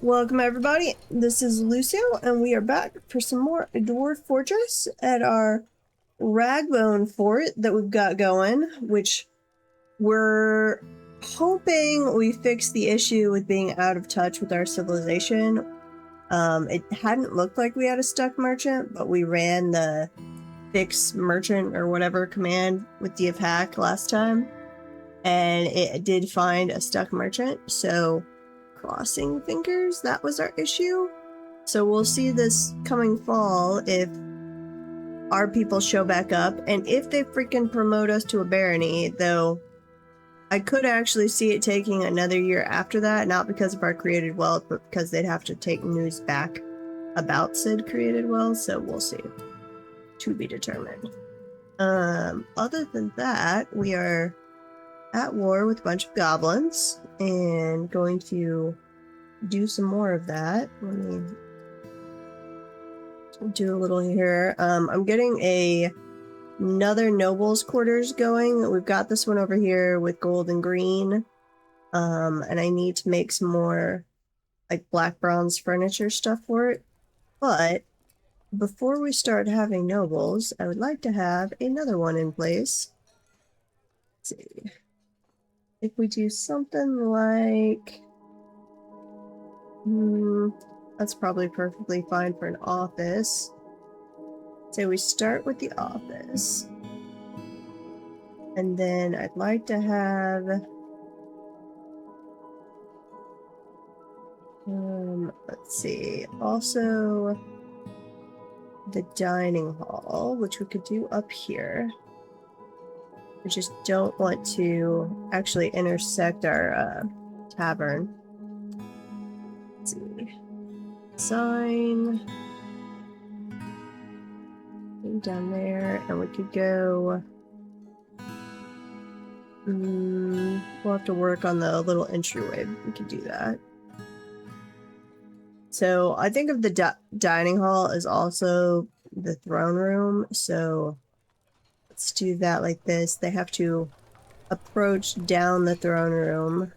Welcome everybody, this is Lucio, and we are back for some more Dwarf Fortress at our RagBone fort that we've got going, which we're hoping we fix the issue with being out of touch with our civilization. It hadn't looked like we had a stuck merchant, but we ran the fix merchant or whatever command with dfhack last time, and it did find a stuck merchant, so crossing fingers that was our issue. So we'll see this coming fall if our people show back up and if they freaking promote us to a barony, though I could actually see it taking another year after that, not because of our created wealth, but because they'd have to take news back about said created wealth. So we'll see, to be determined. Other than that, we are at war with a bunch of goblins and going to do some more of that. Let me do a little here. I'm getting another nobles quarters going. We've got this one over here with gold and green, and I need to make some more like black bronze furniture stuff for it. But before we start having nobles, I would like to have another one in place. Let's see if we do something like that's probably perfectly fine for an office. So we start with the office, and then I'd like to have let's see, also the dining hall, which we could do up here. We just don't want to actually intersect our tavern. Let's see. Sign. Down there, and we could go. We'll have to work on the little entryway. We could do that. So I think of the dining hall as also the throne room. So let's do that like this. They have to approach down the throne room.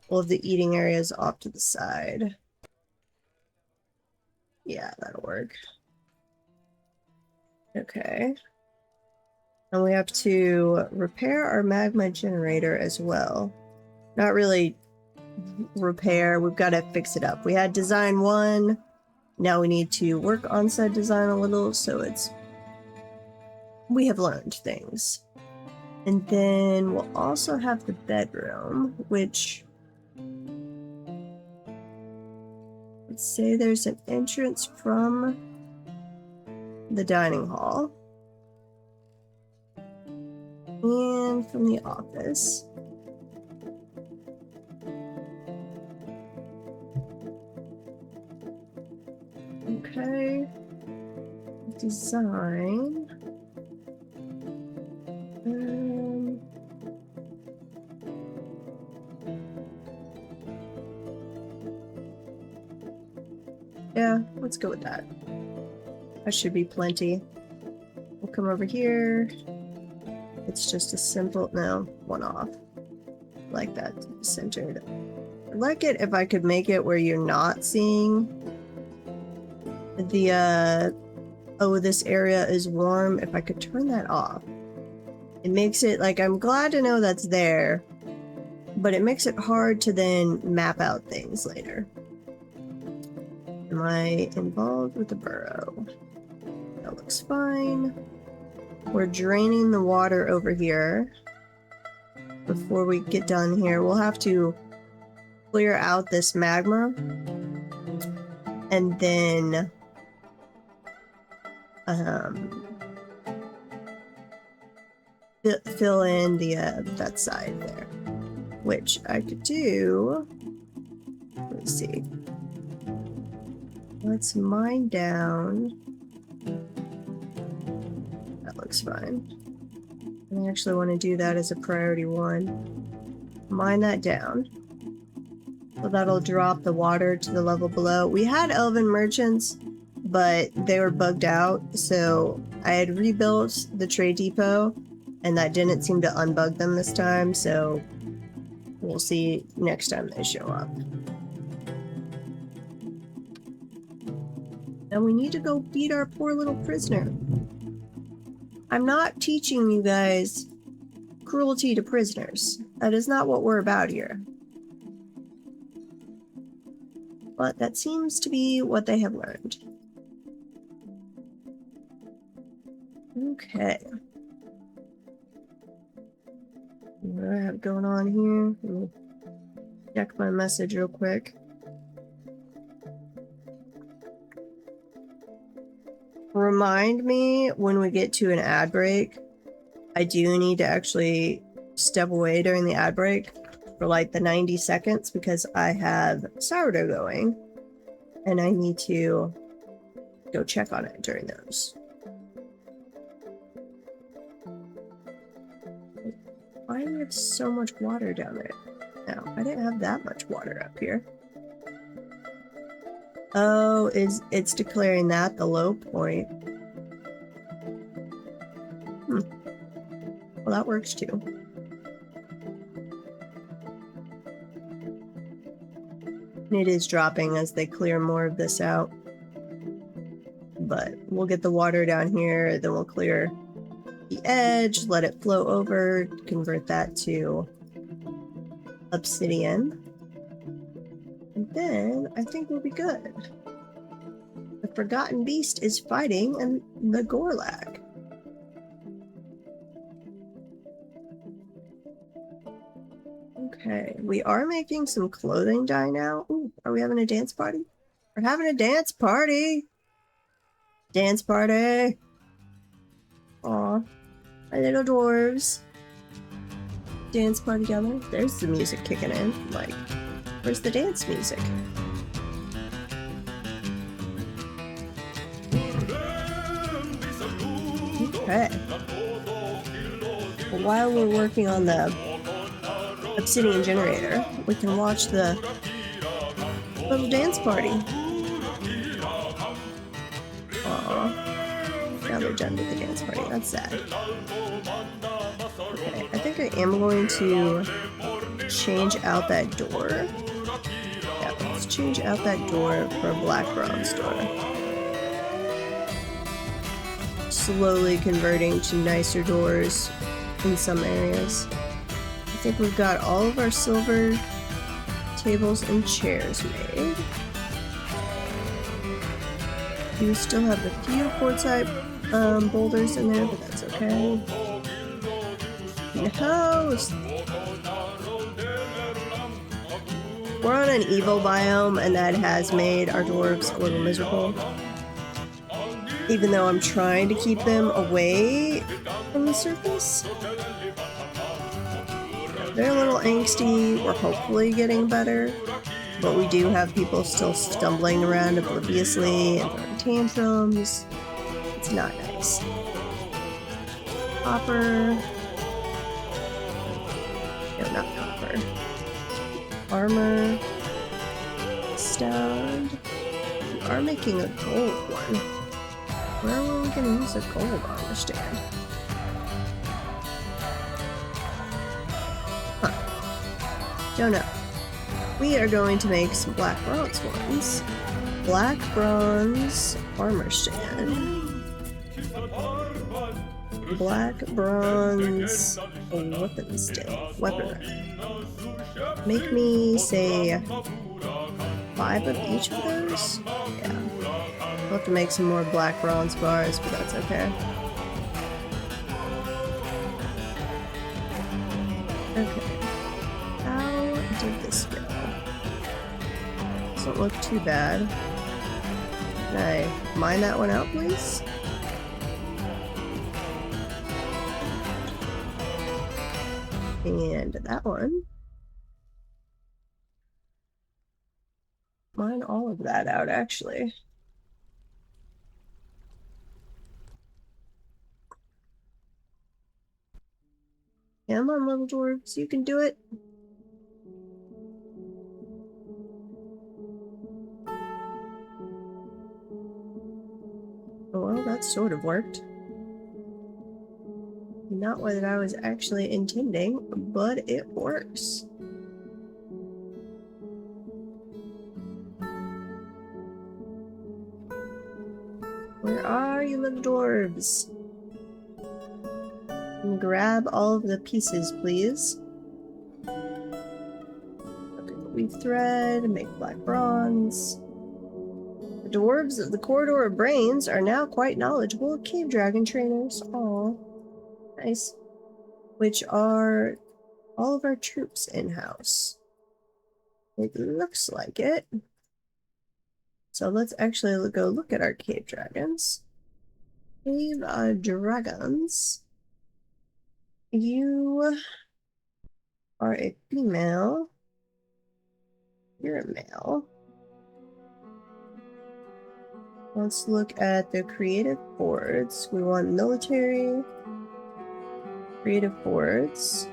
All of the eating areas off to the side. Yeah, that'll work. Okay. And we have to repair our magma generator as well. Not really repair, we've got to fix it up. We had design 1. Now we need to work on said design a little, so we have learned things. And then we'll also have the bedroom, which, let's say there's an entrance from the dining hall and from the office. Okay. Design. Yeah, let's go with that. That should be plenty. We'll come over here. It's just a simple, no, one off. Like that, centered. I'd like it if I could make it where you're not seeing the, oh, this area is warm. If I could turn that off. It makes it, like, I'm glad to know that's there, but it makes it hard to then map out things later. Am I involved with the burrow? That looks fine. We're draining the water over here. Before we get done here, we'll have to clear out this magma and then fill in the that side there, which I could do. Let's see. Let's mine down. That looks fine. I actually want to do that as a priority 1. Mine that down. So that'll drop the water to the level below. We had elven merchants, but they were bugged out, so I had rebuilt the trade depot, and that didn't seem to unbug them this time, so we'll see next time they show up. and we need to go feed our poor little prisoner. I'm not teaching you guys cruelty to prisoners. That is not what we're about here. But that seems to be what they have learned. Okay. What do I have going on here? Let me check my message real quick. Remind me when we get to an ad break. I do need to actually step away during the ad break for like the 90 seconds because I have sourdough going and I need to go check on it during those. Why do we have so much water down there? No, I didn't have that much water up here. Oh, it's declaring that the low point. Well, that works too. It is dropping as they clear more of this out. But we'll get the water down here, then we'll clear the edge, let it flow over, convert that to obsidian. And then I think we'll be good. The Forgotten Beast is fighting and the Gorlak. Okay, we are making some clothing dye now. Ooh, are we having a dance party? We're having a dance party! Dance party! Aw, my little dwarves. Dance party together. There's the music kicking in. Like, where's the dance music? Okay. Well, while we're working on the obsidian generator, we can watch the little dance party. Aww. Now they're done with the dance party. That's sad. Okay, I think I am going to change out that door. Yeah, let's change out that door for a black bronze door. Slowly converting to nicer doors in some areas. I think we've got all of our silver tables and chairs made. You still have a few quartzite boulders in there, but that's okay. No! We're on an evil biome, and that has made our dwarves a little miserable. Even though I'm trying to keep them away from the surface. They're a little angsty. We're hopefully getting better. But we do have people still stumbling around obliviously and throwing tantrums. It's not nice. Copper. No, not copper. Armor. Stone. We are making a gold one. Where were we going to use a gold, I understand? Huh. Don't know. We are going to make some black bronze ones. Black bronze armor stand. Black bronze weapon stand. Weapon rack. Make me, say, 5 of each of those? Yeah. We'll have to make some more black bronze bars, but that's okay. Okay. How did this go? Doesn't look too bad. Can I mine that one out, please? And that one. Mine all of that out, actually. Come on, little dwarves, you can do it. Well, that sort of worked. Not what I was actually intending, but it works. Where are you, little dwarves? And grab all of the pieces, please. Okay, weave thread, make black bronze. The dwarves of the corridor of brains are now quite knowledgeable of cave dragon trainers. Aw, nice. Which are all of our troops in-house. It looks like it. So let's actually go look at our cave dragons. Cave dragons. You are a female. You're a male. Let's look at the creative boards. We want military, creative boards.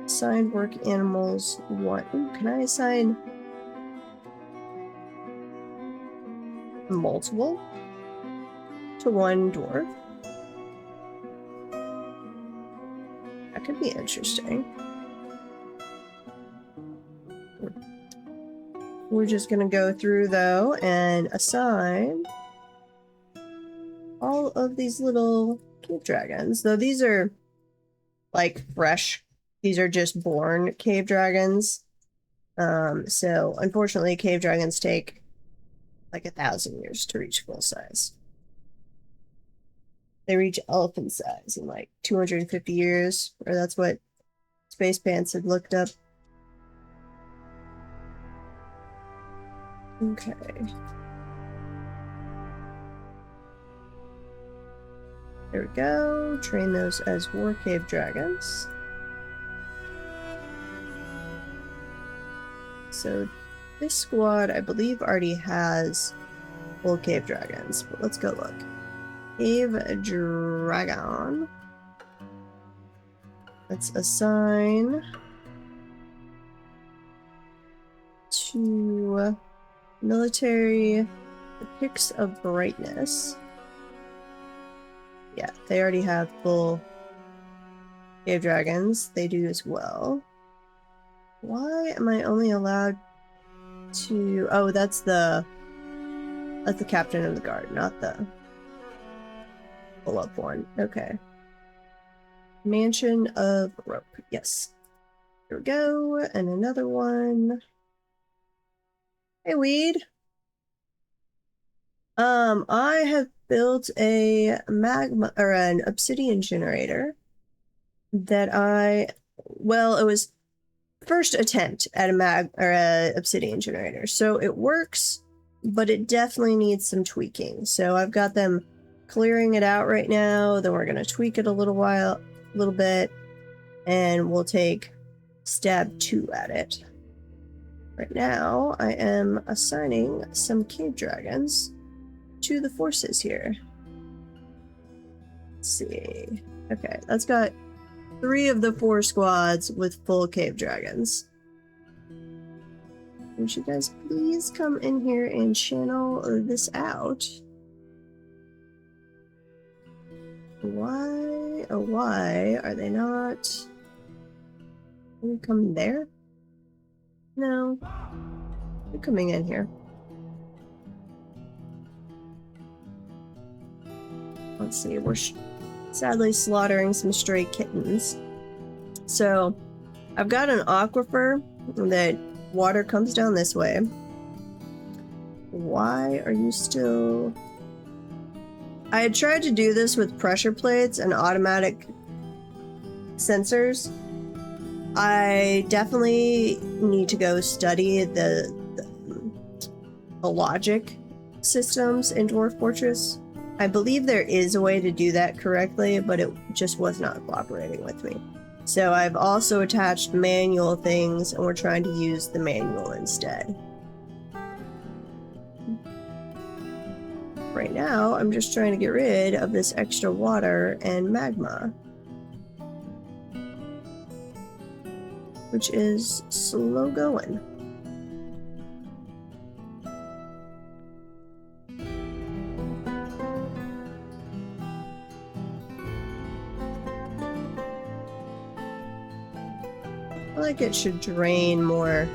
Assigned work animals. What? Ooh, can I assign multiple to one dwarf? That could be interesting. We're just gonna go through though and assign all of these little cave dragons. Though these are like fresh. These are just born cave dragons. So unfortunately cave dragons take like 1,000 years to reach full size. They reach elephant size in like 250 years, or that's what Space Pants had looked up. Okay. There we go. Train those as war cave dragons. So this squad, I believe, already has full cave dragons, but let's go look. Cave dragon. Let's assign to military the Picks of Brightness. Yeah, they already have full cave dragons. They do as well. Why am I only allowed to... Oh, that's the captain of the guard, not the full-up one. Okay. Mansion of Rope. Yes. There we go. And another one. Hey, Weed. I have built a magma or an obsidian generator that well, it was first attempt at a obsidian generator. So it works, but it definitely needs some tweaking. So I've got them clearing it out right now. Then we're going to tweak it a little bit, and we'll take stab 2 at it. Right now, I am assigning some cave dragons to the forces here. Let's see. Okay, that's got 3 of the 4 squads with full cave dragons. Would you guys please come in here and channel this out? Why, oh why are they not... Can you come there? No. You're coming in here. Let's see, we're sadly slaughtering some stray kittens. So, I've got an aquifer that water comes down this way. Why are you still... I had tried to do this with pressure plates and automatic sensors. I definitely need to go study the logic systems in Dwarf Fortress. I believe there is a way to do that correctly, but it just was not cooperating with me. So I've also attached manual things, and we're trying to use the manual instead. Right now, I'm just trying to get rid of this extra water and magma, which is slow going. I feel like it should drain more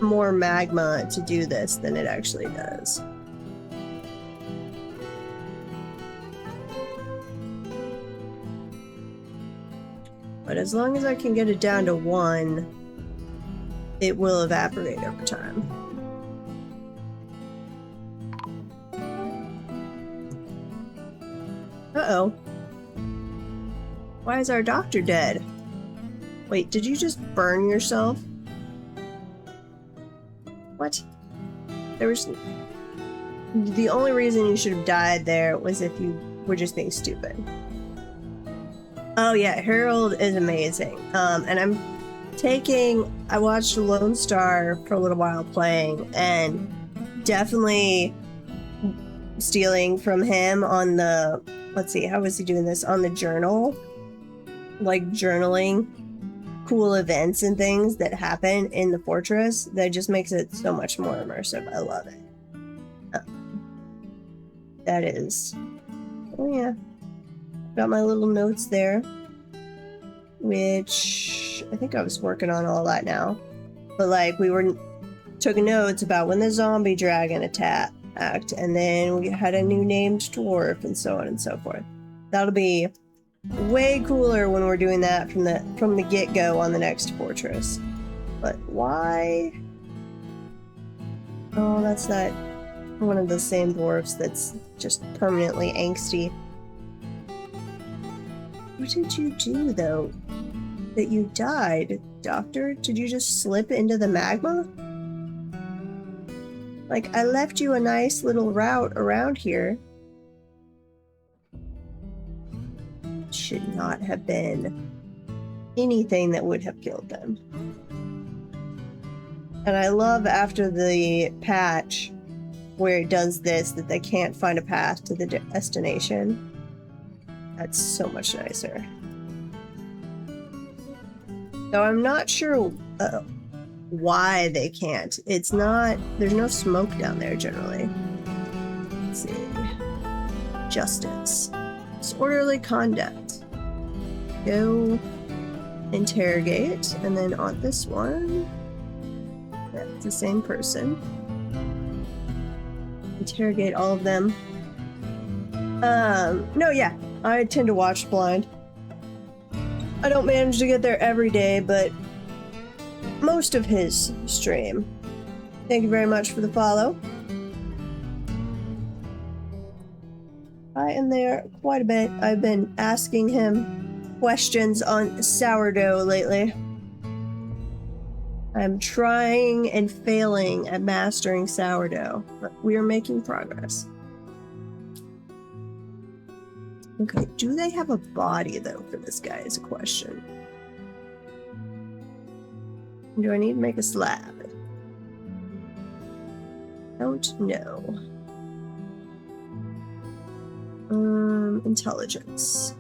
more magma to do this than it actually does. But as long as I can get it down to 1, it will evaporate over time. Uh-oh. Why is our doctor dead? Wait, did you just burn yourself? What? There was... The only reason you should have died there was if you were just being stupid. Oh yeah, Harold is amazing. And I watched Lone Star for a little while playing, and definitely stealing from him on the, let's see, how was he doing this? On the journal, like journaling cool events and things that happen in the fortress. That just makes it so much more immersive. I love it. That is, oh yeah. Got my little notes there, which I think I was working on all that now. But like took notes about when the zombie dragon attacked, and then we had a new named dwarf and so on and so forth. That'll be way cooler when we're doing that from the get-go on the next fortress. But why? Oh, that's that one of the same dwarfs that's just permanently angsty. What did you do, though, that you died, Doctor? Did you just slip into the magma? Like, I left you a nice little route around here. Should not have been anything that would have killed them. And I love after the patch where it does this, that they can't find a path to the destination. That's so much nicer. So I'm not sure why they can't. It's not, there's no smoke down there generally. Let's see. Justice. Disorderly conduct. Go interrogate, and then on this one, that's the same person. Interrogate all of them. No, yeah. I tend to watch blind. I don't manage to get there every day, but most of his stream. Thank you very much for the follow. I am there quite a bit. I've been asking him questions on sourdough lately. I'm trying and failing at mastering sourdough, but we are making progress. Okay, do they have a body, though, for this guy is a question. Do I need to make a slab? Don't know. Intelligence.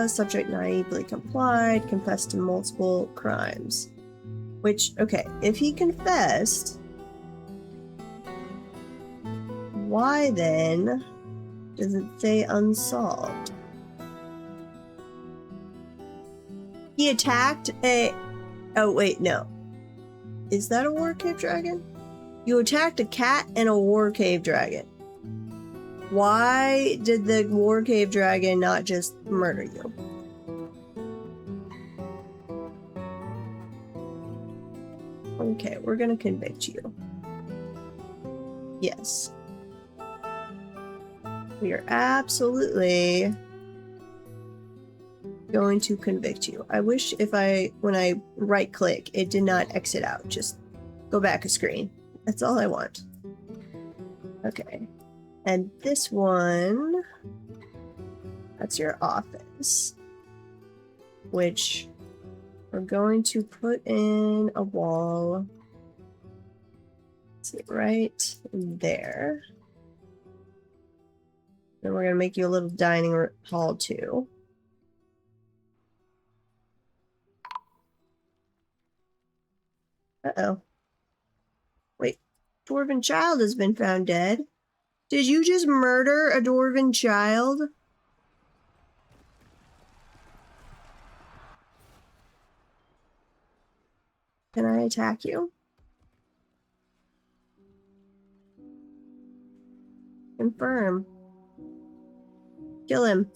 Subject naively complied, confessed to multiple crimes. Which, okay, if he confessed, why then does it say unsolved? He attacked a... Oh, wait, no. Is that a war cave dragon? You attacked a cat and a war cave dragon. Why did the war cave dragon not just murder you? Okay, we're gonna convict you. Yes. We are absolutely going to convict you. I wish when I right click, it did not exit out. Just go back a screen. That's all I want. Okay. And this one, that's your office, which we're going to put in a wall. Let's see, right there. Then we're going to make you a little dining hall too. Uh-oh. Wait, dwarven child has been found dead. Did you just murder a dwarven child? Can I attack you? Confirm. Kill him.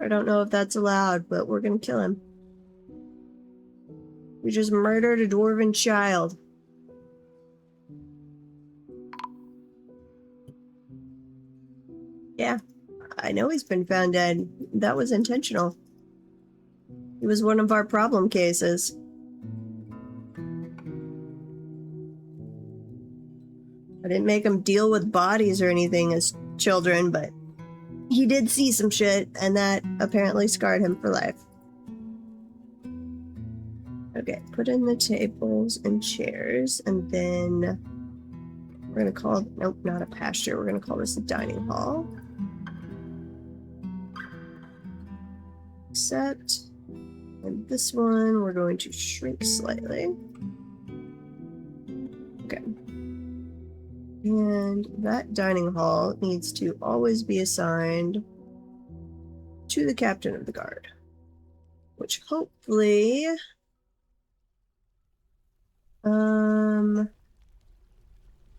I don't know if that's allowed, but we're gonna kill him. We just murdered a dwarven child. Yeah, I know he's been found dead. That was intentional. He was one of our problem cases. I didn't make him deal with bodies or anything as children, but he did see some shit, and that apparently scarred him for life. Okay, put in the tables and chairs, and then we're gonna call, nope, not a pasture, we're gonna call this a dining hall. Accept. And this one, we're going to shrink slightly. Okay. And that dining hall needs to always be assigned to the captain of the guard, which hopefully, we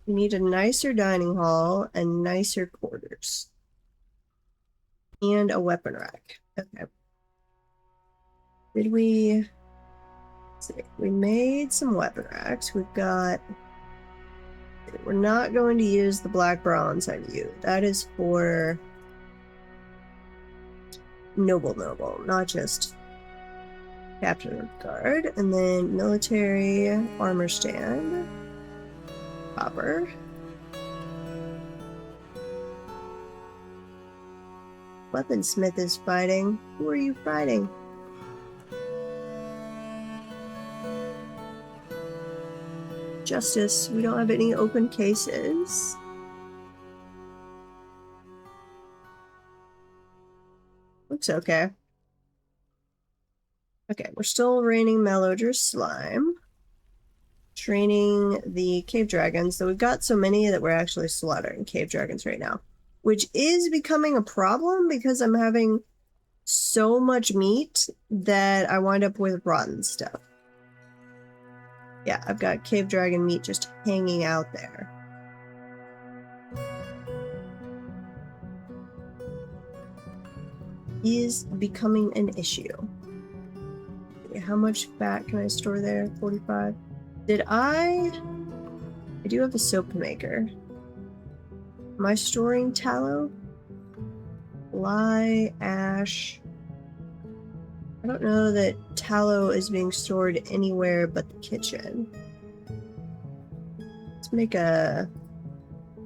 need a nicer dining hall and nicer quarters. And a weapon rack. Okay. Did we... Let's see. We made some weapon racks. We've got... We're not going to use the black bronze on you. That is for... Noble, not just captain of the guard. And then military armor stand. Copper. Weaponsmith is fighting. Who are you fighting? Justice. We don't have any open cases. Looks okay. Okay, we're still raining Melodra slime. Training the cave dragons. So we've got so many that we're actually slaughtering cave dragons right now, which is becoming a problem because I'm having so much meat that I wind up with rotten stuff. Yeah, I've got cave dragon meat just hanging out there. Is becoming an issue. Okay, how much fat can I store there? 45. I do have a soap maker. Am I storing tallow? Fly, ash. I don't know that tallow is being stored anywhere but the kitchen. Let's make a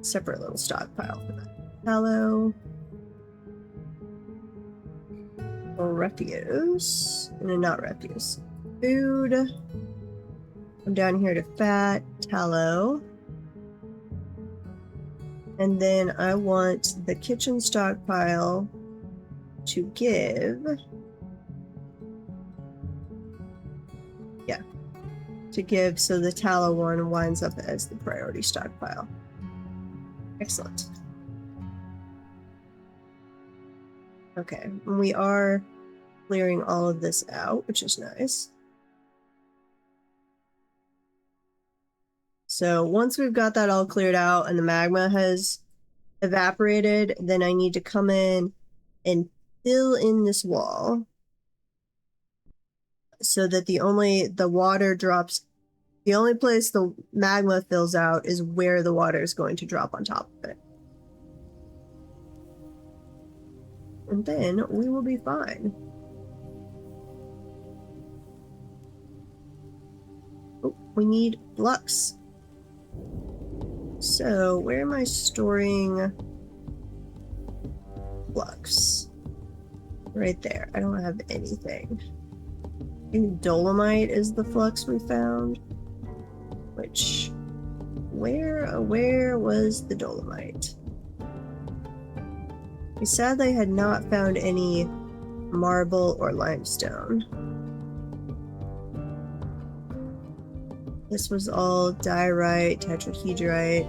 separate little stockpile for that. Tallow. Or refuse. No, not refuse. Food. I'm down here to fat, tallow. And then I want the kitchen stockpile to give. Yeah. To give so the tallow one winds up as the priority stockpile. Excellent. Okay, we are clearing all of this out, which is nice. So once we've got that all cleared out and the magma has evaporated, then I need to come in and fill in this wall so that the water drops, the only place the magma fills out is where the water is going to drop on top of it. And then we will be fine. Oh, we need flux. So, where am I storing flux? Right there. I don't have anything. I think dolomite is the flux we found. Which, where was the dolomite? We sadly had not found any marble or limestone. This was all diorite, tetrahedrite.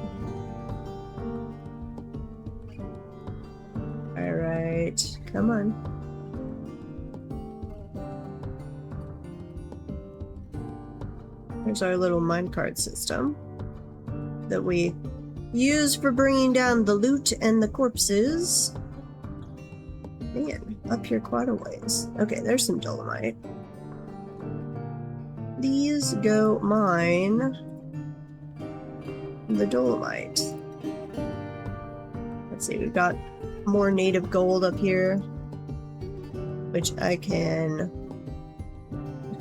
Alright, come on. Here's our little minecart system that we use for bringing down the loot and the corpses. Man, up here quite a ways. Okay, there's some dolomite. These go mine the dolomite. Let's see, we've got more native gold up here, which I can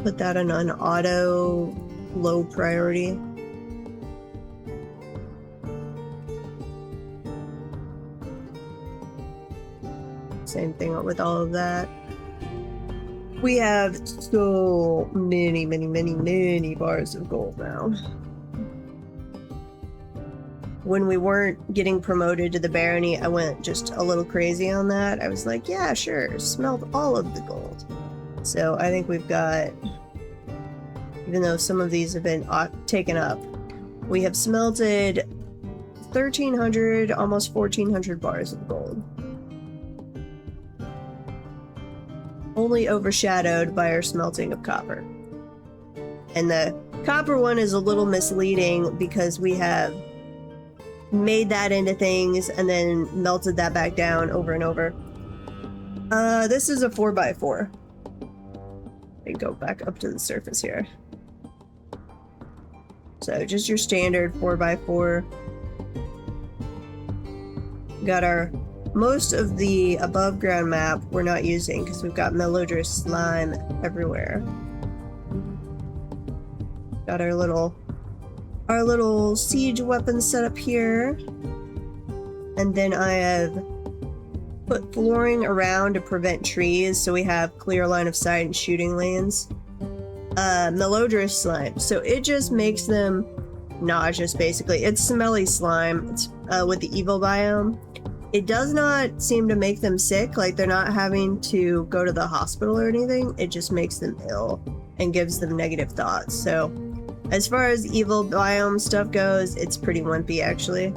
put that on an auto low priority. Same thing with all of that. We have so many bars of gold now. When we weren't getting promoted to the barony, I went just a little crazy on that. I was like, yeah, sure, smelt all of the gold. So I think we've got, even though some of these have been taken up, we have smelted 1,300, almost 1,400 bars of gold. Only overshadowed by our smelting of copper. And the copper one is a little misleading because we have made that into things and then melted that back down over and over. This is a 4x4. Let me go back up to the surface here. So just your standard 4x4. Got our most of the above ground map we're not using because we've got melodrous slime everywhere. Got our little siege weapon set up here. And then I have put flooring around to prevent trees so we have clear line of sight and shooting lanes. Melodrous slime. So it just makes them nauseous basically. It's smelly slime. It's with the evil biome. It does not seem to make them sick, like they're not having to go to the hospital or anything. It just makes them ill and gives them negative thoughts. So as far as evil biome stuff goes, it's pretty wimpy actually.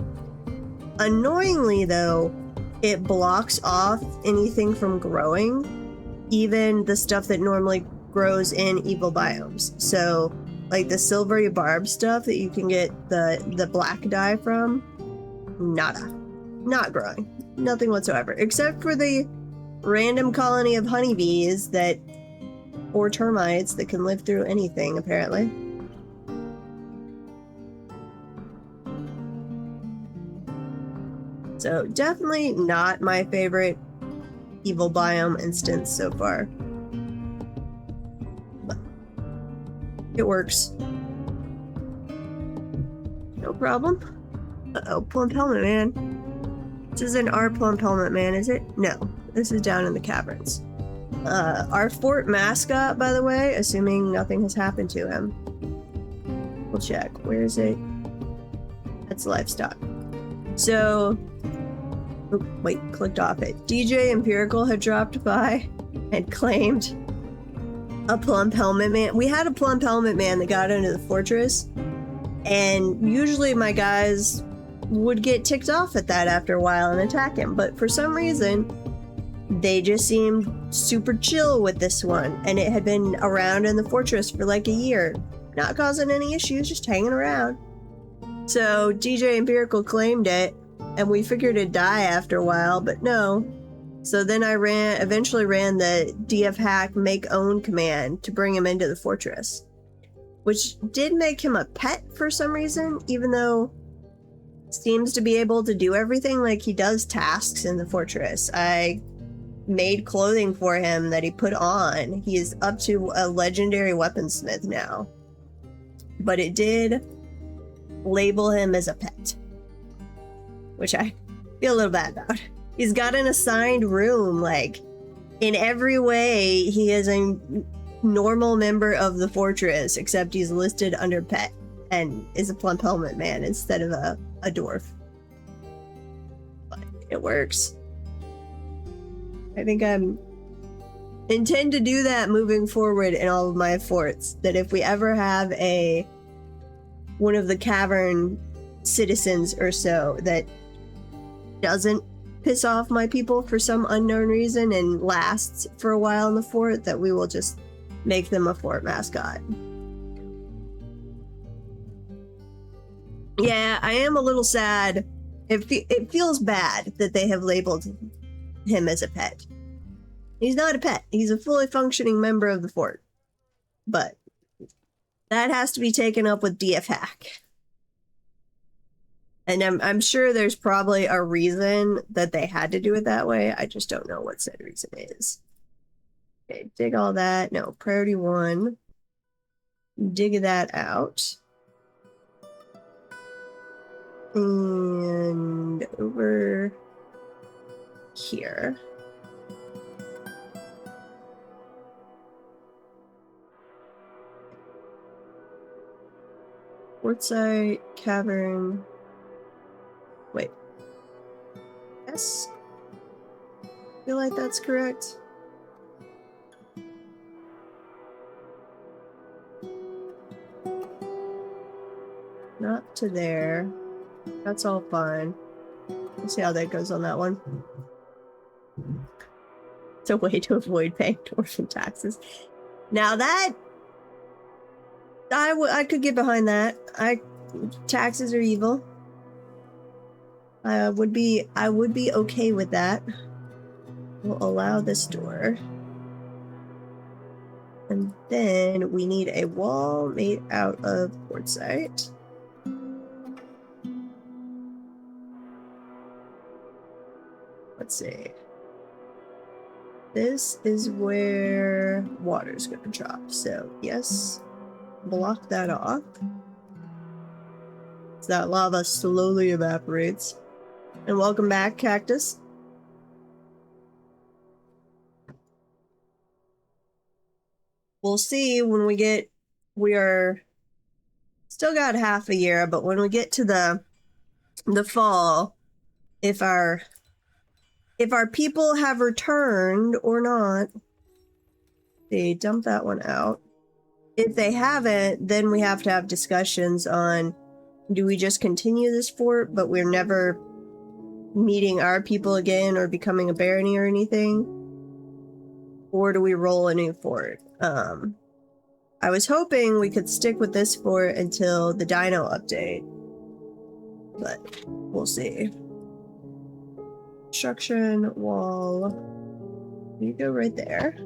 Annoyingly though, it blocks off anything from growing, even the stuff that normally grows in evil biomes. So like the silvery barb stuff that you can get the black dye from, nada. Not growing. Nothing whatsoever. Except for the random colony of honeybees that, or termites that can live through anything, apparently. So definitely not my favorite evil biome instance so far. But it works. No problem. Uh-oh, plump helmet man. This isn't our plump helmet man, is it? No, this is down in the caverns. Our fort mascot, by the way, assuming nothing has happened to him. We'll check. Where is it? That's livestock. So, oh, wait, clicked off it. DJ Empirical had dropped by and claimed a plump helmet man. We had a plump helmet man that got into the fortress, and usually my guys would get ticked off at that after a while and attack him, but for some reason they just seemed super chill with this one, and it had been around in the fortress for like a year, not causing any issues, just hanging around. So DJ Empirical claimed it, and we figured it'd die after a while, but no. So then I eventually ran the DF hack make own command to bring him into the fortress, which did make him a pet for some reason, even though seems to be able to do everything. Like he does tasks in the fortress. I made clothing for him that he put on. He is up to a legendary weaponsmith now, but it did label him as a pet, which I feel a little bad about. He's got an assigned room. Like in every way he is a normal member of the fortress, except he's listed under pet and is a plump helmet man instead of a dwarf. But it works. I think I'm intend to do that moving forward in all of my forts, that if we ever have one of the cavern citizens or so that doesn't piss off my people for some unknown reason and lasts for a while in the fort, that we will just make them a fort mascot. Yeah, I am a little sad. It feels bad that they have labeled him as a pet. He's not a pet. He's a fully functioning member of the fort. But that has to be taken up with DF Hack. And I'm sure there's probably a reason that they had to do it that way. I just don't know what said reason is. Okay, dig all that. No, priority 1. Dig that out. And over here. Quartzite, cavern. Wait. Yes? I feel like that's correct. Not to there. That's all fine. We'll see how that goes on that one. It's a way to avoid paying dwarven taxes. Now that I could get behind that. Taxes are evil. I would be okay with that. We'll allow this door. And then we need a wall made out of quartzite. Let's see. This is where water's gonna drop. So yes, block that off. So that lava slowly evaporates. And welcome back, Cactus. We'll see when we are still got half a year, but when we get to the fall, if our people have returned or not, they dump that one out. If they haven't, then we have to have discussions on, do we just continue this fort, but we're never meeting our people again or becoming a barony or anything? Or do we roll a new fort? I was hoping we could stick with this fort until the dino update, but we'll see. Construction wall. You go right there.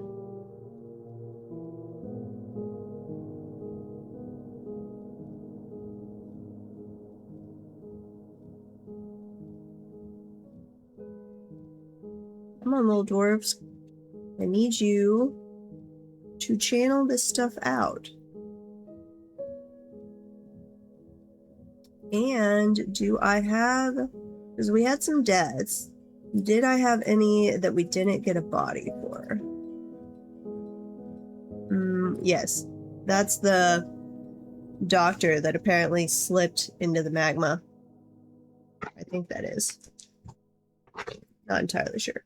Come on, little dwarves. I need you to channel this stuff out. And do I have... Because we had some deaths. Did I have any that we didn't get a body for? Yes. That's the doctor that apparently slipped into the magma. I think that is. Not entirely sure.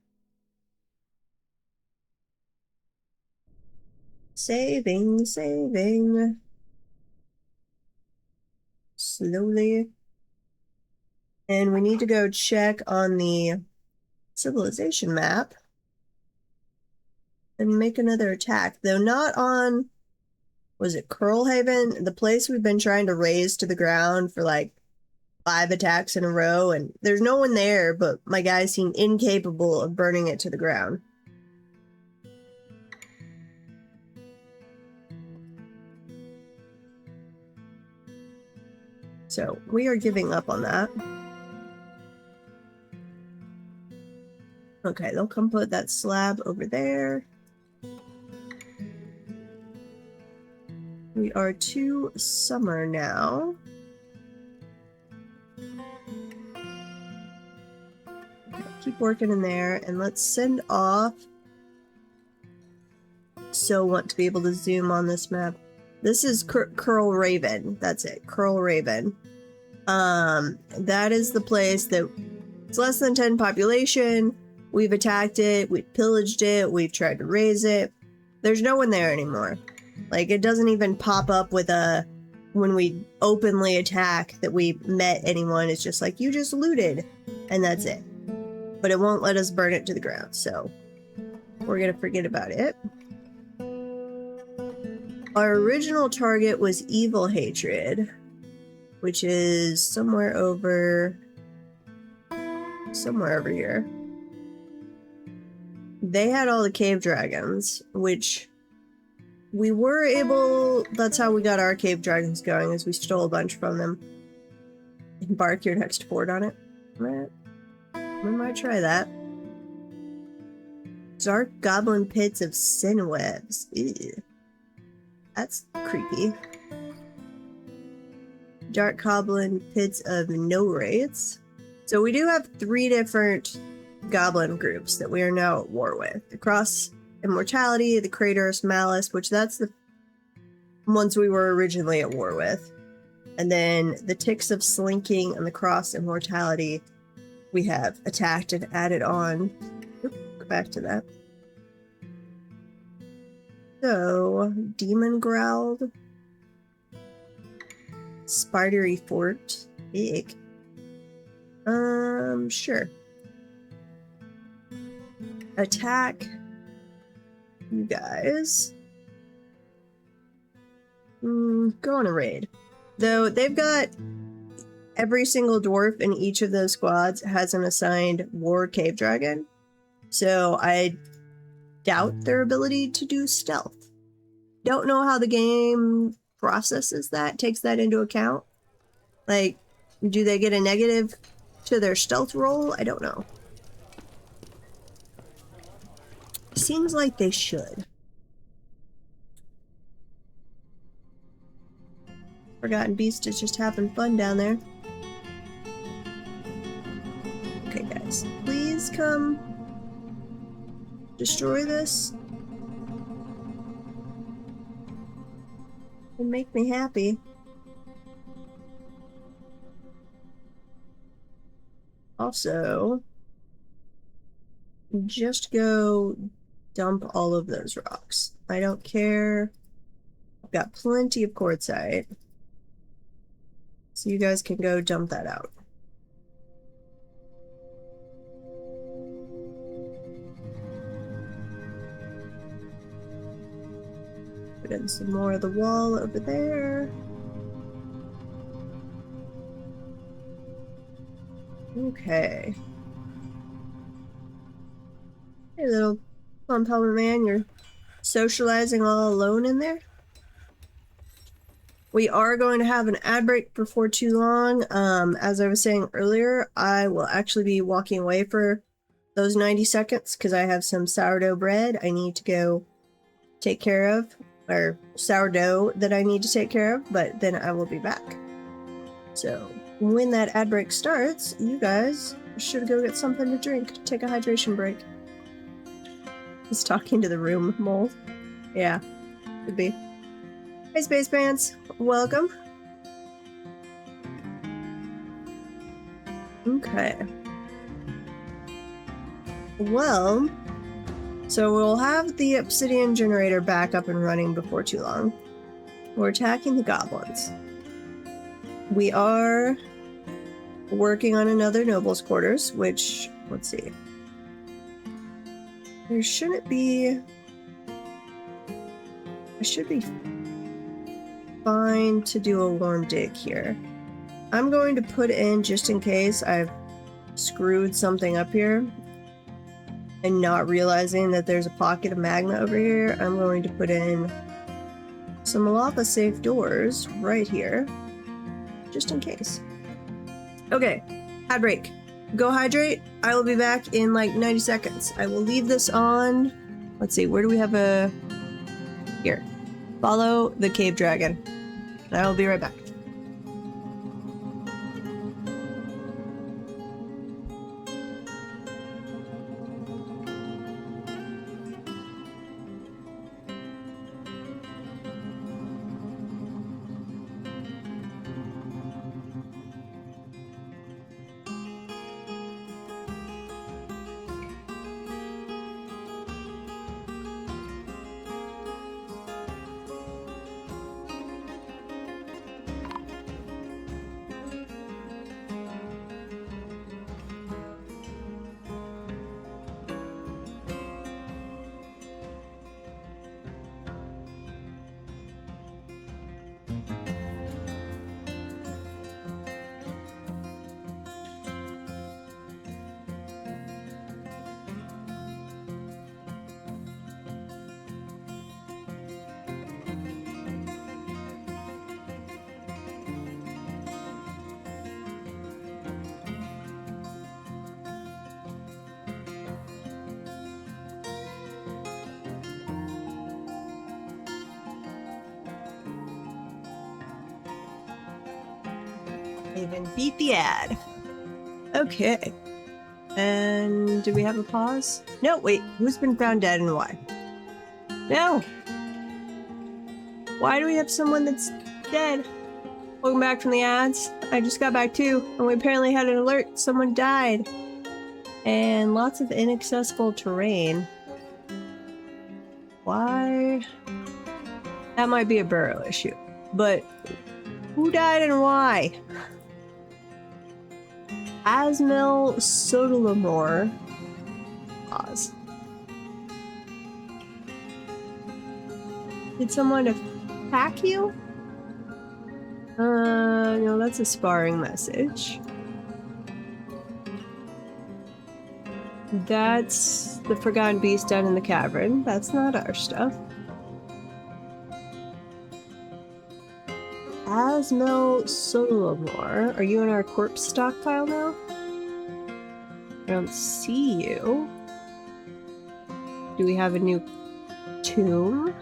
Saving. Slowly. And we need to go check on the civilization map and make another attack. Though not on, was it Curlhaven? The place we've been trying to raise to the ground for like 5 attacks in a row, and there's no one there, but my guys seem incapable of burning it to the ground. So we are giving up on that. Okay, they'll come put that slab over there. We are to summer now. Keep working in there, and let's send off. So want to be able to zoom on this map. This is Curl Raven. That's it, Curl Raven. That is the place that it's less than 10 population. We've attacked it, we've pillaged it, we've tried to raise it. There's no one there anymore. Like, it doesn't even pop up with a, when we openly attack, that we met anyone. It's just like, you just looted, and that's it. But it won't let us burn it to the ground, so we're gonna forget about it. Our original target was Evil Hatred. which is somewhere over here. They had all the cave dragons, which we were able, that's how we got our cave dragons going, is we stole a bunch from them. Embark your next fort on it. We might try that. Dark goblin pits of sin webs. Ew. That's creepy. Dark goblin pits of no wraiths. So we do have 3 different goblin groups that we are now at war with. The Cross Immortality, the Crater's Malice, which that's the ones we were originally at war with. And then the Ticks of Slinking and the Cross Immortality we have attacked and added on. Oop, go back to that. So, Demon Growled. Spidery Fort. Big. Sure. Attack you guys. Go on a raid. Though they've got every single dwarf in each of those squads has an assigned war cave dragon. So I doubt their ability to do stealth. Don't know how the game processes that, takes that into account. Like, do they get a negative to their stealth roll? I don't know. Seems like they should. Forgotten Beast is just having fun down there. Okay, guys. Please come destroy this and make me happy. Also, just go dump all of those rocks. I don't care. I've got plenty of quartzite. So you guys can go dump that out. Put in some more of the wall over there. Okay. Hey, little plum pumper man, you're socializing all alone in there? We are going to have an ad break before too long. As I was saying earlier, I will actually be walking away for those 90 seconds because I have some sourdough bread I need to go take care of, or sourdough that I need to take care of, but then I will be back. So when that ad break starts, you guys should go get something to drink, take a hydration break. He's talking to the room mold. Yeah, could be. Hey, Space Pants, welcome. Okay. Well, so we'll have the obsidian generator back up and running before too long. We're attacking the goblins. We are working on another noble's quarters, which, let's see. There shouldn't be... I should be fine to do a warm dig here. I'm going to put in, just in case I've screwed something up here and not realizing that there's a pocket of magma over here, I'm going to put in some lava safe doors right here, just in case. Okay, ad break. Go hydrate. I will be back in like 90 seconds. I will leave this on. Let's see, where do we have a... Here. Follow the cave dragon. I will be right back. Even beat the ad. Okay. And do we have a pause? No, wait. Who's been found dead and why? No. Why do we have someone that's dead? Welcome back from the ads. I just got back too, and we apparently had an alert. Someone died. And lots of inaccessible terrain. Why? That might be a burrow issue. But who died and why? Asmel Sotolamore. Pause. Did someone attack you? No, that's a sparring message. That's the Forgotten Beast down in the cavern. That's not our stuff. Asmel Sotolamore. Are you in our corpse stockpile now? I don't see you. Do we have a new tomb?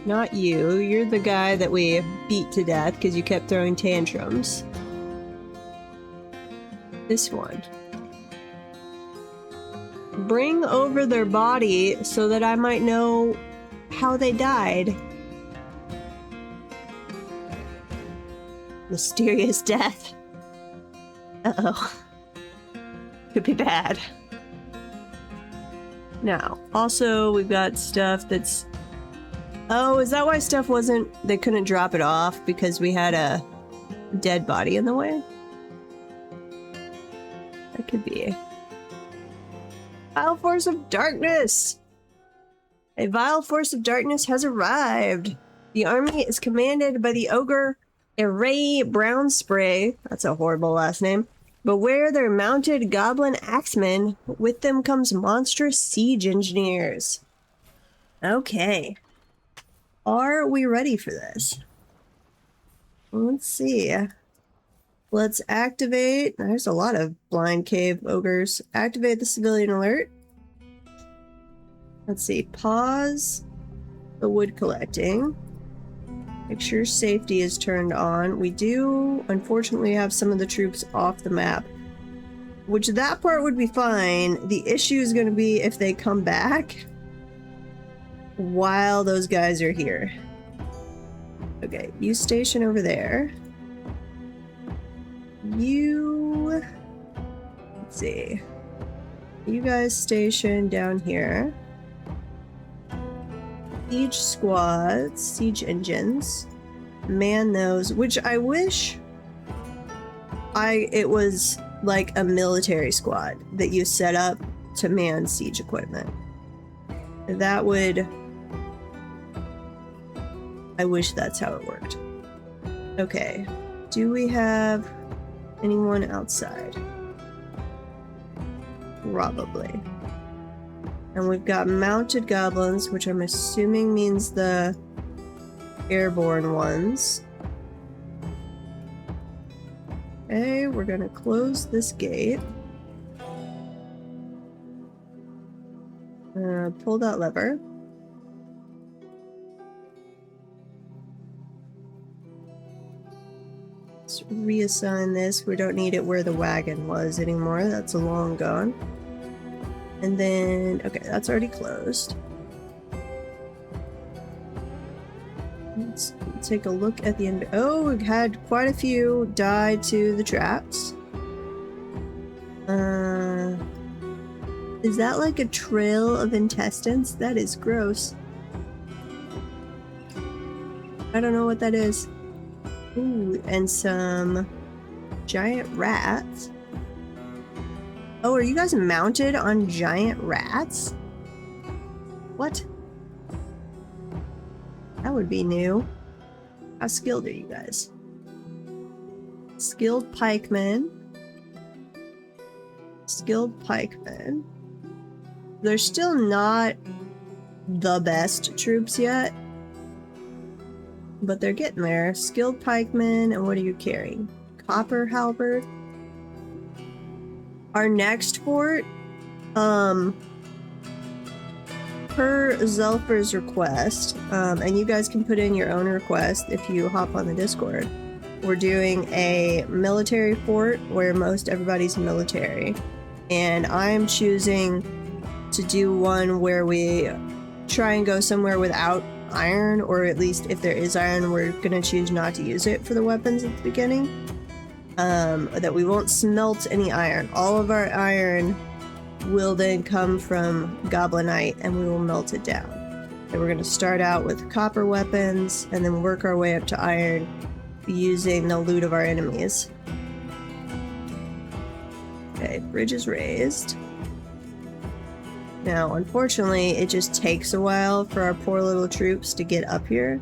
Not you. You're the guy that we beat to death because you kept throwing tantrums. This one. Bring over their body so that I might know how they died. Mysterious death. Uh-oh. Could be bad. Now, also we've got stuff that's... Oh, is that why stuff wasn't... They couldn't drop it off because we had a dead body in the way? That could be. Vile Force of Darkness! A vile force of darkness has arrived. The army is commanded by the ogre Array Brownspray. That's a horrible last name. Beware their mounted goblin axemen. With them comes monstrous siege engineers. Okay. Are we ready for this? Let's see. Let's activate. There's a lot of blind cave ogres. Activate the civilian alert. Let's see. Pause the wood collecting. Make sure safety is turned on. We do, unfortunately, have some of the troops off the map. Which that part would be fine. The issue is going to be if they come back while those guys are here. Okay, you station over there. You... Let's see. You guys station down here. Siege squads, siege engines. Man those, which I wish it was like a military squad that you set up to man siege equipment. That would... I wish that's how it worked. Okay. Do we have anyone outside? Probably. And we've got mounted goblins, which I'm assuming means the airborne ones. Okay, we're gonna close this gate. Pull that lever. Let's reassign this. We don't need it where the wagon was anymore. That's long gone. And then, okay, that's already closed. Let's take a look at the end. Oh, we've had quite a few die to the traps. Is that like a trail of intestines? That is gross. I don't know what that is. Ooh, and some giant rats. Oh, are you guys mounted on giant rats? What? That would be new. How skilled are you guys? Skilled pikemen. Skilled pikemen. They're still not the best troops yet, but they're getting there. Skilled pikemen, and what are you carrying? Copper halberd. Our next fort, per Zelfer's request, and you guys can put in your own request if you hop on the Discord. we're doing a military fort where most everybody's military. And I'm choosing to do one where we try and go somewhere without iron, or at least if there is iron, we're gonna choose not to use it for the weapons at the beginning. That we won't smelt any iron. All of our iron will then come from goblinite and we will melt it down. So we're gonna start out with copper weapons and then work our way up to iron using the loot of our enemies. Okay, bridge is raised. Now, unfortunately, it just takes a while for our poor little troops to get up here,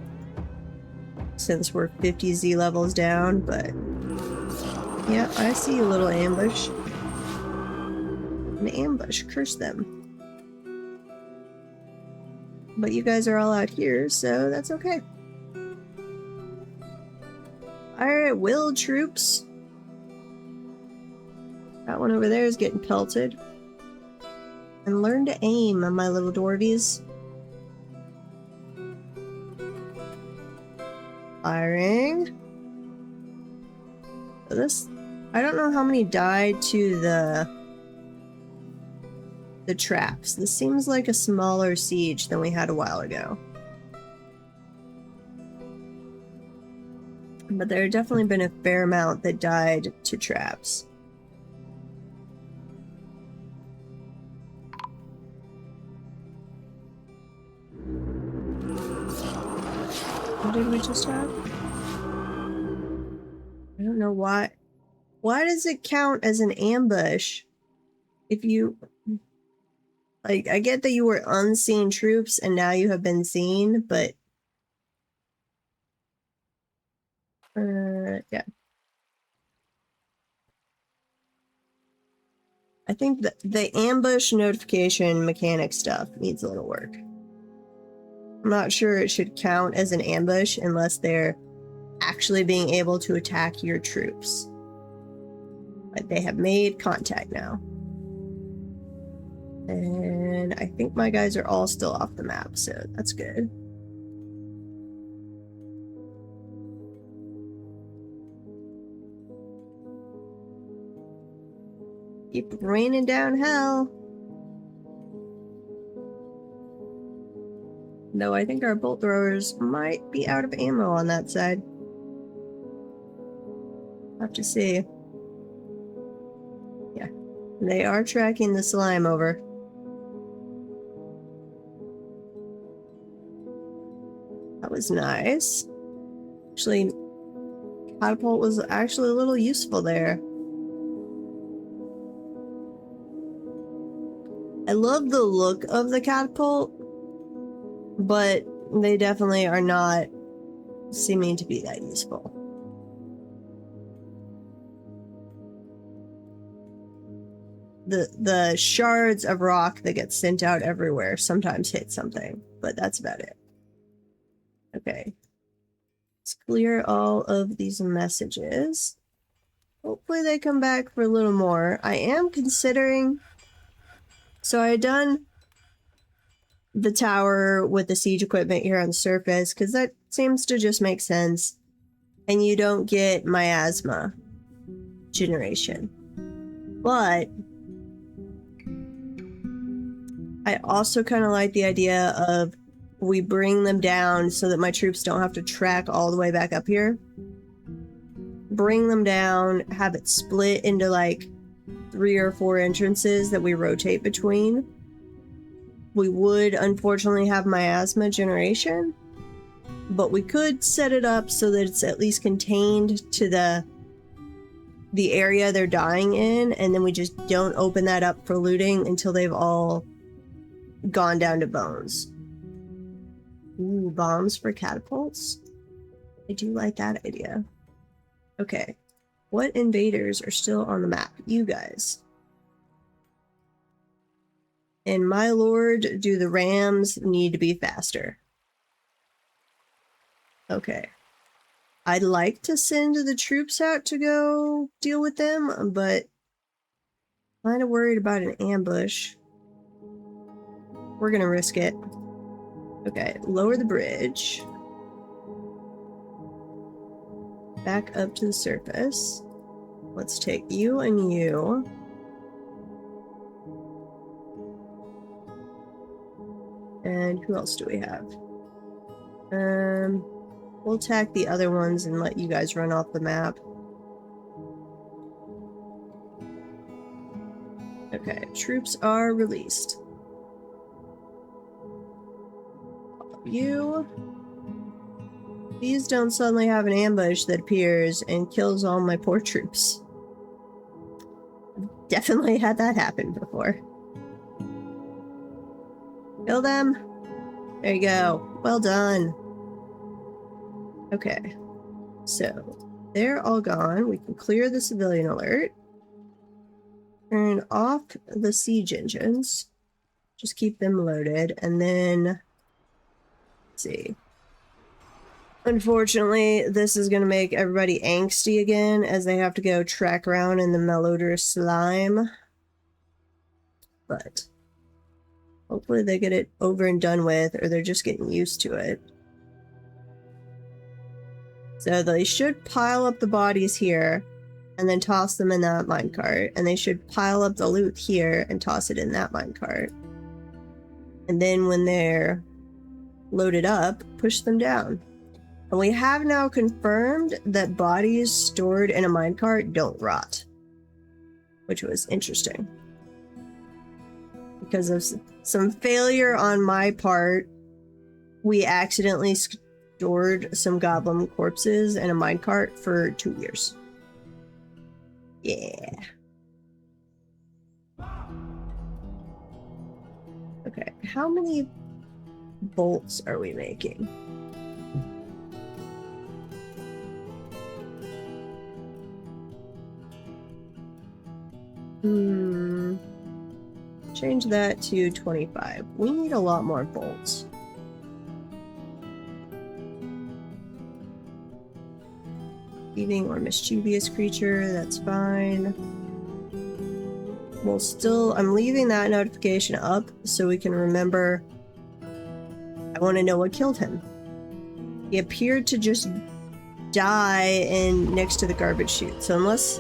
since we're 50 Z levels down, but yeah, I see a little ambush. An ambush, curse them. But you guys are all out here, so that's okay. Alright, will troops. That one over there is getting pelted. And learn to aim, my little dwarvies. Firing. So this, I don't know how many died to the traps. This seems like a smaller siege than we had a while ago. But there have definitely been a fair amount that died to traps. What did we just have? I don't know why. Why does it count as an ambush if you... Like, I get that you were unseen troops and now you have been seen, but... yeah. I think that the ambush notification mechanic stuff needs a little work. I'm not sure it should count as an ambush unless they're actually being able to attack your troops. But they have made contact now. And I think my guys are all still off the map, so that's good. Keep raining down hell. Though I think our bolt throwers might be out of ammo on that side. Have to see. Yeah, they are tracking the slime over. That was nice. Actually, catapult was actually a little useful there. I love the look of the catapult, but they definitely are not seeming to be that useful. The shards of rock that get sent out everywhere sometimes hit something, but that's about it. Okay. Let's clear all of these messages. Hopefully they come back for a little more. I am considering... So I had done the tower with the siege equipment here on the surface, because that seems to just make sense. And you don't get miasma generation. But I also kind of like the idea of we bring them down so that my troops don't have to track all the way back up here. Bring them down, have it split into like 3 or 4 entrances that we rotate between. We would unfortunately have miasma generation, but we could set it up so that it's at least contained to the area they're dying in, and then we just don't open that up for looting until they've all gone down to bones. Ooh, bombs for catapults? I do like that idea. Okay. What invaders are still on the map? You guys. And my lord, do the rams need to be faster? Okay. I'd like to send the troops out to go deal with them, but I'm kind of worried about an ambush. We're gonna risk it. Okay, lower the bridge. back up to the surface. Let's take you and you. And who else do we have? We'll attack the other ones and let you guys run off the map. Okay, troops are released. You. Please don't suddenly have an ambush that appears and kills all my poor troops. I've definitely had that happen before. Kill them. There you go. Well done. Okay. So, they're all gone. We can clear the civilian alert. Turn off the siege engines. Just keep them loaded. And then, let's see. Unfortunately, this is going to make everybody angsty again as they have to go track around in the malodorous slime. But hopefully they get it over and done with, or they're just getting used to it. So they should pile up the bodies here and then toss them in that minecart. And they should pile up the loot here and toss it in that minecart. And then when they're loaded up, push them down. And we have now confirmed that bodies stored in a minecart don't rot. Which was interesting. Because of some failure on my part, we accidentally stored some goblin corpses in a minecart for 2 years. Yeah. Okay, how many bolts are we making? Change that to 25. We need a lot more bolts. Thieving or mischievous creature, that's fine. We'll still, I'm leaving that notification up so we can remember. I want to know what killed him. He appeared to just die next to the garbage chute. So unless,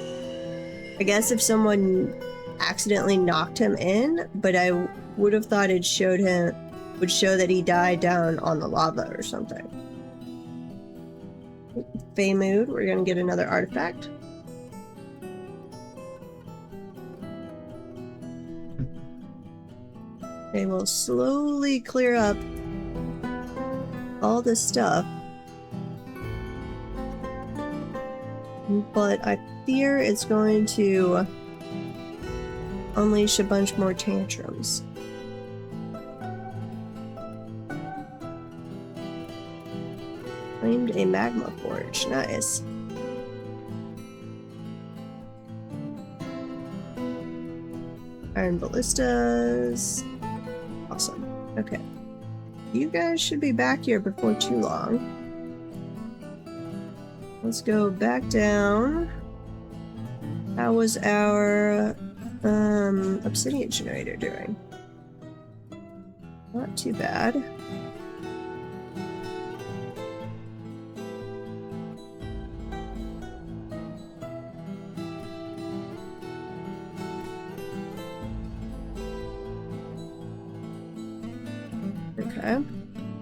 I guess if someone accidentally knocked him in, but I would have thought it would show that he died down on the lava or something. Fey mood, we're gonna get another artifact. They will slowly clear up all this stuff. But I fear it's going to unleash a bunch more tantrums. Claimed a magma forge. Nice. Iron ballistas. Awesome. Okay. You guys should be back here before too long. Let's go back down. How was our obsidian generator doing? Not too bad. Okay.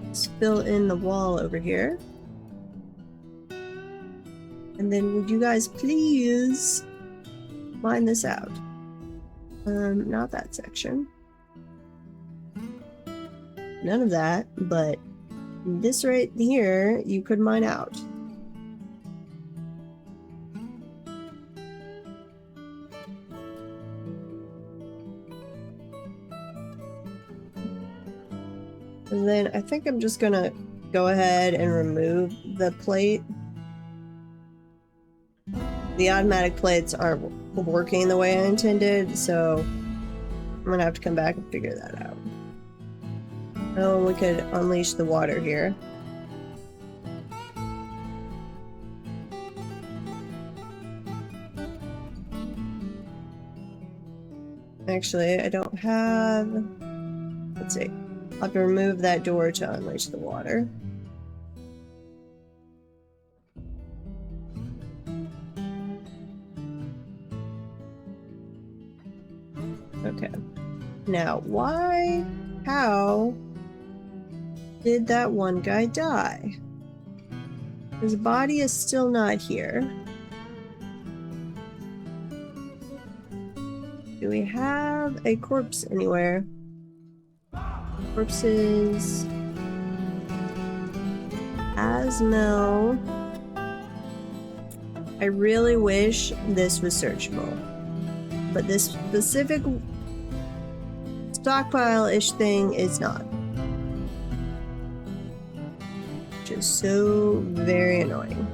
Let's fill in the wall over here. And then would you guys please mine this out? Not that section. None of that, but this right here, you could mine out. And then I think I'm just gonna go ahead and remove the plate. The automatic plates aren't working the way I intended, so I'm gonna have to come back and figure that out. Oh, we could unleash the water here. Actually, I don't have... Let's see. I'll have to remove that door to unleash the water. Okay. Now, how did that one guy die? His body is still not here. Do we have a corpse anywhere? Corpses. Asmel. I really wish this was searchable. But this specific stockpile-ish thing is not. Which is so very annoying.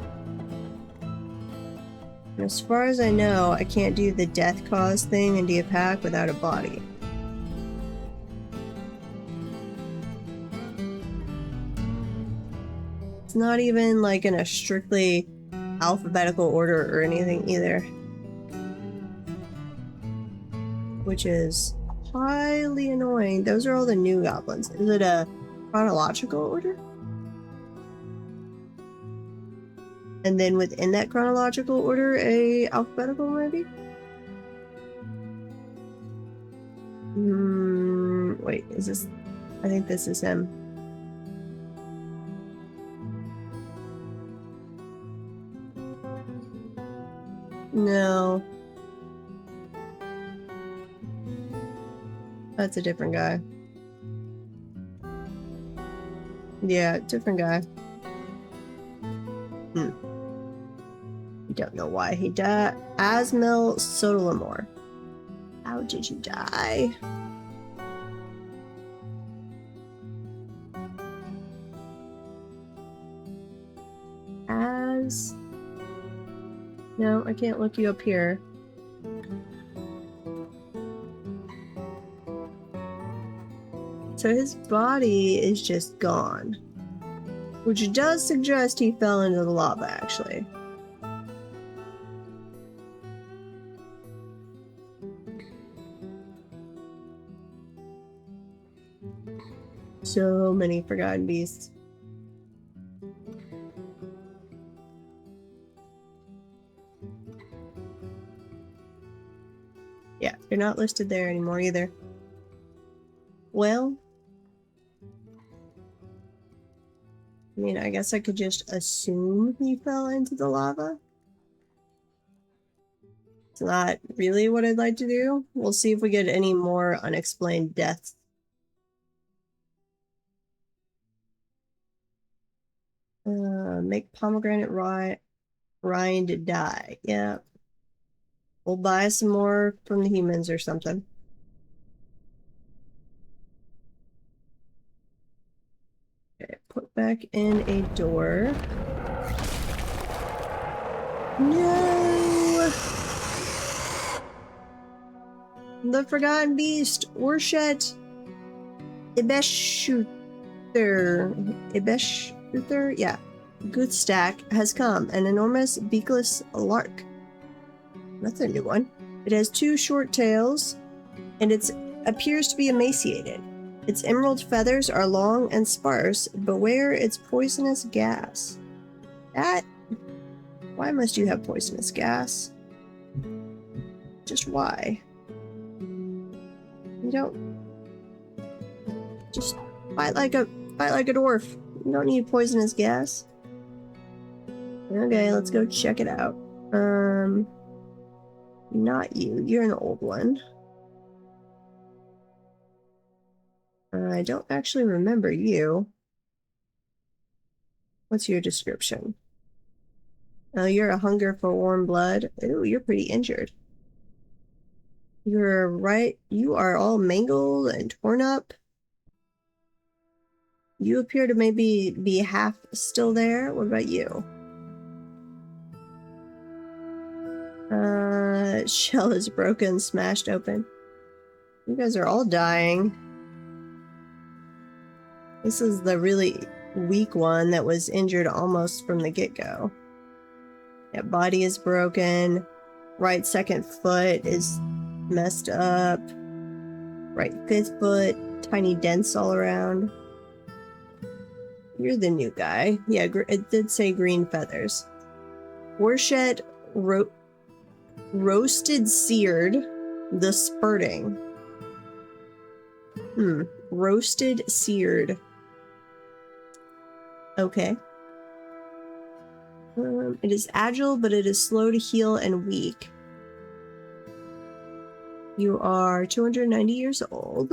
And as far as I know, I can't do the death cause thing in pack without a body. It's not even like in a strictly alphabetical order or anything either. Which is highly annoying. Those are all the new goblins. Is it a chronological order? And then within that chronological order, a alphabetical maybe? Wait, is this... I think this is him. No. That's a different guy. Yeah, different guy. Don't know why he died. Asmel Sotolamore. How did you die? No, I can't look you up here. So his body is just gone. Which does suggest he fell into the lava, actually. So many forgotten beasts. Yeah, they're not listed there anymore either. Well, I mean, I guess I could just assume he fell into the lava. It's not really what I'd like to do. We'll see if we get any more unexplained deaths. Make pomegranate rind dye. Yeah. We'll buy some more from the humans or something. Okay, put back in a door. No! The Forgotten Beast, Orshet Ibeshuther. Yeah. Goodstack has come, an enormous beakless lark. That's a new one. It has 2 short tails, and it appears to be emaciated. Its emerald feathers are long and sparse. Beware its poisonous gas. Why must you have poisonous gas? Just why? You don't... Just fight like a dwarf. You don't need poisonous gas. Okay, let's go check it out. Not you. You're an old one. I don't actually remember you. What's your description? Oh, you're a hunger for warm blood. Ooh, you're pretty injured. You're right. You are all mangled and torn up. You appear to maybe be half still there. What about you? Shell is broken, smashed open. You guys are all dying. This is the really weak one that was injured almost from the get-go. Yeah, body is broken. Right second foot is messed up. Right fifth foot, tiny dents all around. You're the new guy. Yeah, it did say green feathers. Worshet roasted seared the spurting. Roasted seared. Okay. It is agile, but it is slow to heal and weak. You are 290 years old.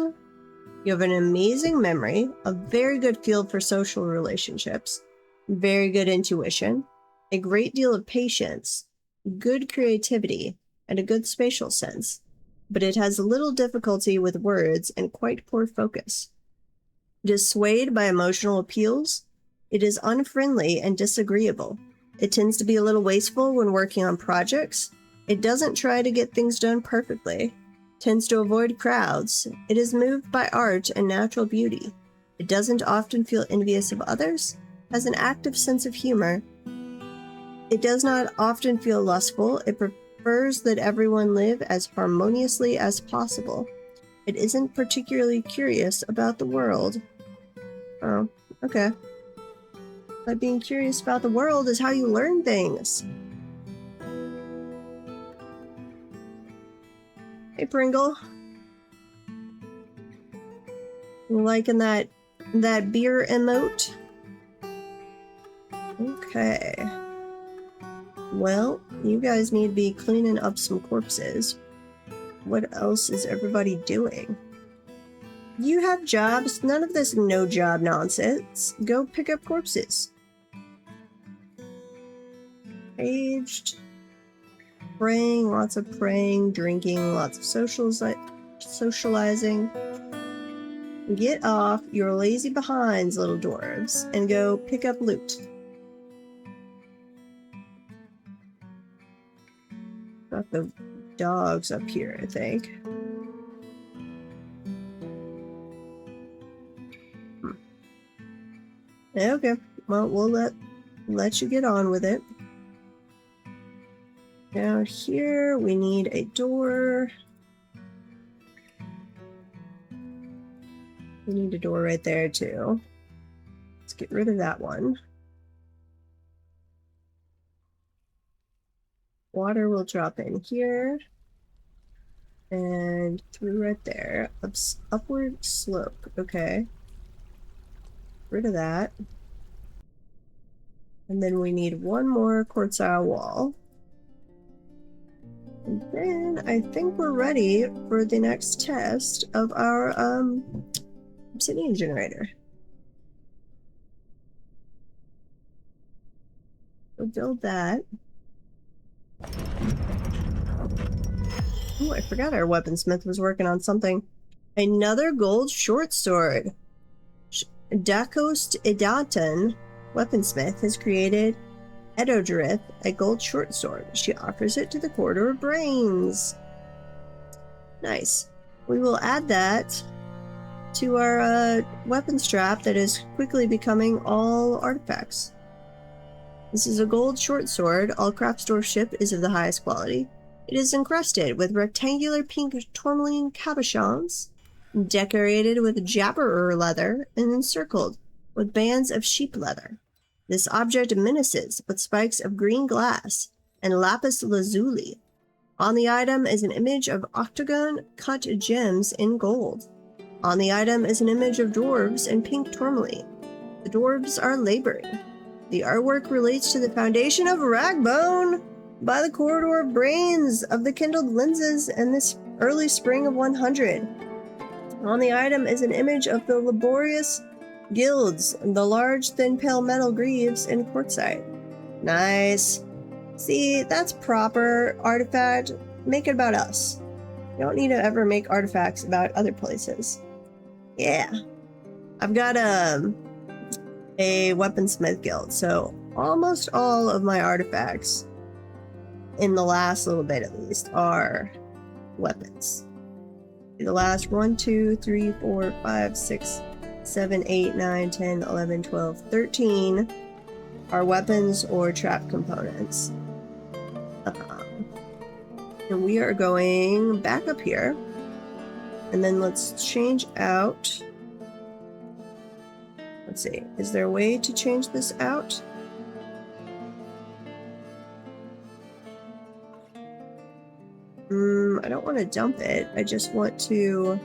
You have an amazing memory, a very good feel for social relationships, very good intuition, a great deal of patience, good creativity, and a good spatial sense. But it has little difficulty with words and quite poor focus. It is swayed by emotional appeals. It is unfriendly and disagreeable. It tends to be a little wasteful when working on projects. It doesn't try to get things done perfectly. Tends to avoid crowds. It is moved by art and natural beauty. It doesn't often feel envious of others. Has an active sense of humor. It does not often feel lustful. It prefers that everyone live as harmoniously as possible. It isn't particularly curious about the world. Oh, okay. But being curious about the world is how you learn things. Hey, Pringle. You liking that beer emote? Okay. Well, you guys need to be cleaning up some corpses. What else is everybody doing? You have jobs. None of this no job nonsense. Go pick up corpses. Aged. Praying, lots of praying, drinking, lots of socializing. Get off your lazy behinds, little dwarves, and go pick up loot. Got the dogs up here, I think. Okay, well, we'll let you get on with it. Down here, we need a door. We need a door right there, too. Let's get rid of that one. Water will drop in here. And through right there. Upward slope. Okay. Rid of that. And then we need one more quartzite wall. And then I think we're ready for the next test of our obsidian generator. We'll build that. Oh, I forgot our weaponsmith was working on something. Another gold short sword. Dakost Edatan, weaponsmith, has created Edodrith, a gold short sword. She offers it to the Corridor of Brains. Nice. We will add that to our weapon strap that is quickly becoming all artifacts. This is a gold short sword. All craft store ship is of the highest quality. It is encrusted with rectangular pink tourmaline cabochons, decorated with jabberer leather, and encircled with bands of sheep leather. This object menaces with spikes of green glass and lapis lazuli. On the item is an image of octagon-cut gems in gold. On the item is an image of dwarves in pink tourmaline. The dwarves are laboring. The artwork relates to the foundation of RagBone by the Corridor of Brains of the kindled lenses in this early spring of 100. On the item is an image of the laborious guilds, the large, thin, pale metal greaves in quartzite. Nice. See, that's proper artifact. Make it about us. You don't need to ever make artifacts about other places. Yeah. I've got a weaponsmith guild, so almost all of my artifacts, in the last little bit at least, are weapons. The last 1, 2, 3, 4, 5, 6, 7, 8, 9, 10, 11, 12, 13 are weapons or trap components. And we are going back up here. And then let's change out. Let's see. Is there a way to change this out? I don't want to dump it. I just want to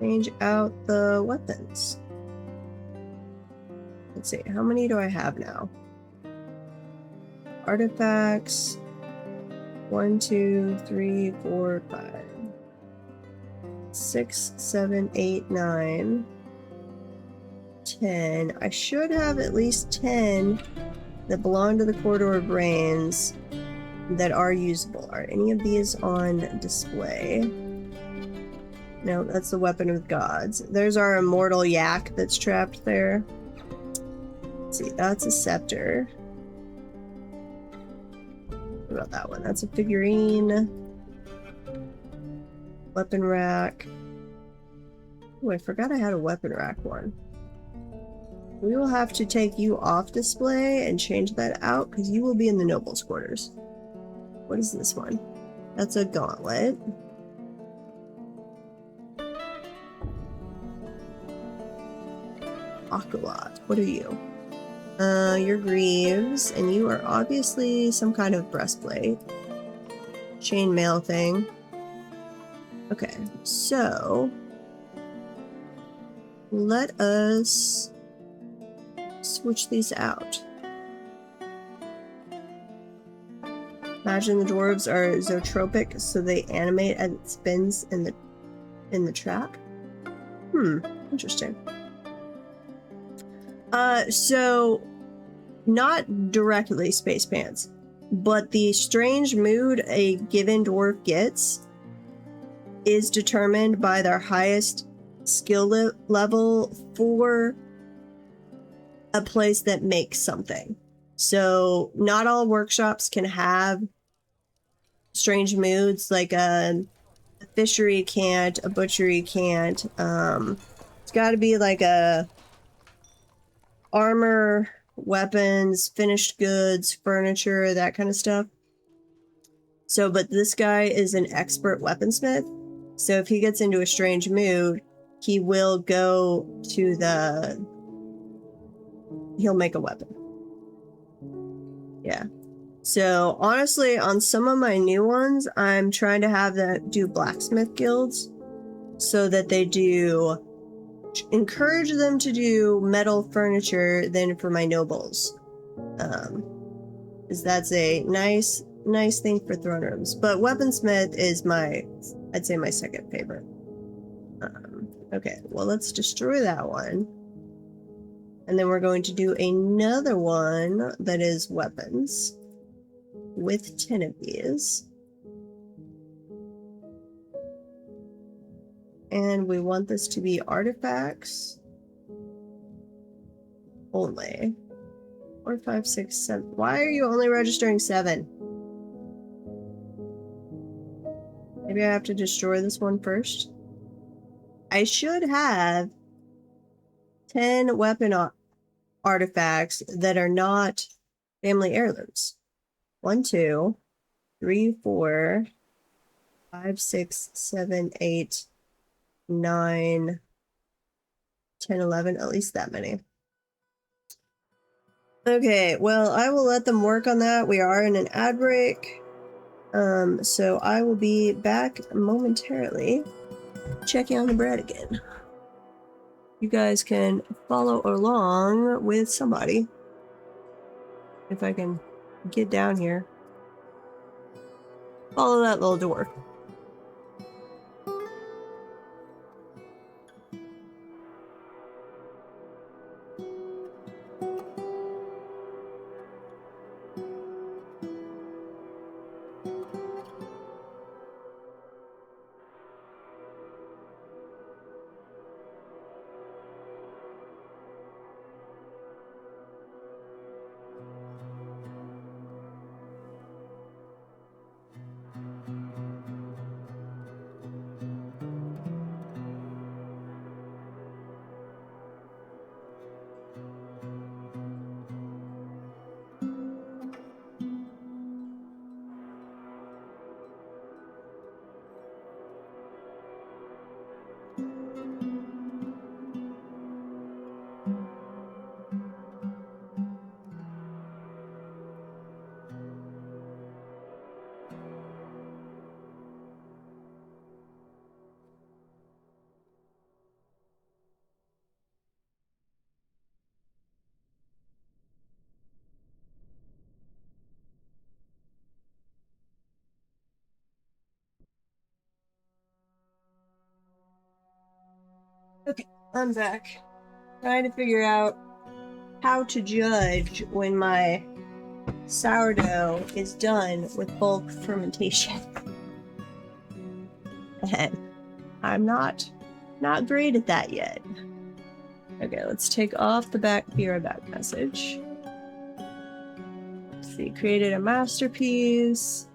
change out the weapons. Let's see, how many do I have now? Artifacts. 1, 2, 3, 4, 5, 6, 7, 8, 9, 10. I should have at least 10 that belong to the Corridor of Brains that are usable. Are any of these on display? No, that's the Weapon of Gods. There's our immortal yak that's trapped there. Let's see, that's a scepter. What about that one? That's a figurine. Weapon rack. Oh, I forgot I had a weapon rack one. We will have to take you off display and change that out because you will be in the nobles' quarters. What is this one? That's a gauntlet. Aqualot. What are you? You're Greaves, and you are obviously some kind of breastplate. Chainmail thing. Okay, so let us switch these out. Imagine the dwarves are zootropic, so they animate as it spins in the trap. Interesting. So not directly space pants, but the strange mood a given dwarf gets is determined by their highest skill level for a place that makes something. So not all workshops can have strange moods, like a fishery can't, a butchery can't. It's got to be like a armor, weapons, finished goods, furniture, that kind of stuff. So, but this guy is an expert weaponsmith. So if he gets into a strange mood, he will go to he'll make a weapon. Yeah. So honestly, on some of my new ones, I'm trying to have them do blacksmith guilds so that they do encourage them to do metal furniture than for my nobles. Because that's a nice thing for throne rooms. But weaponsmith is I'd say my second favorite. Okay, well, let's destroy that one. And then we're going to do another one that is weapons with 10 of these. And we want this to be artifacts only. 4, 5, 6, 7. Why are you only registering 7? Maybe I have to destroy this one first. I should have 10 weapon artifacts that are not family heirlooms. 1, 2, 3, 4, 5, 6, 7, 8, 9, 10, 11, at least that many. Okay, well, I will let them work on that. We are in an ad break. So I will be back momentarily, checking on the bread again. You guys can follow along with somebody. If I can get down here. Follow that little dwarf. I'm back. Trying to figure out how to judge when my sourdough is done with bulk fermentation. And I'm not great at that yet. Okay, let's take off the be right back message. Let's see, created a masterpiece.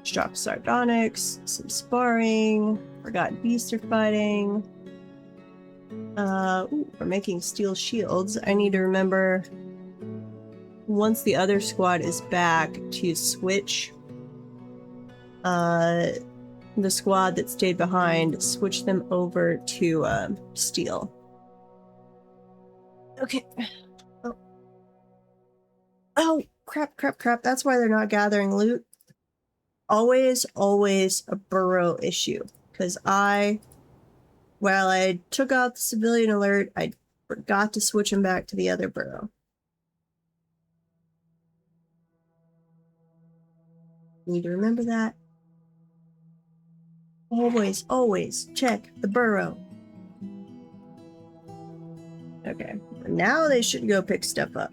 Dropped sardonyx, some sparring, forgotten beasts are fighting. Ooh, we're making steel shields. I need to remember once the other squad is back to switch the squad that stayed behind, switch them over to steel. Okay. Oh, crap. That's why they're not gathering loot. Always a burrow issue. Because while I took out the civilian alert, I forgot to switch him back to the other burrow. Need to remember that. Always check the burrow. Okay, now they should go pick stuff up.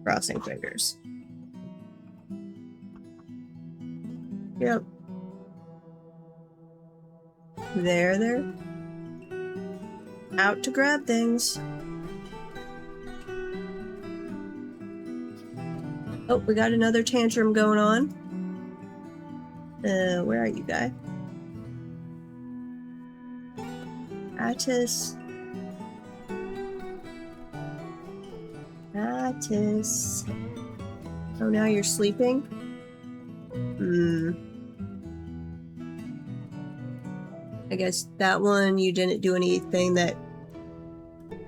Crossing fingers. Yep. There. Out to grab things. Oh, we got another tantrum going on. Where are you, guy? Attis. Oh, now you're sleeping? I guess that one you didn't do anything that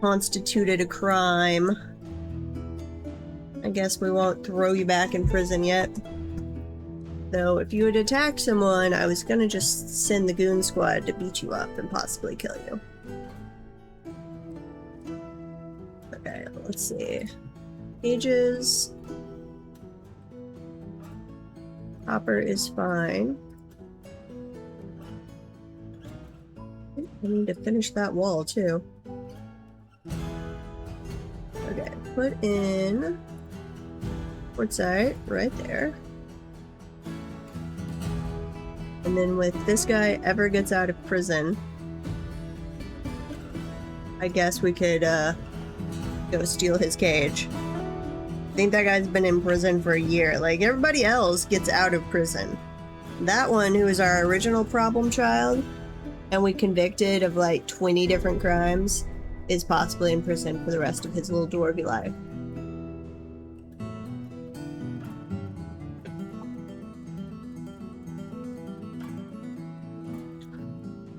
constituted a crime. I guess we won't throw you back in prison yet. Though if you had attacked someone, I was gonna just send the goon squad to beat you up and possibly kill you. Okay, let's see. Pages. Hopper is fine. I need to finish that wall too. Okay, put in quartzite right there. And then when this guy ever gets out of prison, I guess we could go steal his cage. I think that guy's been in prison for a year. Like, everybody else gets out of prison. That one, who is our original problem child, and we convicted of like 20 different crimes, is possibly in prison for the rest of his little dwarvy life.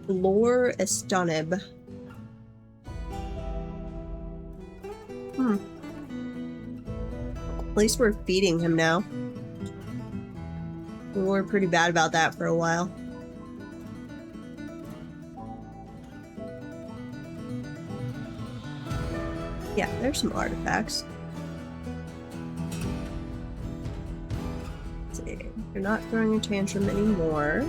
Lore Estonib. At least we're feeding him now. We were pretty bad about that for a while. Yeah, there's some artifacts. Let's see. You're not throwing a tantrum anymore.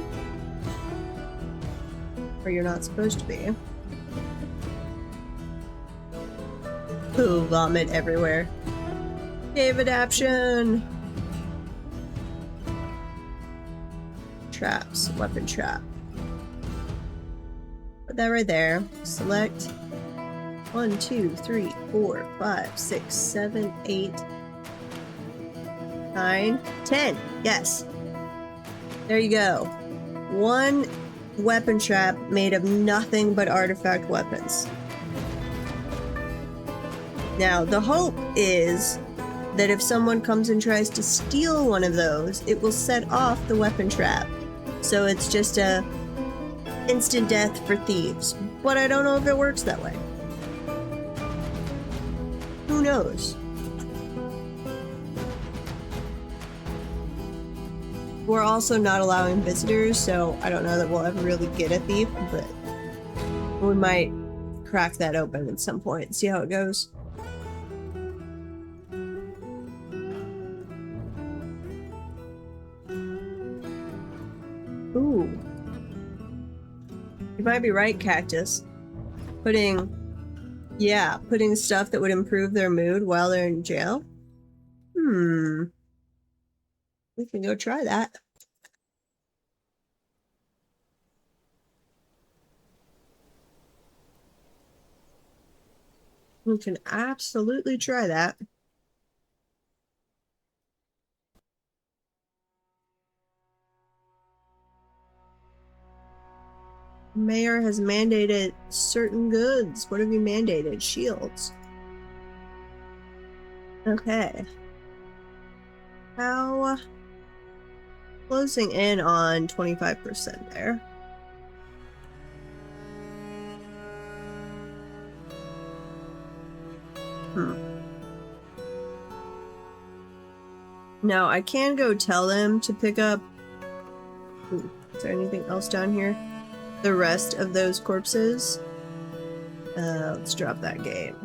Or you're not supposed to be. Ooh, vomit everywhere. Cave adaption! Traps. Weapon trap. Put that right there. Select 1, 2, 3, 4, 5, 6, 7, 8, 9, 10. Yes. There you go. One weapon trap made of nothing but artifact weapons. Now, the hope is that if someone comes and tries to steal one of those, it will set off the weapon trap. So it's just a instant death for thieves. But I don't know if it works that way. Who knows? We're also not allowing visitors, so I don't know that we'll ever really get a thief, but we might crack that open at some point and see how it goes. Ooh. You might be right, Cactus. Putting stuff that would improve their mood while they're in jail. We can go try that. We can absolutely try that. Mayor has mandated certain goods. What have you mandated? Shields. Okay. How? Closing in on 25% there. Now, I can go tell them to pick up... Ooh, is there anything else down here? The rest of those corpses. Let's drop that game.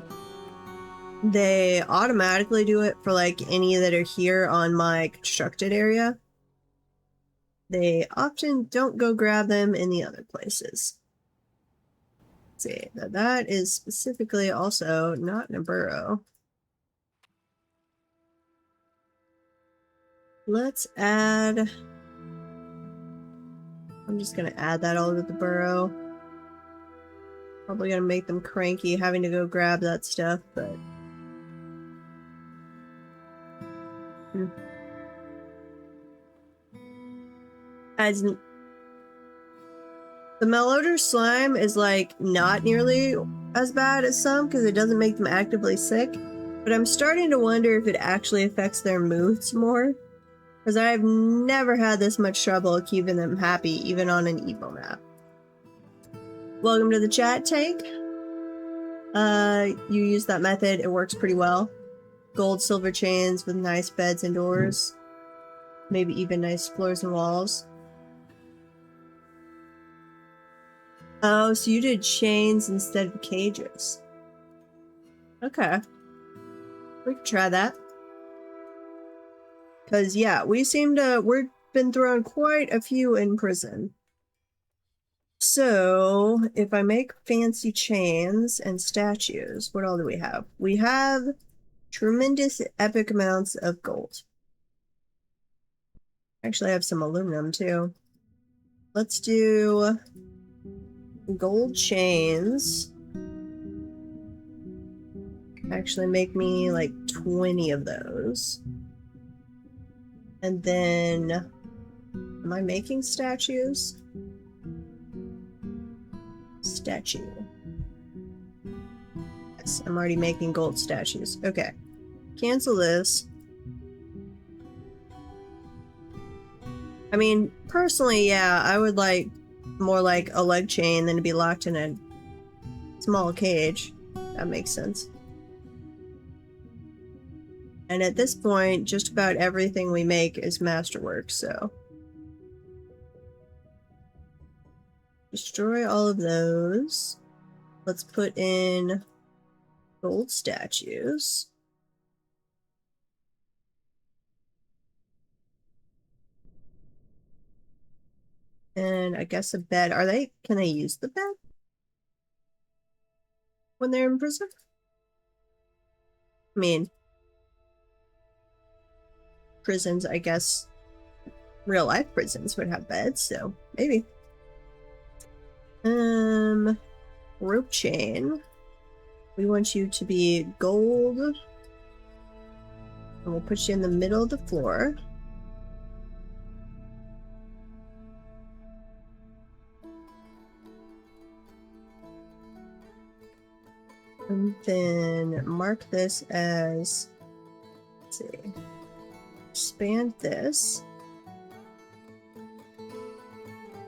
They automatically do it for like any that are here on my constructed area. They often don't go grab them in the other places. Let's see, that is specifically also not in a burrow. Let's add... I'm just gonna add that all to the burrow. Probably gonna make them cranky having to go grab that stuff, but... As the malodor slime is like not nearly as bad as some because it doesn't make them actively sick, but I'm starting to wonder if it actually affects their moods more, because I've never had this much trouble keeping them happy even on an Evo map. Welcome to the chat, Tank. You use that method, it works pretty well. Gold silver chains with nice beds and doors, maybe even nice floors and walls. Oh, so you did chains instead of cages. Okay. We can try that. Because, yeah, we've been thrown quite a few in prison. So, if I make fancy chains and statues, what all do we have? We have tremendous epic amounts of gold. Actually, I have some aluminum, too. Let's do... gold chains. Actually make me like 20 of those. And then, am I making statues? Statue. Yes, I'm already making gold statues. Okay. Cancel this. I mean, personally, yeah, I would like more like a leg chain than to be locked in a small cage. That makes sense. And at this point, just about everything we make is masterwork, so... Destroy all of those. Let's put in gold statues. And I guess a bed. Can they use the bed when they're in prison? I mean, prisons, I guess, real life prisons would have beds, so maybe. Rope chain. We want you to be gold. And we'll put you in the middle of the floor. And then mark this as, let's see, expand this.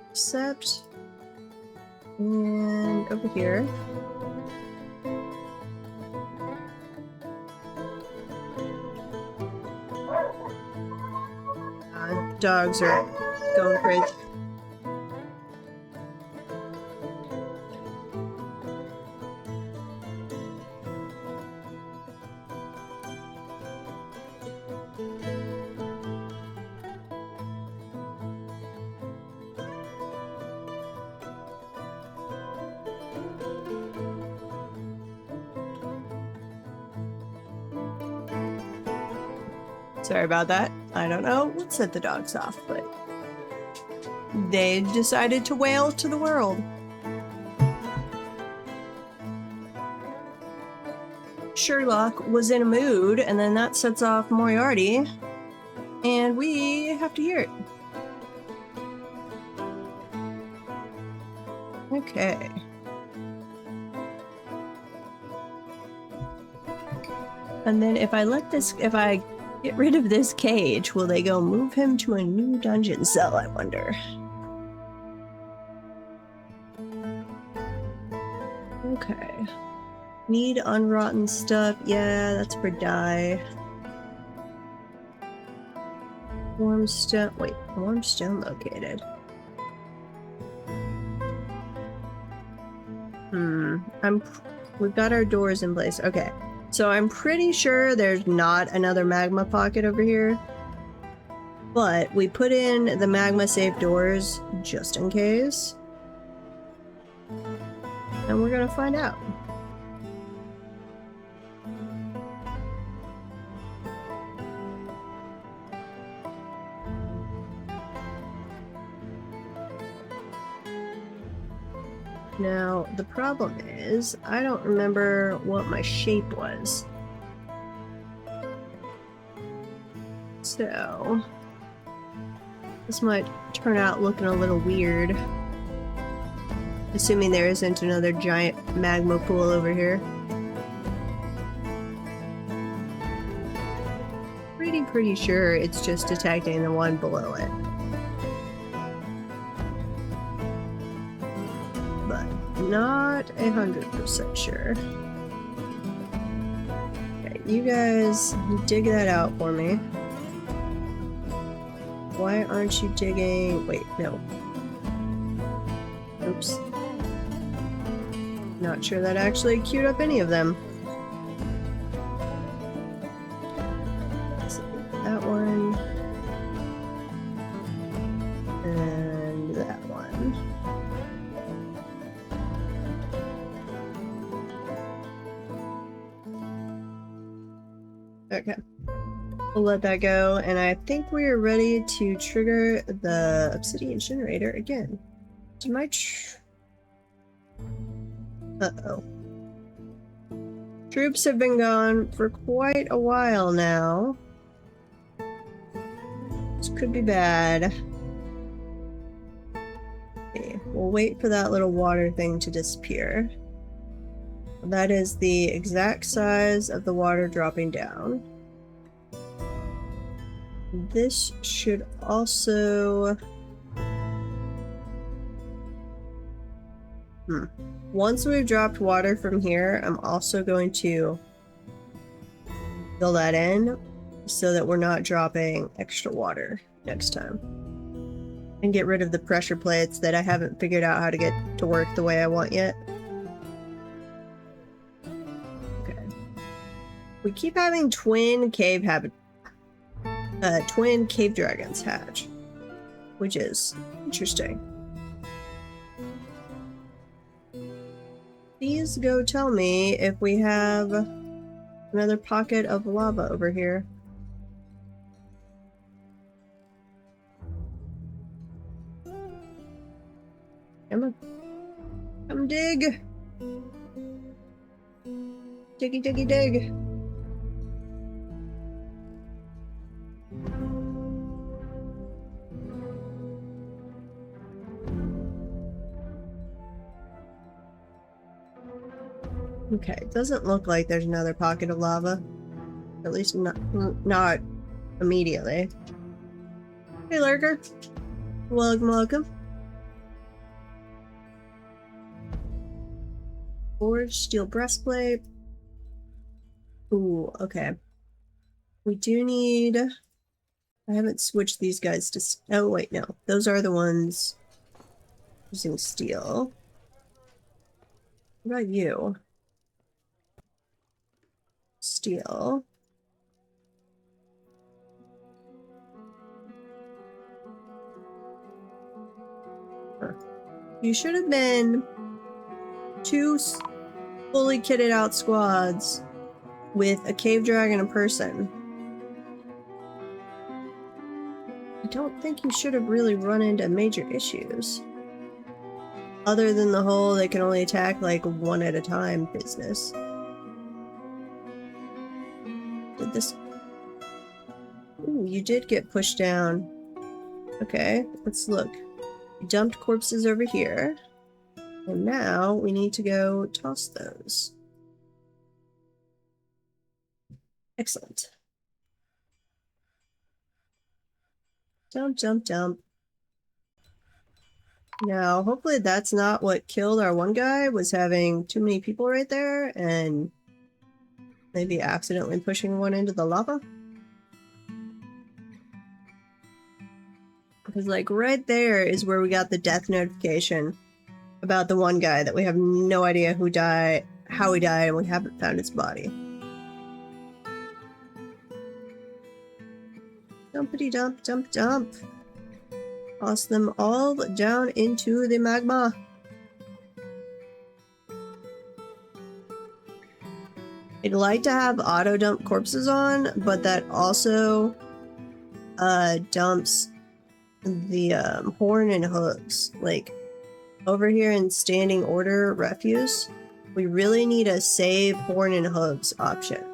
Accept. And over here. Dogs are going crazy. Sorry about that. I don't know what set the dogs off, but they decided to wail to the world. Sherlock was in a mood, and then that sets off Moriarty, and we have to hear it. Okay. And then if I get rid of this cage, will they go move him to a new dungeon cell, I wonder? Okay. Need unrotten stuff. Yeah, that's for dye. Warm stone. Wait, warm stone located. We've got our doors in place. Okay. So I'm pretty sure there's not another magma pocket over here. But we put in the magma safe doors just in case. And we're gonna find out. Now, the problem is, I don't remember what my shape was. So, this might turn out looking a little weird. Assuming there isn't another giant magma pool over here. Pretty sure it's just detecting the one below it. Not 100% sure. Okay, you guys dig that out for me. Why aren't you digging? Wait, no. Oops. Not sure that actually queued up any of them. So, that one. And that one. Okay, we'll let that go, and I think we are ready to trigger the obsidian generator again. Did my uh-oh. Troops have been gone for quite a while now. This could be bad. Okay, we'll wait for that little water thing to disappear. That is the exact size of the water dropping down. This should also... Once we've dropped water from here, I'm also going to fill that in so that we're not dropping extra water next time. And get rid of the pressure plates that I haven't figured out how to get to work the way I want yet. We keep having twin cave dragons hatch, which is interesting. Please go tell me if we have another pocket of lava over here. Come dig! Diggy diggy dig! Okay, it doesn't look like there's another pocket of lava. At least not immediately. Hey, Lurker. Welcome, welcome. Forged steel breastplate. Ooh, okay. We do need... I haven't switched these guys to... Oh, wait, no. Those are the ones using steel. What about you? Steel. Huh. You should have been 2 fully kitted out squads with a cave dragon and a person. don't think you should have really run into major issues. Other than the whole they can only attack like one at a time business. Did this... Ooh, you did get pushed down. Okay, let's look. You dumped corpses over here. And now we need to go toss those. Excellent. Dump, dump, dump. Now, hopefully that's not what killed our one guy, was having too many people right there and maybe accidentally pushing one into the lava. Because like right there is where we got the death notification about the one guy that we have no idea who died, how he died, and we haven't found his body. Dumpity dump, dump, dump. Toss them all down into the magma. I'd like to have auto dump corpses on, but that also dumps the horn and hooves. Like over here in standing order refuse, we really need a save horn and hooves option.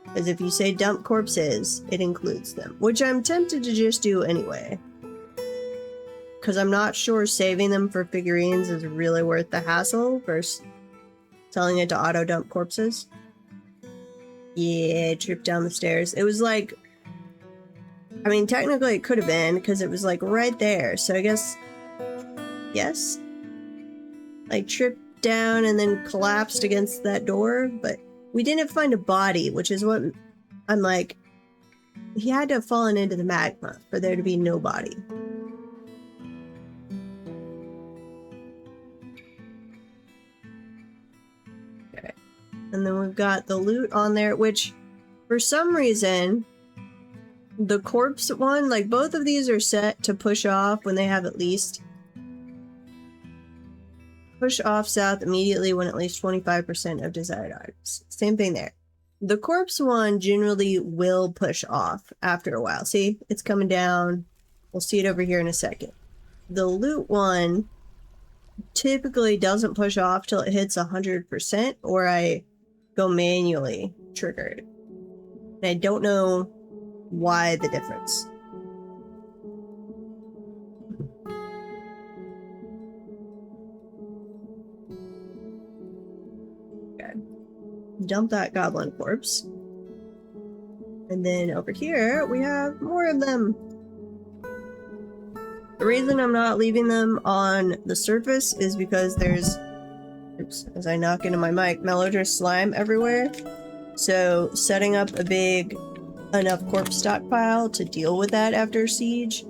Because if you say dump corpses, it includes them, which I'm tempted to just do anyway. Because I'm not sure saving them for figurines is really worth the hassle versus telling it to auto dump corpses. Yeah, trip down the stairs. It was like, I mean, technically it could have been because it was like right there. So I guess, yes, like tripped down and then collapsed against that door. But we didn't find a body, which is what I'm like, he had to have fallen into the magma for there to be no body. And then we've got the loot on there, which for some reason, the corpse one, like both of these are set to push off when they have at least push off south immediately when at least 25% of desired items. Same thing there. The corpse one generally will push off after a while. See, it's coming down. We'll see it over here in a second. The loot one typically doesn't push off till it hits 100%, or I go manually triggered. And I don't know why the difference. Okay. Dump that goblin corpse. And then over here, we have more of them. The reason I'm not leaving them on the surface is because there's, oops, as I knock into my mic, Melodra slime everywhere. So setting up a big enough corpse stockpile to deal with that after siege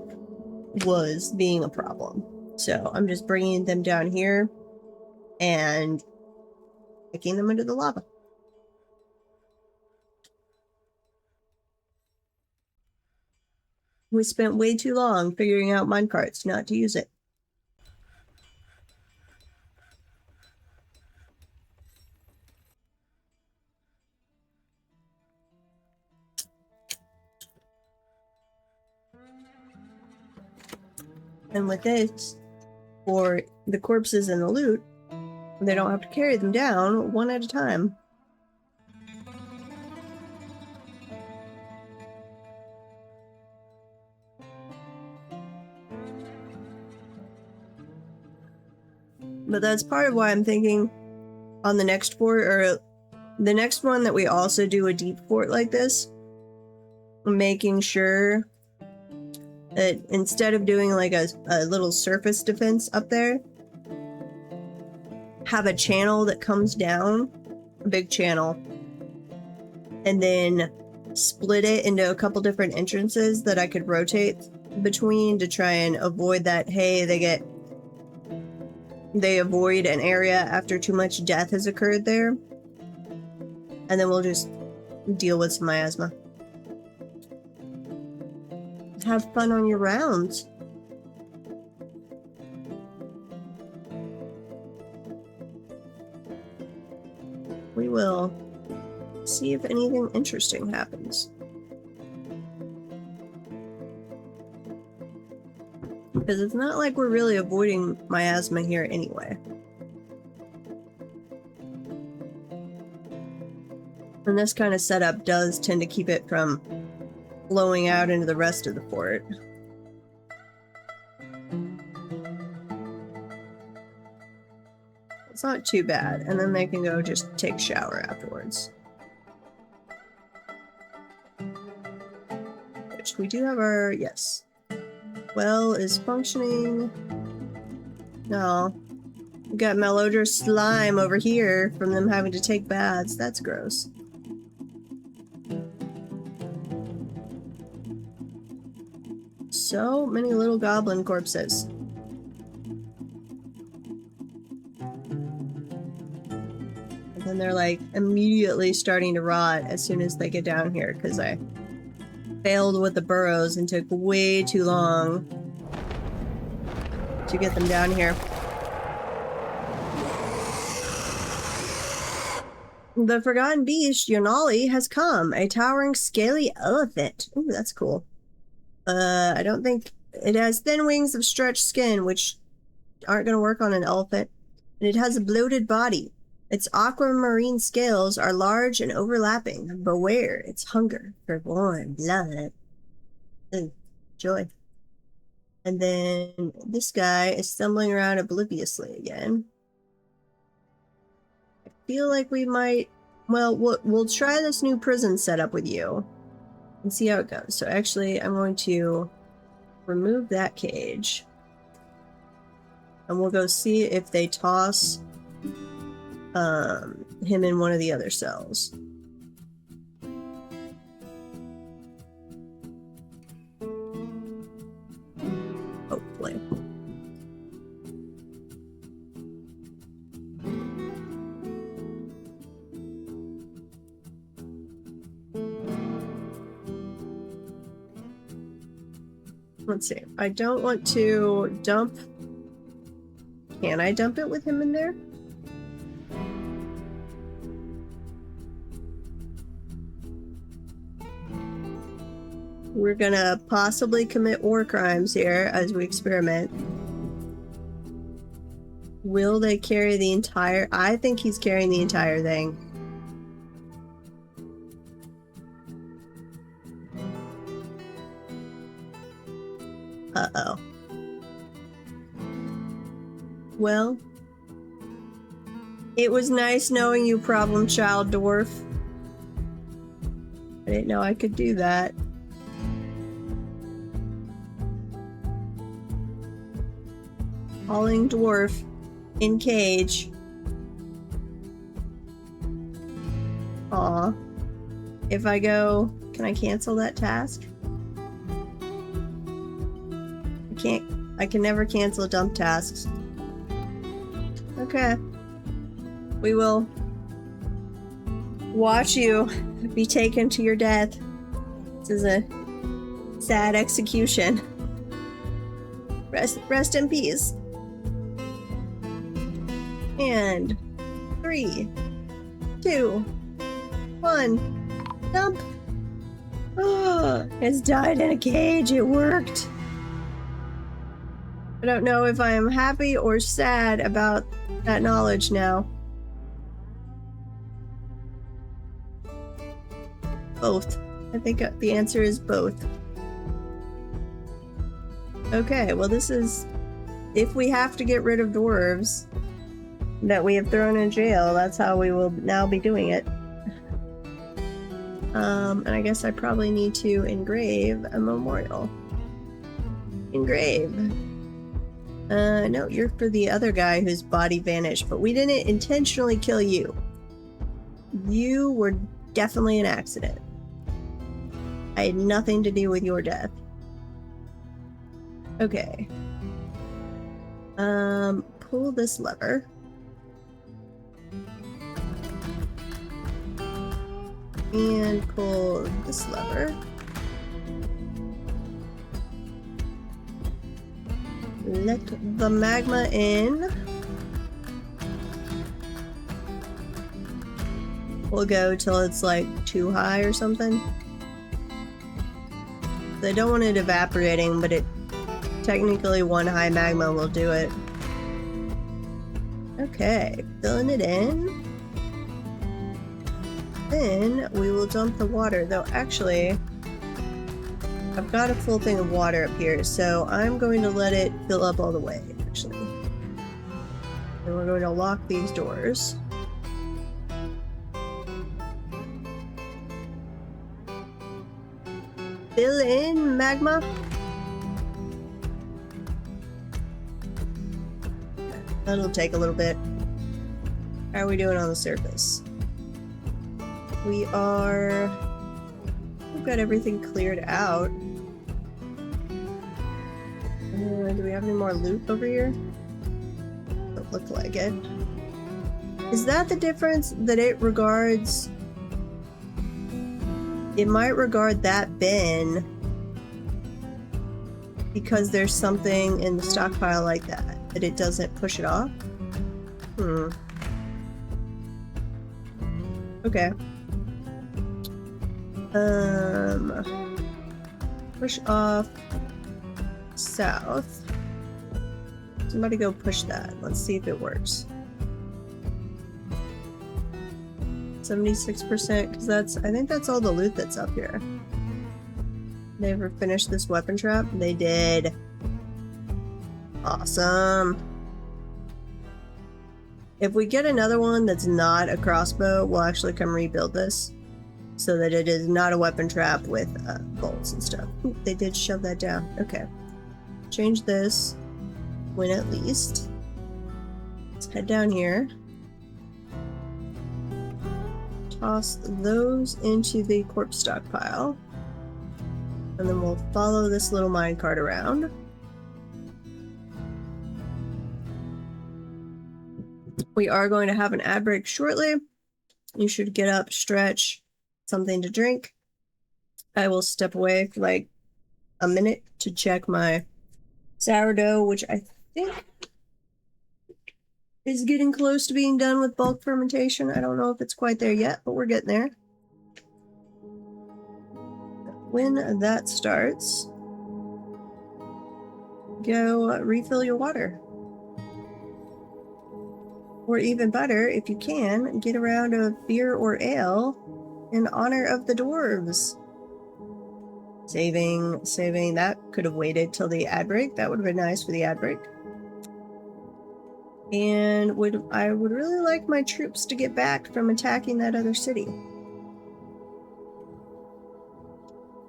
was being a problem. So I'm just bringing them down here and picking them into the lava. We spent way too long figuring out minecarts not to use it. And with this, for the corpses and the loot, they don't have to carry them down one at a time. But that's part of why I'm thinking on the next fort, or the next one that we also do a deep fort like this, making sure that instead of doing like a little surface defense up there, have a channel that comes down, a big channel, and then split it into a couple different entrances that I could rotate between to try and avoid that, hey, they avoid an area after too much death has occurred there. And then we'll just deal with some miasma. Have fun on your rounds. We will see if anything interesting happens. Because it's not like we're really avoiding miasma here anyway. And this kind of setup does tend to keep it from flowing out into the rest of the fort. It's not too bad. And then they can go just take a shower afterwards. Which we do have our, yes. Well is functioning. No. We got malodorous slime over here from them having to take baths. That's gross. So many little goblin corpses. And then they're like immediately starting to rot as soon as they get down here because I failed with the burrows and took way too long to get them down here. The forgotten beast, Yonali, has come. A towering, scaly elephant. Ooh, that's cool. I don't think... It has thin wings of stretched skin, which aren't going to work on an elephant. And it has a bloated body. Its aquamarine scales are large and overlapping. Beware its hunger for warm blood. Ooh, joy. And then this guy is stumbling around obliviously again. I feel like we might... Well, we'll try this new prison setup with you and see how it goes. So actually, I'm going to remove that cage. And we'll go see if they toss him in one of the other cells. Hopefully. Let's see. I don't want to dump... Can I dump it with him in there? We're gonna possibly commit war crimes here as we experiment. Will they carry the entire... I think he's carrying the entire thing. Uh-oh. Well, it was nice knowing you, problem child dwarf. I didn't know I could do that. Hauling dwarf in cage. Aw. If I go, can I cancel that task? I can never cancel dump tasks. Okay. We will watch you be taken to your death. This is a sad execution. Rest in peace. And 3, 2, 1, dump. Oh, it's died in a cage. It worked. I don't know if I am happy or sad about that knowledge now. Both. I think the answer is both. Okay, well this is... If we have to get rid of dwarves that we have thrown in jail, that's how we will now be doing it. And I guess I probably need to engrave a memorial. Engrave. No, you're for the other guy whose body vanished, but we didn't intentionally kill you. You were definitely an accident. I had nothing to do with your death. Okay. Pull this lever. And pull this lever. Let the magma in. We'll go till it's like too high or something. I don't want it evaporating, but it Technically, one high magma will do it. Okay, filling it in. Then we will dump the water, though actually, I've got a full thing of water up here, so I'm going to let it fill up all the way, actually. And we're going to lock these doors. Fill in, magma. That'll take a little bit. How are we doing on the surface? We've got everything cleared out. Do we have any more loot over here? Don't look like it. Is that the difference that it regards? It might regard that bin because there's something in the stockpile like that it doesn't push it off? Okay. Push off south. Somebody go push that. Let's see if it works. 76%, because I think that's all the loot that's up here. They ever finished this weapon trap? They did. Awesome. If we get another one that's not a crossbow, we'll actually come rebuild this so that it is not a weapon trap with bolts and stuff. Ooh, they did shove that down. Okay. Change this. Win at least. Let's head down here. Toss those into the corpse stockpile. And then we'll follow this little minecart around. We are going to have an ad break shortly. You should get up, stretch, something to drink. I will step away for like a minute to check my sourdough, which I think is getting close to being done with bulk fermentation. I don't know if it's quite there yet, but we're getting there. When that starts, go refill your water. Or even better, if you can, get a round of beer or ale in honor of the dwarves. Saving, that could have waited till the ad break. That would have been nice for the ad break. And I would really like my troops to get back from attacking that other city.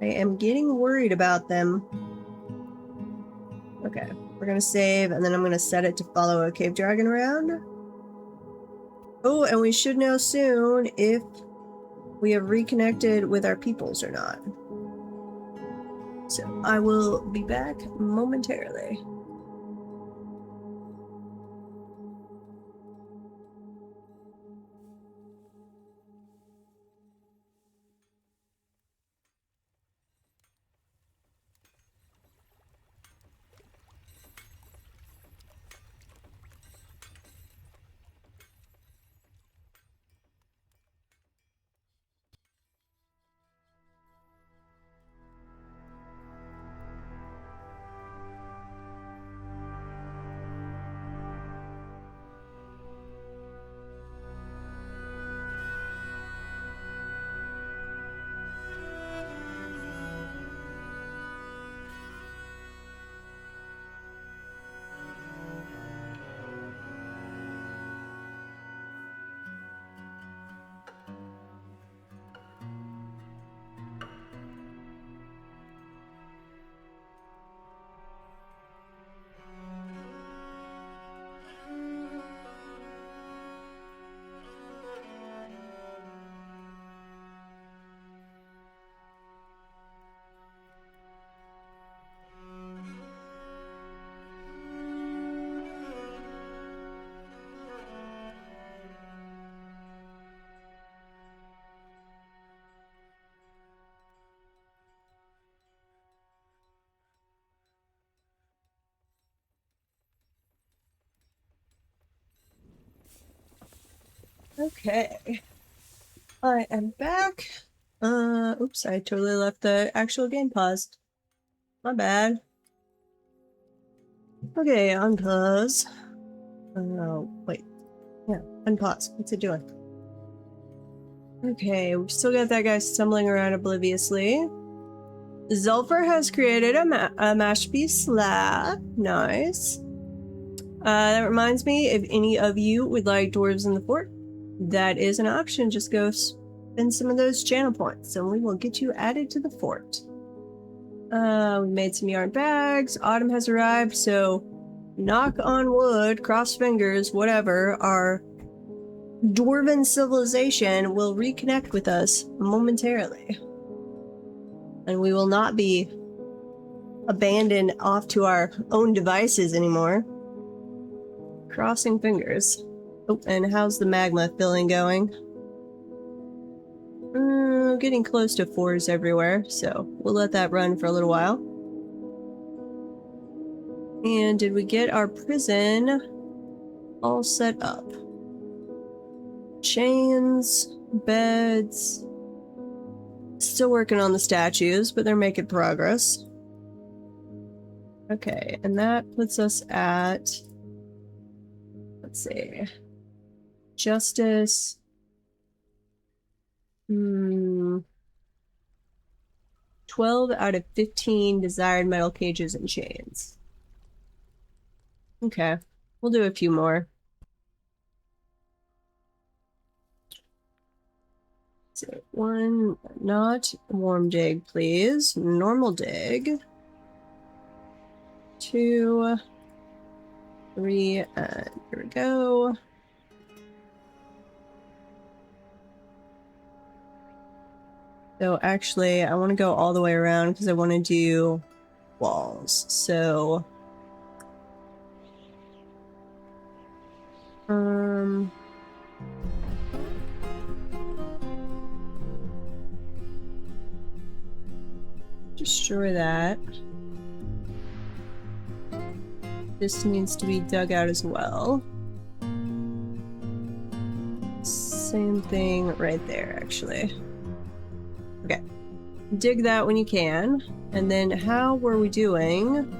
I am getting worried about them. Okay, we're gonna save, and then I'm gonna set it to follow a cave dragon around. Oh, and we should know soon if we have reconnected with our peoples or not. So I will be back momentarily. Okay, I am back. Oops, I totally left the actual game paused. My bad. Okay, unpause. Wait. Yeah, unpause. What's it doing? Okay, we've still got that guy stumbling around obliviously. Zulfur has created a masterpiece slab. Nice. That reminds me, if any of you would like dwarves in the fort, that is an option. Just go spend some of those channel points and we will get you added to the fort. We made some yarn bags. Autumn has arrived, so knock on wood, cross fingers, whatever, our dwarven civilization will reconnect with us momentarily. And we will not be abandoned off to our own devices anymore. Crossing fingers. Oh, and how's the magma filling going? Getting close to 4s everywhere, so we'll let that run for a little while. And did we get our prison all set up? Chains, beds. Still working on the statues, but they're making progress. Okay, and that puts us at, let's see, justice. 12 out of 15 desired metal cages and chains. Okay, we'll do a few more. So 1, not warm dig, please. Normal dig. 2, 3, and here we go. So actually, I want to go all the way around because I want to do walls. So, destroy that. This needs to be dug out as well. Same thing right there, actually. Okay. Dig that when you can. And then how were we doing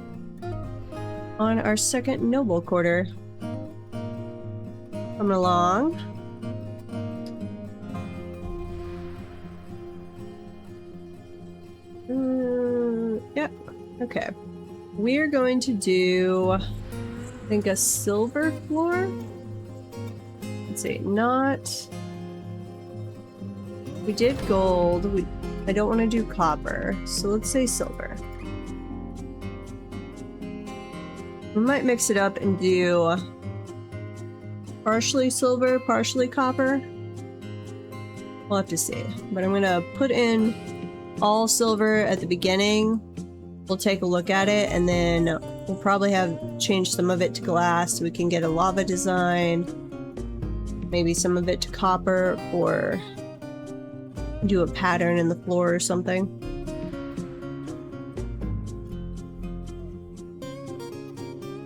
on our second noble quarter? Coming along. Yep. Okay. We're going to do, I think, a silver floor. Let's see, not... We did gold. I don't want to do copper, so let's say silver. We might mix it up and do partially silver, partially copper. We'll have to see. But I'm gonna put in all silver at the beginning. We'll take a look at it, and then we'll probably have changed some of it to glass so we can get a lava design. Maybe some of it to copper, or do a pattern in the floor or something.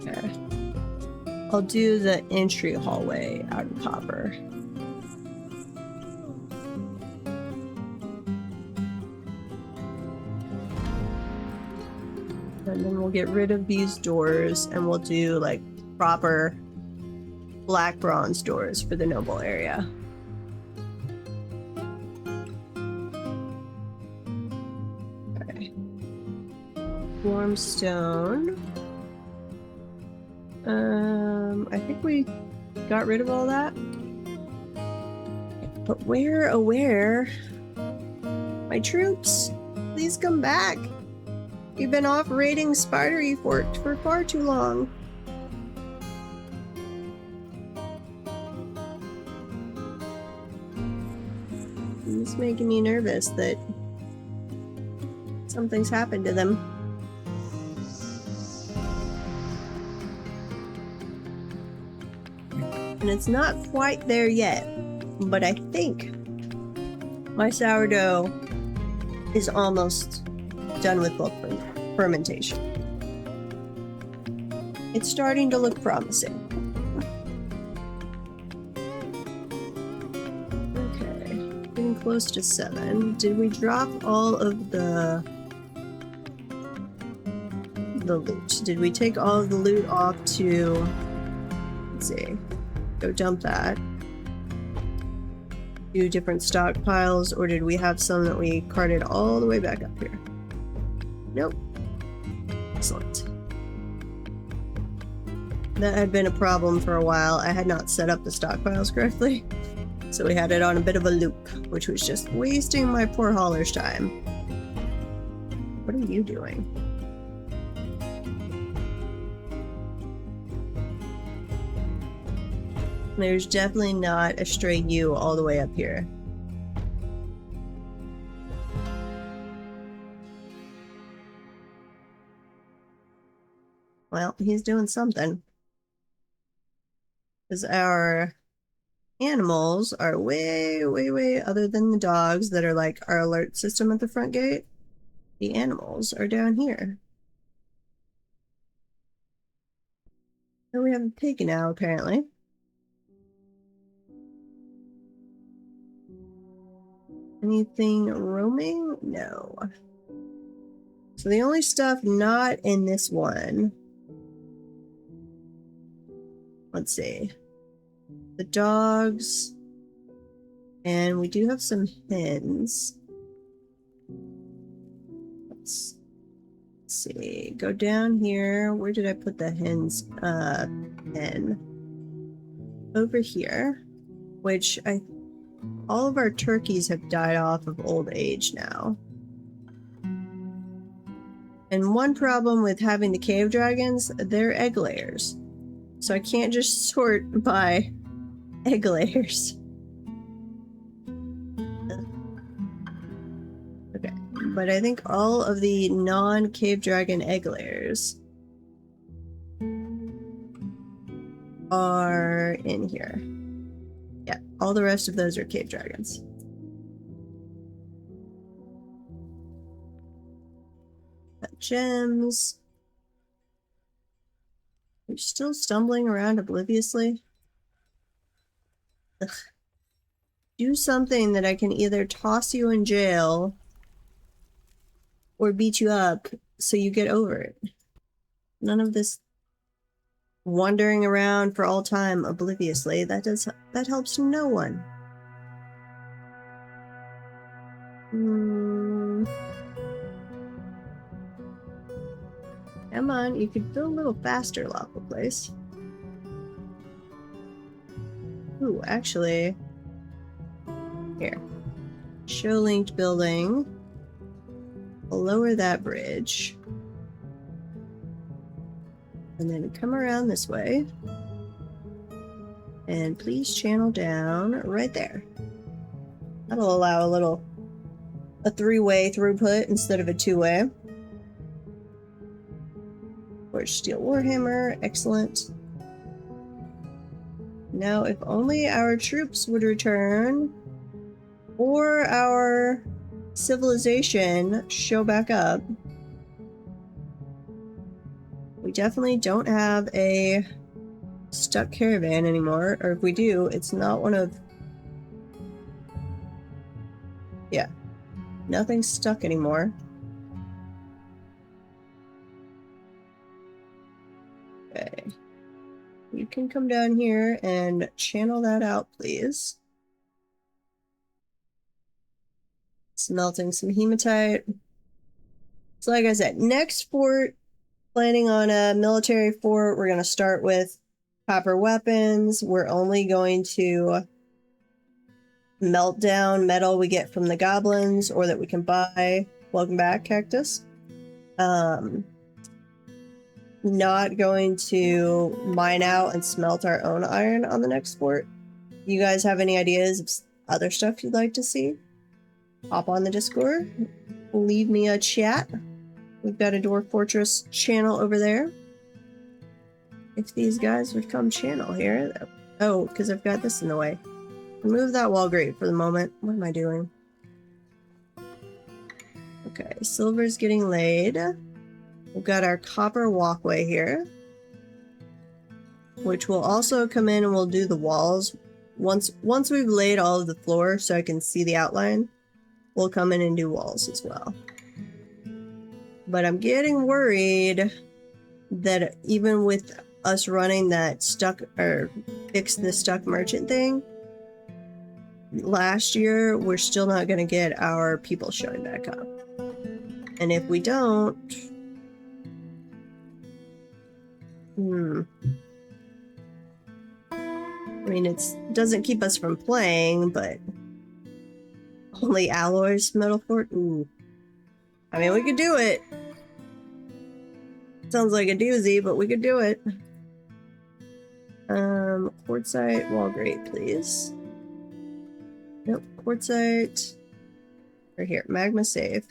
Okay. I'll do the entry hallway out of copper. And then we'll get rid of these doors and we'll do like proper black bronze doors for the noble area. Okay. Warm stone. I think we got rid of all that. But where, oh where? My troops, please come back. You've been off raiding Spidery Fort for far too long. It's making me nervous that something's happened to them. And it's not quite there yet, but I think my sourdough is almost done with bulk fermentation. It's starting to look promising. Okay, getting close to 7. Did we drop all of the the loot? Did we take all of the loot off to, let's see, go dump that? Do different stockpiles, or did we have some that we carted all the way back up here? Nope. Excellent. That had been a problem for a while. I had not set up the stockpiles correctly, so we had it on a bit of a loop, which was just wasting my poor hauler's time. What are you doing? There's definitely not a stray U all the way up here. Well, he's doing something. Because our animals are way, way, way other than the dogs that are like our alert system at the front gate. The animals are down here. And we have a pig now, apparently. Anything roaming? No. So the only stuff not in this one, let's see, the dogs, and we do have some hens. Let's see, go down here. Where did I put the hens? Hen. Over here, which all of our turkeys have died off of old age now. And one problem with having the cave dragons, they're egg layers. So I can't just sort by egg layers. Okay, but I think all of the non-cave dragon egg layers are in here. Yeah, all the rest of those are cave dragons. Got gems. You're still stumbling around obliviously? Ugh. Do something that I can either toss you in jail or beat you up so you get over it. None of this wandering around for all time obliviously. That helps no one. Come on, you could go a little faster, Lawful Place. Ooh, actually, here. Show linked building. We'll lower that bridge. And then come around this way. And please channel down right there. That'll allow a three-way throughput instead of a two-way. Forged steel warhammer, excellent. Now, if only our troops would return, or our civilization show back up. We definitely don't have a stuck caravan anymore, or if we do, it's not one of... Yeah, nothing's stuck anymore. Okay. You can come down here and channel that out, please. Smelting some hematite. So like I said, next fort, planning on a military fort, we're going to start with copper weapons. We're only going to melt down metal we get from the goblins or that we can buy. Welcome back, Cactus. Not going to mine out and smelt our own iron on the next fort. You guys have any ideas of other stuff you'd like to see? Hop on the Discord. Leave me a chat. We've got a Dwarf Fortress channel over there. If these guys would come channel here. Oh, because I've got this in the way. Remove that wall grate for the moment. What am I doing? Okay, silver's getting laid. We've got our copper walkway here, which will also come in and we'll do the walls. Once we've laid all of the floor so I can see the outline, we'll come in and do walls as well. But I'm getting worried that even with us running that stuck or fix the stuck merchant thing last year, we're still not going to get our people showing back up. And if we don't, I mean, it doesn't keep us from playing, but only alloys metal fort. Ooh, I mean, we could do it. Sounds like a doozy, but we could do it. Quartzite wall grate, please. Nope, quartzite. Right here, magma save.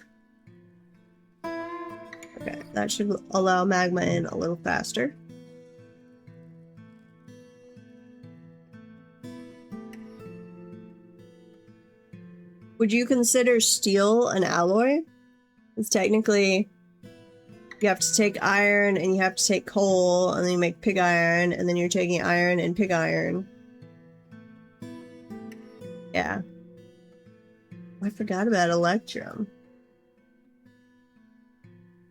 Okay, that should allow magma in a little faster. Would you consider steel an alloy? It's technically, you have to take iron and you have to take coal and then you make pig iron and then you're taking iron and pig iron. Yeah. I forgot about electrum.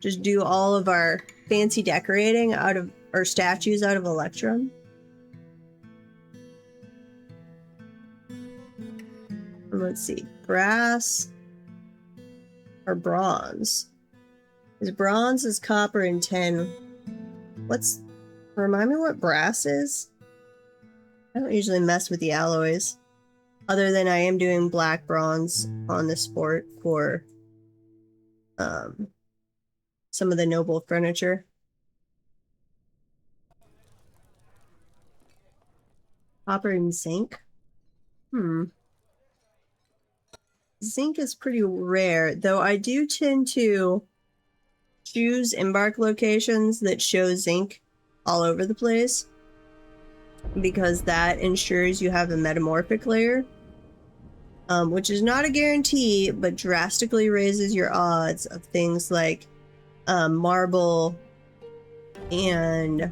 Just do all of our fancy decorating out of, or statues out of electrum. Let's see, brass or bronze? Because bronze is copper and tin. Remind me what brass is? I don't usually mess with the alloys. Other than I am doing black bronze on the sport for some of the noble furniture. Copper and zinc? Zinc is pretty rare, though I do tend to choose embark locations that show zinc all over the place, because that ensures you have a metamorphic layer, which is not a guarantee, but drastically raises your odds of things like marble and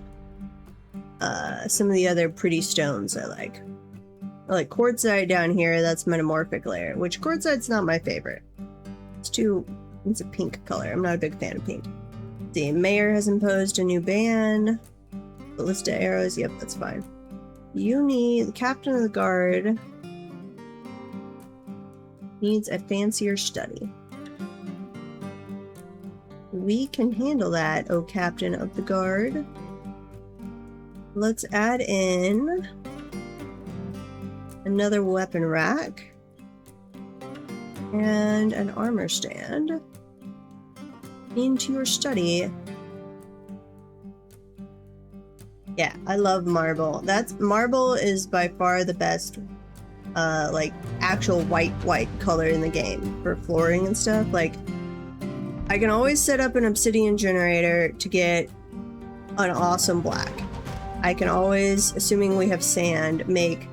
some of the other pretty stones I like. I like quartzite down here, that's metamorphic layer, which quartzite's not my favorite. It's a pink color. I'm not a big fan of pink. The mayor has imposed a new ban. Ballista arrows, yep, that's fine. The captain of the guard needs a fancier study. We can handle that, oh captain of the guard. Let's add in another weapon rack and an armor stand into your study. Yeah, I love marble. Marble is by far the best like actual white color in the game for flooring and stuff. Like, I can always set up an obsidian generator to get an awesome black. I can always, assuming we have sand, make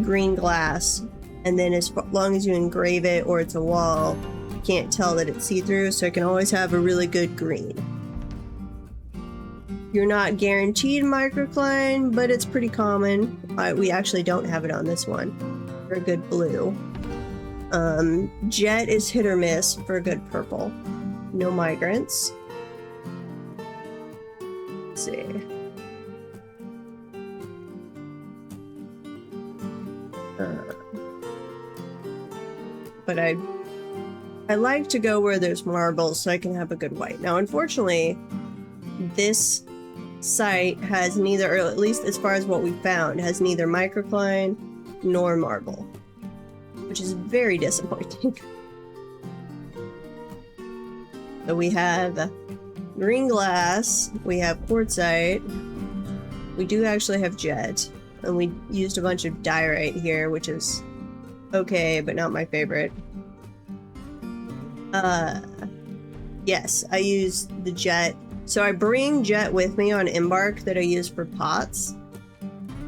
green glass, and then as long as you engrave it or it's a wall, you can't tell that it's see-through, so I can always have a really good green. You're not guaranteed microcline, but it's pretty common. We actually don't have it on this one for a good blue. Jet is hit or miss for a good purple. No migrants. Let's see. But I like to go where there's marbles so I can have a good white. Now, unfortunately, this site has neither, or at least as far as what we found, has neither microcline nor marble, which is very disappointing. So we have green glass, we have quartzite, we do actually have jet, and we used a bunch of diorite here, which is okay, but not my favorite. Yes, I use the jet. So I bring jet with me on Embark that I use for pots.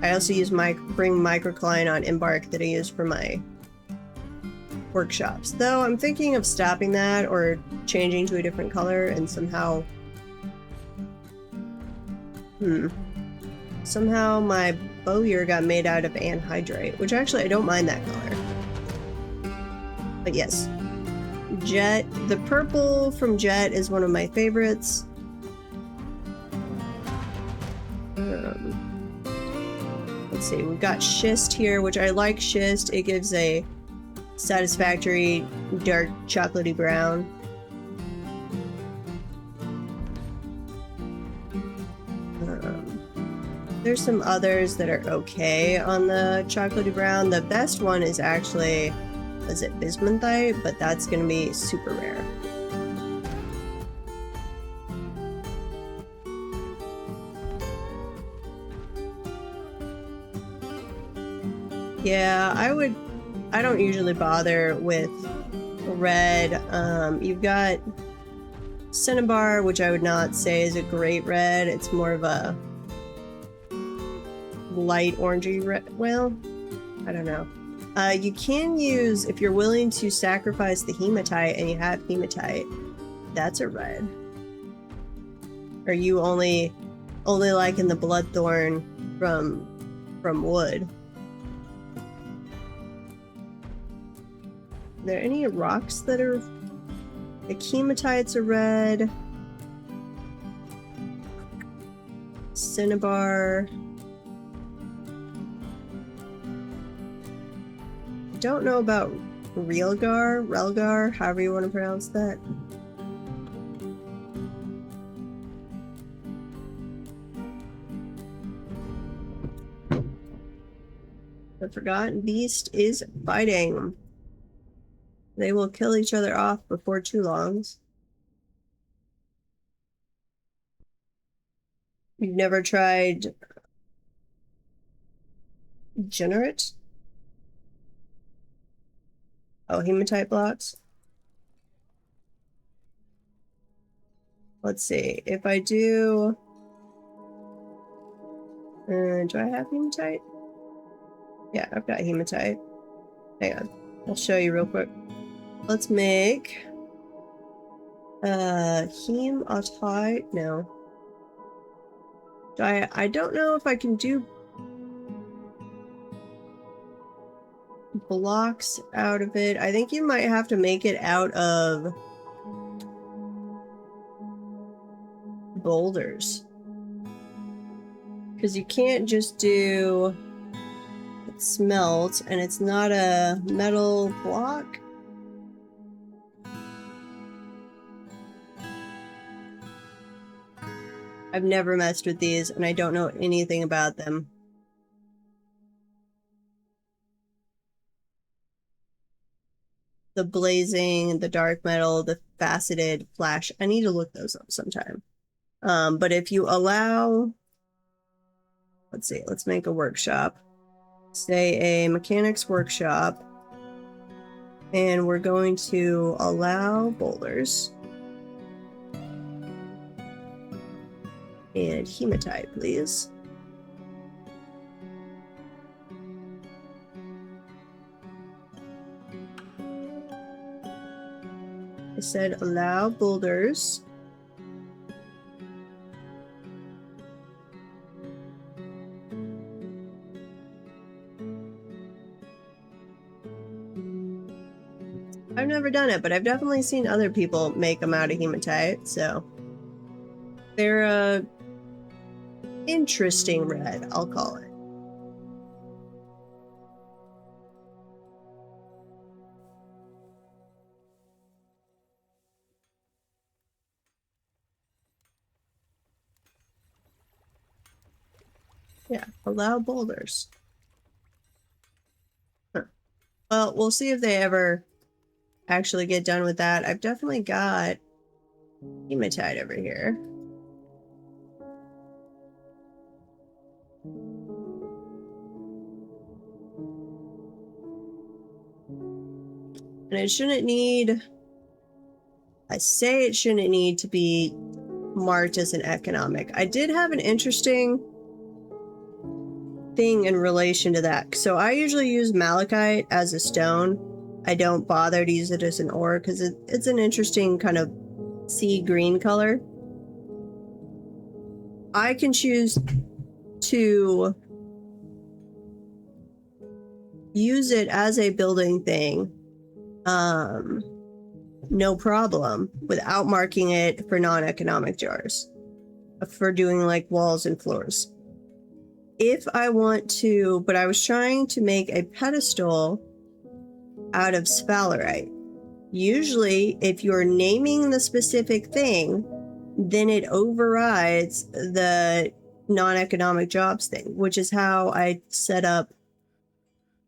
I also bring microcline on Embark that I use for my workshops. Though I'm thinking of stopping that or changing to a different color and somehow... Somehow my bowyer got made out of anhydrite, which actually I don't mind that color. But yes, jet. The purple from jet is one of my favorites. let's see, we've got schist here, which I like schist. It gives a satisfactory dark chocolatey brown. There's some others that are okay on the chocolatey brown. The best one is actually, is it bismuthite? But that's going to be super rare. Yeah, I don't usually bother with red. You've got cinnabar, which I would not say is a great red. It's more of a light orangey red. Well, I don't know. You can use, if you're willing to sacrifice the hematite and you have hematite, that's a red. Are you only liking the bloodthorn from wood? Are there any rocks that are, like hematite's a red, cinnabar. Don't know about relgar, however you want to pronounce that. The Forgotten Beast is fighting. They will kill each other off before too long. You've never tried Generate? Oh, hematite blocks. Let's see. If I do... do I have hematite? Yeah, I've got hematite. Hang on. I'll show you real quick. Let's make... hematite? No. I don't know if I can do blocks out of it. I think you might have to make it out of boulders, because you can't just do smelt and it's not a metal block. I've never messed with these and I don't know anything about them. The blazing, the dark metal, the faceted flash. I need to look those up sometime. But if you allow, let's see, let's make a workshop. Say a mechanics workshop. And we're going to allow boulders. And hematite, please. I said allow boulders. I've never done it, but I've definitely seen other people make them out of hematite, so they're a interesting red, I'll call it. Yeah, allow boulders. Huh. Well, we'll see if they ever actually get done with that. I've definitely got hematite over here. And it shouldn't need, I say it shouldn't need to be marked as an economic. I did have an interesting thing in relation to that. So I usually use malachite as a stone. I don't bother to use it as an ore because it's an interesting kind of sea green color. I can choose to use it as a building thing, no problem, without marking it for non-economic jars, for doing like walls and floors. if I want to, but I was trying to make a pedestal out of sphalerite. Usually, if you're naming the specific thing, then it overrides the non-economic jobs thing, which is how I set up.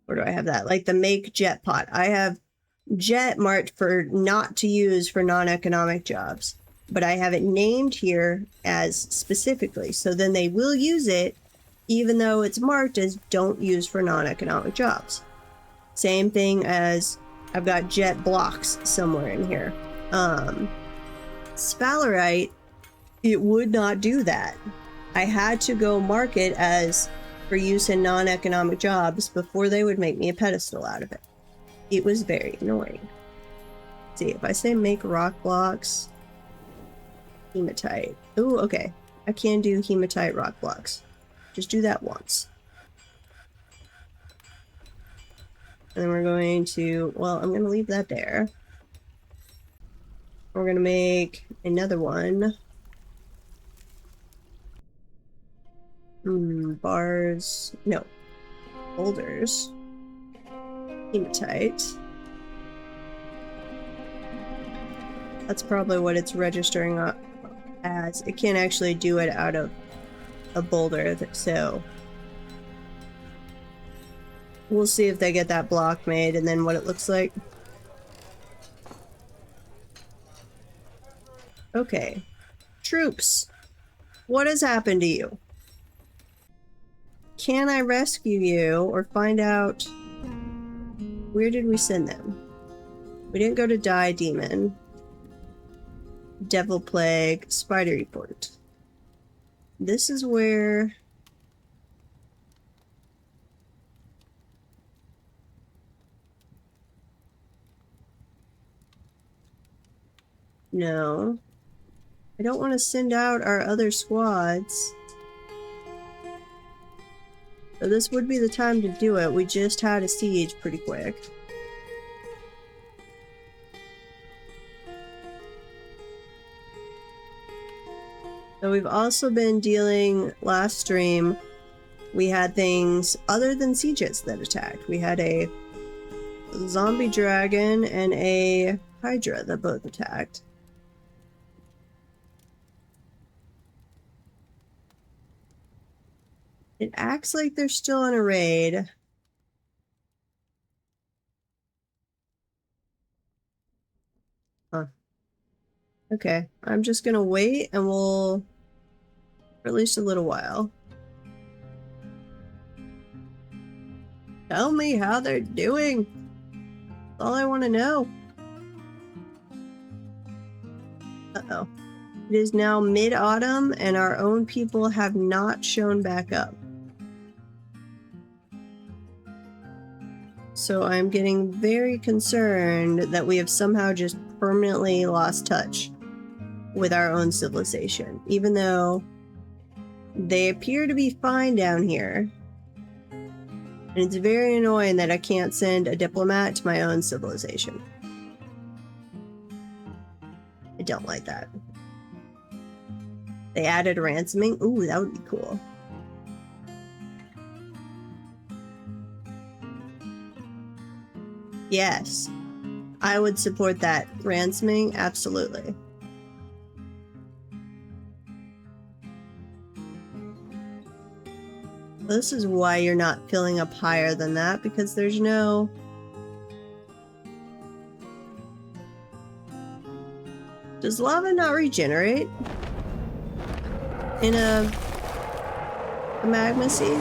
Where do I have that? Like the make jet pot. I have jet marked for not to use for non-economic jobs, but I have it named here as specifically. So then they will use it, even though it's marked as don't use for non-economic jobs. Same thing as I've got jet blocks somewhere in here. Sphalerite, it would not do that. I had to go mark it as for use in non-economic jobs before they would make me a pedestal out of it. It was very annoying. Let's see, if I say make rock blocks, hematite. Ooh, okay. I can do hematite rock blocks. Just do that once. And then we're going to, well, I'm going to leave that there. We're going to make another one. Bars, no, boulders. Hematite. That's probably what it's registering as. It can't actually do it out of a boulder, so we'll see if they get that block made and then what it looks like. Okay. Troops, what has happened to you? Can I rescue you or find out where did we send them? We didn't go to Die Demon. Devil Plague, Spidery Port. This is where... No. I don't want to send out our other squads. So this would be the time to do it. We just had a siege pretty quick. So we've also been dealing, last stream, we had things other than sieges that attacked. We had a zombie dragon and a hydra that both attacked. It acts like they're still in a raid. Huh. Okay, I'm just gonna wait and we'll... for at least a little while. Tell me how they're doing. That's all I want to know. Uh-oh. It is now mid-autumn and our own people have not shown back up. So I'm getting very concerned that we have somehow just permanently lost touch with our own civilization, even though they appear to be fine down here. And it's very annoying that I can't send a diplomat to my own civilization. I don't like that. They added ransoming. Ooh, that would be cool. Yes, I would support that. Ransoming, absolutely. This is why you're not filling up higher than that, because there's no... Does lava not regenerate in a magma sea?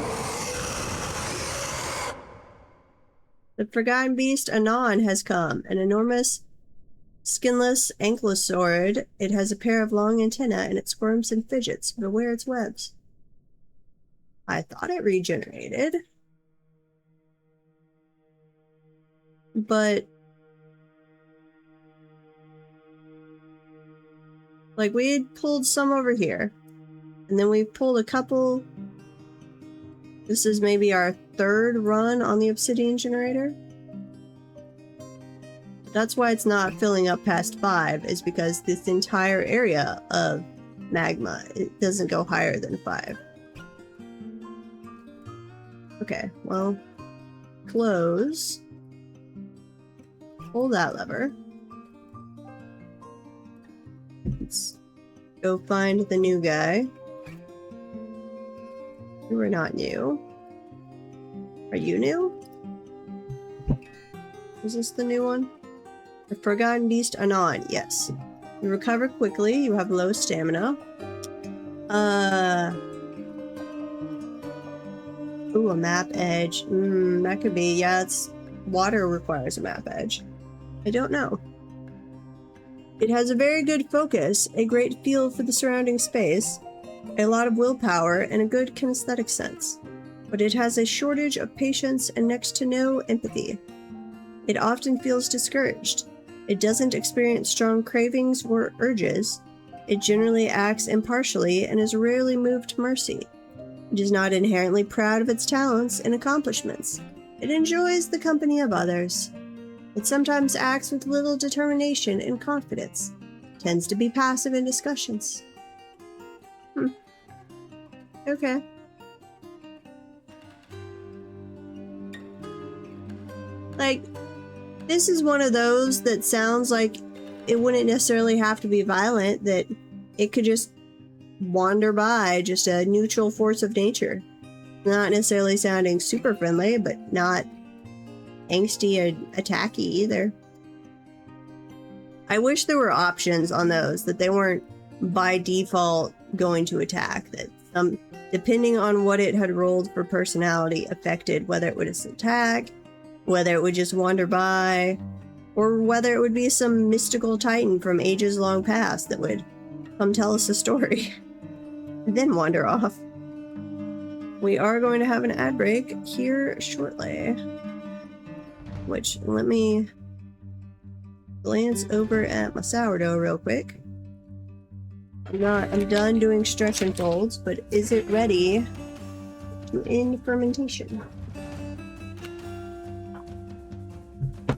The Forgotten Beast Anon has come. An enormous, skinless ankylosaur. It has a pair of long antennae and it squirms and fidgets. Beware its webs. I thought it regenerated. But... like, we had pulled some over here. And then we've pulled a couple... This is maybe our third run on the obsidian generator. That's why it's not filling up past 5, is because this entire area of magma, it doesn't go higher than 5. Okay, well, close. Pull that lever. Let's go find the new guy. You are not new. Are you new? Is this the new one? The Forgotten Beast Anon. Yes. You recover quickly. You have low stamina. Ooh, a map edge. That could be. Yeah, it's water requires a map edge. I don't know. It has a very good focus, a great feel for the surrounding space, a lot of willpower, and a good kinesthetic sense. But it has a shortage of patience and next to no empathy. It often feels discouraged. It doesn't experience strong cravings or urges. It generally acts impartially and is rarely moved to mercy. It is not inherently proud of its talents and accomplishments. It enjoys the company of others. It sometimes acts with little determination and confidence. It tends to be passive in discussions. Okay. Like, this is one of those that sounds like it wouldn't necessarily have to be violent, that it could just wander by, just a neutral force of nature. Not necessarily sounding super friendly, but not angsty or attacky either. I wish there were options on those, that they weren't by default going to attack, that depending on what it had rolled for personality affected whether it would attack, whether it would just wander by, or whether it would be some mystical titan from ages long past that would come tell us a story and then wander off. We are going to have an ad break here shortly, which, let me glance over at my sourdough real quick. I'm done doing stretch and folds, but is it ready to end fermentation? I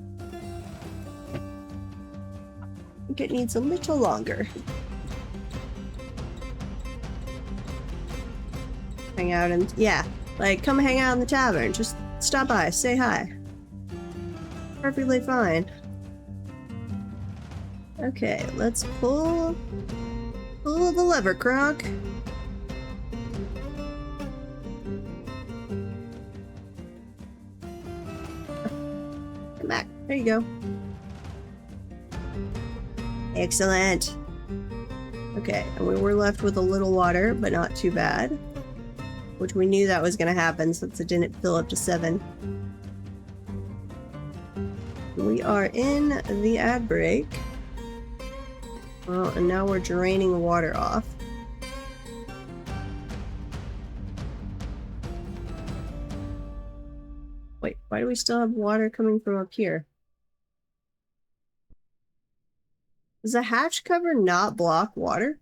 think it needs a little longer. Hang out and, yeah, like, come hang out in the tavern. Just stop by, say hi. Perfectly fine. Okay, let's pull the lever, Croc. Come back. There you go. Excellent. Okay, and we were left with a little water, but not too bad. Which we knew that was going to happen since it didn't fill up to 7. We are in the ad break. Well, and now we're draining water off. Wait, why do we still have water coming from up here? Does a hatch cover not block water?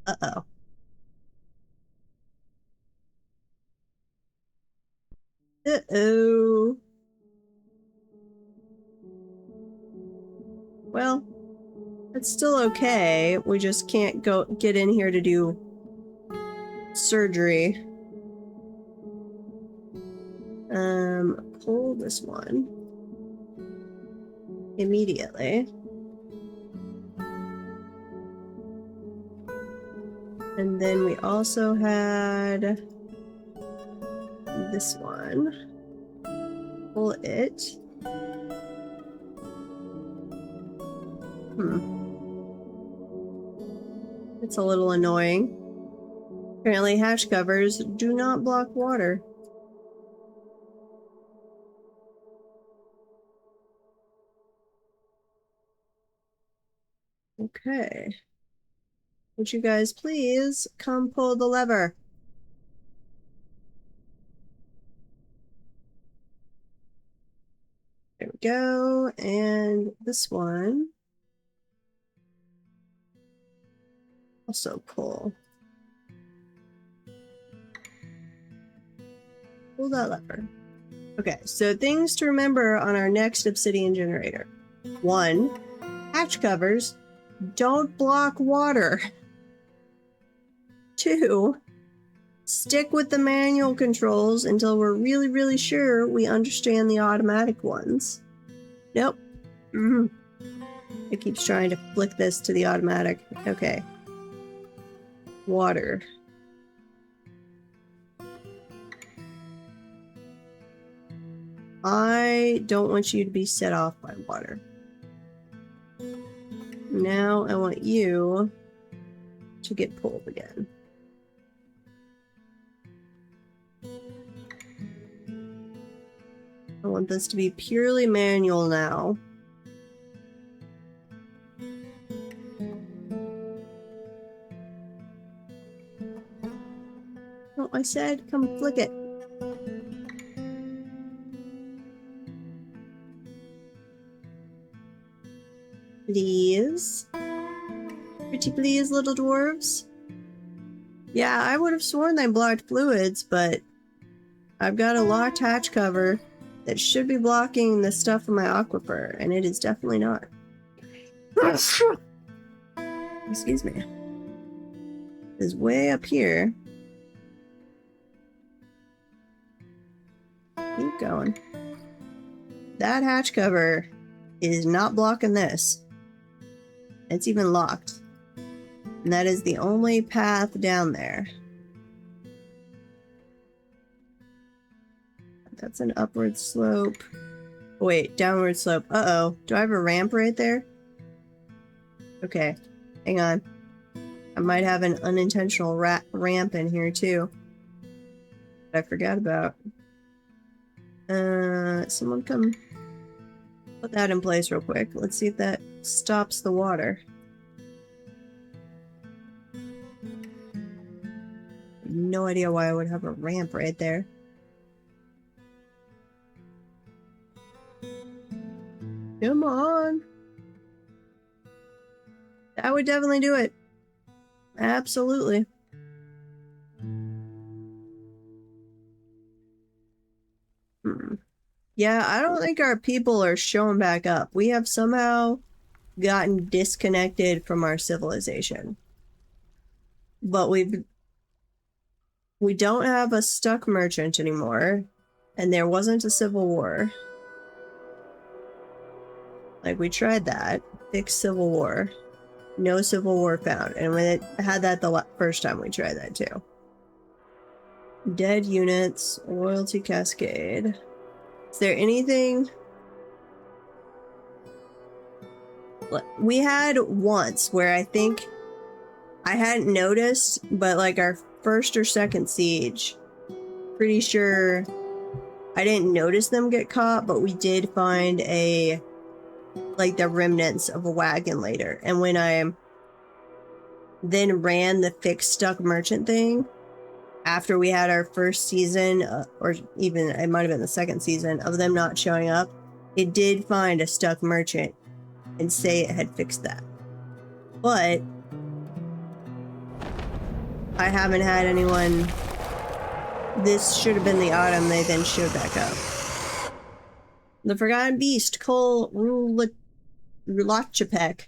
Uh-oh. Uh-oh. Well, it's still okay. We just can't get in here to do surgery. Pull this one immediately. And then we also had this one. Pull it. It's a little annoying. Apparently hatch covers do not block water. Okay. Would you guys please come pull the lever? There we go. And this one. Also pull. Pull that lever. Okay, so things to remember on our next obsidian generator. 1. Hatch covers don't block water. 2. stick with the manual controls until we're really, really sure we understand the automatic ones. Nope. It keeps trying to flick this to the automatic. Okay. Water. I don't want you to be set off by water. Now I want you to get pulled again. I want this to be purely manual now. Oh, I said come flick it. Please. Pretty please, little dwarves. Yeah, I would have sworn they blocked fluids, but I've got a locked hatch cover that should be blocking the stuff from my aquifer, and it is definitely not. Excuse me. It's way up here. Keep going. That hatch cover is not blocking this. It's even locked. And that is the only path down there. That's an upward slope. Oh, wait, downward slope. Uh-oh. Do I have a ramp right there? Okay. Hang on. I might have an unintentional ramp in here, too. That I forgot about. Someone come put that in place real quick. Let's see if that stops the water. No idea why I would have a ramp right there. Come on. That would definitely do it. Absolutely. Yeah, I don't think our people are showing back up. We have somehow gotten disconnected from our civilization. But we don't have a stuck merchant anymore, and there wasn't a civil war. Like, we tried that. Fix civil war. No civil war found. And we had that the first time we tried that, too. Dead units. Loyalty cascade. Is there anything... We had once where I think I hadn't noticed, but like our first or second siege, pretty sure I didn't notice them get caught, but we did find like the remnants of a wagon later. And when I then ran the fixed stuck merchant thing after we had our first season, or even it might have been the second season of them not showing up, it did find a stuck merchant and say it had fixed that. But I haven't had anyone. This should have been the autumn they then showed back up. The Forgotten Beast, Cole Rulachapek,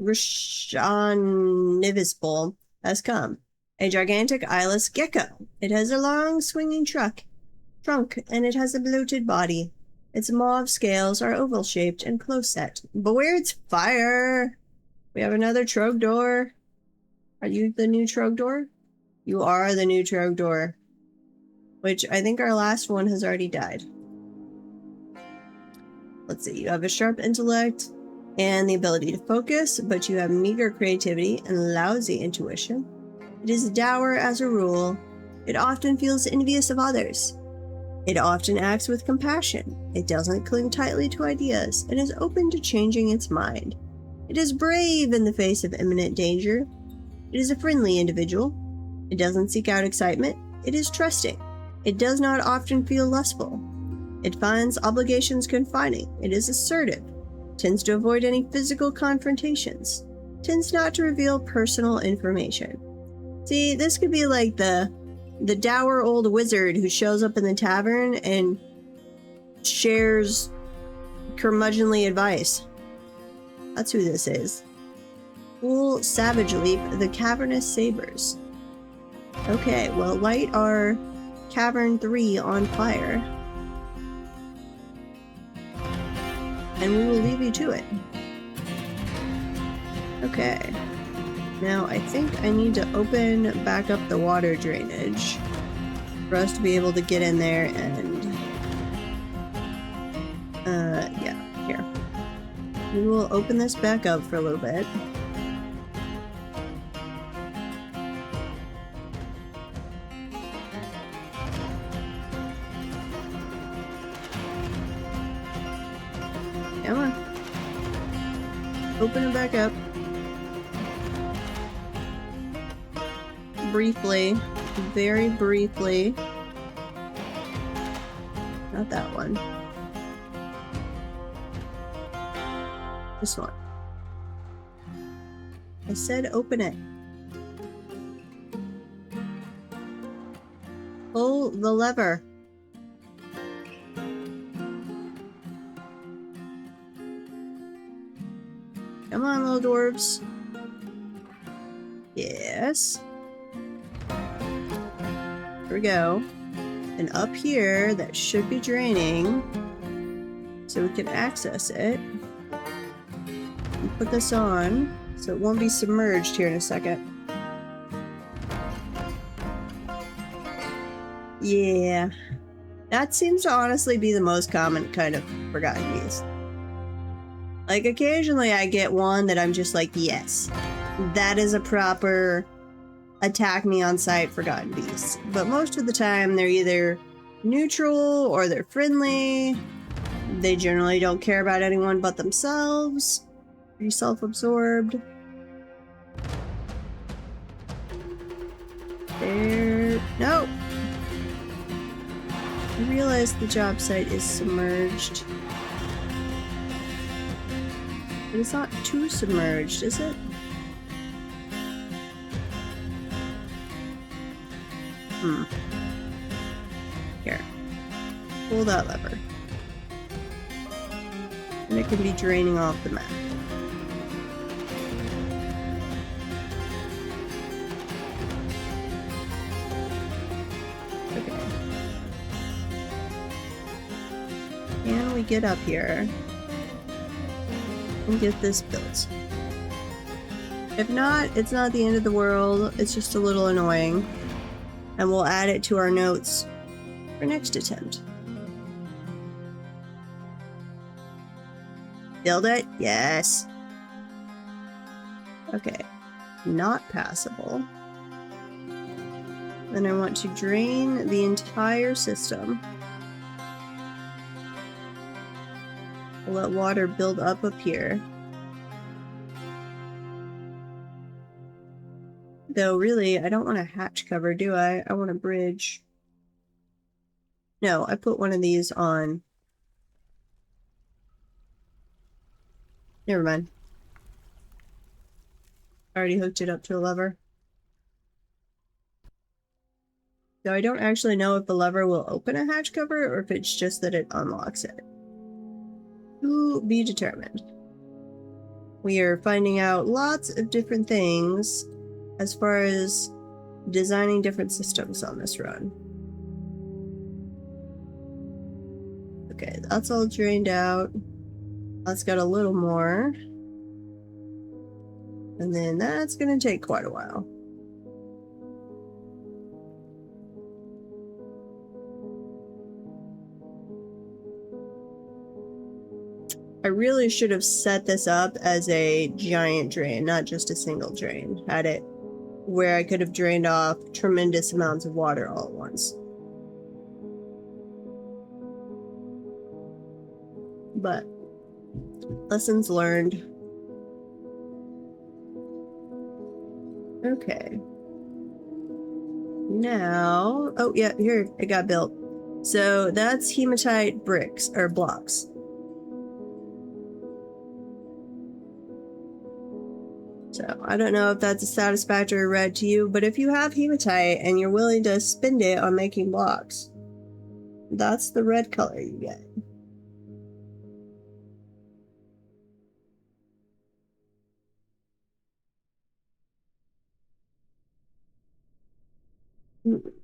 Rishanivisbol, has come. A gigantic eyeless gecko. It has a long swinging trunk, and it has a bloated body. Its mauve scales are oval-shaped and close-set. Beware its fire! We have another Trogdor. Are you the new Trogdor? You are the new Trogdor. Which I think our last one has already died. Let's see, you have a sharp intellect and the ability to focus, but you have meager creativity and lousy intuition. It is dour as a rule. It often feels envious of others. It often acts with compassion. It doesn't cling tightly to ideas and is open to changing its mind. It is brave in the face of imminent danger. It is a friendly individual. It doesn't seek out excitement. It is trusting. It does not often feel lustful. It finds obligations confining. It is assertive. Tends to avoid any physical confrontations. Tends not to reveal personal information. See, this could be like the dour old wizard who shows up in the tavern and shares curmudgeonly advice. That's who this is. Full Savage Leap, the Cavernous Sabers. Okay, well, light our Cavern 3 on fire. And we will leave you to it. Okay. Now, I think I need to open back up the water drainage for us to be able to get in there and... yeah, here. We will open this back up for a little bit. Come on. Open it back up. Briefly. Very briefly. Not that one. This one. I said open it. Pull the lever. Come on, little dwarves. Yes. Here we go. And up here, that should be draining. So we can access it. And put this on, so it won't be submerged here in a second. Yeah. That seems to honestly be the most common kind of Forgotten Beast. Like, occasionally I get one that I'm just like, yes, that is a proper attack me on sight Forgotten Beast. But most of the time they're either neutral or they're friendly. They generally don't care about anyone but themselves. Pretty self-absorbed. There. No! I realize the job site is submerged. But it's not too submerged, is it? Here. Pull that lever. And it can be draining off the map. Okay. Can we get up here and get this built? If not, it's not the end of the world. It's just a little annoying. And we'll add it to our notes for next attempt. Build it? Yes. Okay. Not passable. Then I want to drain the entire system. We'll let water build up here. Though, really, I don't want a hatch cover, do I? I want a bridge. No, I put one of these on. Never mind. I already hooked it up to a lever. Though I don't actually know if the lever will open a hatch cover or if it's just that it unlocks it. To be determined. We are finding out lots of different things as far as designing different systems on this run. Okay, that's all drained out. That's got a little more. And then that's gonna take quite a while. I really should have set this up as a giant drain, not just a single drain. Had it where I could have drained off tremendous amounts of water all at once. But lessons learned. Okay. Now, oh yeah, here, it got built. So that's hematite bricks, or blocks. So I don't know if that's a satisfactory red to you, but if you have hematite and you're willing to spend it on making blocks, that's the red color you get.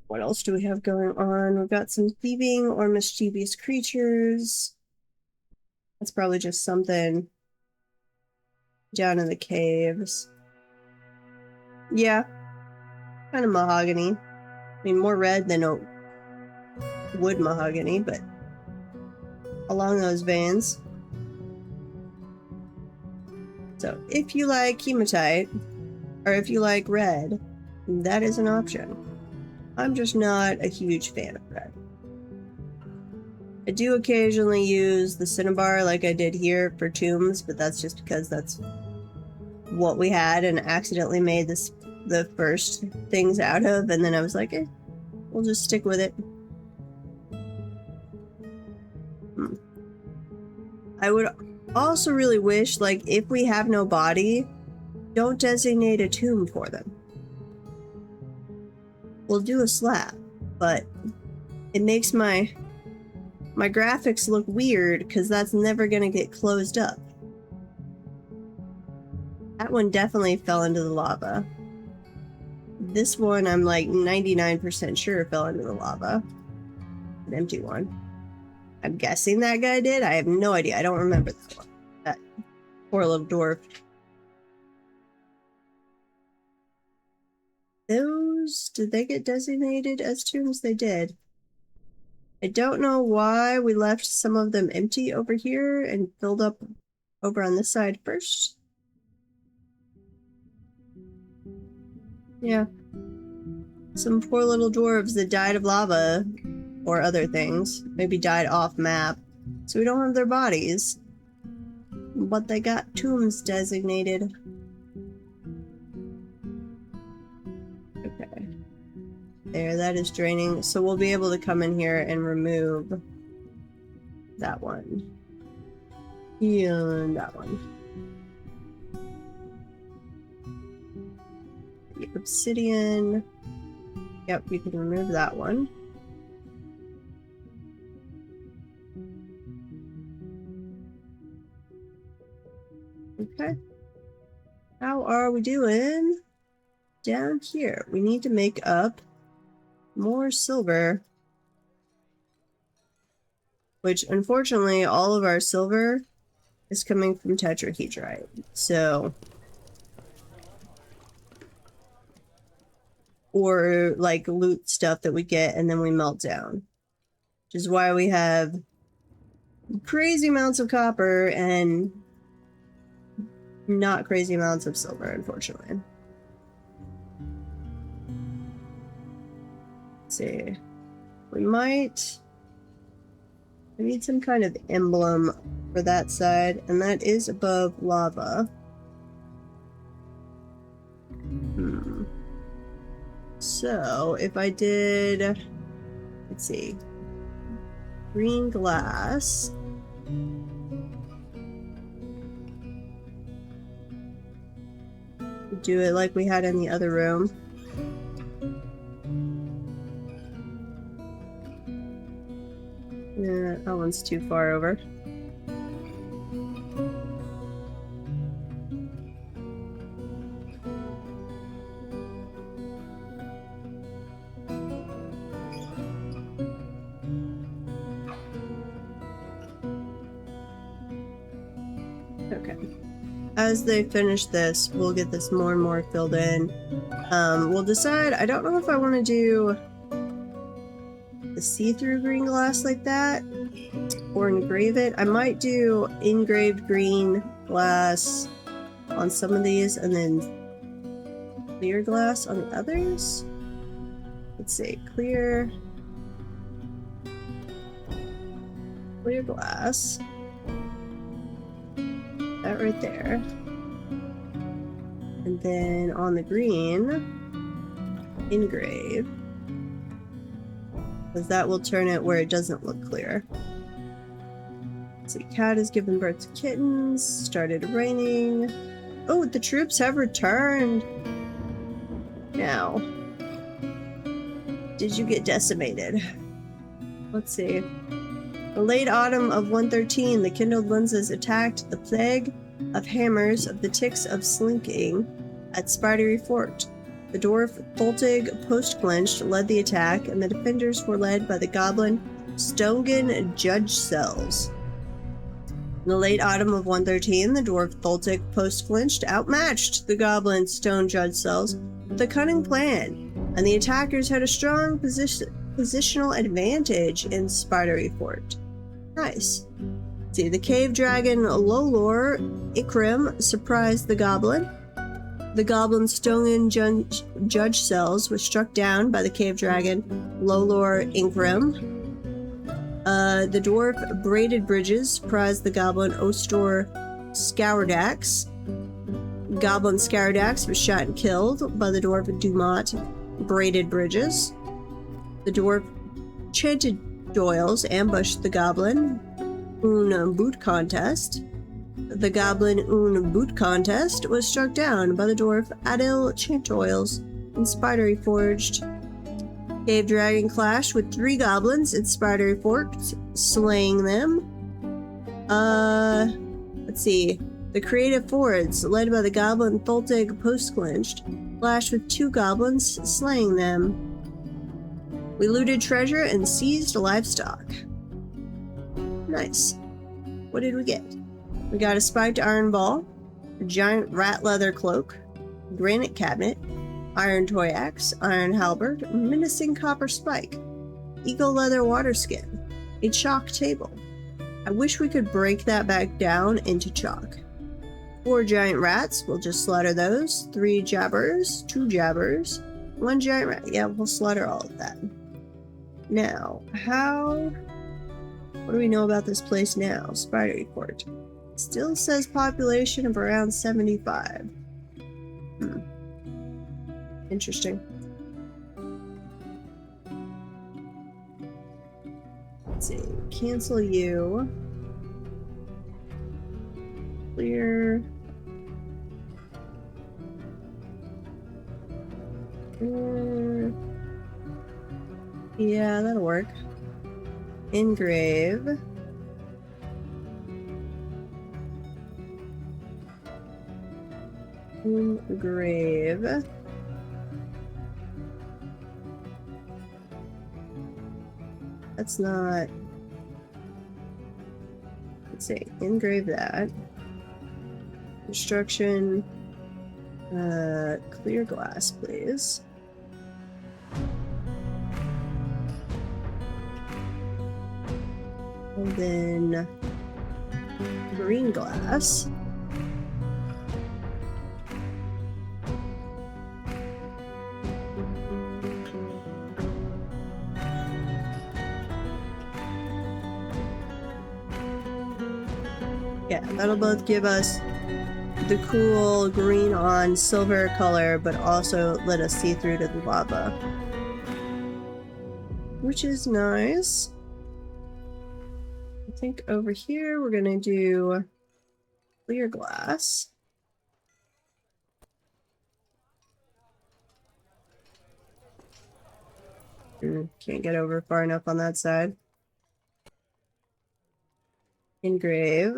What else do we have going on? We've got some thieving or mischievous creatures. That's probably just something down in the caves. Yeah, kind of mahogany. I mean, more red than wood mahogany, but along those veins. So if you like hematite, or if you like red, that is an option. I'm just not a huge fan of red. I do occasionally use the cinnabar like I did here for tombs, but that's just because that's what we had and accidentally made the first things out of, and then I was like, we'll just stick with it. I would also really wish, like, if we have no body, don't designate a tomb for them. We'll do a slab, but it makes my graphics look weird because that's never gonna get closed up. That one definitely fell into the lava. This one I'm like 99% sure fell into the lava. An empty one. I'm guessing that guy did. I have no idea. I don't remember that one. That poor little dwarf. Those, did they get designated as tombs? They did. I don't know why we left some of them empty over here and filled up over on this side first. Yeah. Some poor little dwarves that died of lava or other things. Maybe died off map. So we don't have their bodies. But they got tombs designated. Okay. There, that is draining. So we'll be able to come in here and remove that one. And that one. The obsidian. Yep, we can remove that one. Okay. How are we doing down here? We need to make up more silver. Which, unfortunately, all of our silver is coming from tetrahedrite. So... or like loot stuff that we get and then we melt down. Which is why we have crazy amounts of copper and not crazy amounts of silver, unfortunately. Let's see. We might... I need some kind of emblem for that side, and that is above lava. So, if I did, let's see, green glass. Do it like we had in the other room. Yeah, that one's too far over. Okay. As they finish this, we'll get this more and more filled in. We'll decide, I don't know if I want to do the see-through green glass like that, or engrave it. I might do engraved green glass on some of these, and then clear glass on the others. Let's see, clear glass. That right there. And then on the green, engrave. Because that will turn it where it doesn't look clear. So cat has given birth to kittens. Started raining. Oh, the troops have returned. Now, did you get decimated? Let's see. The late autumn of 113, the kindled lenses attacked the plague of hammers of the ticks of slinking at Spidery Fort. The dwarf Tholtig post-clinched led the attack, and the defenders were led by the goblin Stongen Judge Cells. In the late autumn of 113, the dwarf Tholtig post-clinched outmatched the goblin Stone Judge Cells with a cunning plan, and the attackers had a strong positional advantage in Spidery Fort. Nice. See, the cave dragon Lolor Ikrim surprised the goblin. The goblin Stongen Judge Cells was struck down by the cave dragon Lolor Ikrim. The dwarf Braided Bridges surprised the goblin Ostor Scourdax. Goblin Scourdax was shot and killed by the dwarf Dumont Braided Bridges. The dwarf Chanted Doyles ambushed the goblin Boot Contest. The goblin Boot Contest was struck down by the dwarf Adil Chantoils and Spidery Forged. Cave Dragon clashed with 3 goblins in Spidery Fort, slaying them. Let's see. The Creative Fords, led by the goblin Tholtig post-clinched, clashed with 2 goblins, slaying them. We looted treasure and seized livestock. Nice. What did we get? We got a spiked iron ball, a giant rat leather cloak, granite cabinet, iron toy axe, iron halberd, menacing copper spike, eagle leather water skin, a chalk table. I wish we could break that back down into chalk. 4 giant rats, we'll just slaughter those. 3 jabbers, 2 jabbers, 1 giant rat. Yeah, we'll slaughter all of that. Now, what do we know about this place now? Spidery Fort. Still says population of around 75. Interesting. Let's see. Cancel you. Clear. Yeah, that'll work. Engrave. Engrave. That's not... Let's see. Engrave that. Construction. Clear glass, please. And then green glass. Yeah, that'll both give us the cool green on silver color, but also let us see through to the lava. Which is nice. I think over here we're gonna do clear glass. Can't get over far enough on that side. Engrave.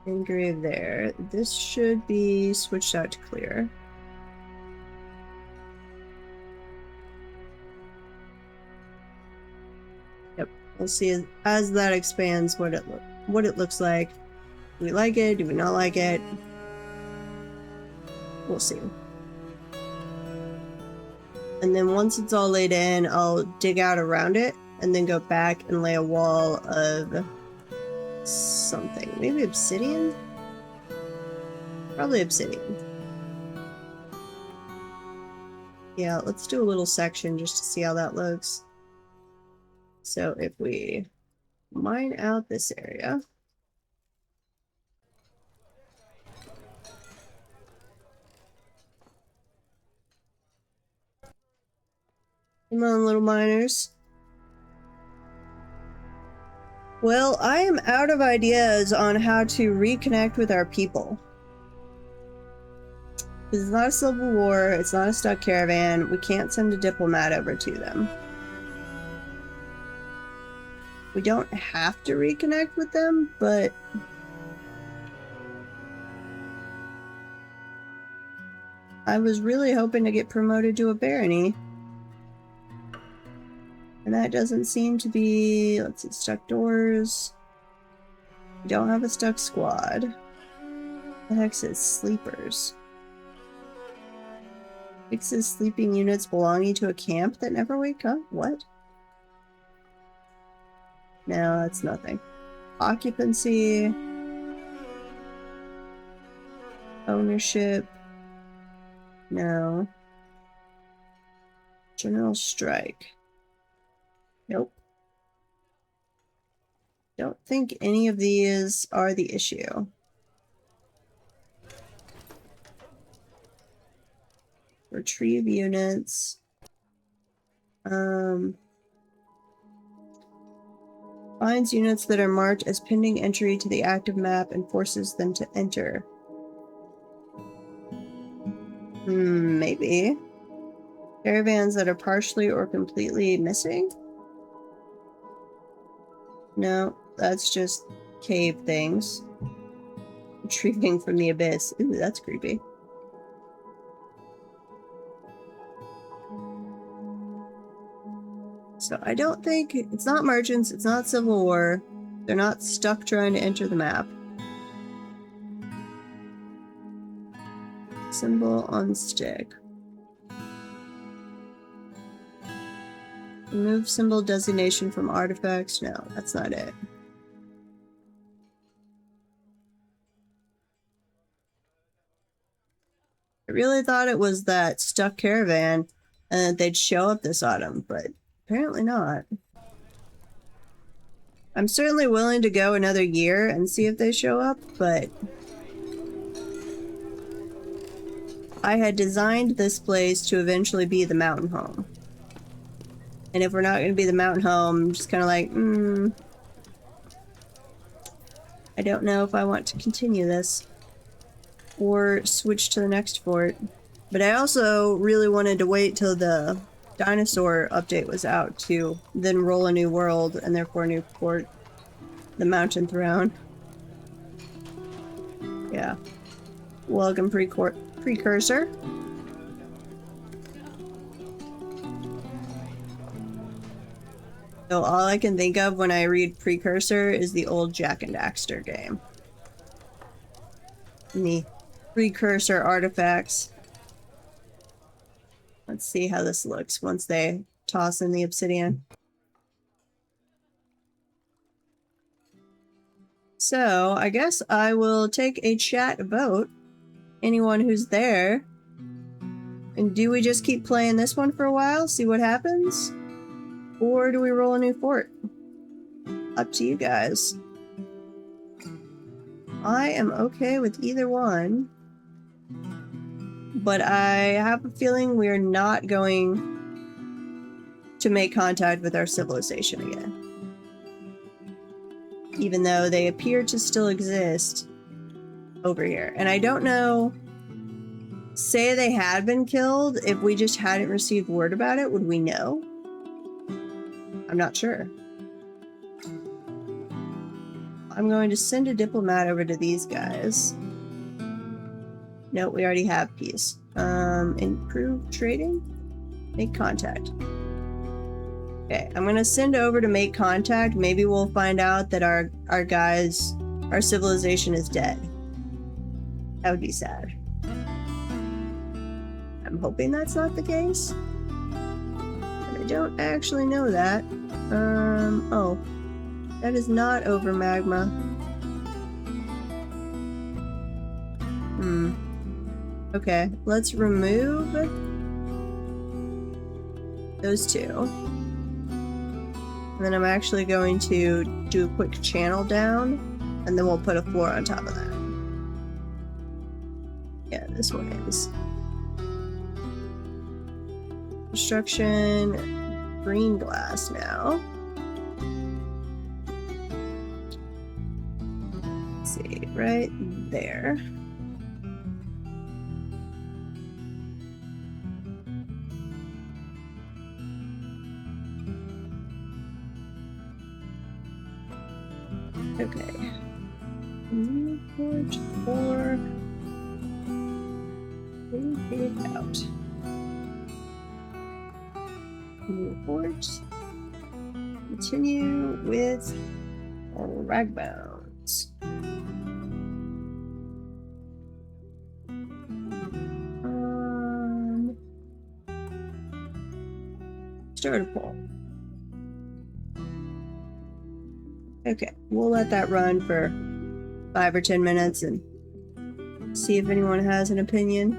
Engrave there. This should be switched out to clear. Yep, we'll see as that expands what it looks like. Do we like it? Do we not like it? We'll see. And then once it's all laid in, I'll dig out around it and then go back and lay a wall of something. Maybe obsidian? Probably obsidian. Yeah, let's do a little section just to see how that looks. So if we mine out this area. Come on, little miners. Well, I am out of ideas on how to reconnect with our people. This is not a civil war, it's not a stuck caravan, we can't send a diplomat over to them. We don't have to reconnect with them, but... I was really hoping to get promoted to a barony. And that doesn't seem to be... Let's see, stuck doors. We don't have a stuck squad. The heck is sleepers? Fixes sleeping units belonging to a camp that never wake up? What? No, that's nothing. Occupancy. Ownership. No. General strike. Nope. Don't think any of these are the issue. Retrieve units. Finds units that are marked as pending entry to the active map and forces them to enter. Maybe. Caravans that are partially or completely missing? No, that's just cave things. Retrieving from the abyss. Ooh, that's creepy. So I don't think... It's not merchants, it's not Civil War. They're not stuck trying to enter the map. Symbol on stick. Remove symbol designation from artifacts. No, that's not it. I really thought it was that stuck caravan and that they'd show up this autumn, but apparently not. I'm certainly willing to go another year and see if they show up, but I had designed this place to eventually be the mountain home. And if we're not going to be the mountain home, I'm just kind of like, I don't know if I want to continue this or switch to the next fort. But I also really wanted to wait till the dinosaur update was out to then roll a new world and therefore a new fort, the mountain throne. Yeah. Welcome, precursor. So all I can think of when I read Precursor is the old Jack and Daxter game. And the Precursor artifacts. Let's see how this looks once they toss in the obsidian. So I guess I will take a chat vote. Anyone who's there. And do we just keep playing this one for a while, see what happens? Or do we roll a new fort? Up to you guys. I am okay with either one. But I have a feeling we're not going to make contact with our civilization again. Even though they appear to still exist over here. And I don't know... Say they had been killed, if we just hadn't received word about it, would we know? I'm not sure. I'm going to send a diplomat over to these guys. No, we already have peace. Improve trading? Make contact. Okay, I'm gonna send over to make contact. Maybe we'll find out that our civilization is dead. That would be sad. I'm hoping that's not the case. But I don't actually know that. Oh. That is not over magma. Okay, let's remove those two. And then I'm actually going to do a quick channel down, and then we'll put a floor on top of that. Yeah, this one is. Construction, green glass now. Let's see, right there. Okay. Port 4. Fade out. Move forward. Continue with RagBones. Start a poll. Okay, we'll let that run for 5 or 10 minutes and see if anyone has an opinion.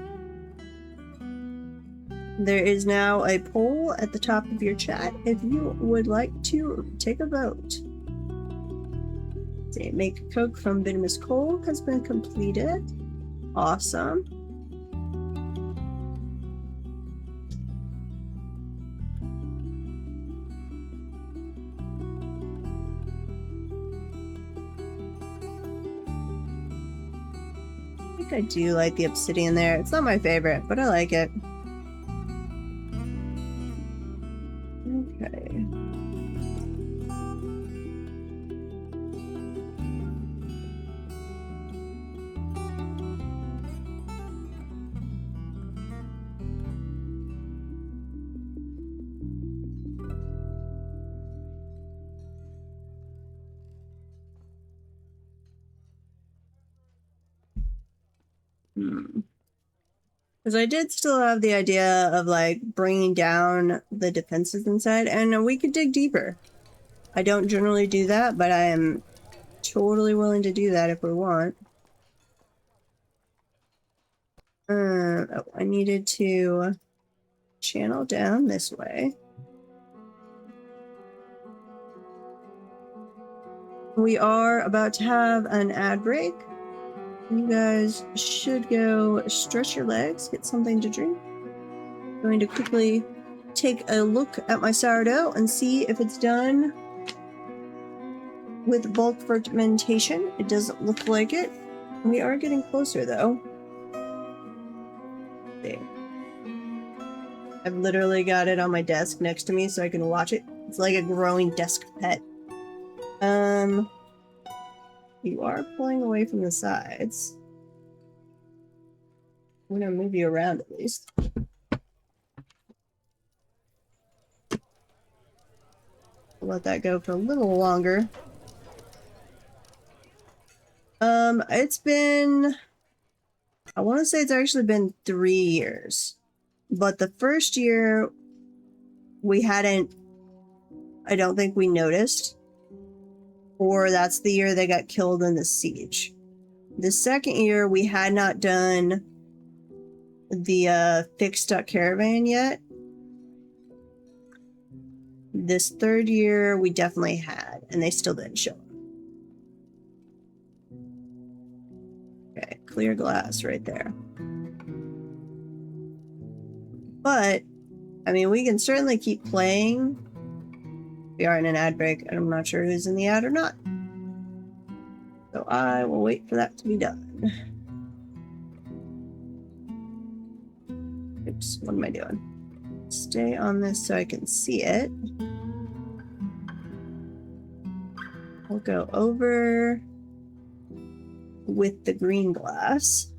There is now a poll at the top of your chat if you would like to take a vote. See, make a Coke from Venomous Coal has been completed. Awesome. I do like the obsidian there. It's not my favorite, but I like it. Okay. Because I did still have the idea of like bringing down the defenses inside, and we could dig deeper. I don't generally do that, but I am totally willing to do that if we want. Oh, I needed to channel down this way. We are about to have an ad break. You guys should go stretch your legs, get something to drink. I'm going to quickly take a look at my sourdough and see if it's done with bulk fermentation. It doesn't look like it. We are getting closer though. There. I've literally got it on my desk next to me so I can watch it. It's like a growing desk pet. You are pulling away from the sides. I'm gonna move you around at least. I'll let that go for a little longer. It's been... I want to say it's actually been 3 years. But the first year, we hadn't... I don't think we noticed. Or that's the year they got killed in the siege. The second year, we had not done the fixed duck caravan yet. This third year, we definitely had, and they still didn't show up. Okay, clear glass right there. But, I mean, we can certainly keep playing. We are in an ad break, and I'm not sure who's in the ad or not. So I will wait for that to be done. Oops, what am I doing? Stay on this so I can see it. We'll go over with the green glass.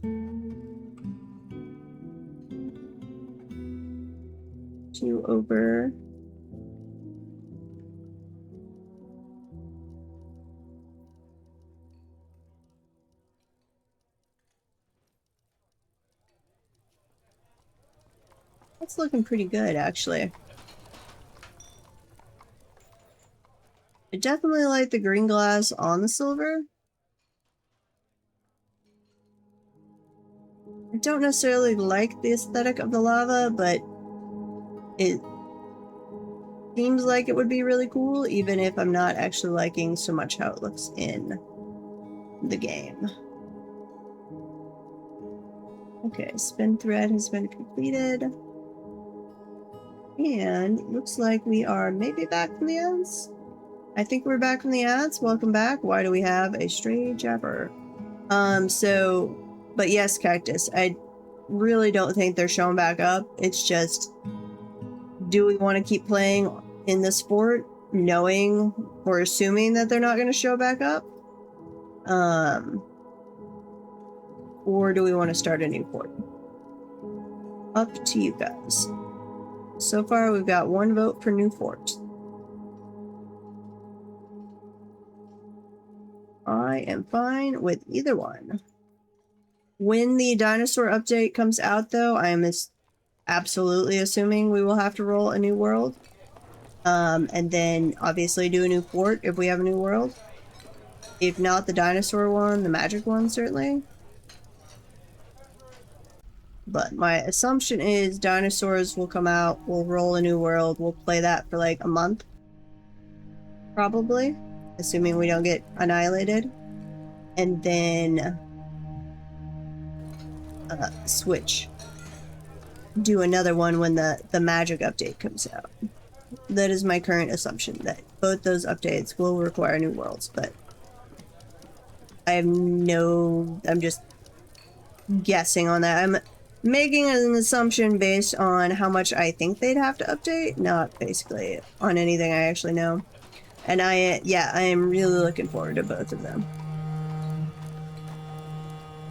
To over. That's looking pretty good, actually. I definitely like the green glass on the silver. I don't necessarily like the aesthetic of the lava, but it seems like it would be really cool, even if I'm not actually liking so much how it looks in the game. Okay, spin thread has been completed. And it looks like we are maybe back from the ads. I think we're back from the ads. Welcome back. Why do we have a stray jabber? But yes, Cactus, I really don't think they're showing back up. It's just, do we want to keep playing in this fort, knowing or assuming that they're not going to show back up? Or do we want to start a new fort? Up to you guys. So far, we've got 1 vote for new fort. I am fine with either one. When the dinosaur update comes out, though, I am absolutely assuming we will have to roll a new world. And then obviously do a new fort if we have a new world. If not the dinosaur one, the magic one, certainly. But my assumption is dinosaurs will come out, we'll roll a new world, we'll play that for like a month. Probably. Assuming we don't get annihilated. And then switch. Do another one when the magic update comes out. That is my current assumption, that both those updates will require new worlds, but I have I'm just guessing on that. I'm making an assumption based on how much I think they'd have to update, not basically on anything I actually know. And I am really looking forward to both of them.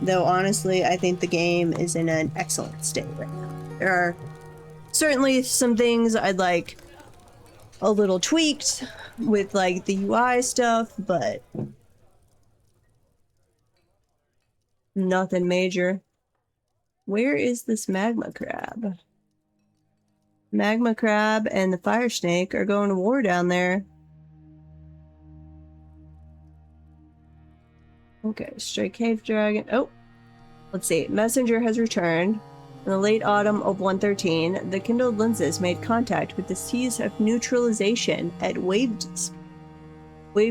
Though honestly, I think the game is in an excellent state right now. There are certainly some things I'd like a little tweaked with like the UI stuff, but nothing major. Where is this magma crab? Magma crab and the fire snake are going to war down there. Okay, stray cave dragon. Oh, let's see. Messenger has returned. In the late autumn of 113, the kindled lenses made contact with the seas of neutralization at Waved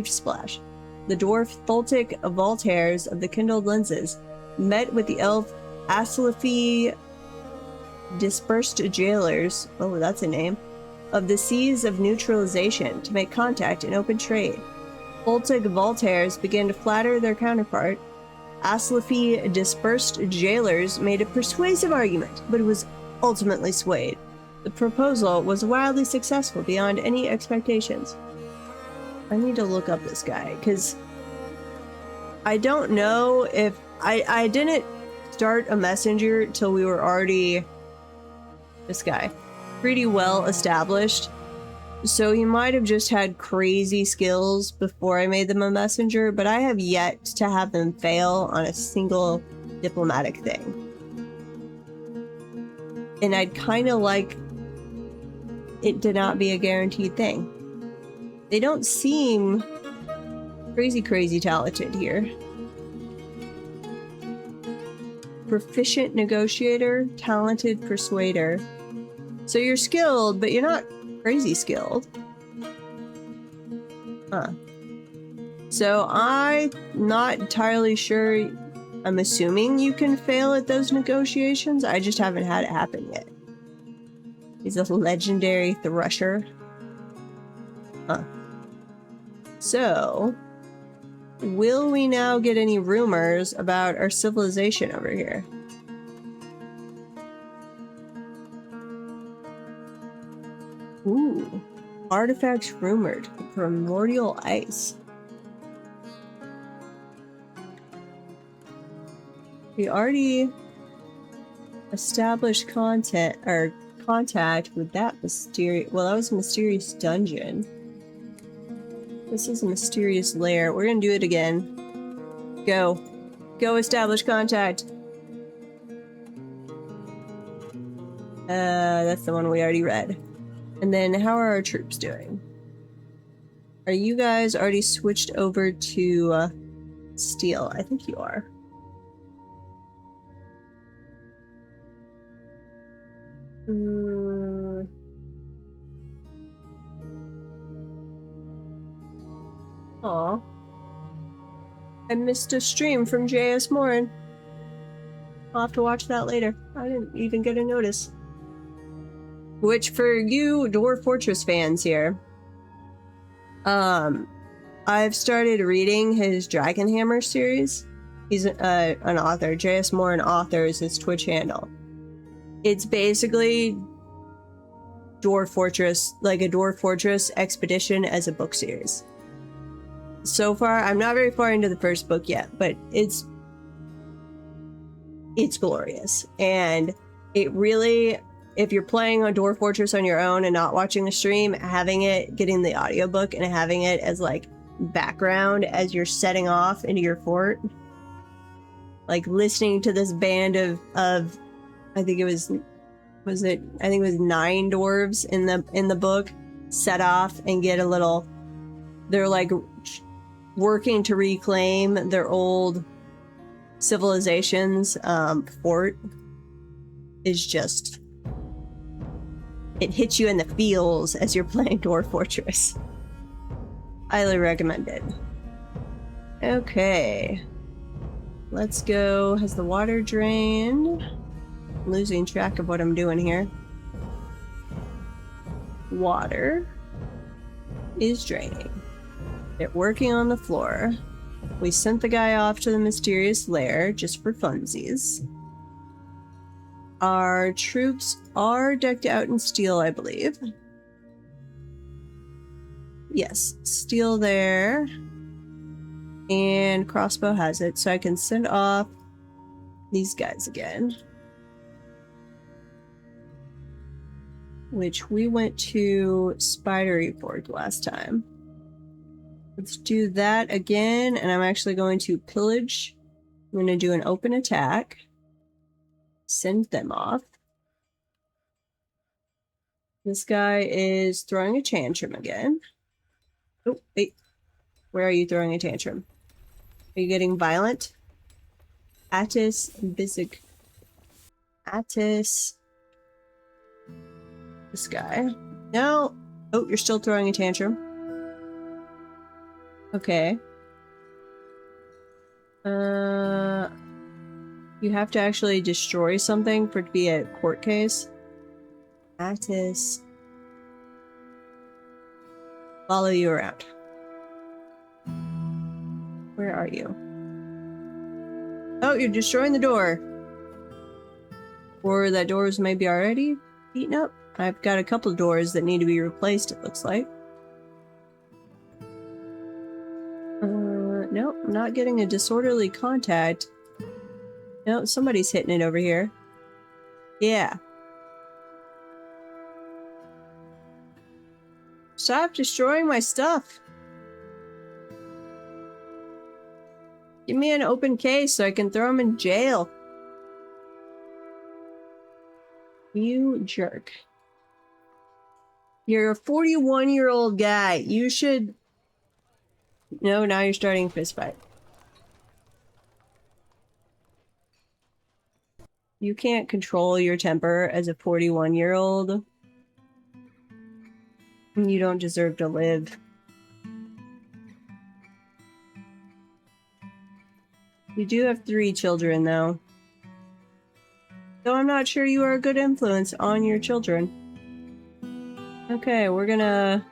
Splash. The dwarf Tholtic Voltaires of the kindled lenses met with the elf Aslifi dispersed jailers, oh that's a name, of the seas of neutralization to make contact and open trade. Tholtic Voltaires began to flatter their counterpart. Aslifi dispersed jailers made a persuasive argument, but it was ultimately swayed. The proposal was wildly successful beyond any expectations. I need to look up this guy, because I don't know if... I didn't start a messenger till we were already... this guy. Pretty well established. So he might have just had crazy skills before I made them a messenger, but I have yet to have them fail on a single diplomatic thing. And I'd kind of like it to not be a guaranteed thing. They don't seem crazy talented here. Proficient negotiator, talented persuader. So you're skilled, but you're not crazy skilled. Huh. So I'm not entirely sure. I'm assuming you can fail at those negotiations. I just haven't had it happen yet. He's a legendary thrusher. Huh. So, will we now get any rumors about our civilization over here? Ooh, artifacts rumored. Primordial ice. We already established contact with that mysterious... well, that was a mysterious dungeon. This is a mysterious lair. We're gonna do it again. Go. Go establish contact. That's the one we already read. And then, how are our troops doing? Are you guys already switched over to steel? I think you are. Aw. I missed a stream from JS Morin. I'll have to watch that later. I didn't even get a notice. Which, for you Dwarf Fortress fans here, I've started reading his Dragonhammer series. He's an author. JS Morin author is his Twitch handle. It's basically Dwarf Fortress, like a Dwarf Fortress expedition as a book series. So far, I'm not very far into the first book yet, but it's glorious. And it really, if you're playing on Dwarf Fortress on your own and not watching the stream, getting the audiobook and having it as like background as you're setting off into your fort, like listening to this band of I think it was 9 dwarves in the book set off and get a little, they're like working to reclaim their old civilization's fort, is just, it hits you in the feels as you're playing Dwarf Fortress. Highly recommended. Okay, let's go. Has the water drained? I'm losing track of what I'm doing here. Water is draining. They're working on the floor. We sent the guy off to the mysterious lair just for funsies. Our troops are decked out in steel, I believe. Yes, steel there. And crossbow has it, so I can send off these guys again. Which we went to Spidery Fort last time. Let's do that again, and I'm actually going to pillage. I'm going to do an open attack. Send them off. This guy is throwing a tantrum again. Oh, wait. Where are you throwing a tantrum? Are you getting violent? Attis Bizig. Attis. This guy. No. Oh, you're still throwing a tantrum. Okay. You have to actually destroy something for it to be a court case. Attis. Follow you around. Where are you? Oh, you're destroying the door. Or that door's maybe already beaten up. I've got a couple of doors that need to be replaced, it looks like. Nope, I'm not getting a disorderly contact. No, somebody's hitting it over here. Yeah. Stop destroying my stuff. Give me an open case so I can throw him in jail. You jerk. You're a 41-year-old guy. You should... No, now you're starting a fist fight. You can't control your temper as a 41-year-old. You don't deserve to live. You do have 3 children, though. Though I'm not sure you are a good influence on your children. Okay, we're gonna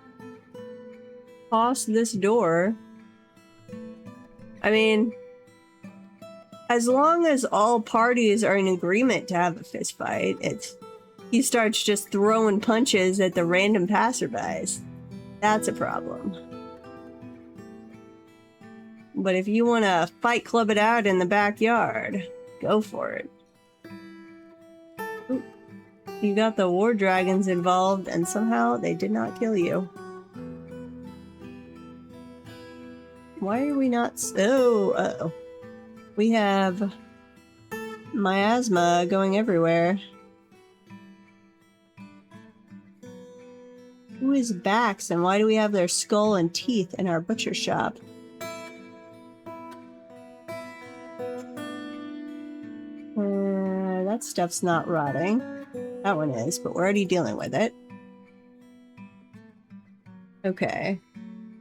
toss this door. I mean, as long as all parties are in agreement to have a fist fight, he starts just throwing punches at the random passerbys. That's a problem. But if you want to fight club it out in the backyard, go for it. Ooh, you got the war dragons involved, and somehow they did not kill you. Why are we not... Oh, uh-oh. We have miasma going everywhere. Who is Bax, and why do we have their skull and teeth in our butcher shop? That stuff's not rotting. That one is, but we're already dealing with it. Okay.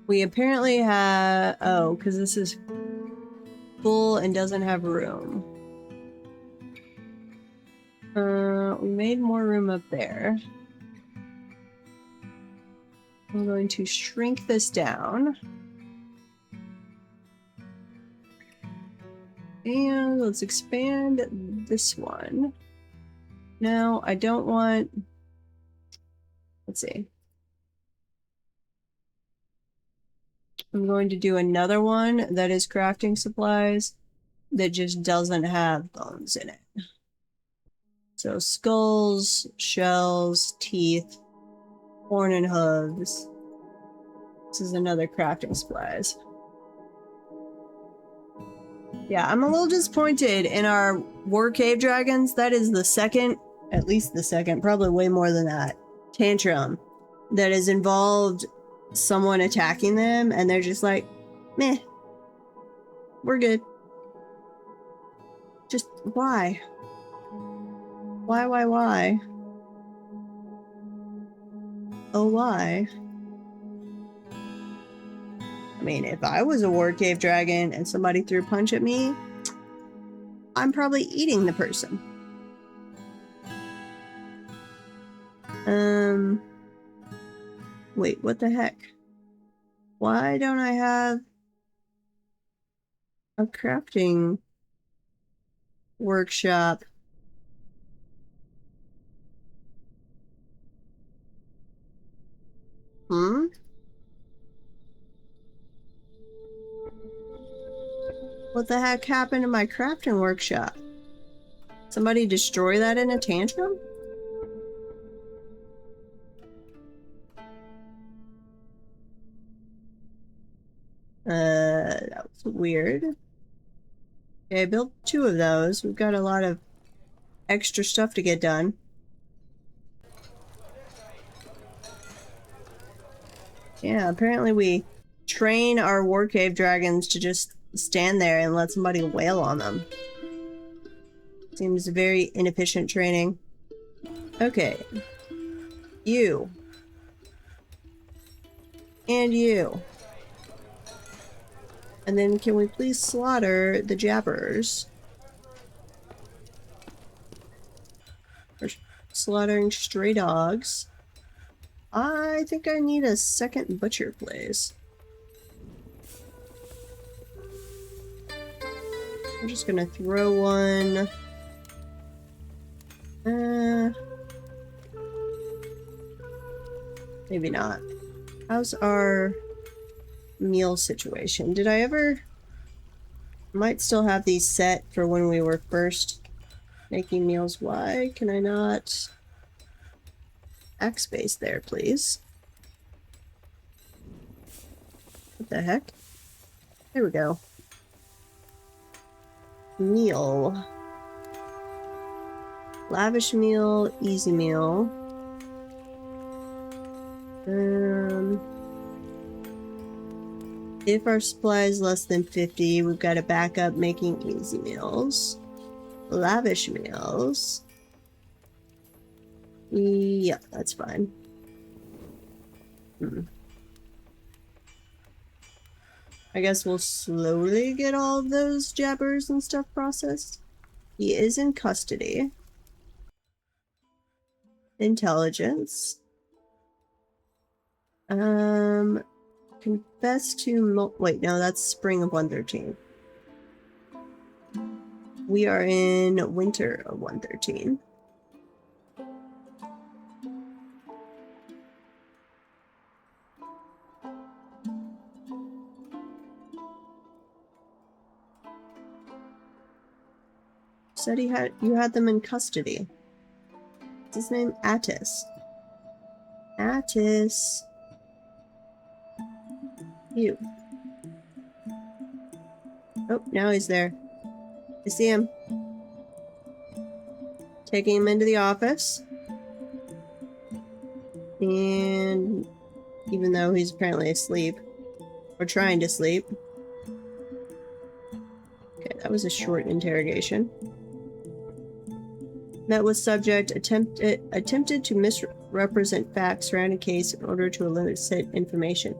We apparently have... Oh, because this is full and doesn't have room. We made more room up there. I'm going to shrink this down. And let's expand this one. No, I don't want... Let's see. I'm going to do another one that is crafting supplies that just doesn't have bones in it. So skulls, shells, teeth, horn and hooves. This is another crafting supplies. Yeah, I'm a little disappointed in our war cave dragons. That is the second, at least the second, probably way more than that, tantrum that has involved someone attacking them, and they're just like, meh, we're good. Just why? Why? Oh, why? I mean, if I was a war cave dragon and somebody threw a punch at me, I'm probably eating the person. Wait, what the heck? Why don't I have a crafting workshop? What the heck happened to my crafting workshop? Somebody destroy that in a tantrum? That was weird. Okay, I built 2 of those. We've got a lot of extra stuff to get done. Yeah, apparently we train our war cave dragons to just stand there and let somebody wail on them. Seems very inefficient training. Okay. You. And you. And then can we please slaughter the jabbers? We're slaughtering stray dogs. I think I need a second butcher place. I'm just gonna throw one. Maybe not. How's our meal situation? Did I ever... Might still have these set for when we were first making meals. Why can I not... X space there, please. What the heck? There we go. Meal. Lavish meal, easy meal. If our supply is less than 50, we've got to back up making easy meals. Lavish meals. Yeah, that's fine. I guess we'll slowly get all of those jabbers and stuff processed. He is in custody. Intelligence. Confess to wait, no, that's spring of 113. We are in winter of 113. Said you had them in custody. What's his name? Attis. Attis. You. Oh, now he's there. I see him. Taking him into the office. And even though he's apparently asleep, or trying to sleep. Okay, that was a short interrogation. Met with subject, attempted to misrepresent facts surrounding case in order to elicit information.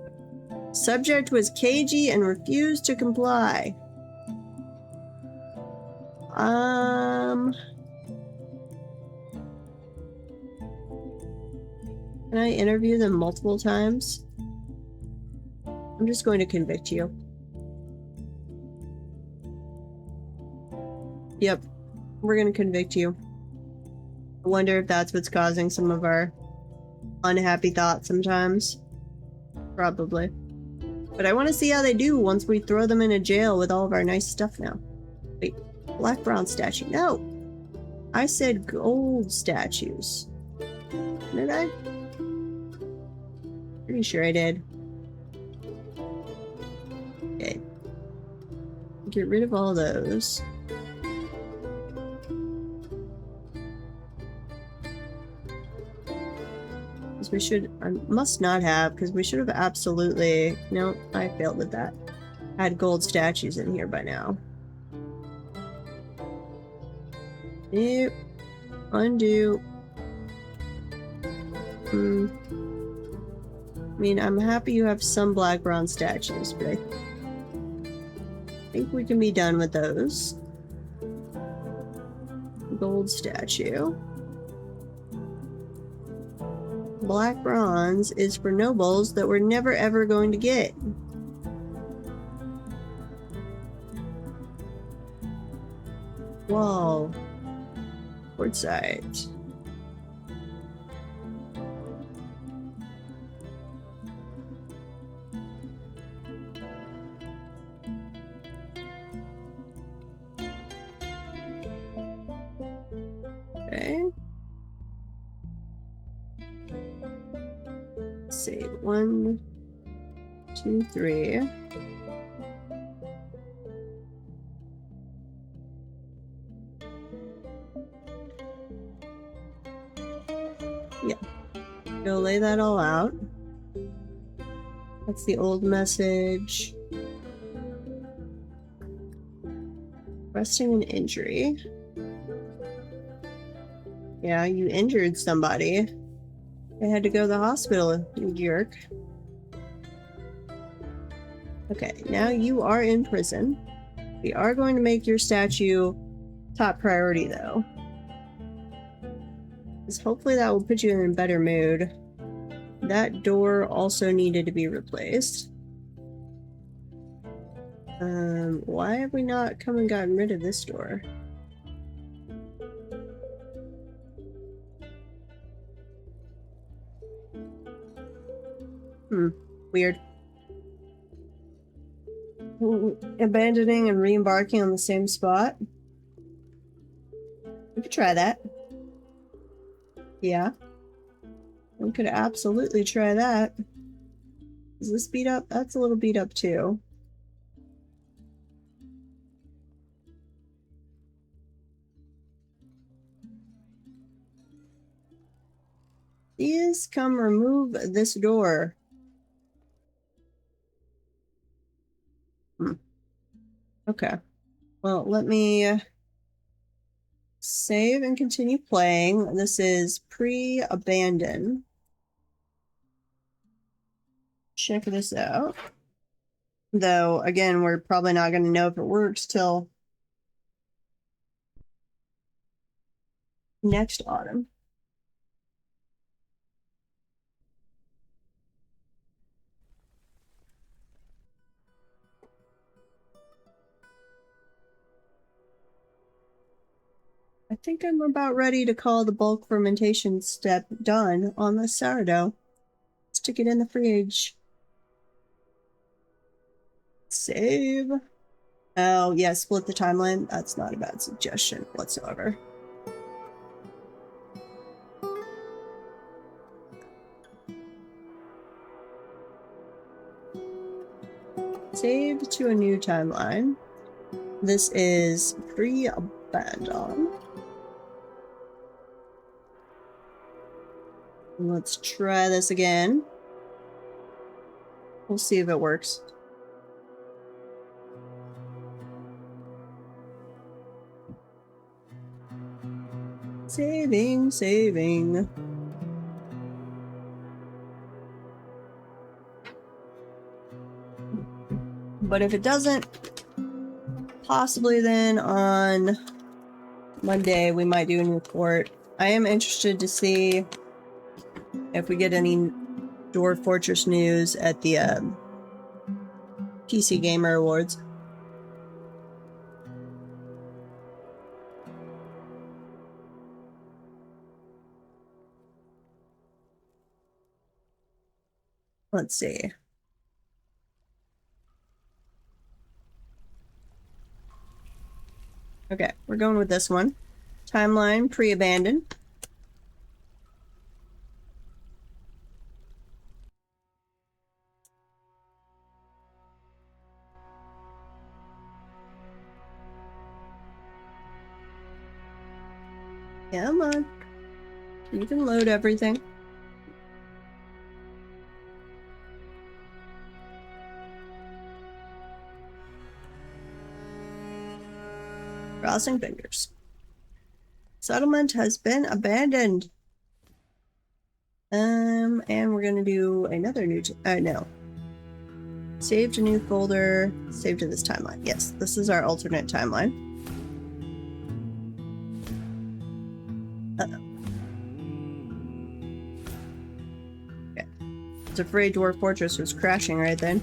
Subject was cagey and refused to comply. Can I interview them multiple times? I'm just going to convict you. Yep, we're going to convict you. I wonder if that's what's causing some of our unhappy thoughts sometimes. Probably. But I want to see how they do once we throw them in a jail with all of our nice stuff now. Wait, black bronze statue. No! I said gold statues. Did I? Pretty sure I did. Okay. Get rid of all those. We should, I must not have, because we should have absolutely, no, I failed at that. Had gold statues in here by now. Nope. Undo. I mean, I'm happy you have some black bronze statues, but I think we can be done with those. Gold statue. Black bronze is for nobles that we're never ever going to get. Whoa. Quartzite. Okay. Let's see. 1, 2, 3. Yeah. Go lay that all out. That's the old message. Resting an injury. Yeah, you injured somebody. They had to go to the hospital, you jerk. Okay, now you are in prison. We are going to make your statue top priority, though. Because hopefully that will put you in a better mood. That door also needed to be replaced. Why have we not come and gotten rid of this door? Weird. Abandoning and re-embarking on the same spot? We could try that. Yeah. We could absolutely try that. Is this beat up? That's a little beat up too. Please come remove this door. Okay. Well, let me save and continue playing. This is pre-abandon. Check this out. Though, again, we're probably not going to know if it works till next autumn. I think I'm about ready to call the bulk fermentation step done on this sourdough. Stick it in the fridge. Save. Oh, yeah, split the timeline. That's not a bad suggestion whatsoever. Save to a new timeline. This is pre-abandon. Let's try this again. We'll see if it works. Saving. But if it doesn't, possibly then on Monday we might do a new port. I am interested to see if we get any Dwarf Fortress news at the PC Gamer Awards. Let's see. Okay, we're going with this one. Timeline pre-abandoned. Come on. You can load everything. Crossing fingers. Settlement has been abandoned. And we're gonna do another new, no. Save to new folder, save to this timeline. Yes, this is our alternate timeline. Uh-oh. Okay. I was afraid Dwarf Fortress was crashing right then.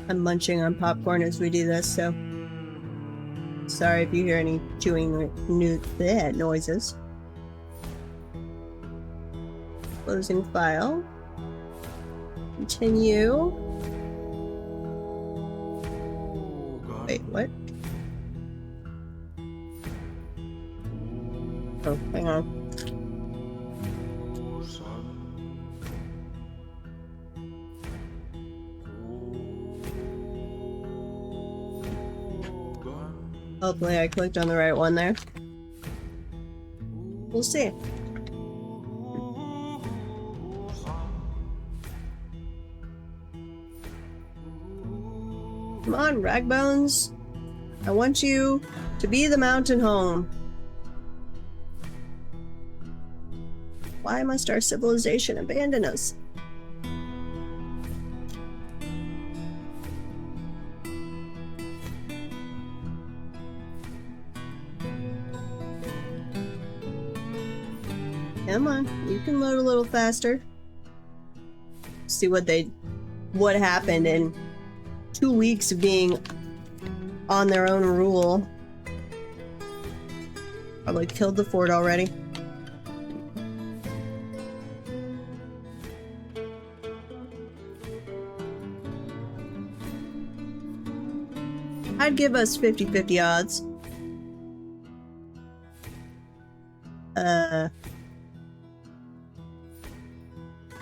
I'm munching on popcorn as we do this, so sorry if you hear any chewing noises. Closing file. Continue. Wait, what? Oh, hang on. Hopefully I clicked on the right one there. We'll see. Come on, Ragbones. I want you to be the mountain home. Why must our civilization abandon us? Come on, you can load a little faster. See what happened in 2 weeks of being on their own rule. Probably killed the fort already. I'd give us 50-50 odds.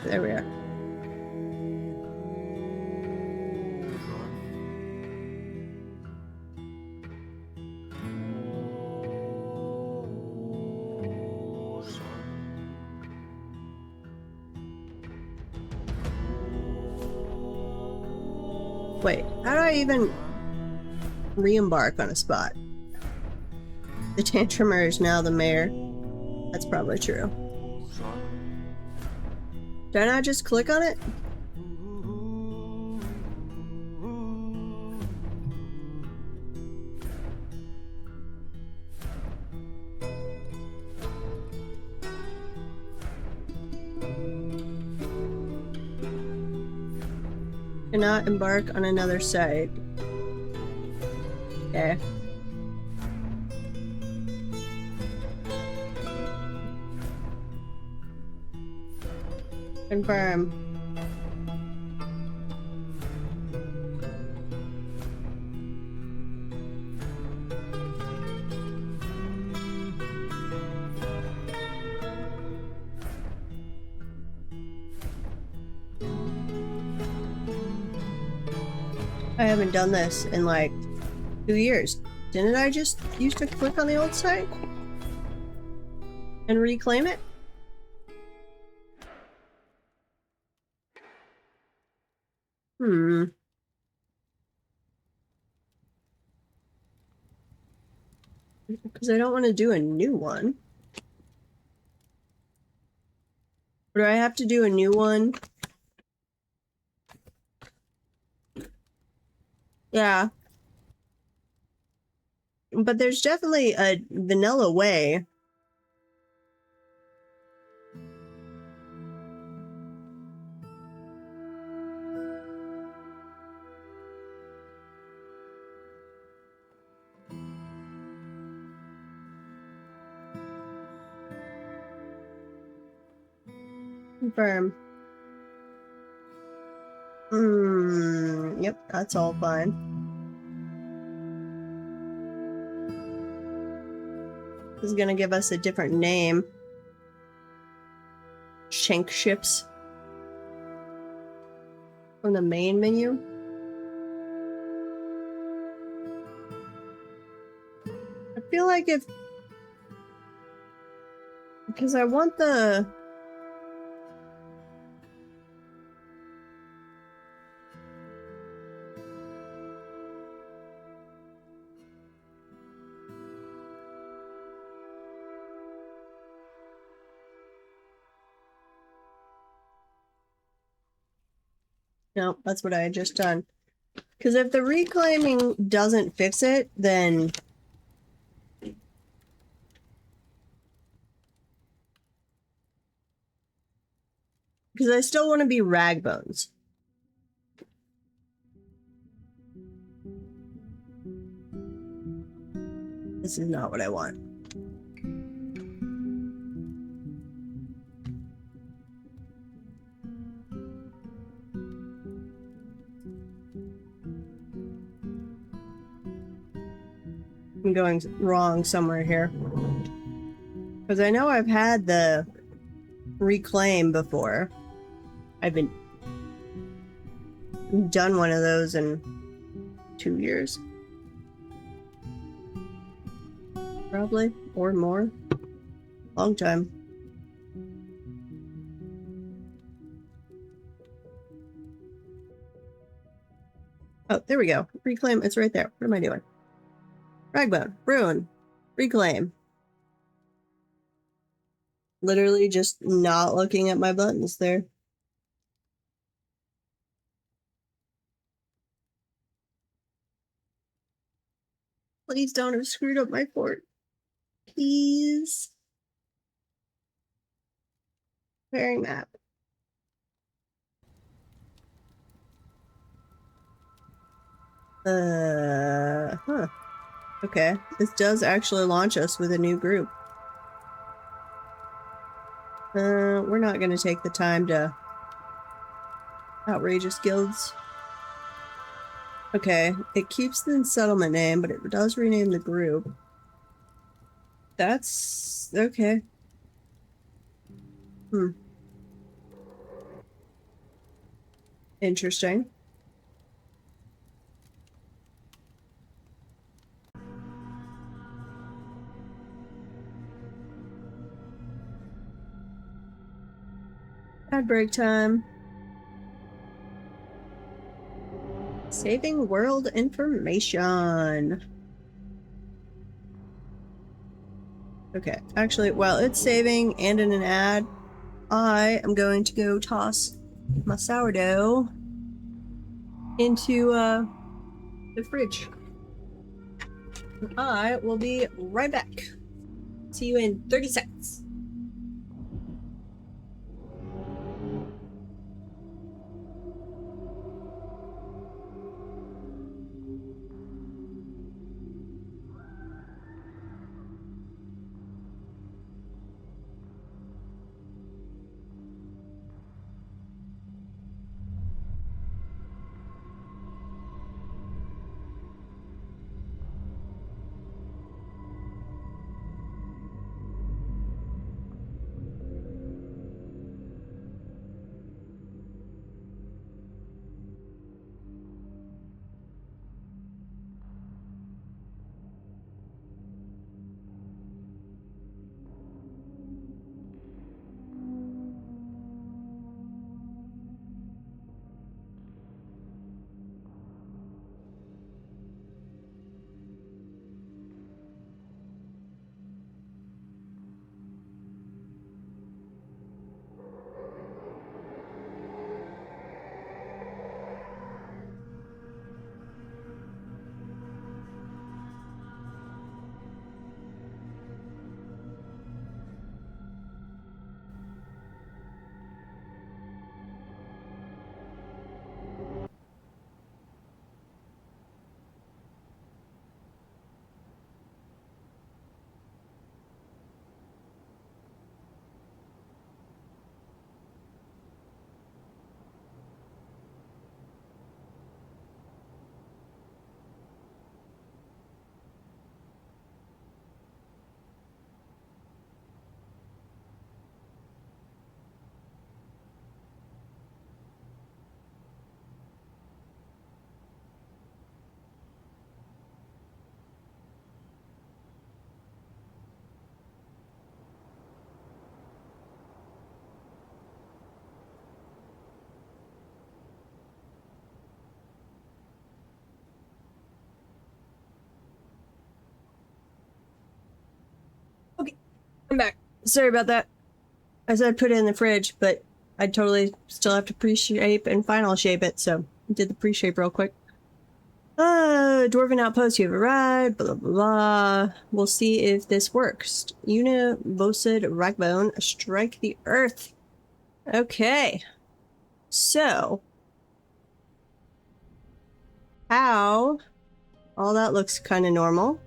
There we are. Wait, how do I even re-embark on a spot? The Tantrumer is now the mayor. That's probably true. Did I not just click on it? Cannot embark on another site. Okay. Confirm. I haven't done this in like 2 years. Didn't I just used to click on the old site? And reclaim it? Because I don't want to do a new one. Or do I have to do a new one? Yeah. But there's definitely a vanilla way. Confirm. Yep, that's all fine. This is gonna give us a different name. Shank ships. From the main menu. I feel like if... Because I want the... No, that's what I had just done. Because if the reclaiming doesn't fix it, then... Because I still want to be RagBones. This is not what I want. I'm going wrong somewhere here. Because I know I've had the reclaim before. I've been done one of those in 2 years. Probably, or more. Long time. Oh, there we go. Reclaim, it's right there. What am I doing? RagBone, ruin, reclaim. Literally just not looking at my buttons there. Please don't have screwed up my fort. Please. Pairing map. Huh. Okay. This does actually launch us with a new group. We're not gonna take the time to... Outrageous guilds. Okay, it keeps the settlement name, but it does rename the group. That's... okay. Interesting. Ad break time. Saving world information. Okay, actually, while it's saving and in an ad, I am going to go toss my sourdough into the fridge. I will be right back. See you in 30 seconds. I'm back. Sorry about that. I said put it in the fridge, but I totally still have to pre-shape and final shape it, so I did the pre-shape real quick. Dwarven outpost, you have arrived, blah, blah, blah. We'll see if this works. Una, Bosid, RagBone, strike the earth. Okay. So. How? All that looks kind of normal.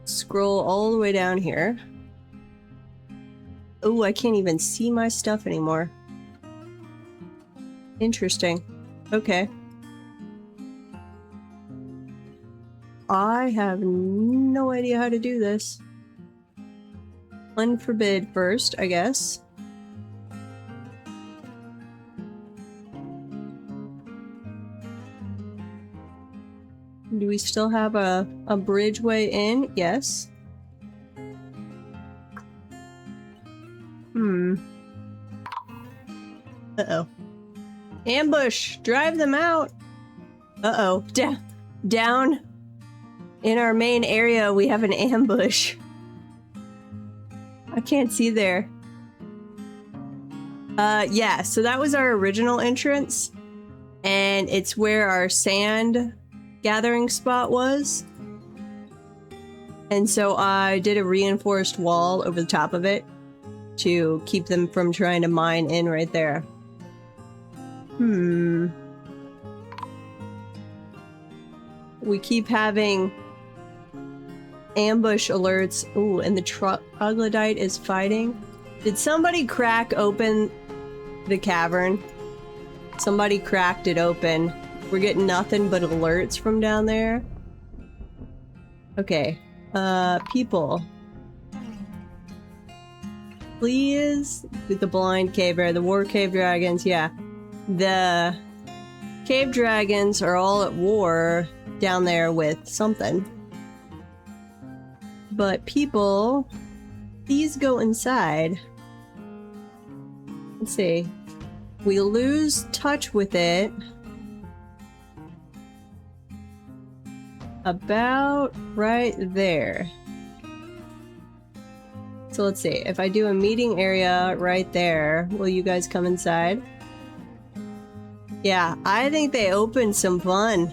Scroll all the way down here. Oh, I can't even see my stuff anymore. Interesting. Okay. I have no idea how to do this. Unforbid first, I guess. Do we still have a bridgeway in? Yes. Uh-oh. Ambush! Drive them out! Uh-oh. Down in our main area, we have an ambush. I can't see there. Yeah, so that was our original entrance. And it's where our sand gathering spot was. And so I did a reinforced wall over the top of it to keep them from trying to mine in right there. We keep having ambush alerts. Ooh, and the troglodyte is fighting. Did somebody crack open the cavern? Somebody cracked it open. We're getting nothing but alerts from down there. Okay. People. Please. With the blind cave bear, the war cave dragons, yeah. The cave dragons are all at war down there with something. But people, please go inside. Let's see. We lose touch with it about right there. So let's see. If I do a meeting area right there, will you guys come inside? Yeah, I think they opened some fun.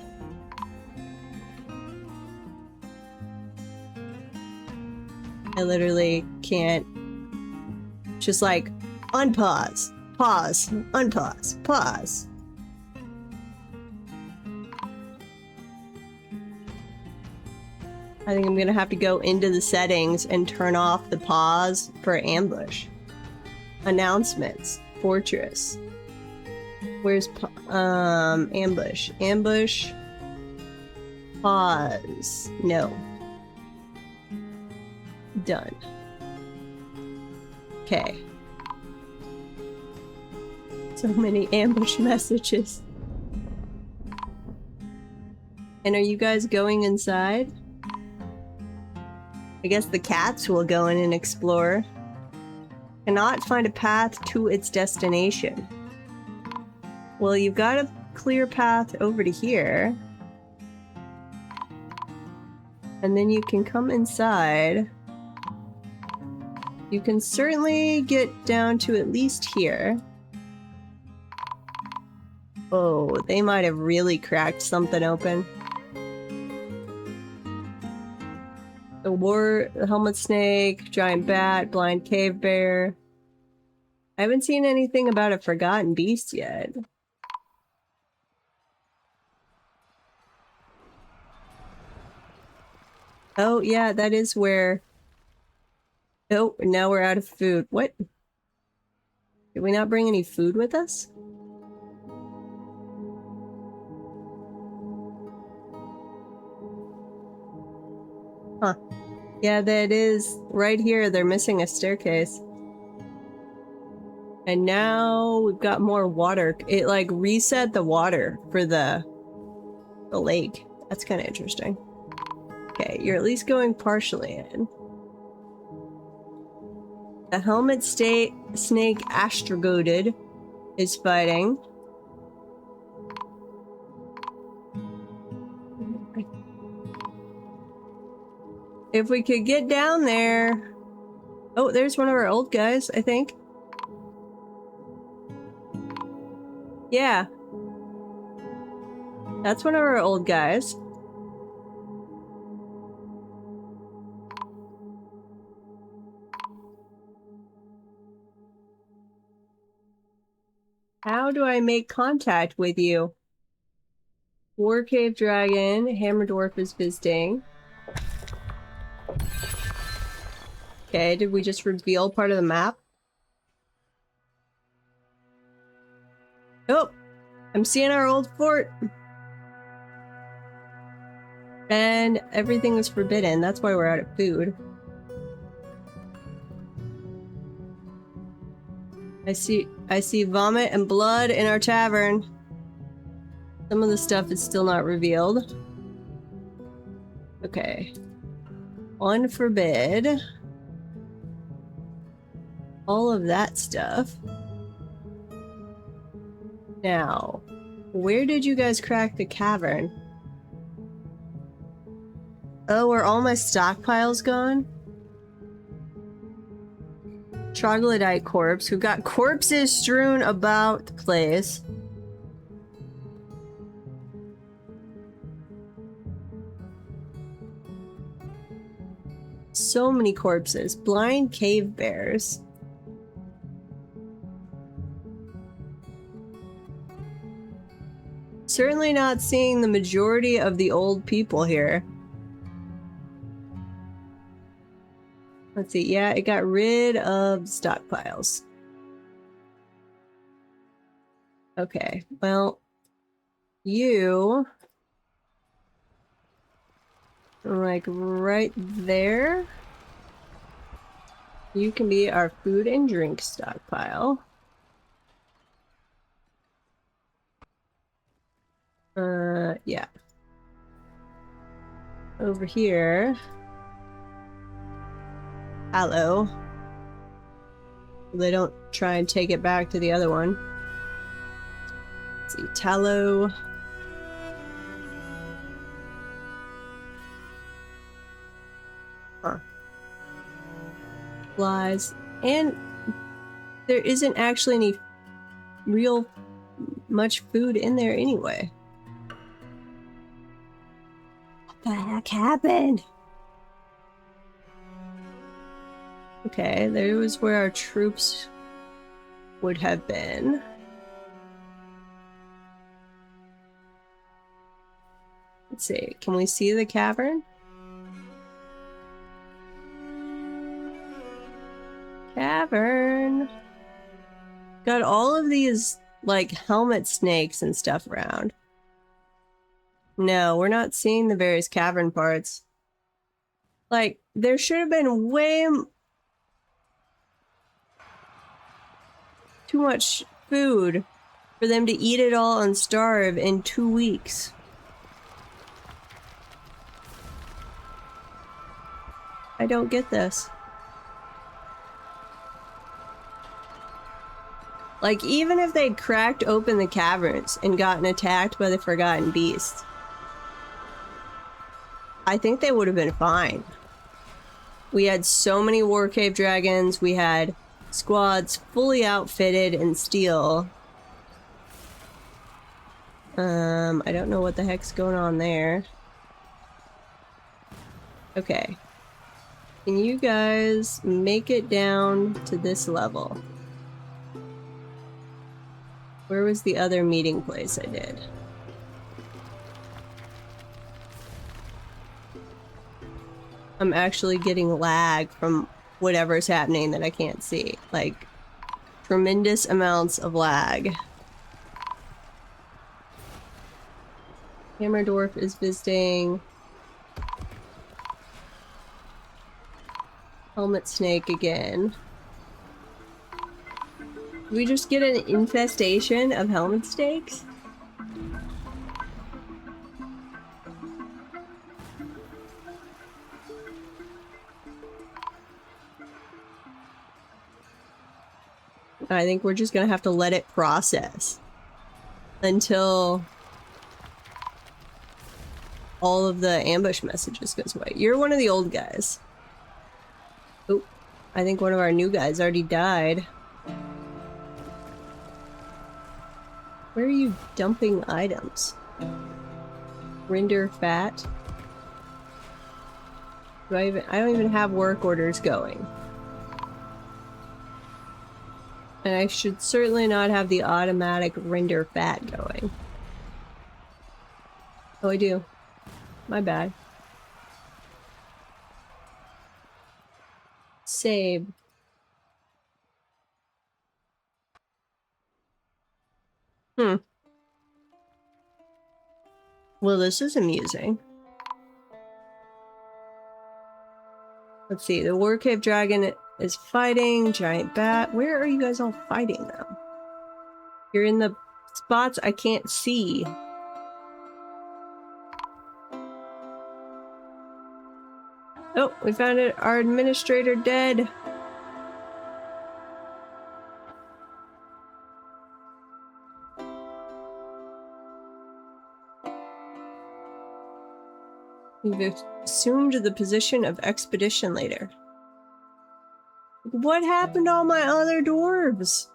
I literally can't. Just like, unpause, pause, unpause, pause. I think I'm gonna have to go into the settings and turn off the pause for ambush. Announcements, fortress. Where's ambush? Ambush. Pause. No. Done. Okay. So many ambush messages. And are you guys going inside? I guess the cats will go in and explore. Cannot find a path to its destination. Well, you've got a clear path over to here. And then you can come inside. You can certainly get down to at least here. Oh, they might have really cracked something open. The helmet snake, giant bat, blind cave bear. I haven't seen anything about a forgotten beast yet. Oh, yeah, that is where... Oh, now we're out of food. What? Did we not bring any food with us? Huh. Yeah, that is right here. They're missing a staircase. And now we've got more water. It like reset the water for the lake. That's kind of interesting. Okay, you're at least going partially in. The helmet snake astrogoted is fighting. If we could get down there, Oh, there's one of our old guys, I think. Yeah. That's one of our old guys. How do I make contact with you? War Cave Dragon, Hammer Dwarf is visiting. Okay, did we just reveal part of the map? Oh, I'm seeing our old fort. And everything was forbidden. That's why we're out of food. I see vomit and blood in our tavern. Some of the stuff is still not revealed. Okay. Unforbid. All of that stuff. Now, where did you guys crack the cavern? Oh, are all my stockpiles gone? Troglodyte corpse. We've got corpses strewn about the place. So many corpses. Blind cave bears. Certainly not seeing the majority of the old people here. Let's see. Yeah, it got rid of stockpiles. Okay, well, you are like right there. You can be our food and drink stockpile. Yeah. Over here. Hello. They don't try and take it back to the other one. Let's see, tallow. Huh. Flies. And there isn't actually any real much food in there anyway. What the heck happened? Okay, there was where our troops would have been. Let's see, can we see the cavern? Cavern! Got all of these, like, helmet snakes and stuff around. No, we're not seeing the various cavern parts. Like, there should have been way too much food for them to eat it all and starve in 2 weeks. I don't get this. Like, even if they'd cracked open the caverns and gotten attacked by the Forgotten Beast, I think they would have been fine. We had so many War Cave Dragons, we had squads fully outfitted in steel. I don't know what the heck's going on there. Okay. Can you guys make it down to this level? Where was the other meeting place I did? I'm actually getting lag from whatever's happening that I can't see. Like, tremendous amounts of lag. Hammer Dwarf is visiting. Helmet Snake again. Did we just get an infestation of helmet snakes? I think we're just gonna have to let it process until all of the ambush messages goes away. You're one of the old guys. Oh, I think one of our new guys already died. Where are you dumping items? Render fat? I don't even have work orders going. And I should certainly not have the automatic render fat going. Oh, I do. My bad. Save. Well, this is amusing. Let's see, the War Cave Dragon is fighting Giant Bat. Where are you guys all fighting them? You're in the spots I can't see. Oh, we found it. Our administrator dead. We've assumed the position of expedition leader. What happened to all my other dwarves?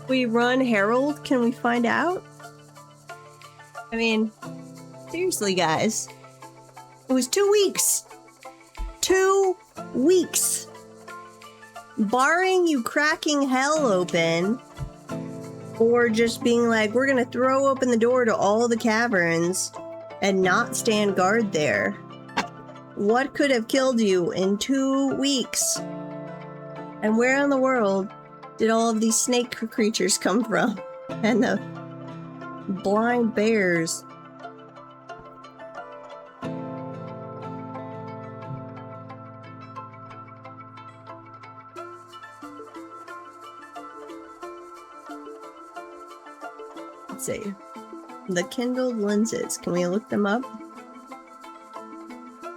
We run Herald? Can we find out? I mean, seriously, guys. It was 2 weeks. 2 weeks. Barring you cracking hell open, or just being like, we're gonna throw open the door to all the caverns and not stand guard there. What could have killed you in 2 weeks? And where in the world did all of these snake creatures come from? And the blind bears. Let's see. The kindled lenses. Can we look them up?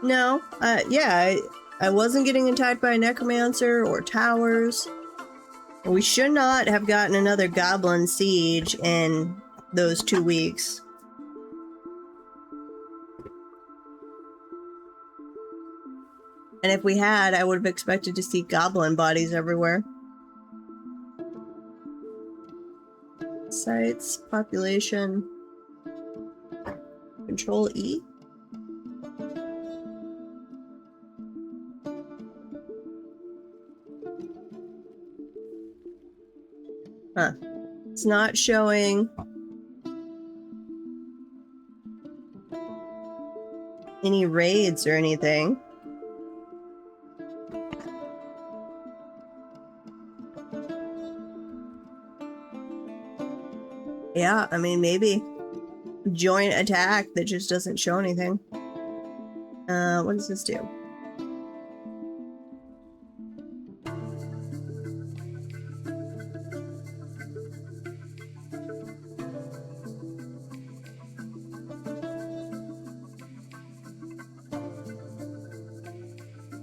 No. Yeah, I wasn't getting attacked by a necromancer or towers. We should not have gotten another goblin siege in those 2 weeks. And if we had, I would have expected to see goblin bodies everywhere. Sites, population, Control E. Huh. It's not showing any raids or anything. Yeah, I mean, maybe joint attack that just doesn't show anything. What does this do?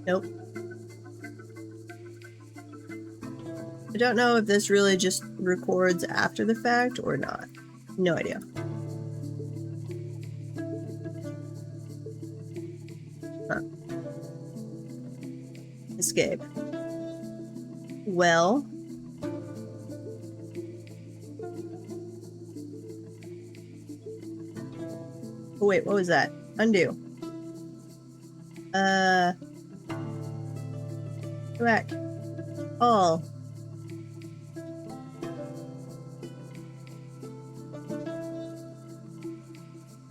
Nope. I don't know if this really just records after the fact or not. No idea. Huh. Escape. Well. Oh wait, what was that? Undo. Go back. All.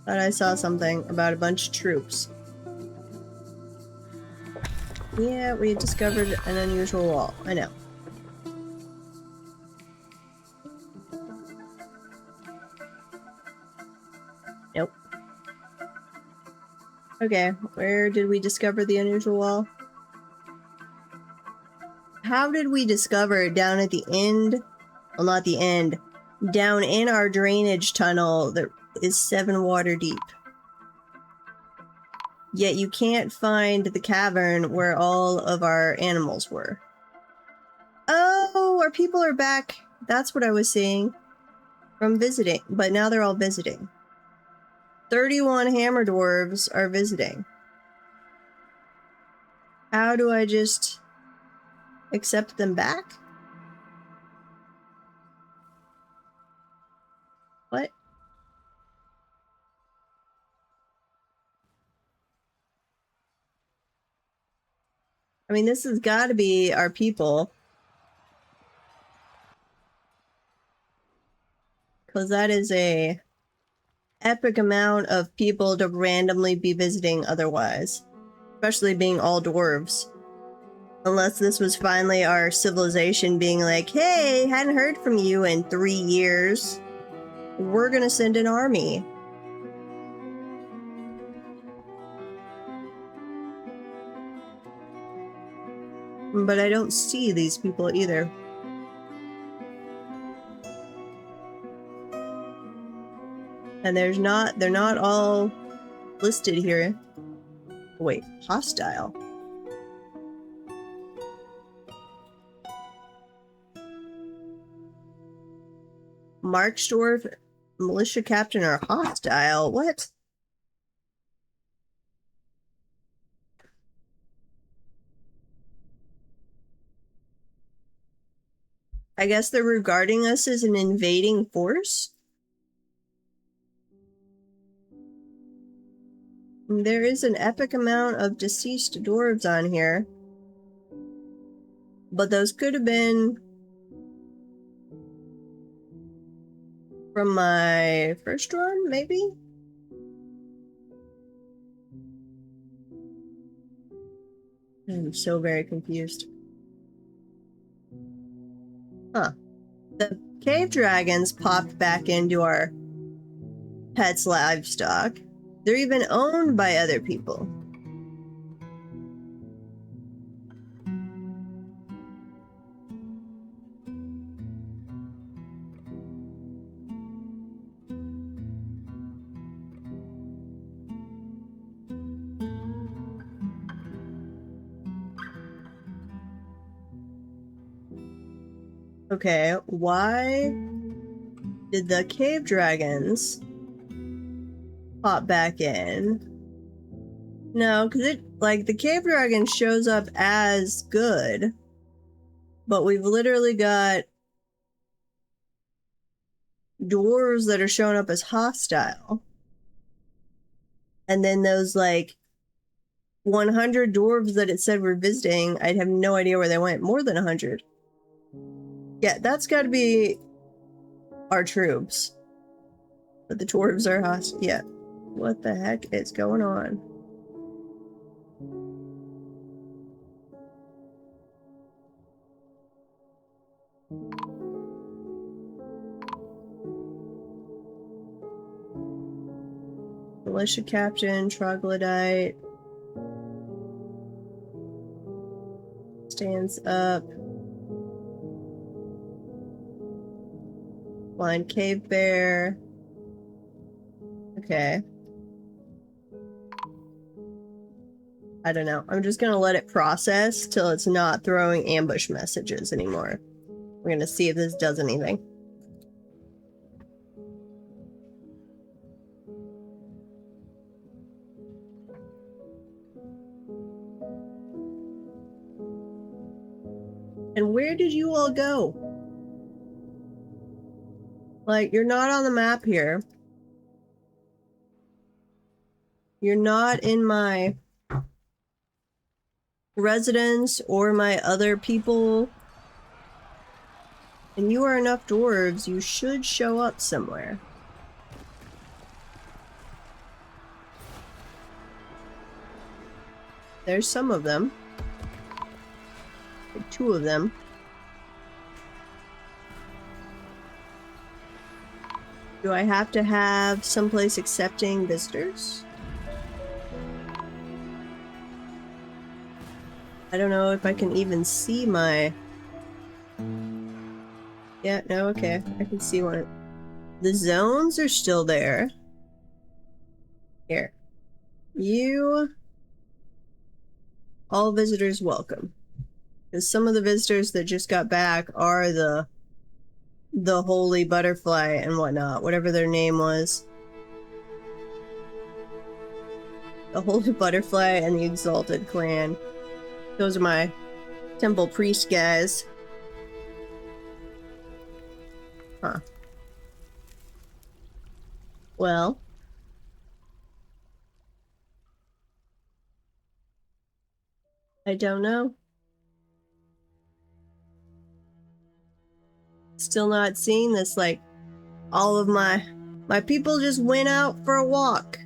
Thought I saw something about a bunch of troops. Yeah, we discovered an unusual wall. I know. Nope. Okay, where did we discover the unusual wall? How did we discover it down at the end? Well, not the end. Down in our drainage tunnel that is 7 water deep. Yet you can't find the cavern where all of our animals were. Oh, our people are back. That's what I was seeing. From visiting. But now they're all visiting. 31 hammer dwarves are visiting. How do I just accept them back? What? I mean, this has got to be our people. Because that is a epic amount of people to randomly be visiting otherwise. Especially being all dwarves. Unless this was finally our civilization being like, hey, hadn't heard from you in 3 years. We're gonna send an army. But I don't see these people either. And they're not all listed here. Wait, hostile. Marksdorf, militia captain are hostile. What? I guess they're regarding us as an invading force? There is an epic amount of deceased dwarves on here. But those could have been from my first run, maybe? I'm so very confused. Huh. The cave dragons popped back into our pets' livestock. They're even owned by other people. Okay, why did the cave dragons pop back in? No, because the cave dragon shows up as good, but we've literally got dwarves that are showing up as hostile. And then those 100 dwarves that it said were visiting, I'd have no idea where they went. More than 100. Yeah, that's got to be our troops. But the dwarves are hostile. Yeah. What the heck is going on? Militia captain, troglodyte. Stands up. Blind cave bear. Okay. I don't know. I'm just gonna let it process till it's not throwing ambush messages anymore. We're gonna see if this does anything. And where did you all go? You're not on the map here. You're not in my residence or my other people. And you are enough dwarves, you should show up somewhere. There's some of them. 2 of them. Do I have to have someplace accepting visitors? I don't know if I can even see my... Yeah, no, okay. I can see one. The zones are still there. Here. You... All visitors welcome. Because some of the visitors that just got back are the holy butterfly and whatnot, whatever their name was. The holy butterfly and the exalted clan. Those are my temple priest guys. Huh. Well. I don't know. Still not seeing this, like, all of my people just went out for a walk.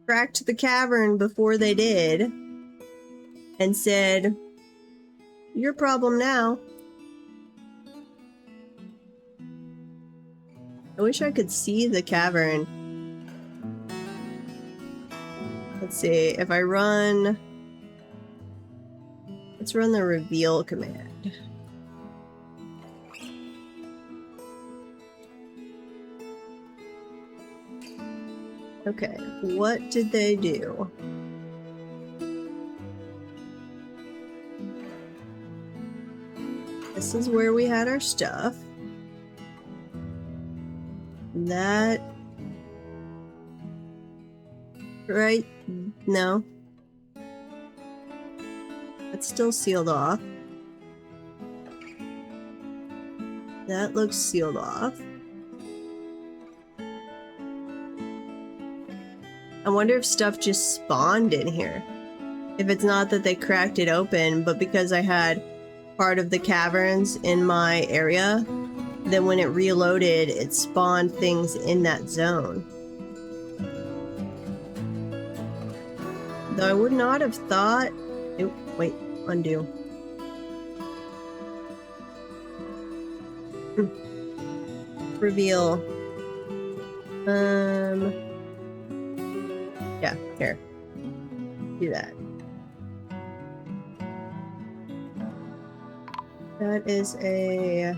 Cracked the cavern before they did. And said, your problem now. I wish I could see the cavern. Let's see, if I run... Let's run the reveal command. Okay, what did they do? This is where we had our stuff. That... Right? No. It's still sealed off. That looks sealed off. I wonder if stuff just spawned in here. If it's not that they cracked it open, but because I had part of the caverns in my area, then when it reloaded, it spawned things in that zone. Though I would not have thought... Oh, wait, undo. Reveal. Yeah, here. Do that. That is a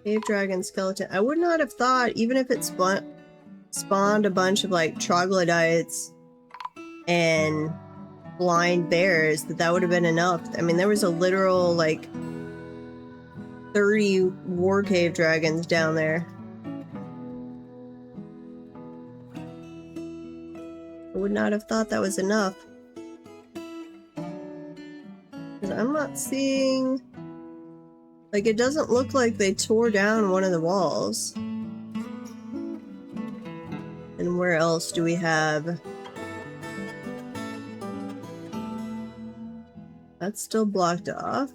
cave dragon skeleton. I would not have thought, even if it spawned a bunch of like troglodytes and blind bears, that would have been enough. I mean, there was a literal like 30 war cave dragons down there. I would not have thought that was enough. Because I'm not seeing... Like, it doesn't look like they tore down one of the walls. And where else do we have... That's still blocked off.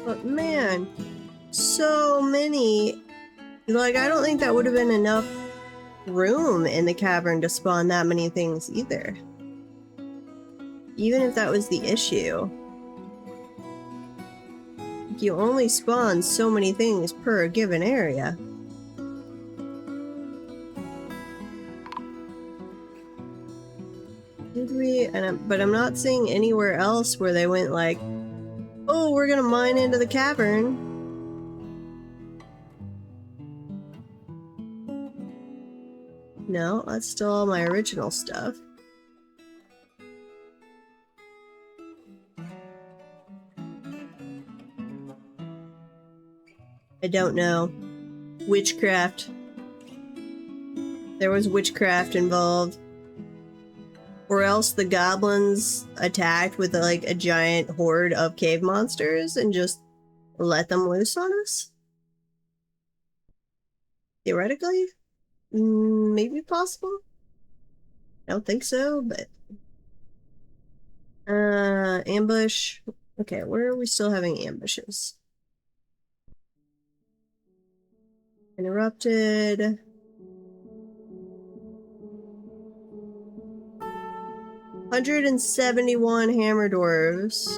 But man, so many. Like, I don't think that would have been enough room in the cavern to spawn that many things either. Even if that was the issue. You only spawn so many things per given area. Did we? But I'm not seeing anywhere else where they went like, oh, we're gonna mine into the cavern. No, that's still all my original stuff. I don't know. Witchcraft. There was witchcraft involved. Or else the goblins attacked with like a giant horde of cave monsters and just let them loose on us? Theoretically? Maybe possible? I don't think so, but... ambush. Okay, where are we still having ambushes? Interrupted. 171 hammer dwarves.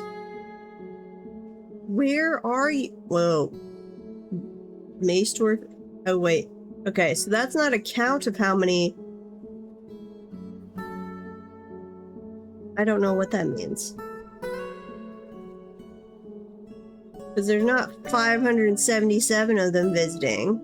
Where are you? Whoa. Mace dwarf? Oh, wait. Okay, so that's not a count of how many... I don't know what that means. Because there's not 577 of them visiting.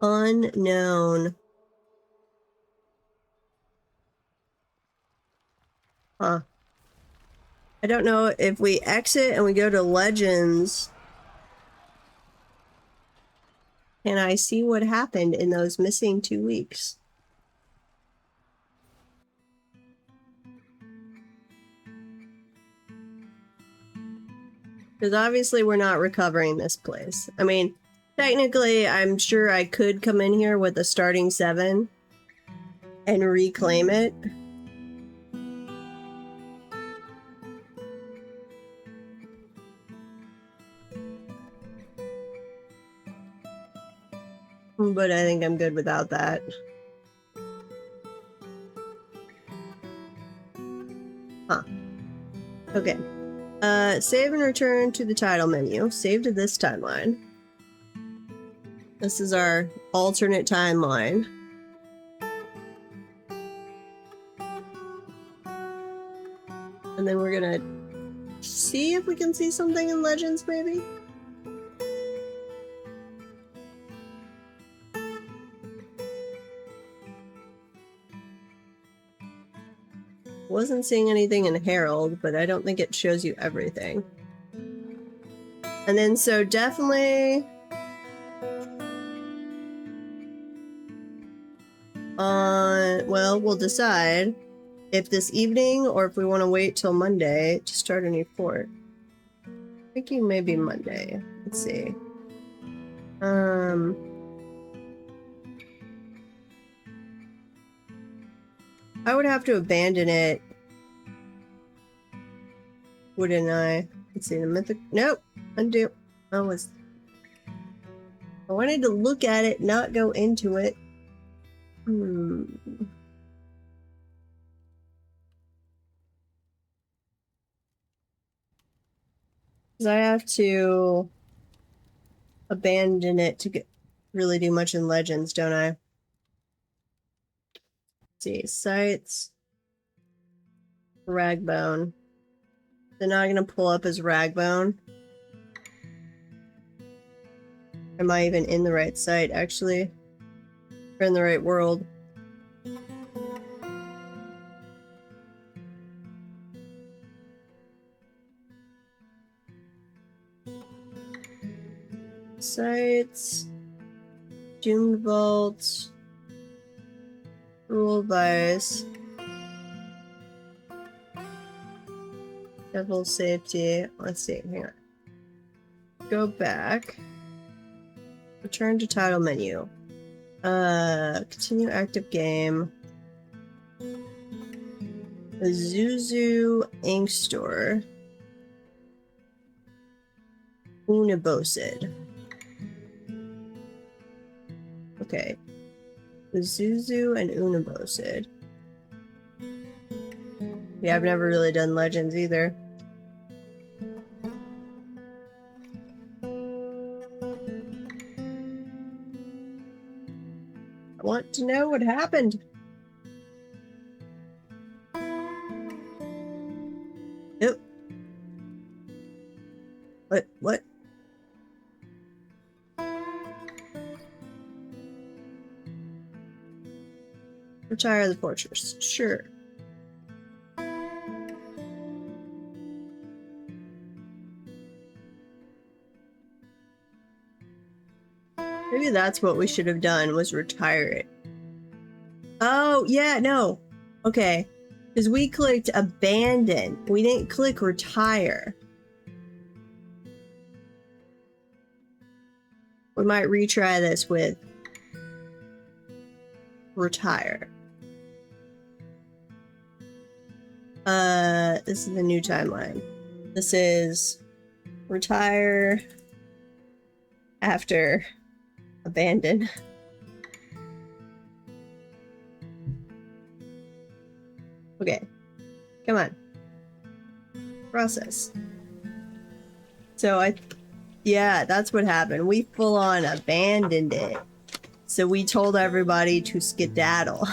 Unknown. Huh. I don't know if we exit and we go to Legends. Can I see what happened in those missing 2 weeks? Because obviously we're not recovering this place. I mean, technically, I'm sure I could come in here with a starting 7 and reclaim it. But I think I'm good without that. Huh. Okay. Save and return to the title menu. Save to this timeline. This is our alternate timeline. And then we're gonna see if we can see something in Legends, maybe? Wasn't seeing anything in Herald, but I don't think it shows you everything. And then so definitely well, we'll decide if this evening or if we want to wait till Monday to start a new port. Thinking maybe Monday. Let's see. I would have to abandon it, wouldn't I? Let's see, the mythic. Nope, undo. I wanted to look at it, not go into it. Because I have to abandon it to really do much in Legends, don't I? See, sites, RagBone. They're not going to pull up as RagBone. Am I even in the right site, actually? Or in the right world? Sites, Doomed Vault, Rule Bias, Devil Safety. Let's see, hang on. Go back. Return to title menu. Continue active game. Zuzu Ink Store. Unabosid. Okay. Zuzu and Unabosid. Yeah, I've never really done Legends either. I want to know what happened. Nope. What? Retire the fortress. Sure. Maybe that's what we should have done, was retire it. Oh, yeah, no. Okay. Because we clicked abandon. We didn't click retire. We might retry this with retire. This is the new timeline. This is retire after abandon. Okay, come on. Process. So yeah, that's what happened. We full on abandoned it. So we told everybody to skedaddle.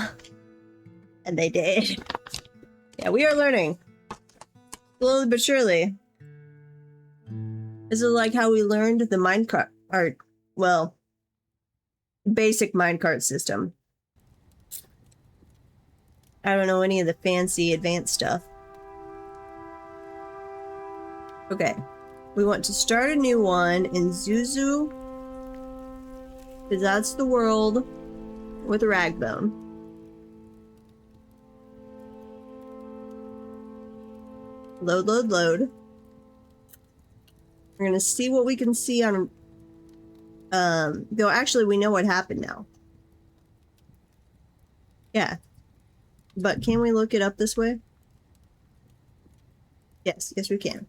And they did. Yeah, we are learning. Slowly but surely. This is like how we learned the Minecraft art. Well, basic minecart system. I don't know any of the fancy advanced stuff. Okay. We want to start a new one in Zuzu. Because that's the world with RagBone. Load, load, load. We're gonna see what we can see on... though actually we know what happened now. Yeah. But can we look it up this way? Yes, yes we can.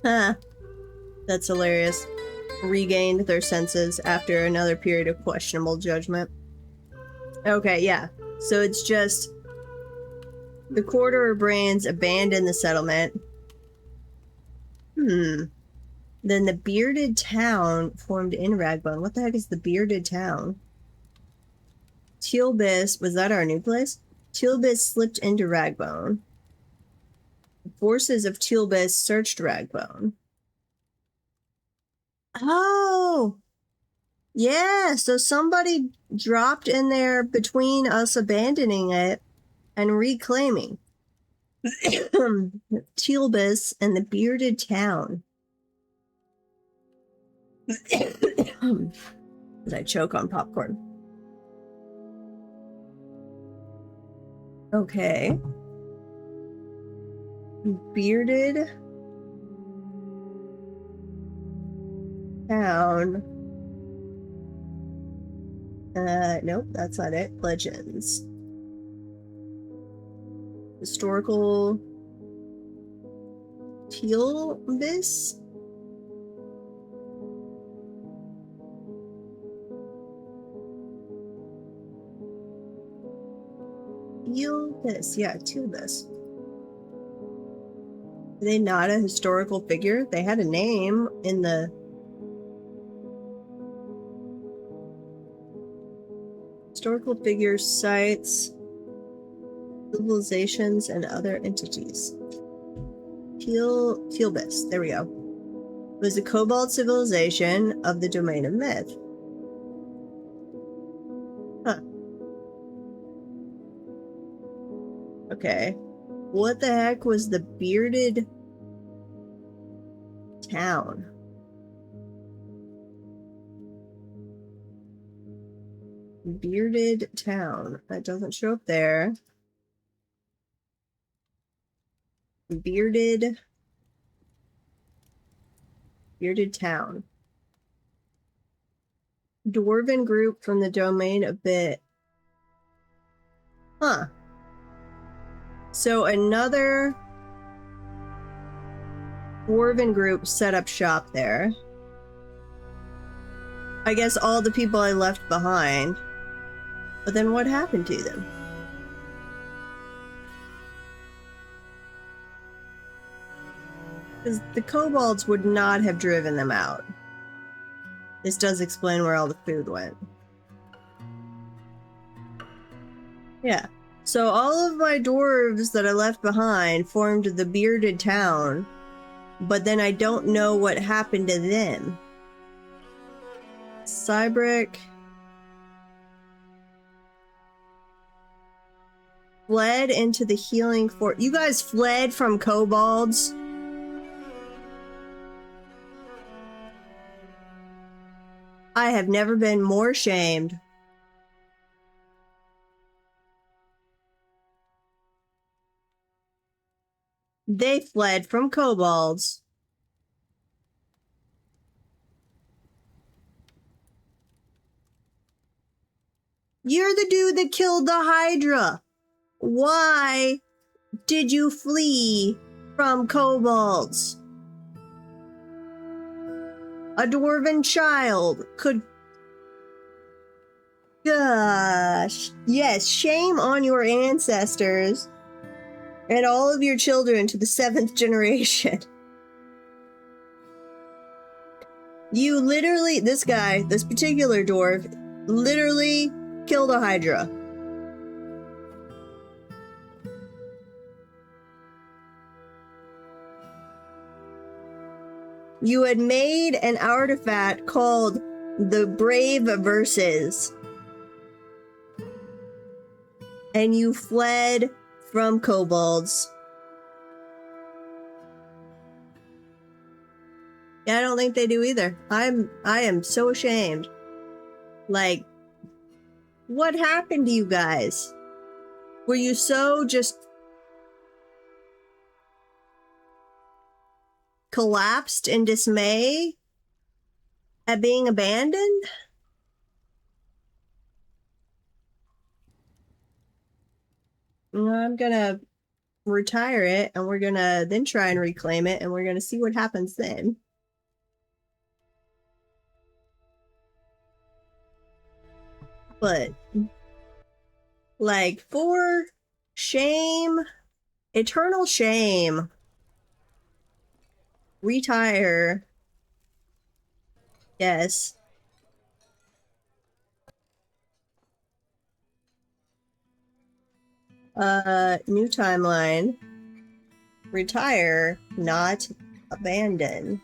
Huh. That's hilarious. Regained their senses after another period of questionable judgment. Okay, yeah. So it's just... the corridor brains abandoned the settlement. Then the bearded town formed in RagBone. What the heck is the bearded town? Tealbis, was that our new place? Tealbis slipped into RagBone. The forces of Tealbis searched RagBone. Oh! Yeah, so somebody dropped in there between us abandoning it and reclaiming. Tealbis and the bearded town. As I choke on popcorn. Okay. Bearded town. Nope, that's not it. Legends. Historical Tealbis? Tealbis, yeah, Tealbis. Are they not a historical figure? They had a name in the... historical figures, sites, civilizations, and other entities. Tealbis, there we go. It was a cobalt civilization of the domain of myth. Huh. Okay. What the heck was the bearded town? Bearded town. That doesn't show up there. Bearded town. Dwarven group from the domain of Bit. Huh. So another dwarven group set up shop there. I guess all the people I left behind. But then what happened to them? Because the kobolds would not have driven them out. This does explain where all the food went. Yeah. So all of my dwarves that I left behind formed the bearded town, but then I don't know what happened to them. Cybrick fled into the healing fort. You guys fled from kobolds? I have never been more shamed. They fled from kobolds. You're the dude that killed the Hydra. Why did you flee from kobolds? A dwarven child could... Gosh. Yes, shame on your ancestors and all of your children to the 7th generation. You literally, this guy, this particular dwarf, literally killed a Hydra. You had made an artifact called the Brave Verses. And you fled from kobolds. Yeah, I don't think they do either. I am so ashamed. Like, what happened to you guys? Were you so just collapsed in dismay at being abandoned? I'm gonna retire it, and we're gonna then try and reclaim it, and we're gonna see what happens then. But, like, for shame, eternal shame, retire. Yes. New timeline. Retire, not abandon.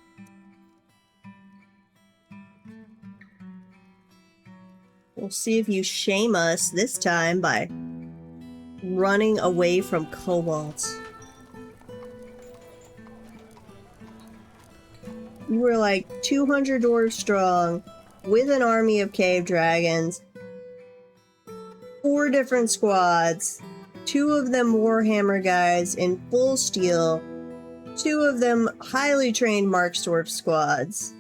We'll see if you shame us this time by running away from kobolds. You were like 200 dwarves strong with an army of cave dragons. 4 different squads. 2 of them Warhammer guys in full steel. 2 of them highly trained Marksdorf squads.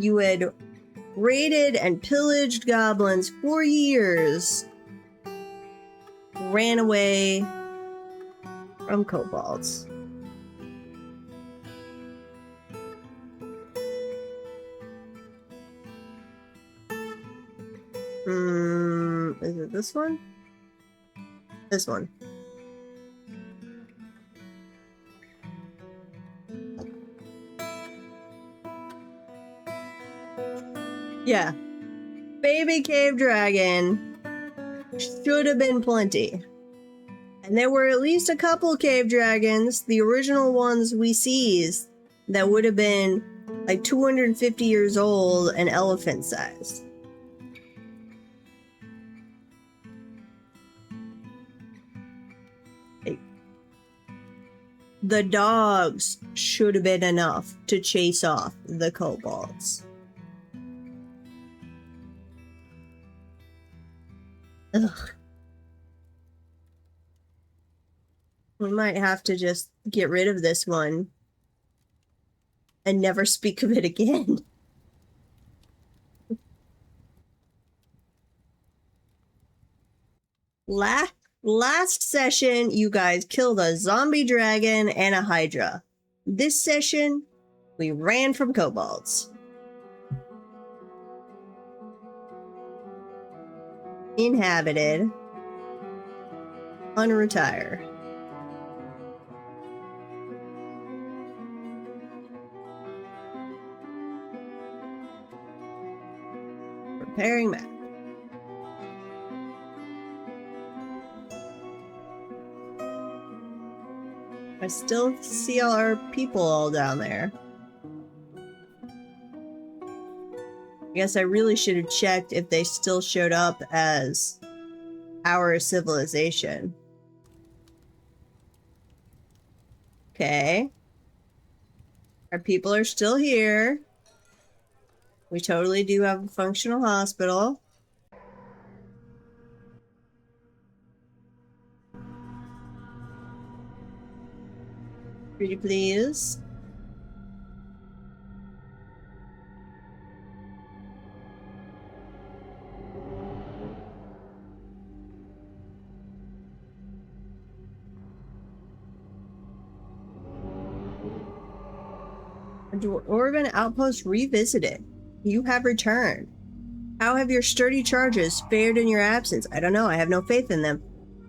You had raided and pillaged goblins for years. Ran away from kobolds. Is it this one? This one. Yeah. Baby cave dragon should have been plenty. And there were at least a couple cave dragons, the original ones we seized, that would have been like 250 years old and elephant sized. The dogs should have been enough to chase off the kobolds. Ugh. We might have to just get rid of this one and never speak of it again. Last session, you guys killed a zombie dragon and a hydra. This session, we ran from kobolds. Inhabited. Unretire. Preparing map. I still see all our people all down there. I guess I really should have checked if they still showed up as our civilization. Okay. Our people are still here. We totally do have a functional hospital. Pretty please. Dwarven outpost revisited. You have returned. How have your sturdy charges fared in your absence? I don't know. I have no faith in them.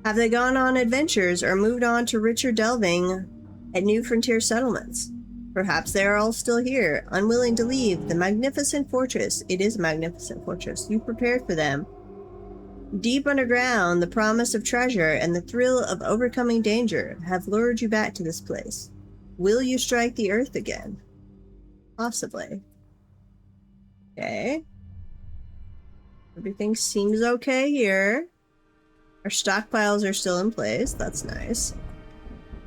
Have they gone on adventures or moved on to richer delving at new frontier settlements? Perhaps they are all still here, unwilling to leave the magnificent fortress. It is a magnificent fortress. You prepared for them. Deep underground, the promise of treasure and the thrill of overcoming danger have lured you back to this place. Will you strike the earth again? Possibly. Okay. Everything seems okay here. Our stockpiles are still in place. That's nice.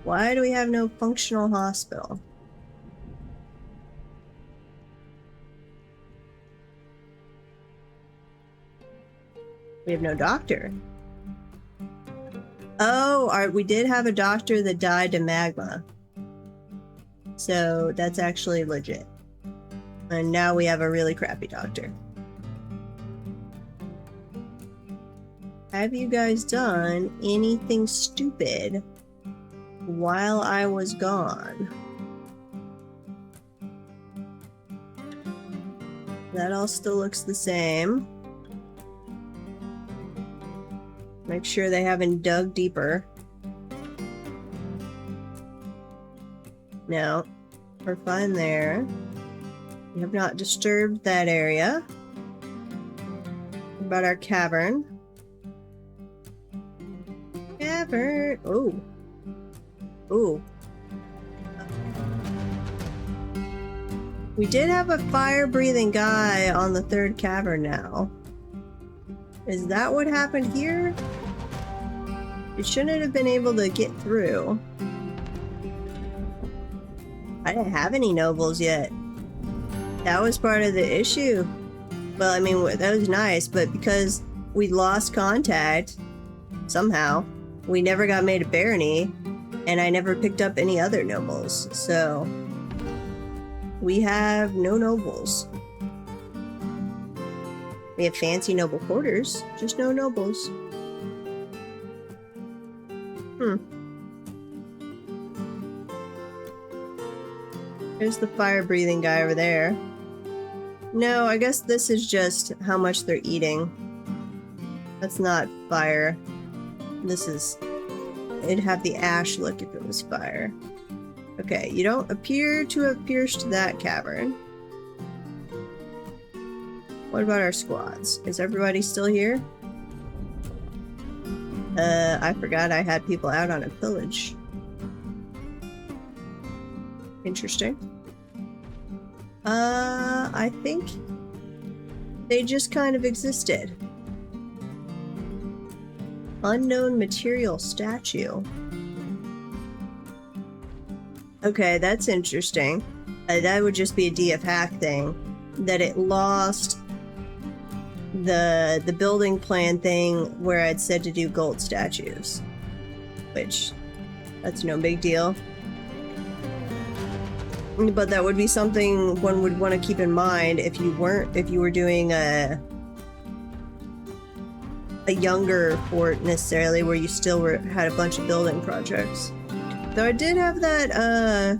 Why do we have no functional hospital? We have no doctor. Oh, we did have a doctor that died to magma. So that's actually legit. And now we have a really crappy doctor. Have you guys done anything stupid while I was gone? That all still looks the same. Make sure they haven't dug deeper. No, we're fine there. We have not disturbed that area. What about our cavern? Cavern! Ooh. Ooh. We did have a fire-breathing guy on the third cavern now. Is that what happened here? It shouldn't have been able to get through. I didn't have any nobles yet. That was part of the issue. Well, I mean, that was nice, but because we lost contact, somehow, we never got made a barony, and I never picked up any other nobles, so we have no nobles. We have fancy noble quarters, just no nobles. There's the fire-breathing guy over there. No, I guess this is just how much they're eating. That's not fire. This is... It'd have the ash look if it was fire. Okay, you don't appear to have pierced that cavern. What about our squads? Is everybody still here? I forgot I had people out on a pillage. Interesting. I think they just kind of existed. Unknown material statue. Okay, that's interesting. That would just be a DF hack thing. That it lost the building plan thing where I'd said to do gold statues. Which, that's no big deal. But that would be something one would want to keep in mind if you were doing a younger fort necessarily, where you still had a bunch of building projects. Though I did have that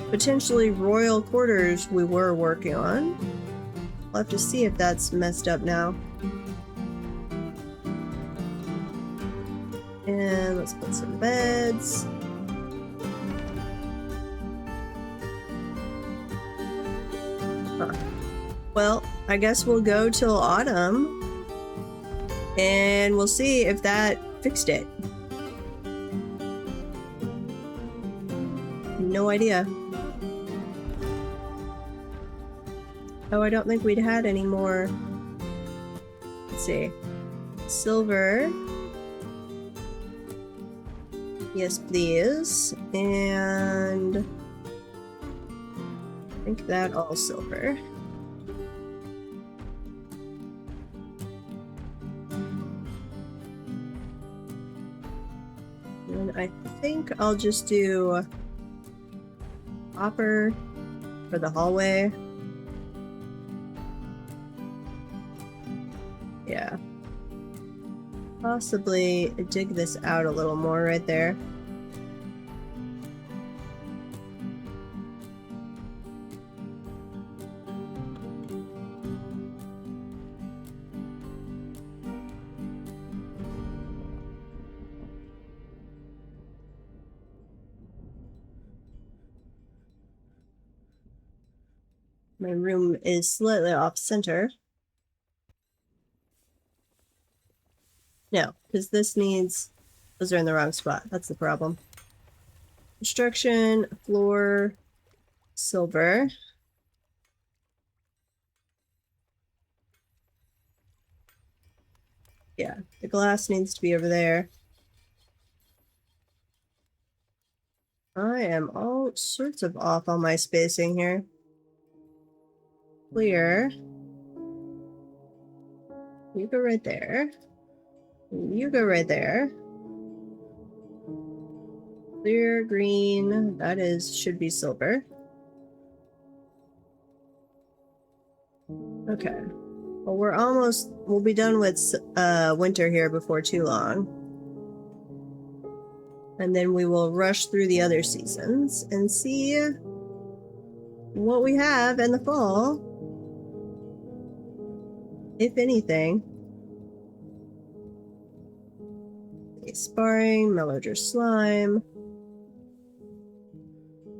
potentially royal quarters we were working on. I'll have to see if that's messed up now. And let's put some beds. Huh. Well, I guess we'll go till autumn and we'll see if that fixed it. No idea. Oh, I don't think we'd had any more. Let's see. Silver. Yes, please. And I think that all silver. And I think I'll just do copper for the hallway. Yeah. Possibly dig this out a little more right there. My room is slightly off center. No, because this needs... Those are in the wrong spot. That's the problem. Construction, floor, silver. Yeah, the glass needs to be over there. I am all sorts of off on my spacing here. Clear. You go right there. You go right there. Clear, green. That should be silver. Okay. Well, we'll be done with winter here before too long. And then we will rush through the other seasons and see what we have in the fall. If anything. Sparring, Melodra Slime.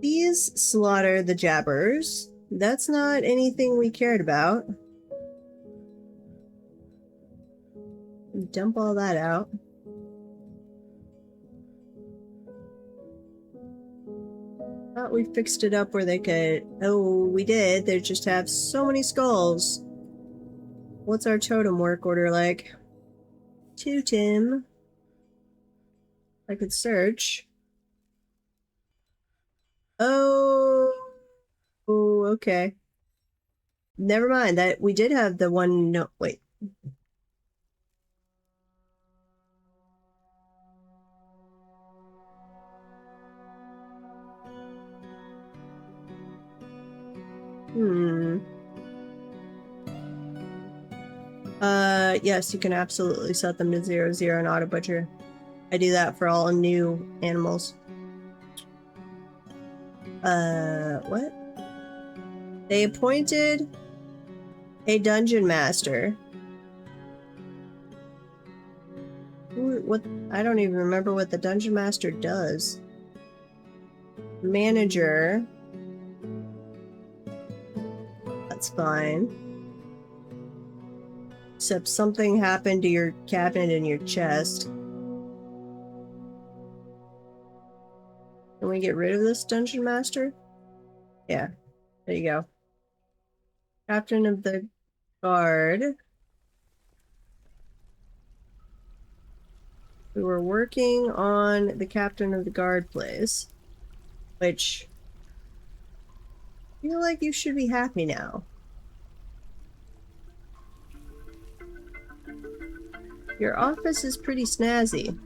These slaughter the jabbers. That's not anything we cared about. Dump all that out. Thought we fixed it up where they could... Oh, we did. They just have so many skulls. What's our totem work order like? Totem. I could search. Oh, okay. Never mind. That we did have the one. No, wait. Yes, you can absolutely set them to 0-0 and auto butcher. I do that for all new animals. What? They appointed a dungeon master. What? I don't even remember what the dungeon master does. Manager. That's fine. Except something happened to your cabinet in your chest. Can we get rid of this dungeon master? Yeah, there you go. Captain of the guard. We were working on the captain of the guard place, which I feel like you should be happy now. Your office is pretty snazzy.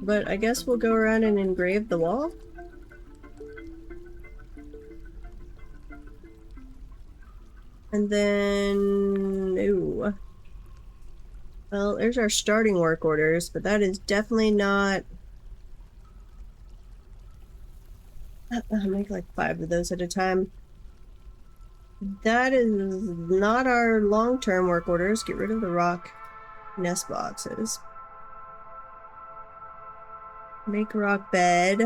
But I guess we'll go around and engrave the wall? And then... Ooh. Well, there's our starting work orders, but that is definitely not... I'll make like 5 of those at a time. That is not our long-term work orders. Get rid of the rock nest boxes. Make a rock bed.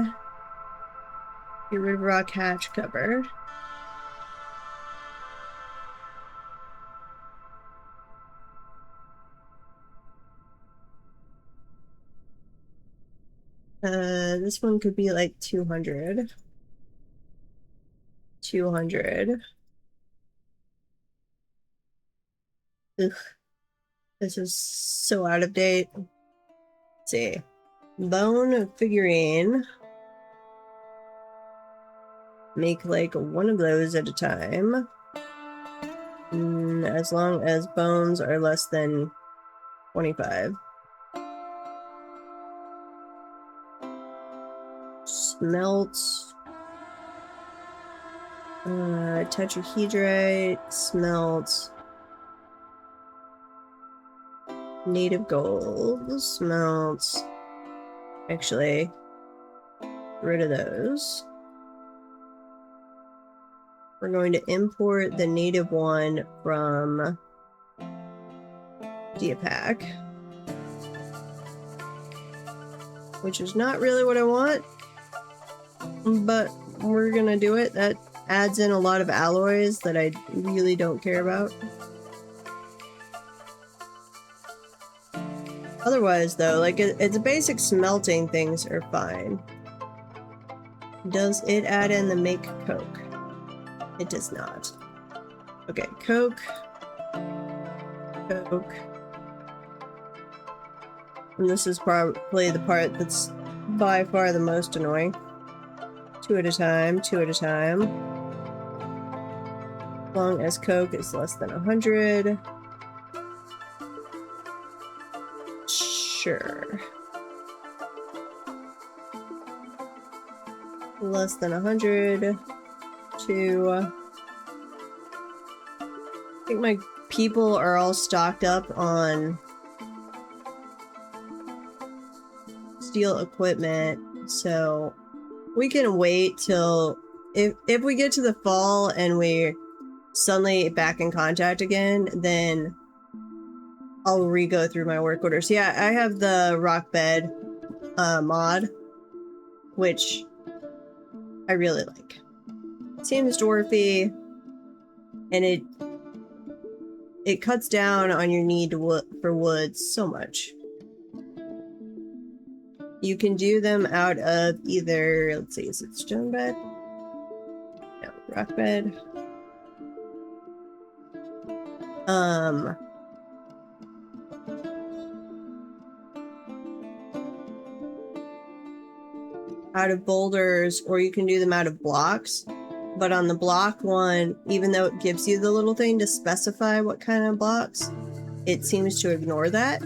Get rid of rock hatch cover. This one could be like 200. 200. Ugh. This is so out of date. Let's see. Bone figurine. Make like 1 of those at a time. As long as bones are less than 25. Smelt. Tetrahedrite. Smelt. Native gold. Smelt. Actually, get rid of those. We're going to import the native one from Diapack, which is not really what I want, but we're gonna do it. That adds in a lot of alloys that I really don't care about. Otherwise, though, like its basic smelting things are fine. Does it add in the make coke? It does not. Okay, coke. Coke. And this is probably the part that's by far the most annoying. 2 at a time, 2 at a time. As long as coke is less than 100. Sure. Less than 100. 2. I think my people are all stocked up on steel equipment, so we can wait till if we get to the fall and we're suddenly back in contact again, then I'll re-go through my work orders. Yeah, I have the rock bed mod, which I really like. Seems dwarfy, and it cuts down on your need for wood so much. You can do them out of either, let's see, is it stone bed? No, rock bed. Out of boulders, or you can do them out of blocks. But on the block one, even though it gives you the little thing to specify what kind of blocks, it seems to ignore that.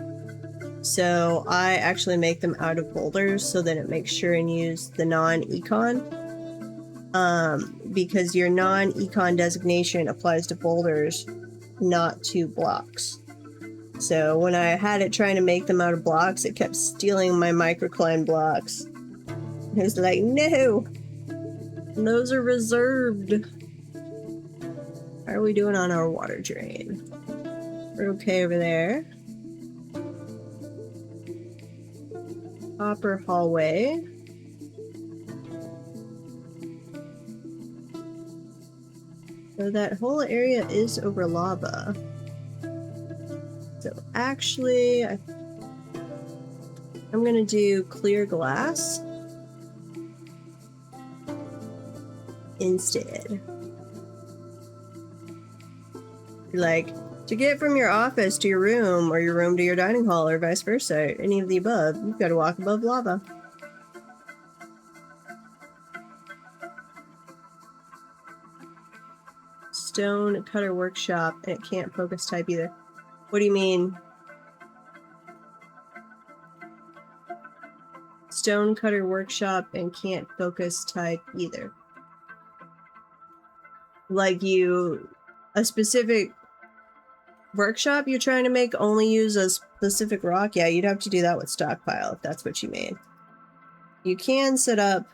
So I actually make them out of boulders so that it makes sure and use the non-econ. Because your non-econ designation applies to boulders, not to blocks. So when I had it trying to make them out of blocks, it kept stealing my microclimb blocks. It was like, no! Those are reserved. How are we doing on our water drain? We're okay over there. Upper hallway. So that whole area is over lava. So actually, I'm gonna do clear glass instead. Like, to get from your office to your room, or your room to your dining hall, or vice versa, any of the above, you've got to walk above lava. Stone cutter workshop, and it can't focus type either. What do you mean? Stone cutter workshop and can't focus type either. Like a specific workshop you're trying to make only use a specific rock? Yeah, you'd have to do that with stockpile if that's what you made. You can set up,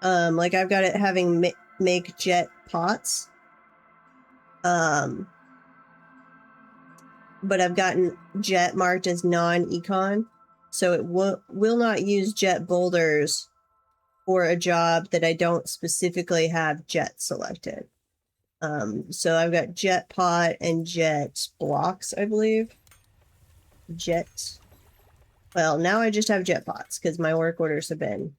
like I've got it having make jet pots. But I've gotten jet marked as non-econ, so it will not use jet boulders for a job that I don't specifically have jet selected. So I've got jet pot and jet blocks, I believe. Jet. Well, now I just have jet pots because my work orders have been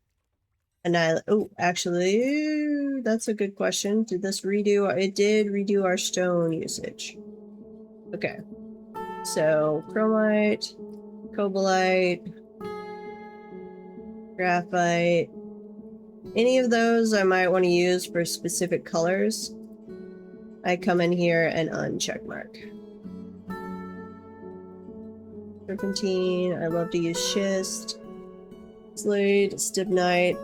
annihilated. Oh, actually, that's a good question. Did this redo? It did redo our stone usage. Okay. So chromite, cobalite, graphite. Any of those I might want to use for specific colors. I come in here and uncheck mark. Serpentine, I love to use schist, slate, stibnite.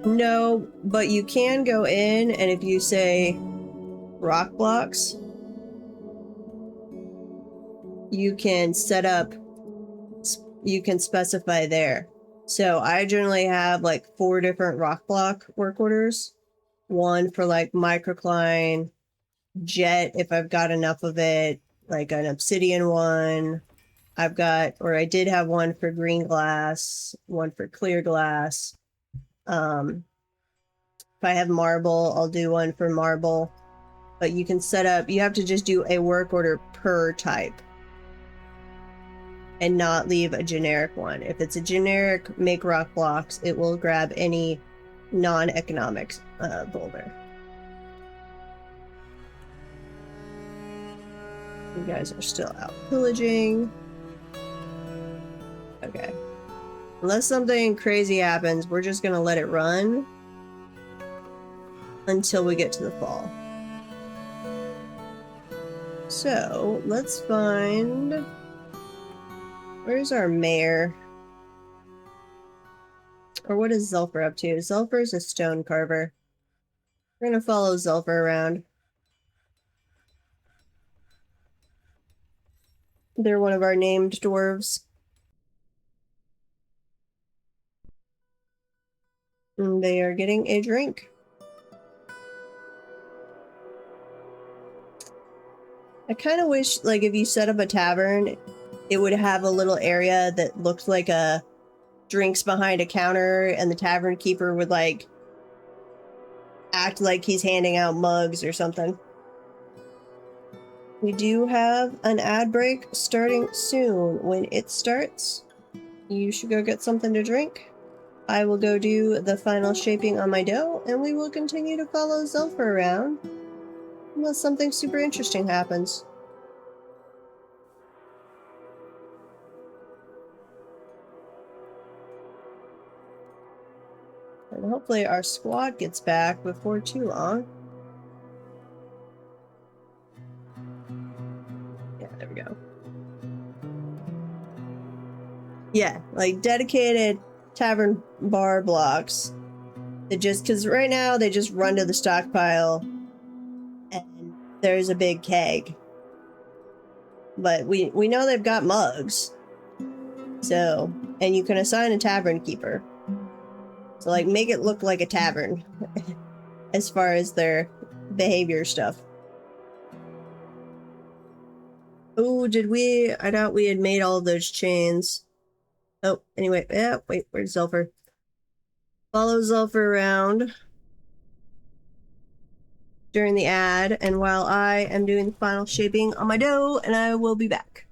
No, but you can go in and if you say rock blocks, you can set up, you can specify there. So I generally have like 4 different rock block work orders. One for like microcline, jet if I've got enough of it, like an obsidian one. I've got, or I did have one for green glass, one for clear glass. If I have marble, I'll do one for marble. But you can set up, you have to just do a work order per type. and not leave a generic one. If it's a generic make rock blocks, it will grab any non-economic boulder. You guys are still out pillaging. Okay. Unless something crazy happens, we're just gonna let it run until we get to the fall. So, let's find... Where's our mayor? Or what is Zulfur up to? Zulfur's a stone carver. We're gonna follow Zulfur around. They're one of our named dwarves. And they are getting a drink. I kind of wish, like, if you set up a tavern, it would have a little area that looked like a drinks behind a counter, and the tavern keeper would, like, act like he's handing out mugs or something. We do have an ad break starting soon. When it starts, you should go get something to drink. I will go do the final shaping on my dough, and we will continue to follow Zulfur around unless something super interesting happens. And hopefully our squad gets back before too long. Yeah, there we go. Yeah, like dedicated tavern bar blocks. It just, because right now they just run to the stockpile and there's a big keg. But we know they've got mugs. So, and you can assign a tavern keeper. So, like, make it look like a tavern as far as their behavior stuff. Oh, did we? I thought we had made all of those chains. Oh, anyway, yeah, wait, where's Zulfur? Follow Zulfur around during the ad, and while I am doing the final shaping on my dough, and I will be back.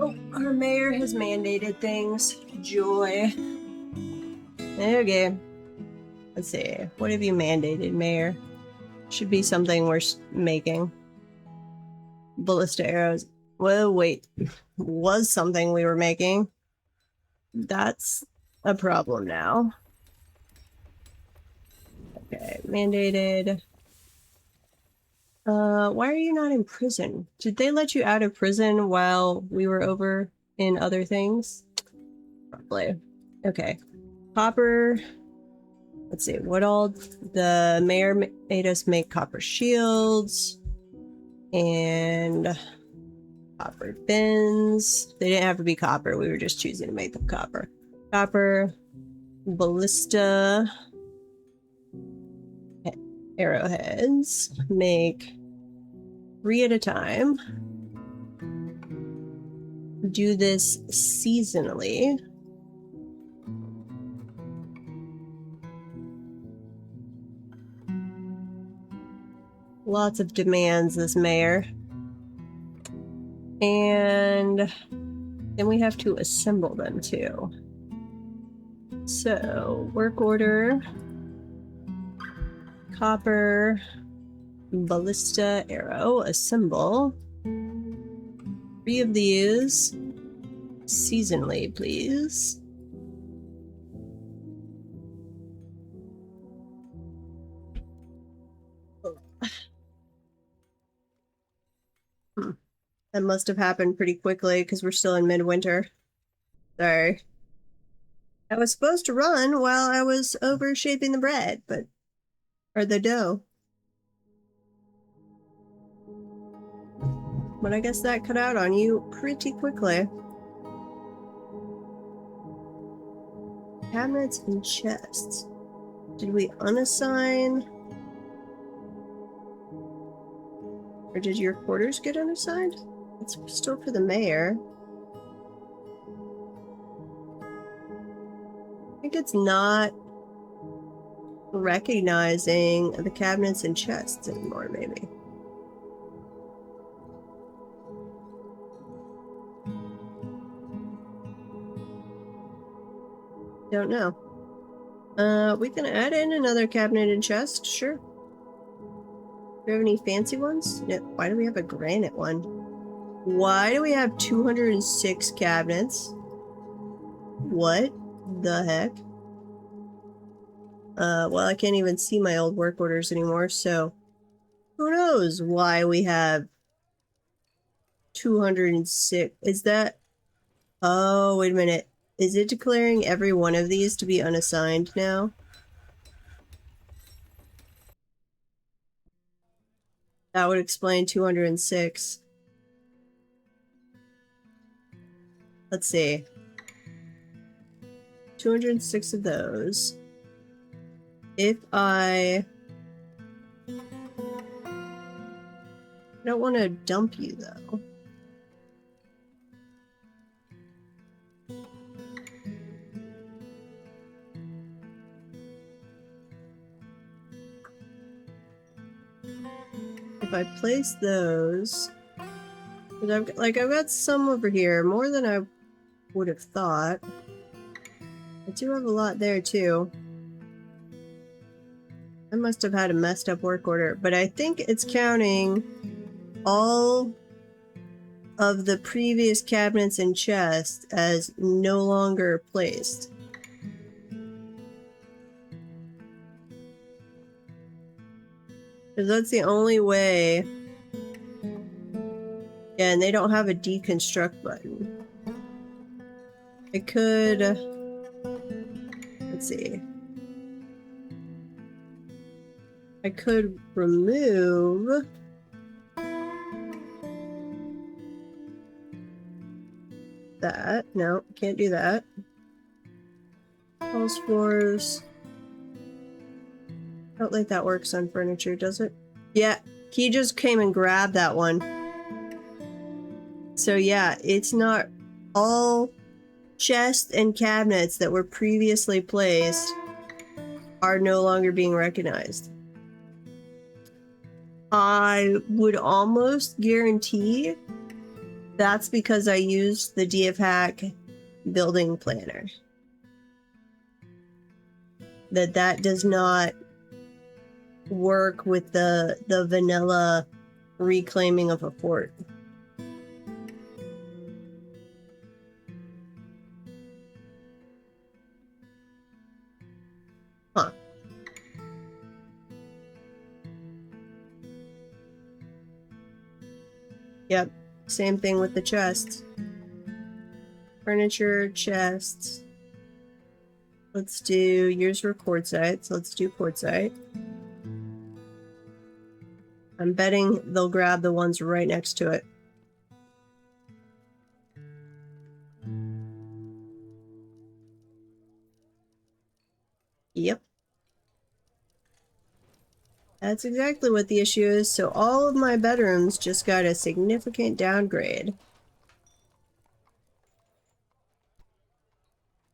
Oh, our mayor has mandated things. Joy. Okay. Let's see. What have you mandated, mayor? Should be something we're making. Ballista arrows. Well, wait. Was something we were making. That's a problem now. Okay, mandated. Why are you not in prison? Did they let you out of prison while we were over in other things? Probably. Okay. Copper. Let's see, what all the mayor made us make copper shields and copper bins. They didn't have to be copper, we were just choosing to make them copper. Copper, ballista, arrowheads. Make 3 at a time. Do this seasonally. Lots of demands, this mayor. And then we have to assemble them too. So, work order, copper, ballista, arrow, assemble. 3 of these seasonally, please. That must have happened pretty quickly because we're still in midwinter. Sorry. I was supposed to run while I was over shaping the bread, or the dough. But I guess that cut out on you pretty quickly. Cabinets and chests. Did we unassign? Or did your quarters get unassigned? It's still for the mayor. I think it's not recognizing the cabinets and chests anymore, maybe. Don't know. We can add in another cabinet and chest, sure. Do we have any fancy ones? No. Why do we have a granite one? Why do we have 206 cabinets? What the heck? Well, I can't even see my old work orders anymore, so who knows why we have 206. Is that... Oh, wait a minute. Is it declaring every one of these to be unassigned now? That would explain 206. Let's see. 206 of those. If I don't want to dump you, though. If I place those, I've got some over here, more than I would have thought. I do have a lot there too. I must have had a messed up work order, but I think it's counting all of the previous cabinets and chests as no longer placed. Because that's the only way. Yeah, and they don't have a deconstruct button. I could... let's see. I could remove... that. No, can't do that. Pulse floors. I don't think that works on furniture, does it? Yeah, he just came and grabbed that one. So yeah, it's not all chests and cabinets that were previously placed are no longer being recognized. I would almost guarantee That's because I used the DFHack building planner. That does not work with the vanilla reclaiming of a fort. Huh. Yep, same thing with the chests. Furniture, chests. Let's do, yours were quartzite, so let's do quartzite. I'm betting they'll grab the ones right next to it. Yep. That's exactly what the issue is, so all of my bedrooms just got a significant downgrade.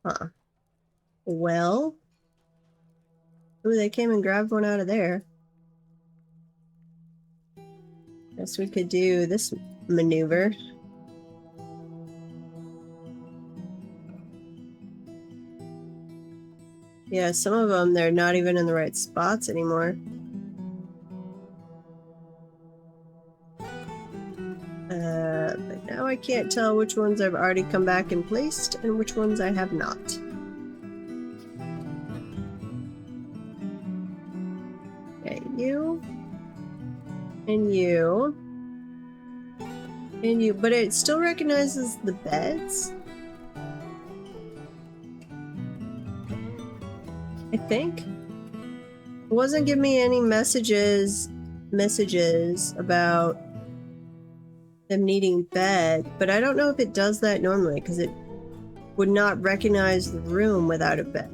Huh. Well... Ooh, they came and grabbed one out of there. Guess we could do this maneuver. Yeah, some of them, they're not even in the right spots anymore. But now I can't tell which ones I've already come back and placed and which ones I have not. Okay, you. And you. And you. But it still recognizes the beds? I think. It wasn't giving me any messages about them needing bed, but I don't know if it does that normally because it would not recognize the room without a bed.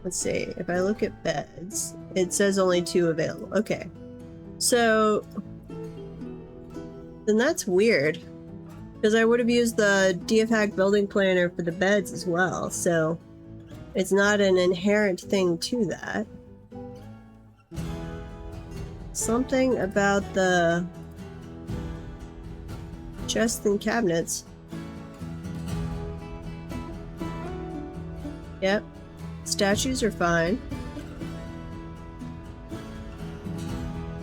Let's see, if I look at beds, it says only 2 available. Okay, so then that's weird because I would have used the DFHack building planner for the beds as well, so it's not an inherent thing to that. Something about the chests and cabinets. Yep. Statues are fine.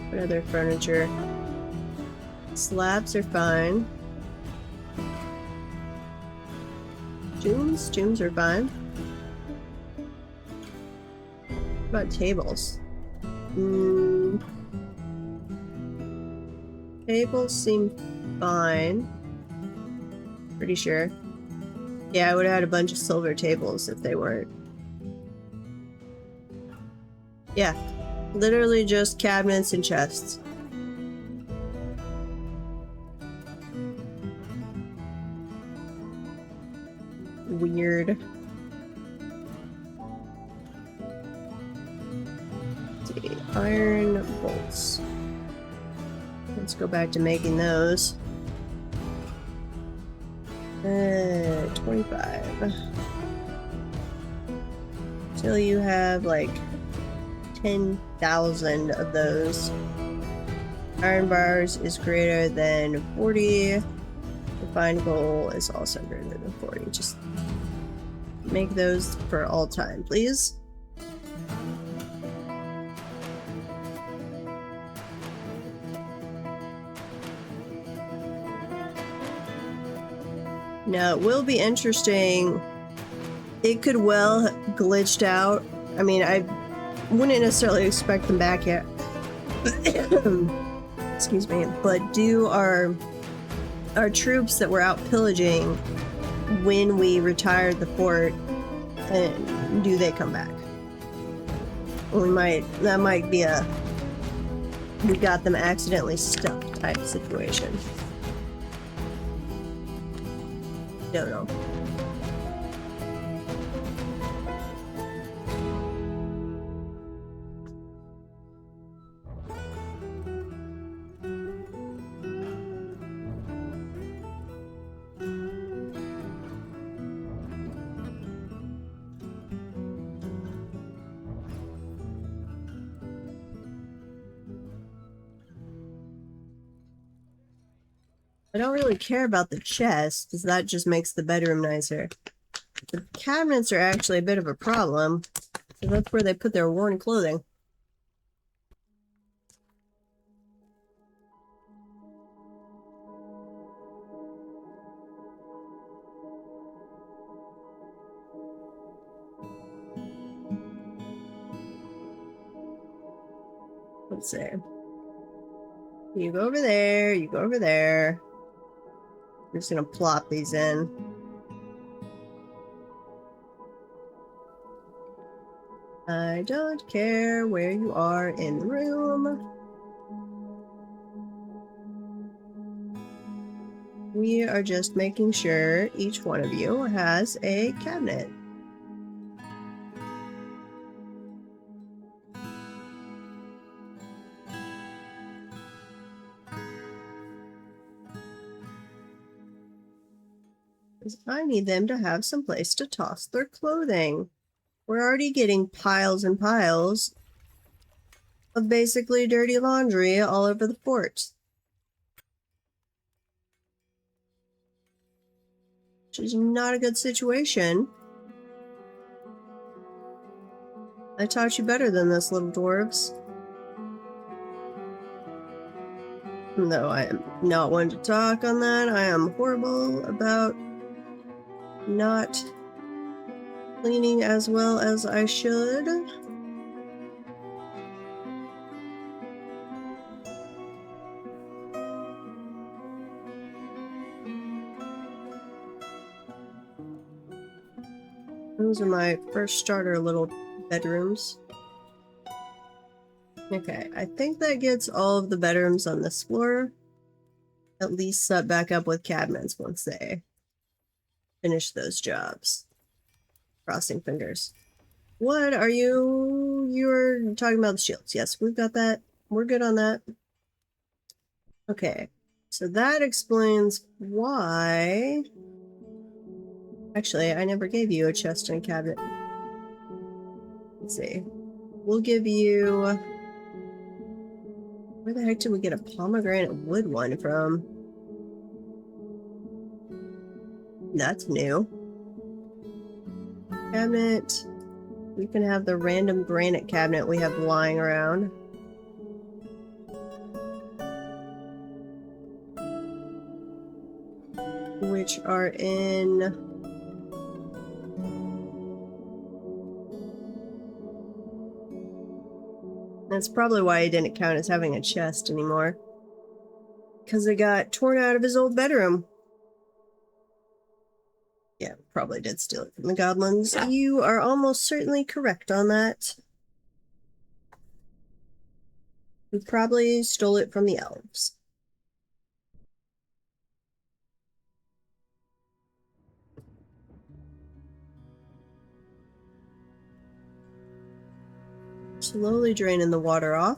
What other furniture? Slabs are fine. Tombs are fine. What about tables? Tables seem fine. Pretty sure. Yeah, I would have had a bunch of silver tables if they weren't. Yeah, literally just cabinets and chests. Weird. Let's see, iron bolts. Let's go back to making those. 25. Till you have like 10,000 of those. Iron bars is greater than 40. Defined goal is also greater than 40. Just make those for all time, please. Now, it will be interesting. It could well glitched out. I mean, I wouldn't necessarily expect them back yet. Excuse me. But do our troops that were out pillaging when we retired the fort, and do they come back? That might be a we got them accidentally stuck type situation. Don't know. I don't really care about the chest, because that just makes the bedroom nicer. The cabinets are actually a bit of a problem, so that's where they put their worn clothing. Let's see. You go over there, you go over there. I'm just gonna plop these in. I don't care where you are in the room. We are just making sure each one of you has a cabinet. I need them to have some place to toss their clothing. We're already getting piles and piles of basically dirty laundry all over the fort. Which is not a good situation. I taught you better than this, little dwarves. No, I am not one to talk on that. I am horrible about not cleaning as well as I should. Those are my first starter little bedrooms. Okay, I think that gets all of the bedrooms on this floor at least set back up with cabinets once they finish those jobs. Crossing fingers. What are you? You're talking about the shields. Yes, we've got that. We're good on that. Okay, so that explains why... Actually, I never gave you a chest and a cabinet. Let's see. We'll give you... Where the heck did we get a pomegranate wood one from? That's new. Cabinet. We can have the random granite cabinet we have lying around. Which are in... That's probably why he didn't count as having a chest anymore. Because it got torn out of his old bedroom. Yeah, probably did steal it from the goblins. You are almost certainly correct on that. We probably stole it from the elves. Slowly draining the water off.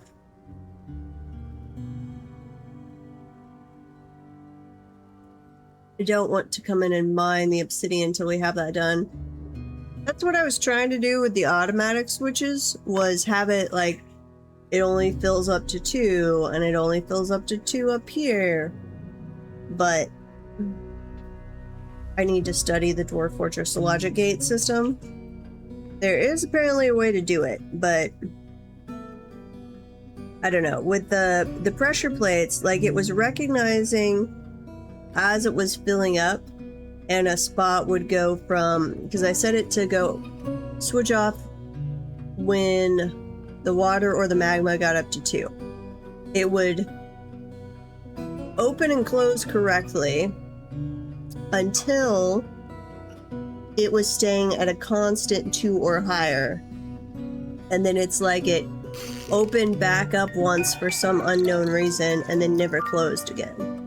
I don't want to come in and mine the obsidian until we have that done. That's what I was trying to do with the automatic switches, was have it like it only fills up to 2 and it only fills up to 2 up here. But I need to study the Dwarf Fortress logic gate system. There is apparently a way to do it, but I don't know. With the pressure plates, like it was recognizing as it was filling up, and a spot would go from, because I set it to go switch off when the water or the magma got up to 2. It would open and close correctly until it was staying at a constant 2 or higher. And then it's like it opened back up once for some unknown reason and then never closed again.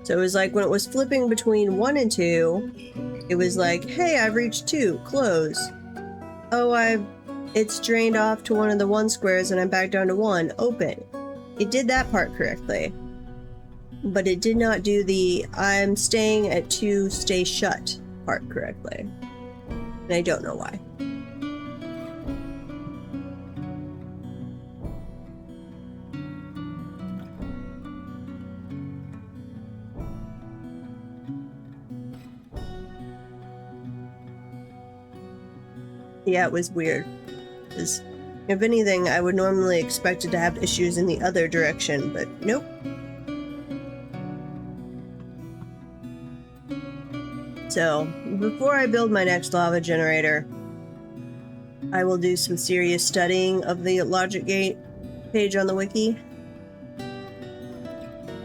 So it was like when it was flipping between 1 and 2, it was like, hey, I've reached 2, close. Oh, it's drained off to one of the 1 squares and I'm back down to 1, open. It did that part correctly. But it did not do the I'm staying at 2, stay shut part correctly. And I don't know why. Yeah, it was weird. Because if anything, I would normally expect it to have issues in the other direction, but nope. So, before I build my next lava generator, I will do some serious studying of the logic gate page on the wiki.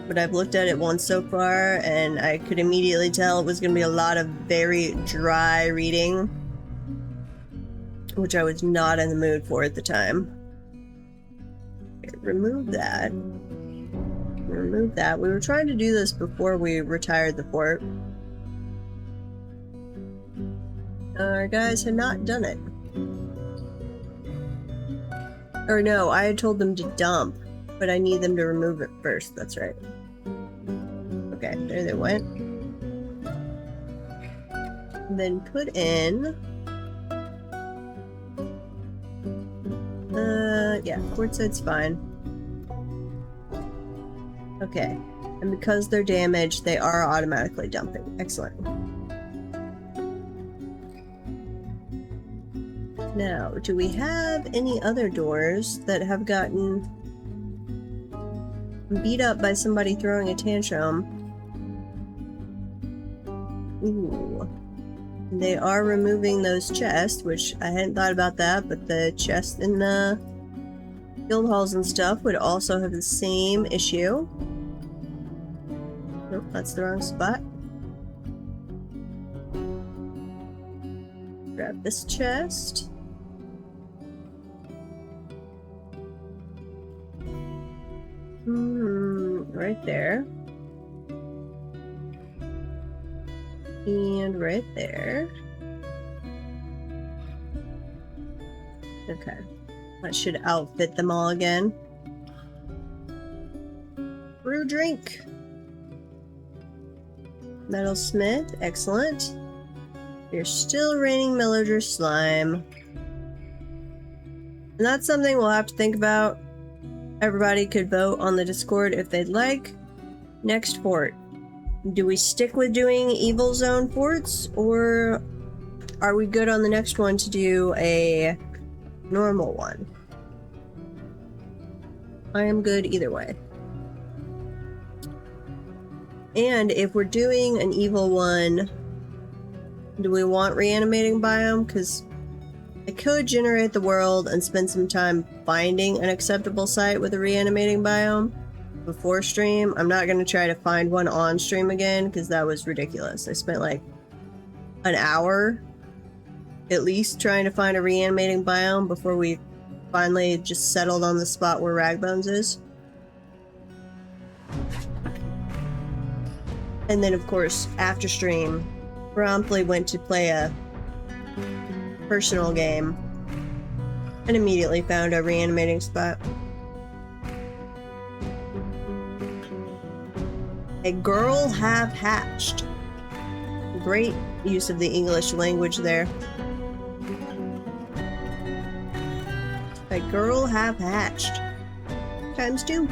But I've looked at it once so far, and I could immediately tell it was going to be a lot of very dry reading, which I was not in the mood for at the time. Okay, remove that. Remove that. We were trying to do this before we retired the fort. Our guys had not done it. Or no, I had told them to dump, but I need them to remove it first. That's right. Okay, there they went. And then put in... yeah, quartzite's fine. Okay, and because they're damaged, they are automatically dumping. Excellent. Now, do we have any other doors that have gotten beat up by somebody throwing a tantrum? Ooh. They are removing those chests, which I hadn't thought about that, but the chests in the guild halls and stuff would also have the same issue. Nope, that's the wrong spot. Grab this chest. Right there. And right there. Okay. That should outfit them all again. Brew drink. Metalsmith, excellent. You're still raining Millager slime. And that's something we'll have to think about. Everybody could vote on the Discord if they'd like. Next fort. Do we stick with doing evil zone forts, or are we good on the next one to do a normal one? I am good either way. And if we're doing an evil one, do we want reanimating biome? Because I could generate the world and spend some time finding an acceptable site with a reanimating biome before stream. I'm not going to try to find one on stream again because that was ridiculous. I spent like an hour at least trying to find a reanimating biome before we finally just settled on the spot where RagBones is. And then of course after stream promptly went to play a personal game and immediately found a reanimating spot. A girl have hatched. Great use of the English language there. A girl have hatched. Times 2.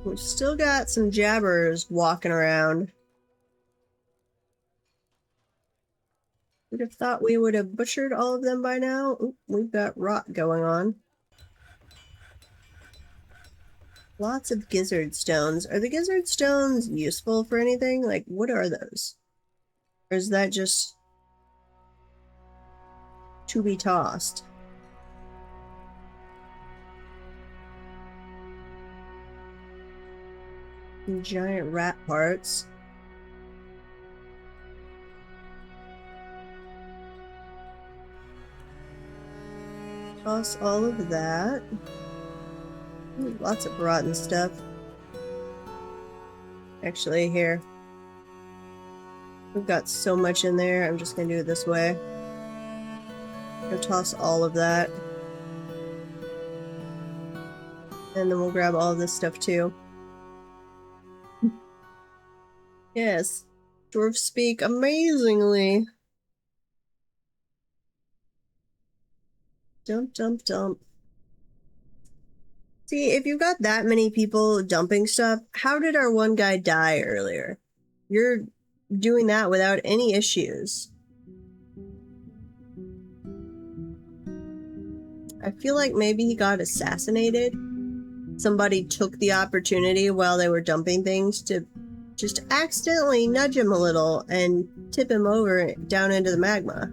We've still got some jabbers walking around. Would have thought we would have butchered all of them by now. Oop, we've got rot going on. Lots of gizzard stones. Are the gizzard stones useful for anything? Like, what are those? Or is that just to be tossed? And giant rat parts. Toss all of that. Ooh, lots of rotten stuff. Actually, here. We've got so much in there, I'm just gonna do it this way. I'm gonna toss all of that. And then we'll grab all of this stuff too. Yes. Dwarves speak amazingly. Dump, dump, dump. See, if you've got that many people dumping stuff, how did our one guy die earlier? You're doing that without any issues. I feel like maybe he got assassinated. Somebody took the opportunity while they were dumping things to just accidentally nudge him a little and tip him over down into the magma.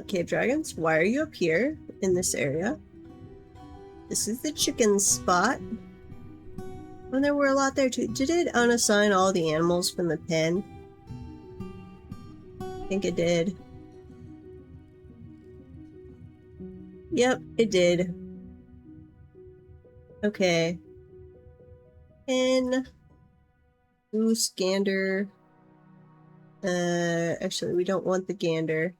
Cave dragons, why are you up here in this area? This is the chicken spot. Oh, there were a lot there too. Did it unassign all the animals from the pen? I think it did. Yep, it did. Okay. Pen. Goose, gander. Actually, we don't want the gander.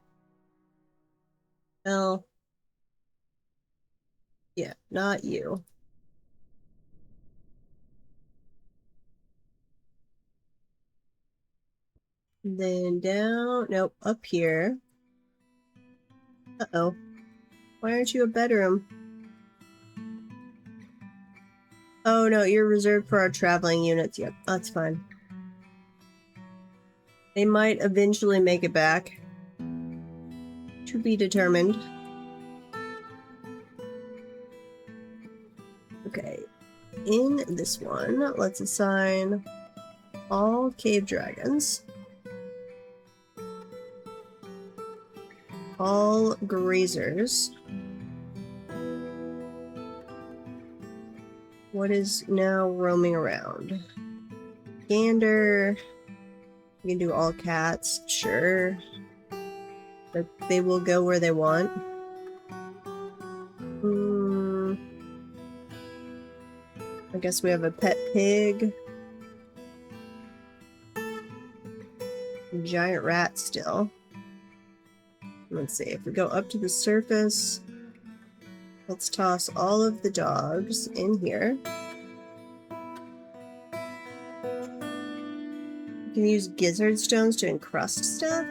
Well. Yeah, not you. Then down, nope, up here. Uh-oh. Why aren't you a bedroom? Oh no, you're reserved for our traveling units. Yep, that's fine. They might eventually make it back. To be determined. Okay. In this one, let's assign all cave dragons. All grazers. What is now roaming around? Gander. We can do all cats, sure. But they will go where they want. I guess we have a pet pig. Giant rat still. Let's see, if we go up to the surface, let's toss all of the dogs in here. You can use gizzard stones to encrust stuff?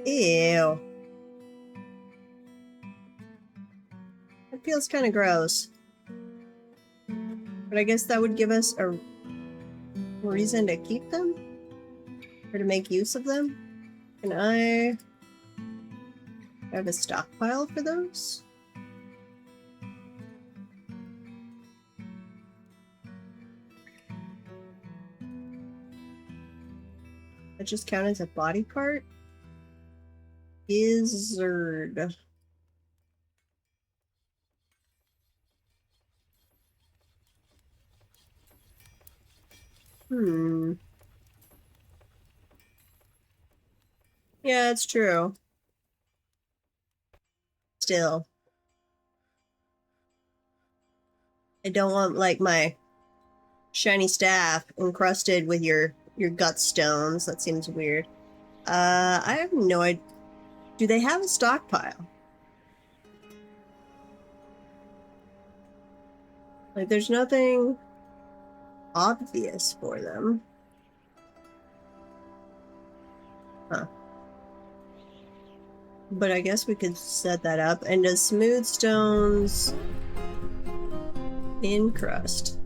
Ew. That feels kind of gross. But I guess that would give us a reason to keep them? Or to make use of them? Can I have a stockpile for those? That just count as a body part? Gizzard. Yeah, it's true. Still. I don't want, like, my shiny staff encrusted with your gut stones. That seems weird. I have no idea. Do they have a stockpile? Like, there's nothing obvious for them. Huh. But I guess we could set that up. And does smooth stones encrust?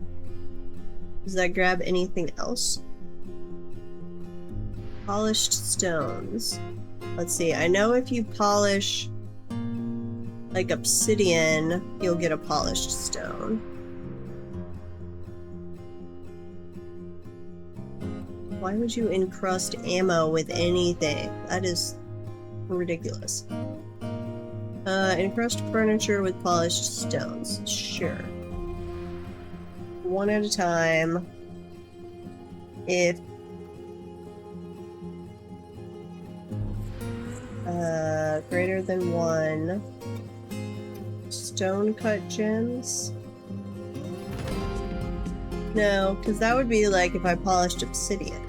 Does that grab anything else? Polished stones. Let's see. I know if you polish like obsidian, you'll get a polished stone. Why would you encrust ammo with anything? That is ridiculous. Encrust furniture with polished stones. Sure. One at a time. If greater than one. Stone cut gems. No, because that would be like if I polished obsidian.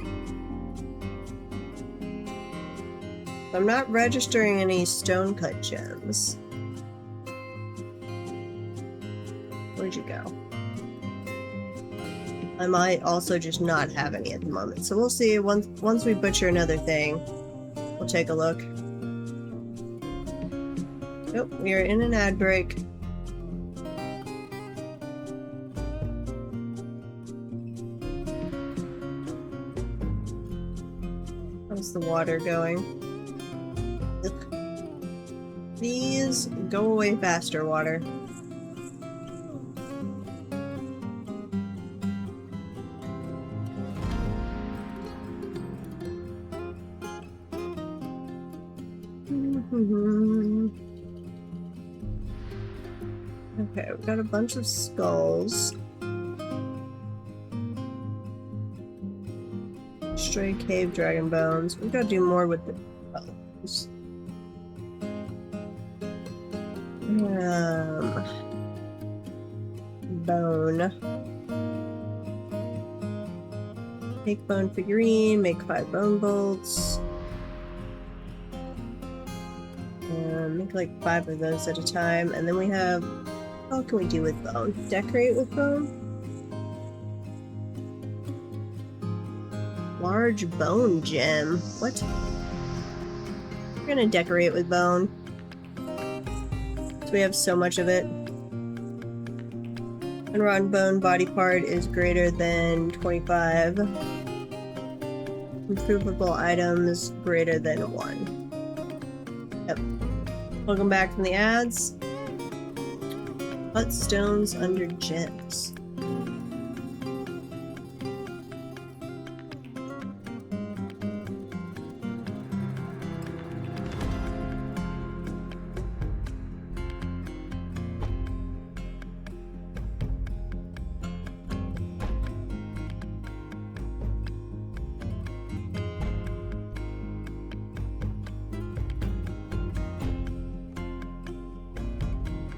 I'm not registering any stone cut gems. Where'd you go? I might also just not have any at the moment. So we'll see. Once we butcher another thing, we'll take a look. Nope, we are in an ad break. How's the water going? Ugh. Please go away faster, water. Okay, we've got a bunch of skulls. Stray cave dragon bones. We've got to do more with the bones. Bone. Make bone figurine, make 5 bone bolts. Make like 5 of those at a time. And then we have, what can we do with bone? Decorate with bone? Large bone gem. What? We're gonna decorate with bone. So we have so much of it. Unrotten bone body part is greater than 25. Improvable items greater than 1. Yep. Welcome back from the ads. Cut stones under gems.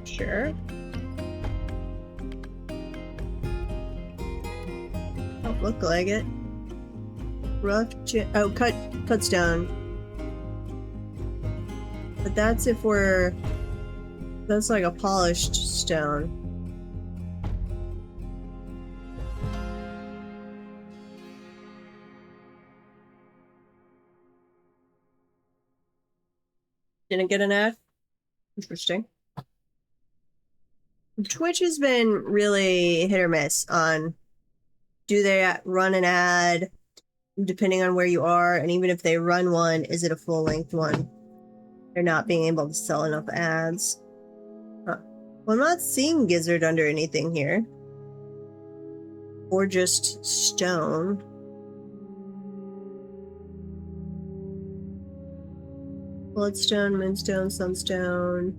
Sure. Don't look like it. Rough cut stone. But that's if we're... That's like a polished stone. Didn't get an ad? Interesting. Twitch has been really hit or miss on, do they run an ad depending on where you are, and even if they run one, is it a full-length one? They're not being able to sell enough ads. Huh. Well, I'm not seeing gizzard under anything here. Or just stone. Bloodstone, moonstone, sunstone.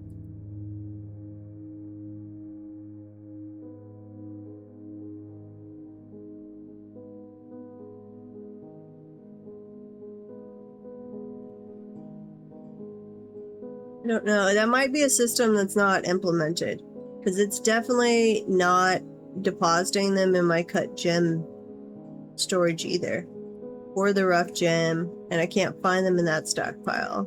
I don't know. That might be a system that's not implemented, because it's definitely not depositing them in my cut gem storage either, or the rough gem, and I can't find them in that stockpile.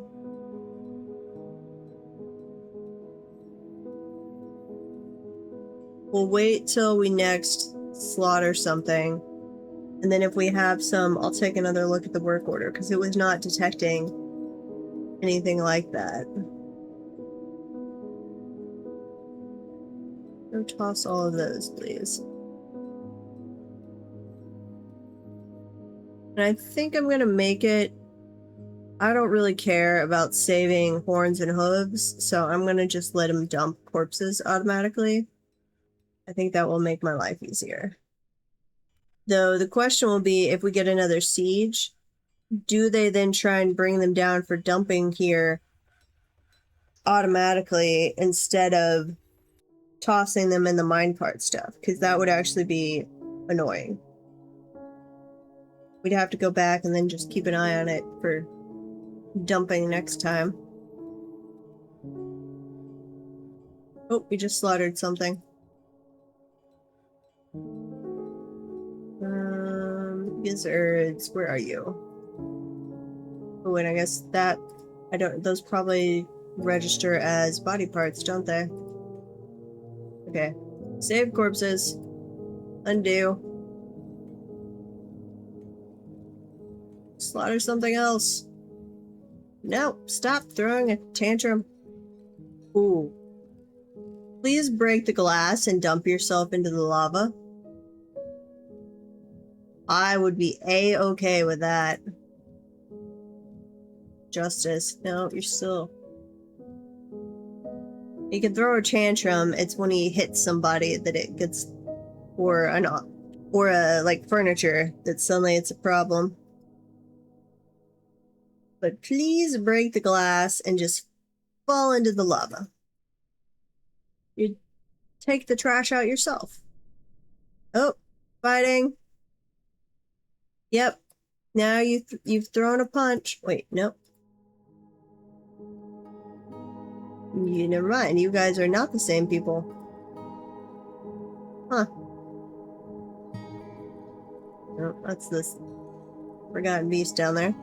We'll wait till we next slaughter something, and then if we have some, I'll take another look at the work order, because it was not detecting anything like that. Go toss all of those, please. And I think I'm gonna make it... I don't really care about saving horns and hooves, so I'm gonna just let them dump corpses automatically. I think that will make my life easier. Though the question will be, if we get another siege, do they then try and bring them down for dumping here automatically instead of tossing them in the minecart stuff? Because that would actually be annoying. We'd have to go back and then just keep an eye on it for dumping next time. Oh, we just slaughtered something. Gizzards, where are you? Oh, and I guess that... I don't... Those probably register as body parts, don't they? Okay. Save corpses. Undo. Slaughter something else. No, stop throwing a tantrum. Ooh. Please break the glass and dump yourself into the lava. I would be A-okay with that. justice. No, you're still... He can throw a tantrum. It's when he hits somebody that it gets... Or like furniture that suddenly it's a problem. But please break the glass and just fall into the lava. You take the trash out yourself. Oh, fighting. Yep. Now you've thrown a punch. Wait, nope. Never mind. You guys are not the same people. Huh. Oh, that's this forgotten beast down there.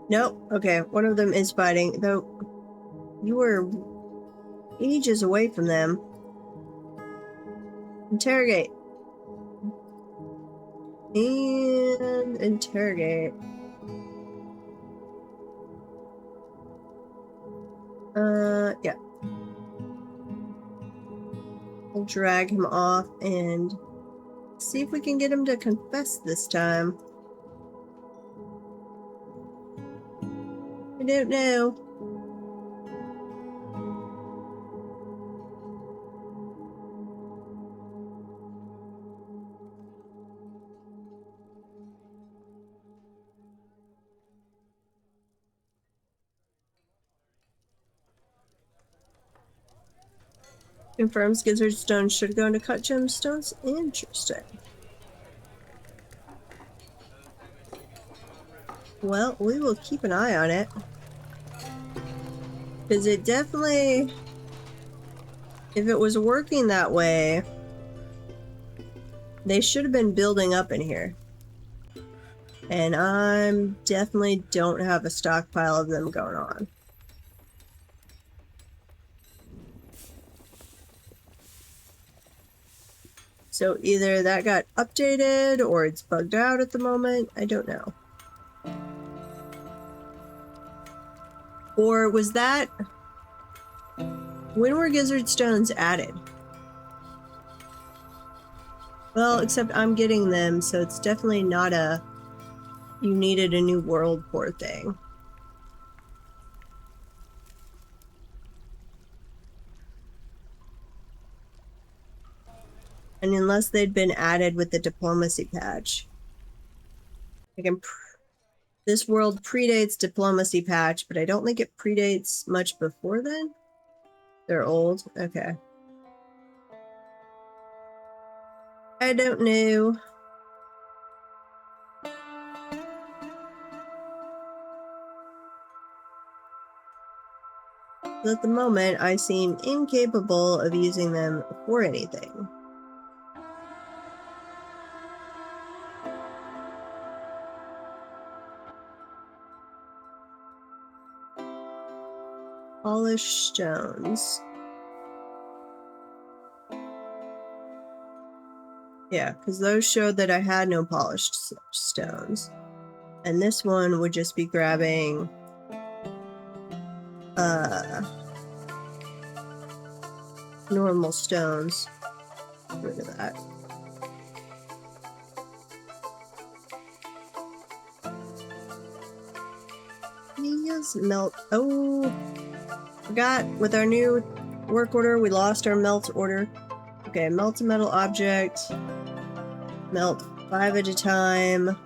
Nope. Okay, one of them is fighting, though you were ages away from them. Interrogate. And interrogate. Yeah. We'll drag him off and see if we can get him to confess this time. I don't know. Confirms gizzard stones should go into cut gemstones. Interesting. Well, we will keep an eye on it. Because it definitely... If it was working that way, they should have been building up in here. And I'm definitely don't have a stockpile of them going on. So either that got updated or it's bugged out at the moment. I don't know. Or was that... When were gizzard stones added? Well, except I'm getting them, so it's definitely not a... You needed a new world port thing. And unless they'd been added with the diplomacy patch. This world predates diplomacy patch, but I don't think it predates much before then. They're old? Okay. I don't know. At the moment, I seem incapable of using them for anything. Polished stones. Yeah, because those showed that I had no polished stones. And this one would just be grabbing... normal stones. Get rid of that. Yes, melt. Oh, forgot. With our new work order, we lost our melt order. Okay, melt a metal object. Melt 5 at a time.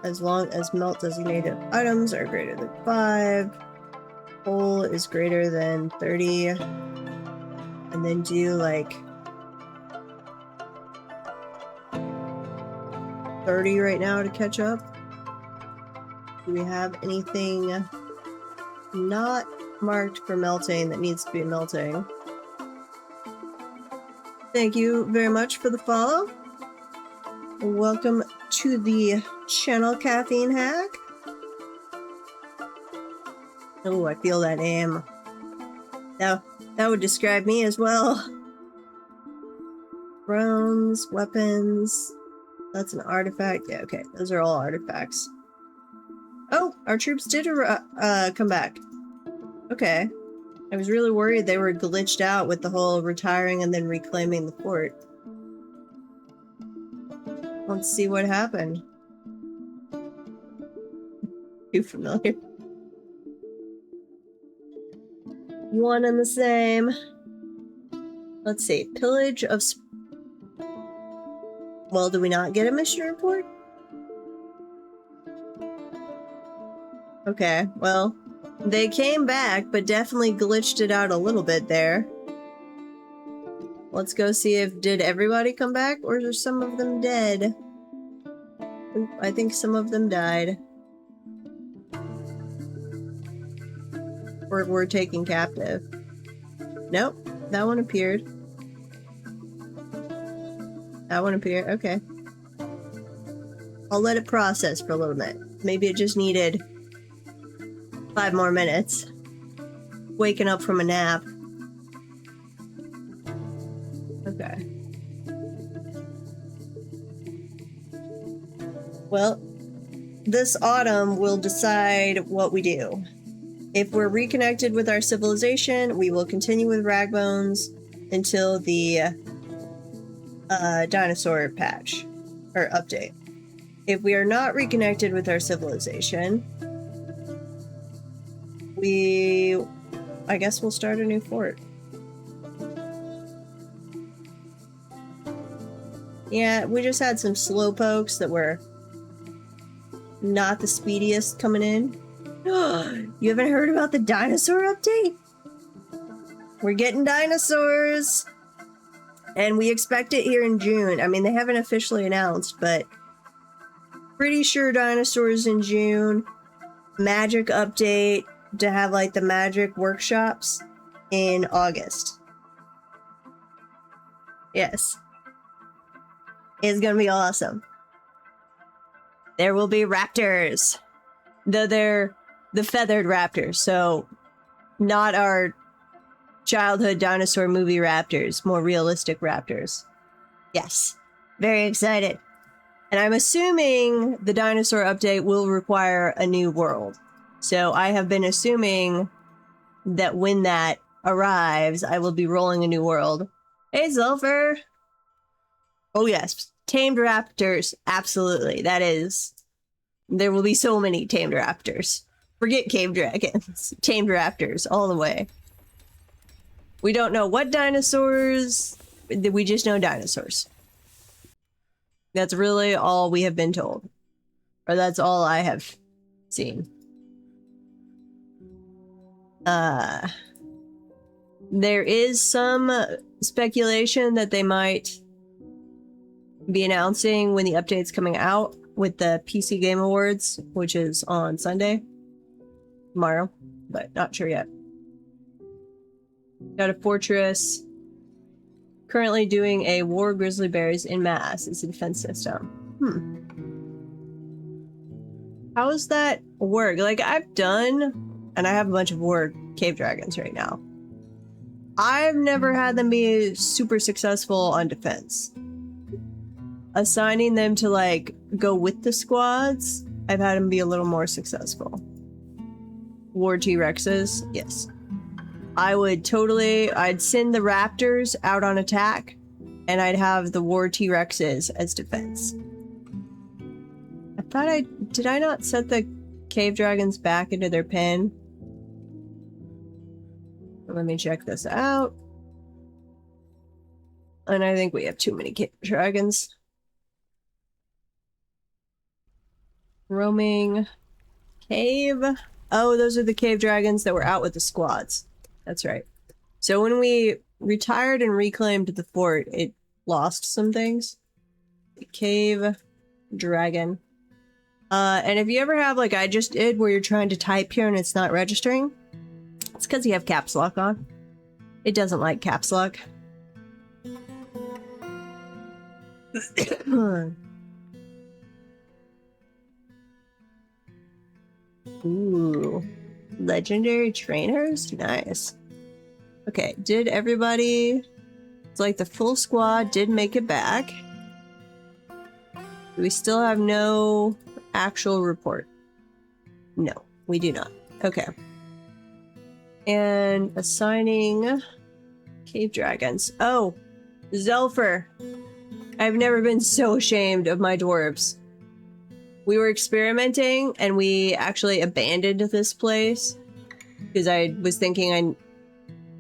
As long as melt designated items are greater than 5. Coal is greater than 30. And then do like 30 right now to catch up. Do we have anything not marked for melting that needs to be melting? Thank you very much for the follow. Welcome to the channel, Caffeine Hack. Oh, I feel that name. That would describe me as well. Thrones, weapons. That's an artifact. Yeah, okay. Those are all artifacts. Oh, our troops did come back. Okay. I was really worried they were glitched out with the whole retiring and then reclaiming the fort. Let's see what happened. Too familiar. One and the same. Let's see. Pillage of... Well, do we not get a mission report? Okay, well, they came back, but definitely glitched it out a little bit there. Let's go see if... Did everybody come back, or are some of them dead? Oop, I think some of them died. Or were taken captive. Nope, that one appeared. That one appeared, okay. I'll let it process for a little bit. Maybe it just needed 5 more minutes. Waking up from a nap. Okay. Well, this autumn will decide what we do. If we're reconnected with our civilization, we will continue with RagBones until the dinosaur patch or update. If we are not reconnected with our civilization, I guess we'll start a new fort. Yeah, we just had some slowpokes that were not the speediest coming in. You haven't heard about the dinosaur update? We're getting dinosaurs! And we expect it here in June. I mean, they haven't officially announced, but pretty sure dinosaurs in June. Magic update to have like the magic workshops in August. Yes. It's gonna be awesome. There will be raptors. Though they're the feathered raptors, so not our childhood dinosaur movie raptors, more realistic raptors. Yes. Very excited. And I'm assuming the dinosaur update will require a new world. So I have been assuming that when that arrives, I will be rolling a new world. Hey, Sulfur! Oh yes, tamed raptors. Absolutely. That is... There will be so many tamed raptors. Forget cave dragons. Tamed raptors, all the way. We don't know what dinosaurs, we just know dinosaurs. That's really all we have been told. Or that's all I have seen. There is some speculation that they might be announcing when the update's coming out with the PC Game Awards, which is on Sunday. Tomorrow, but not sure yet. Got a fortress. Currently doing a war grizzly bears in mass. It's a defense system. How does that work? Like, I've done, and I have a bunch of war cave dragons right now. I've never had them be super successful on defense. Assigning them to, like, go with the squads, I've had them be a little more successful. War T-Rexes, yes. I would totally... I'd send the raptors out on attack, and I'd have the war T-Rexes as defense. I thought I... Did I not set the cave dragons back into their pen? Let me check this out. And I think we have too many cave dragons. Roaming cave. Oh, those are the cave dragons that were out with the squads. That's right. So when we retired and reclaimed the fort, it lost some things. Cave dragon. And if you ever have, like I just did, where you're trying to type here and it's not registering, it's because you have caps lock on. It doesn't like caps lock. Ooh. Legendary trainers? Nice. Okay, did everybody... It's like the full squad did make it back. Do we still have no actual report? No, we do not. Okay. And assigning cave dragons. Oh, Zelfer. I've never been so ashamed of my dwarves. We were experimenting and we actually abandoned this place because I was thinking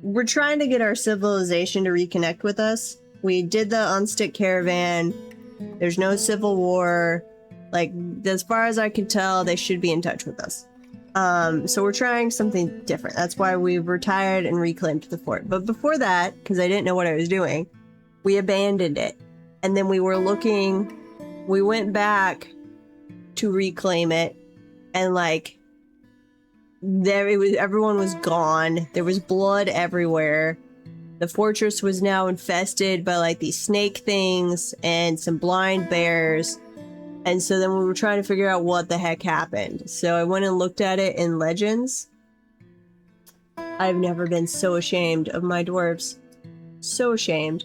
we're trying to get our civilization to reconnect with us. We did the unstick caravan. There's no civil war. Like, as far as I can tell, they should be in touch with us. So we're trying something different. That's why we retired and reclaimed the fort. But before that, because I didn't know what I was doing, we abandoned it. And then we went back to reclaim it, and like everyone was gone. There was blood everywhere. The fortress was now infested by like these snake things and some blind bears. And so then we were trying to figure out what the heck happened. So I went and looked at it in Legends. I've never been so ashamed of my dwarves. So ashamed.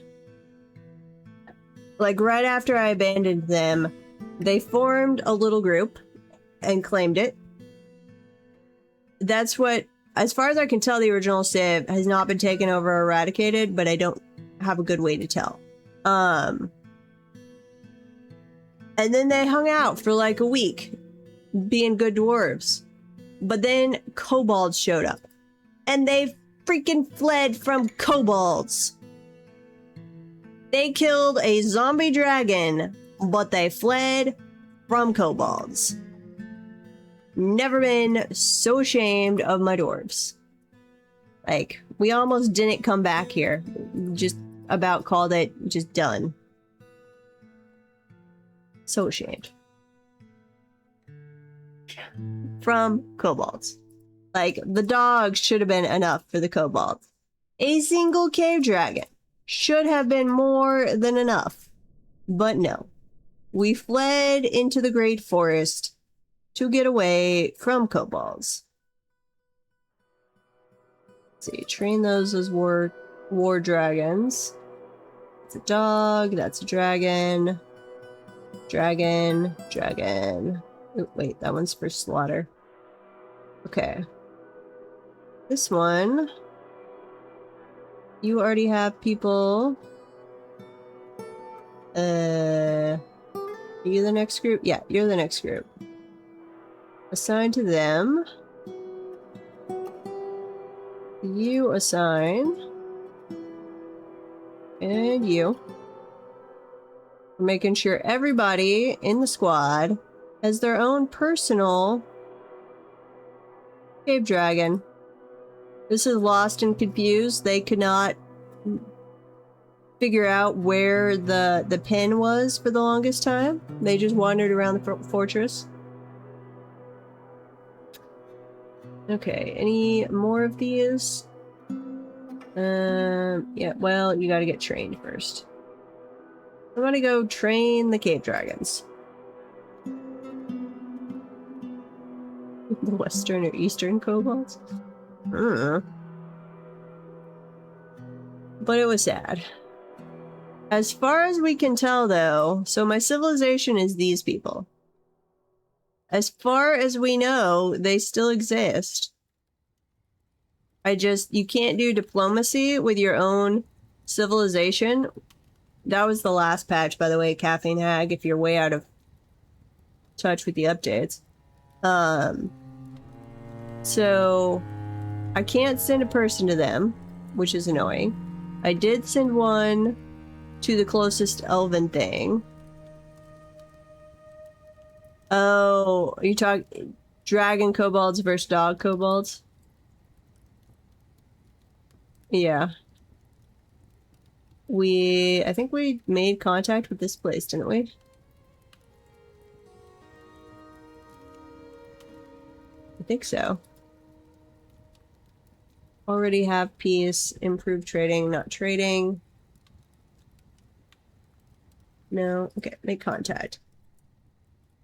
Like right after I abandoned them, they formed a little group and claimed it. That's what, as far as I can tell, the original Civ has not been taken over or eradicated, but I don't have a good way to tell. And then they hung out for like a week, being good dwarves. But then kobolds showed up. And they freaking fled from kobolds. They killed a zombie dragon, but they fled from kobolds. Never been so ashamed of my dwarves. Like, we almost didn't come back here. Just about called it just done. So ashamed. From kobolds. Like, the dogs should have been enough for the kobolds. A single cave dragon should have been more than enough. But no. We fled into the great forest to get away from kobolds. Let's see, train those as war dragons. It's a dog, that's a dragon. Dragon. Oh, wait, that one's for slaughter. Okay. This one. You already have people. Are you the next group? Yeah, you're the next group. Assign to them. You assign. And you. We're making sure everybody in the squad has their own personal cave dragon. This is lost and confused. They could not figure out where the pen was for the longest time. They just wandered around the fortress. Okay, any more of these? Yeah, well, you gotta get trained first. I'm gonna go train the cave dragons. The western or eastern kobolds? I don't know. But it was sad. As far as we can tell, though, so my civilization is these people. As far as we know, they still exist. You can't do diplomacy with your own civilization. That was the last patch, by the way, Caffeine Hag, if you're way out of touch with the updates. So I can't send a person to them, which is annoying. I did send one to the closest elven thing. Oh, are you talking dragon kobolds versus dog kobolds? Yeah. I think we made contact with this place, didn't we? I think so. Already have peace, improved trading, not trading. No, okay, make contact.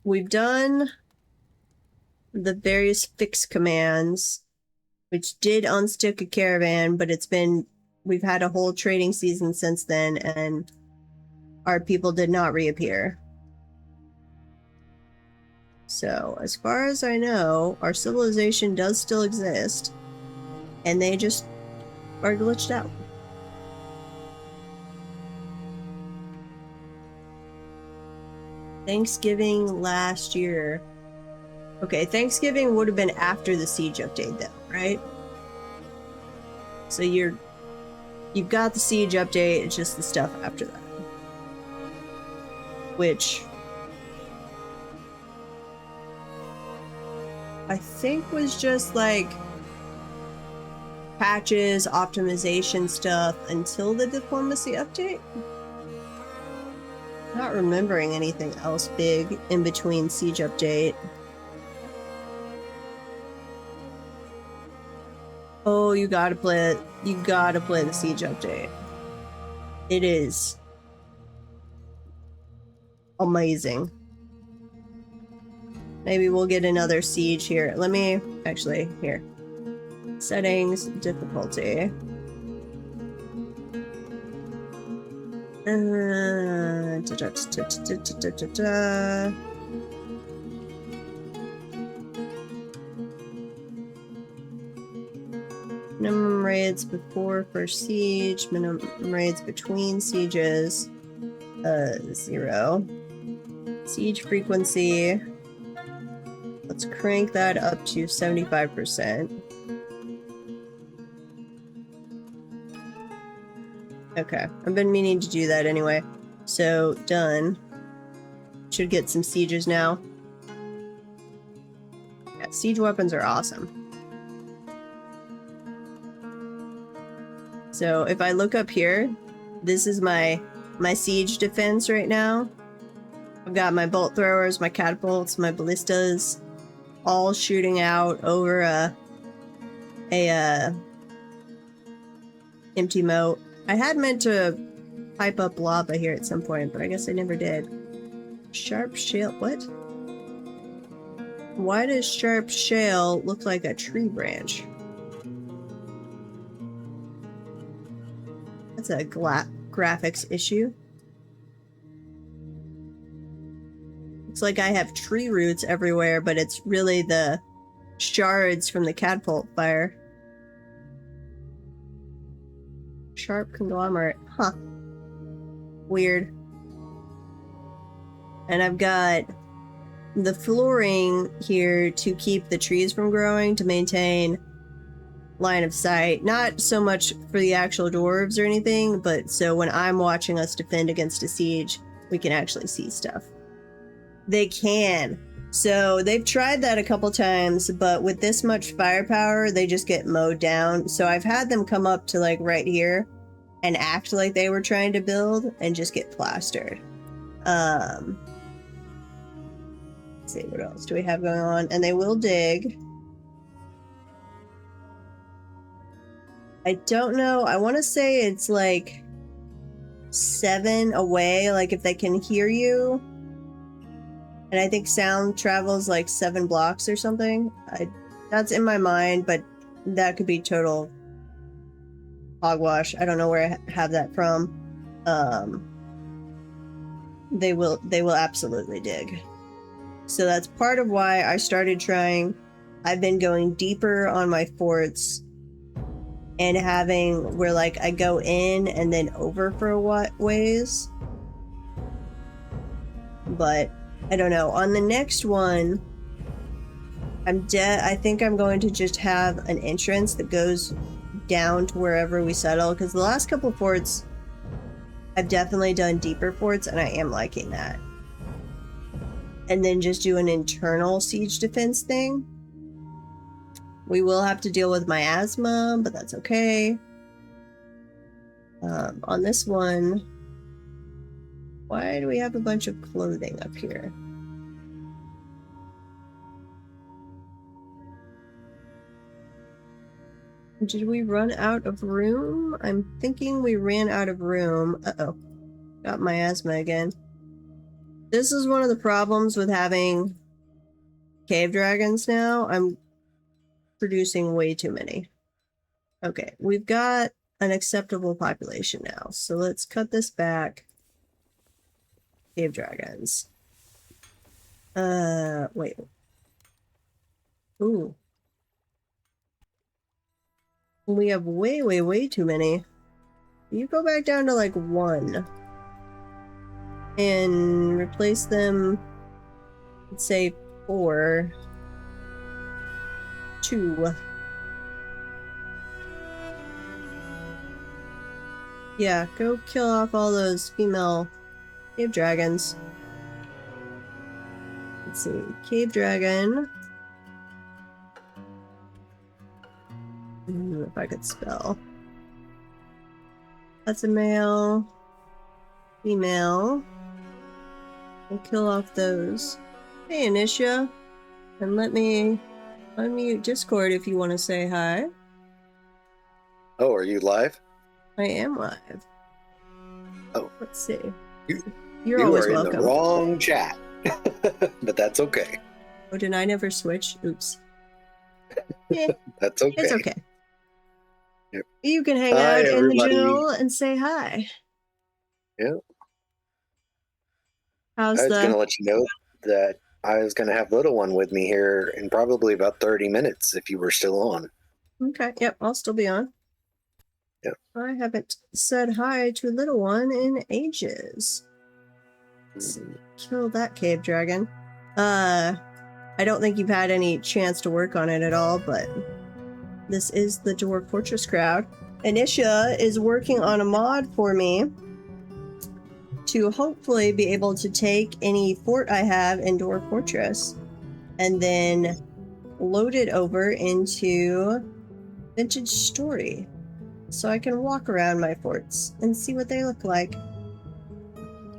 We've done the various fix commands, which did unstick a caravan, but we've had a whole trading season since then, and our people did not reappear. So, as far as I know, our civilization does still exist, and they just are glitched out. Thanksgiving last year. Okay, Thanksgiving would have been after the siege update though, right? So you've got the siege update, it's just the stuff after that. Which I think was just like patches, optimization stuff until the diplomacy update. Not remembering anything else big in between siege update. Oh, you gotta play it. You gotta play the siege update. It is amazing. Maybe we'll get another siege here. Let me actually here. Settings, difficulty. Minimum raids before first siege, minimum raids between sieges, 0. Siege frequency, let's crank that up to 75%. Okay, I've been meaning to do that anyway. So, done. Should get some sieges now. Yeah, siege weapons are awesome. So, if I look up here, this is my siege defense right now. I've got my bolt throwers, my catapults, my ballistas, all shooting out over a empty moat. I had meant to pipe up lava here at some point, but I guess I never did. Sharp shale, what? Why does sharp shale look like a tree branch? That's a graphics issue. It's like I have tree roots everywhere, but it's really the shards from the catapult fire. Sharp conglomerate. Huh. Weird. And I've got the flooring here to keep the trees from growing, to maintain line of sight. Not so much for the actual dwarves or anything, but so when I'm watching us defend against a siege, we can actually see stuff. They can. So they've tried that a couple times, but with this much firepower, they just get mowed down. So I've had them come up to like right here and act like they were trying to build and just get plastered. Let's see, what else do we have going on? And they will dig. I don't know. I want to say it's like 7 away, like if they can hear you. And I think sound travels like 7 blocks or something. That's in my mind, but that could be total hogwash. I don't know where I have that from. They will absolutely dig. So that's part of why I started trying. I've been going deeper on my forts and having where like I go in and then over for a ways. But I don't know. On the next one, I think I'm going to just have an entrance that goes down to wherever we settle, because the last couple of forts, I've definitely done deeper forts, and I am liking that. And then just do an internal siege defense thing. We will have to deal with miasma, but that's okay. On this one, why do we have a bunch of clothing up here? Did we run out of room? I'm thinking we ran out of room. Uh-oh. Got miasma again. This is one of the problems with having cave dragons now. I'm producing way too many. Okay, we've got an acceptable population now. So let's cut this back. Cave dragons. Wait. Ooh. We have way too many. You go back down to like 1. and replace them, let's say 4, 2. Yeah, go kill off all those female cave dragons. Let's see, cave dragon. If I could spell. That's a male, female. We'll kill off those. Hey, Anisha. And let me unmute Discord if you want to say hi. Oh, are you live? I am live. Oh. Let's see. You're always are welcome. In the wrong chat. But that's okay. Oh, did I never switch? Oops. Yeah, that's okay. It's okay. Yep. You can hang hi, out everybody. in the general and say hi. Yeah. I was going to let you know that I was going to have little one with me here in probably about 30 minutes if you were still on. Okay. Yep, I'll still be on. Yep. I haven't said hi to little one in ages. Let's kill that cave dragon. I don't think you've had any chance to work on it at all, but this is the Dwarf Fortress crowd. Anisha is working on a mod for me to hopefully be able to take any fort I have in Dwarf Fortress and then load it over into Vintage Story so I can walk around my forts and see what they look like.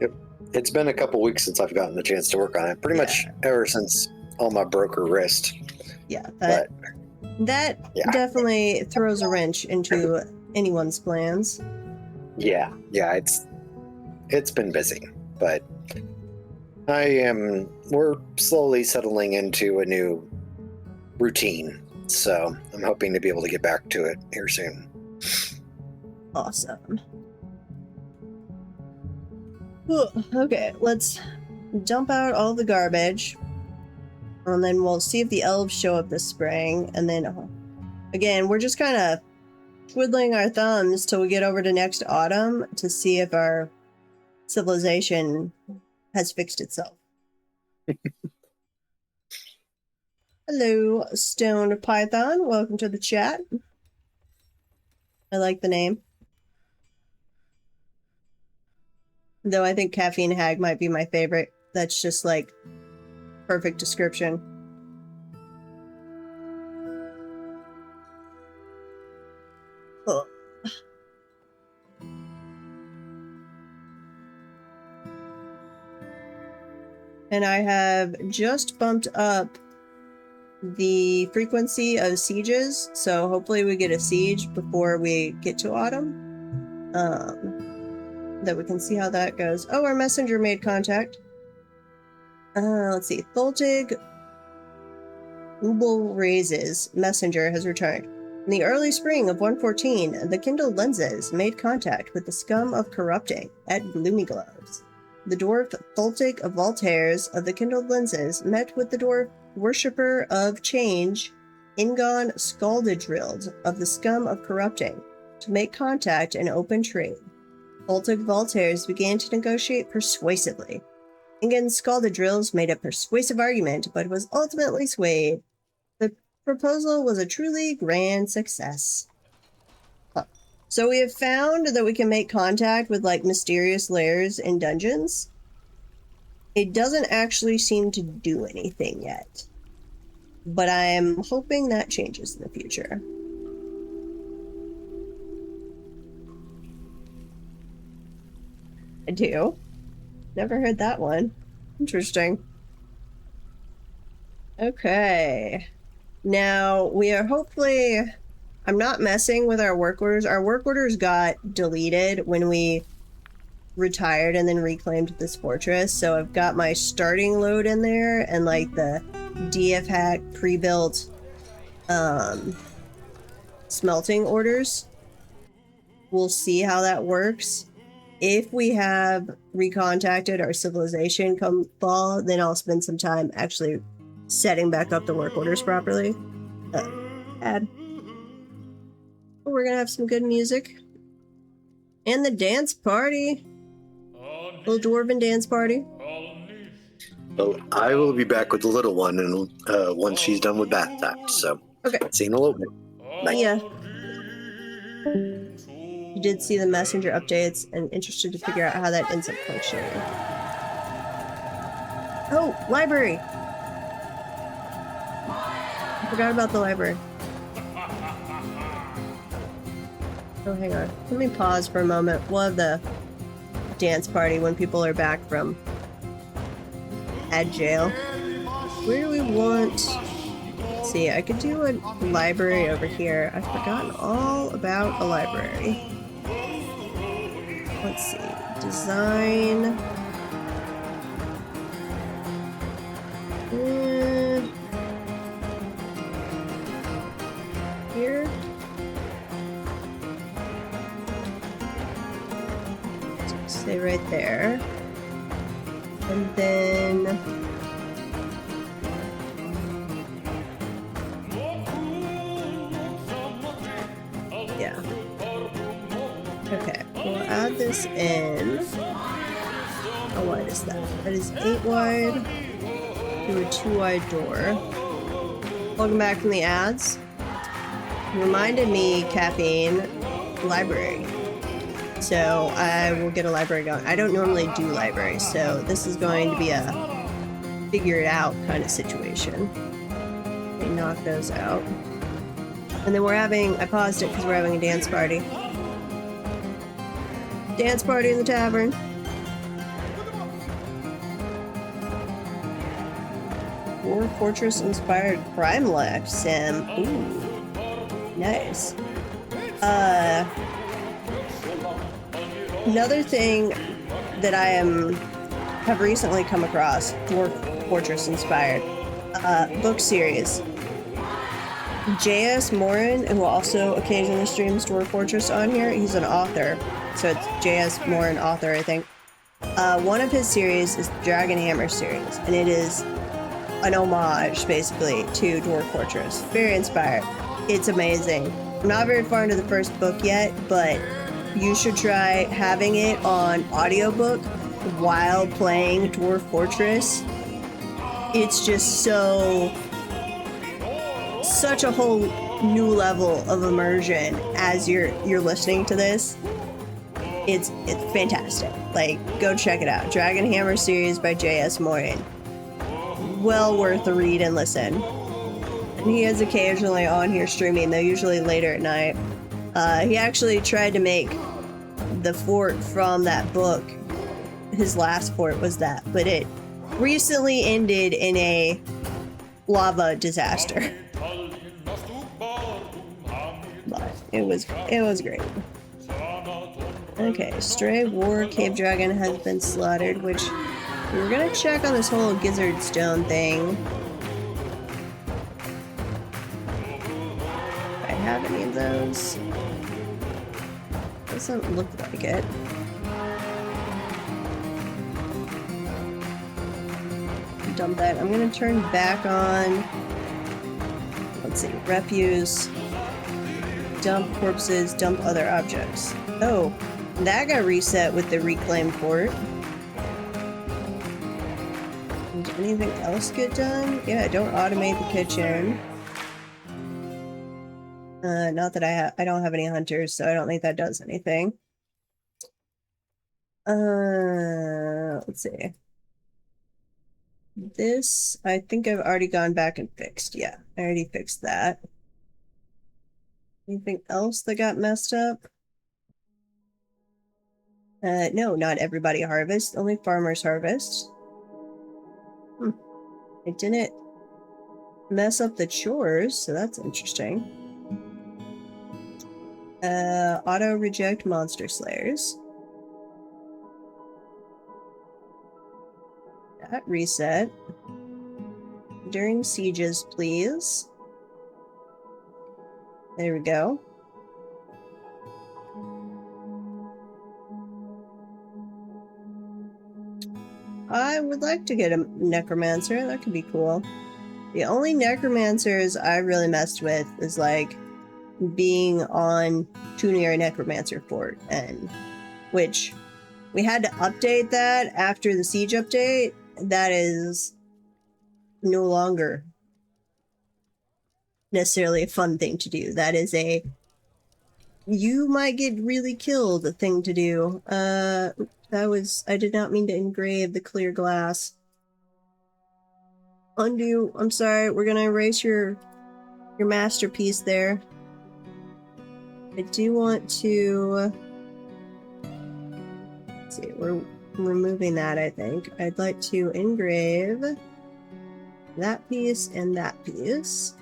Yep. It's been a couple weeks since I've gotten the chance to work on it. Pretty much ever since all my broker wrist. Yeah, that definitely throws a wrench into anyone's plans. Yeah, it's been busy, but we're slowly settling into a new routine, so I'm hoping to be able to get back to it here soon. Awesome. Okay, let's dump out all the garbage, and then we'll see if the elves show up this spring, and then again, we're just kind of twiddling our thumbs till we get over to next autumn to see if our civilization has fixed itself. Hello, Stone Python. Welcome to the chat. I like the name. Though I think Caffeine Hag might be my favorite. That's just like perfect description. Oh. And I have just bumped up the frequency of sieges, so hopefully we get a siege before we get to autumn. That we can see how that goes. Oh, our messenger made contact. Let's see. Tholtig Ubel Raises messenger has returned. In the early spring of 114, the kindled lenses made contact with the scum of corrupting at Gloomy Gloves. The dwarf Tholtig of Voltaires of the kindled lenses met with the dwarf worshipper of change Ingon Scaldedrild of the scum of corrupting to make contact and open trade. Tholtig Voltaires began to negotiate persuasively. Ingon Scaldedrills made a persuasive argument, but was ultimately swayed. The proposal was a truly grand success. So we have found that we can make contact with like mysterious lairs in dungeons. It doesn't actually seem to do anything yet, but I'm hoping that changes in the future. I do. Never heard that one. Interesting. Okay. Now, we are hopefully... I'm not messing with our work orders. Our work orders got deleted when we retired and then reclaimed this fortress. So I've got my starting load in there and like the DF hack pre-built smelting orders. We'll see how that works. If we have recontacted our civilization come fall, then I'll spend some time actually setting back up the work orders properly. We're gonna have some good music. And the dance party. Little dwarven dance party. Well, I will be back with the little one, and once she's done with bath time. So, Okay. see you in a little bit. Bye. Yeah. You did see the messenger updates and interested to figure out how that ends up functioning. Oh, library! I forgot about the library. Oh, hang on. Let me pause for a moment. We'll have the dance party when people are back from jail. Where do we want... Let's see, I could do a library over here. I've forgotten all about a library. Let's see. Design... Here? Stay right there. And then... yeah. Okay, we'll add this in. How wide is that? That is 8 wide. Do a 2 wide door. Welcome back from the ads. Reminded me, Caffeine, library. So I will get a library going. I don't normally do libraries, so this is going to be a figure it out kind of situation. Let me knock those out. And then we're having, I paused it because we're having a dance party. Dance party in the tavern. War Fortress inspired crime life sim. Ooh. Nice. Another thing that I have recently come across, Dwarf Fortress inspired, book series. J.S. Morin, who also occasionally streams Dwarf Fortress on here, he's an author, so it's J.S. Morin author, I think. One of his series is the Dragon Hammer series, and it is an homage, basically, to Dwarf Fortress. Very inspired. It's amazing. I'm not very far into the first book yet, but you should try having it on audiobook while playing Dwarf Fortress. It's just such a whole new level of immersion as you're listening to this. It's fantastic. Like, go check it out. Dragon Hammer series by J.S. Morin. Well worth a read and listen. And he is occasionally on here streaming, though usually later at night. He actually tried to make the fort from that book. His last fort was that, but it recently ended in a lava disaster. But it was great. Okay, Stray War Cave Dragon has been slaughtered, which we're gonna check on this whole Gizzard Stone thing. Do I have any of those? Doesn't look like it. Dump that. I'm gonna turn back on. Let's see. Refuse. Dump corpses. Dump other objects. Oh, that got reset with the reclaimed fort. Did anything else get done? Yeah, don't automate the kitchen. Not that I don't have any hunters, so I don't think that does anything. Let's see. This, I think I've already gone back and fixed. Yeah, I already fixed that. Anything else that got messed up? No, not everybody harvests, only farmers harvest. It didn't mess up the chores, so that's interesting. Auto reject monster slayers. That reset. During sieges, please. There we go. I would like to get a necromancer. That could be cool. The only necromancers I really messed with is like being on too near a necromancer fort, and which We had to update that after the siege update. That is no longer necessarily a fun thing to do. That is a you might get really killed thing to do. I did not mean to engrave the clear glass. Undo. I'm sorry. We're gonna erase your masterpiece there. I do want to. Let's see. We're removing that. I think I'd like to engrave that piece and that piece.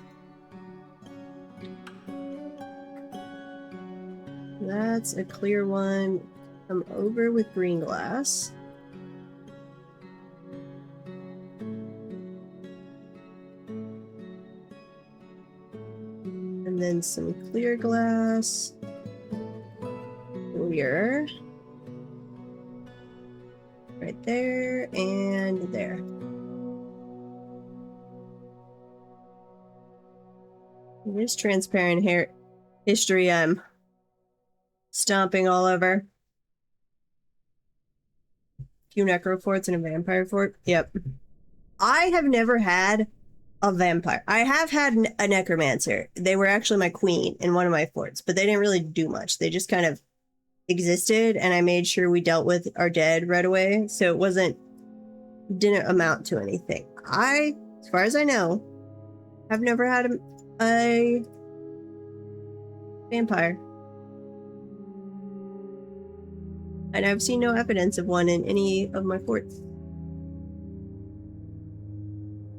That's a clear one. Come over with green glass. And then some clear glass. Clear. Right there and there. It is transparent hair history I'm stomping all over. Few necro forts and a vampire fort. Yep. I have never had a vampire. I have had a necromancer. They were actually my queen in one of my forts, but they didn't really do much. They just kind of existed, and I made sure we dealt with our dead right away, so it didn't amount to anything. As far as I know, have never had a vampire. And I've seen no evidence of one in any of my forts.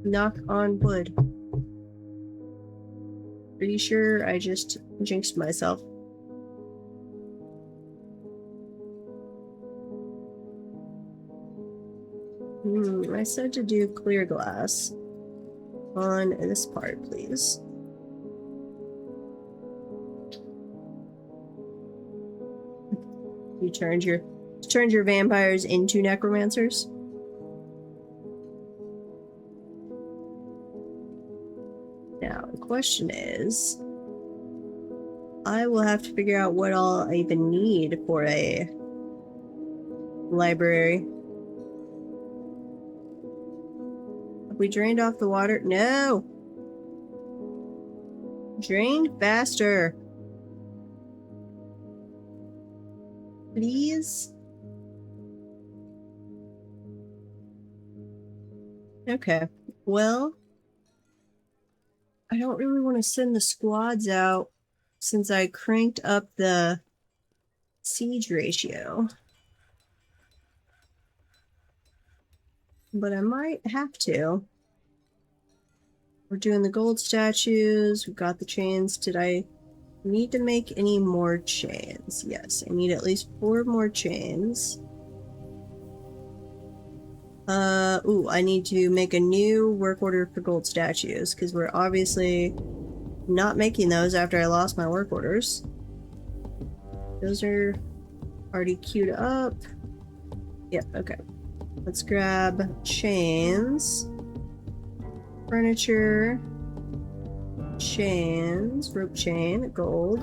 Knock on wood. Pretty sure I just jinxed myself. I said to do clear glass on this part, please. You turned your vampires into necromancers. Now the question is, I will have to figure out what all I even need for a library. Have we drained off the water? No! Drain faster. Please? Okay. Well, I don't really want to send the squads out since I cranked up the siege ratio. But I might have to. We're doing the gold statues. We've got the chains. Did I need to make any more chains? Yes, I need at least 4 more chains. Ooh, I need to make a new work order for gold statues, because we're obviously not making those after I lost my work orders. Those are already queued up. Yep, okay. Let's grab chains, furniture, chains, rope chain, gold.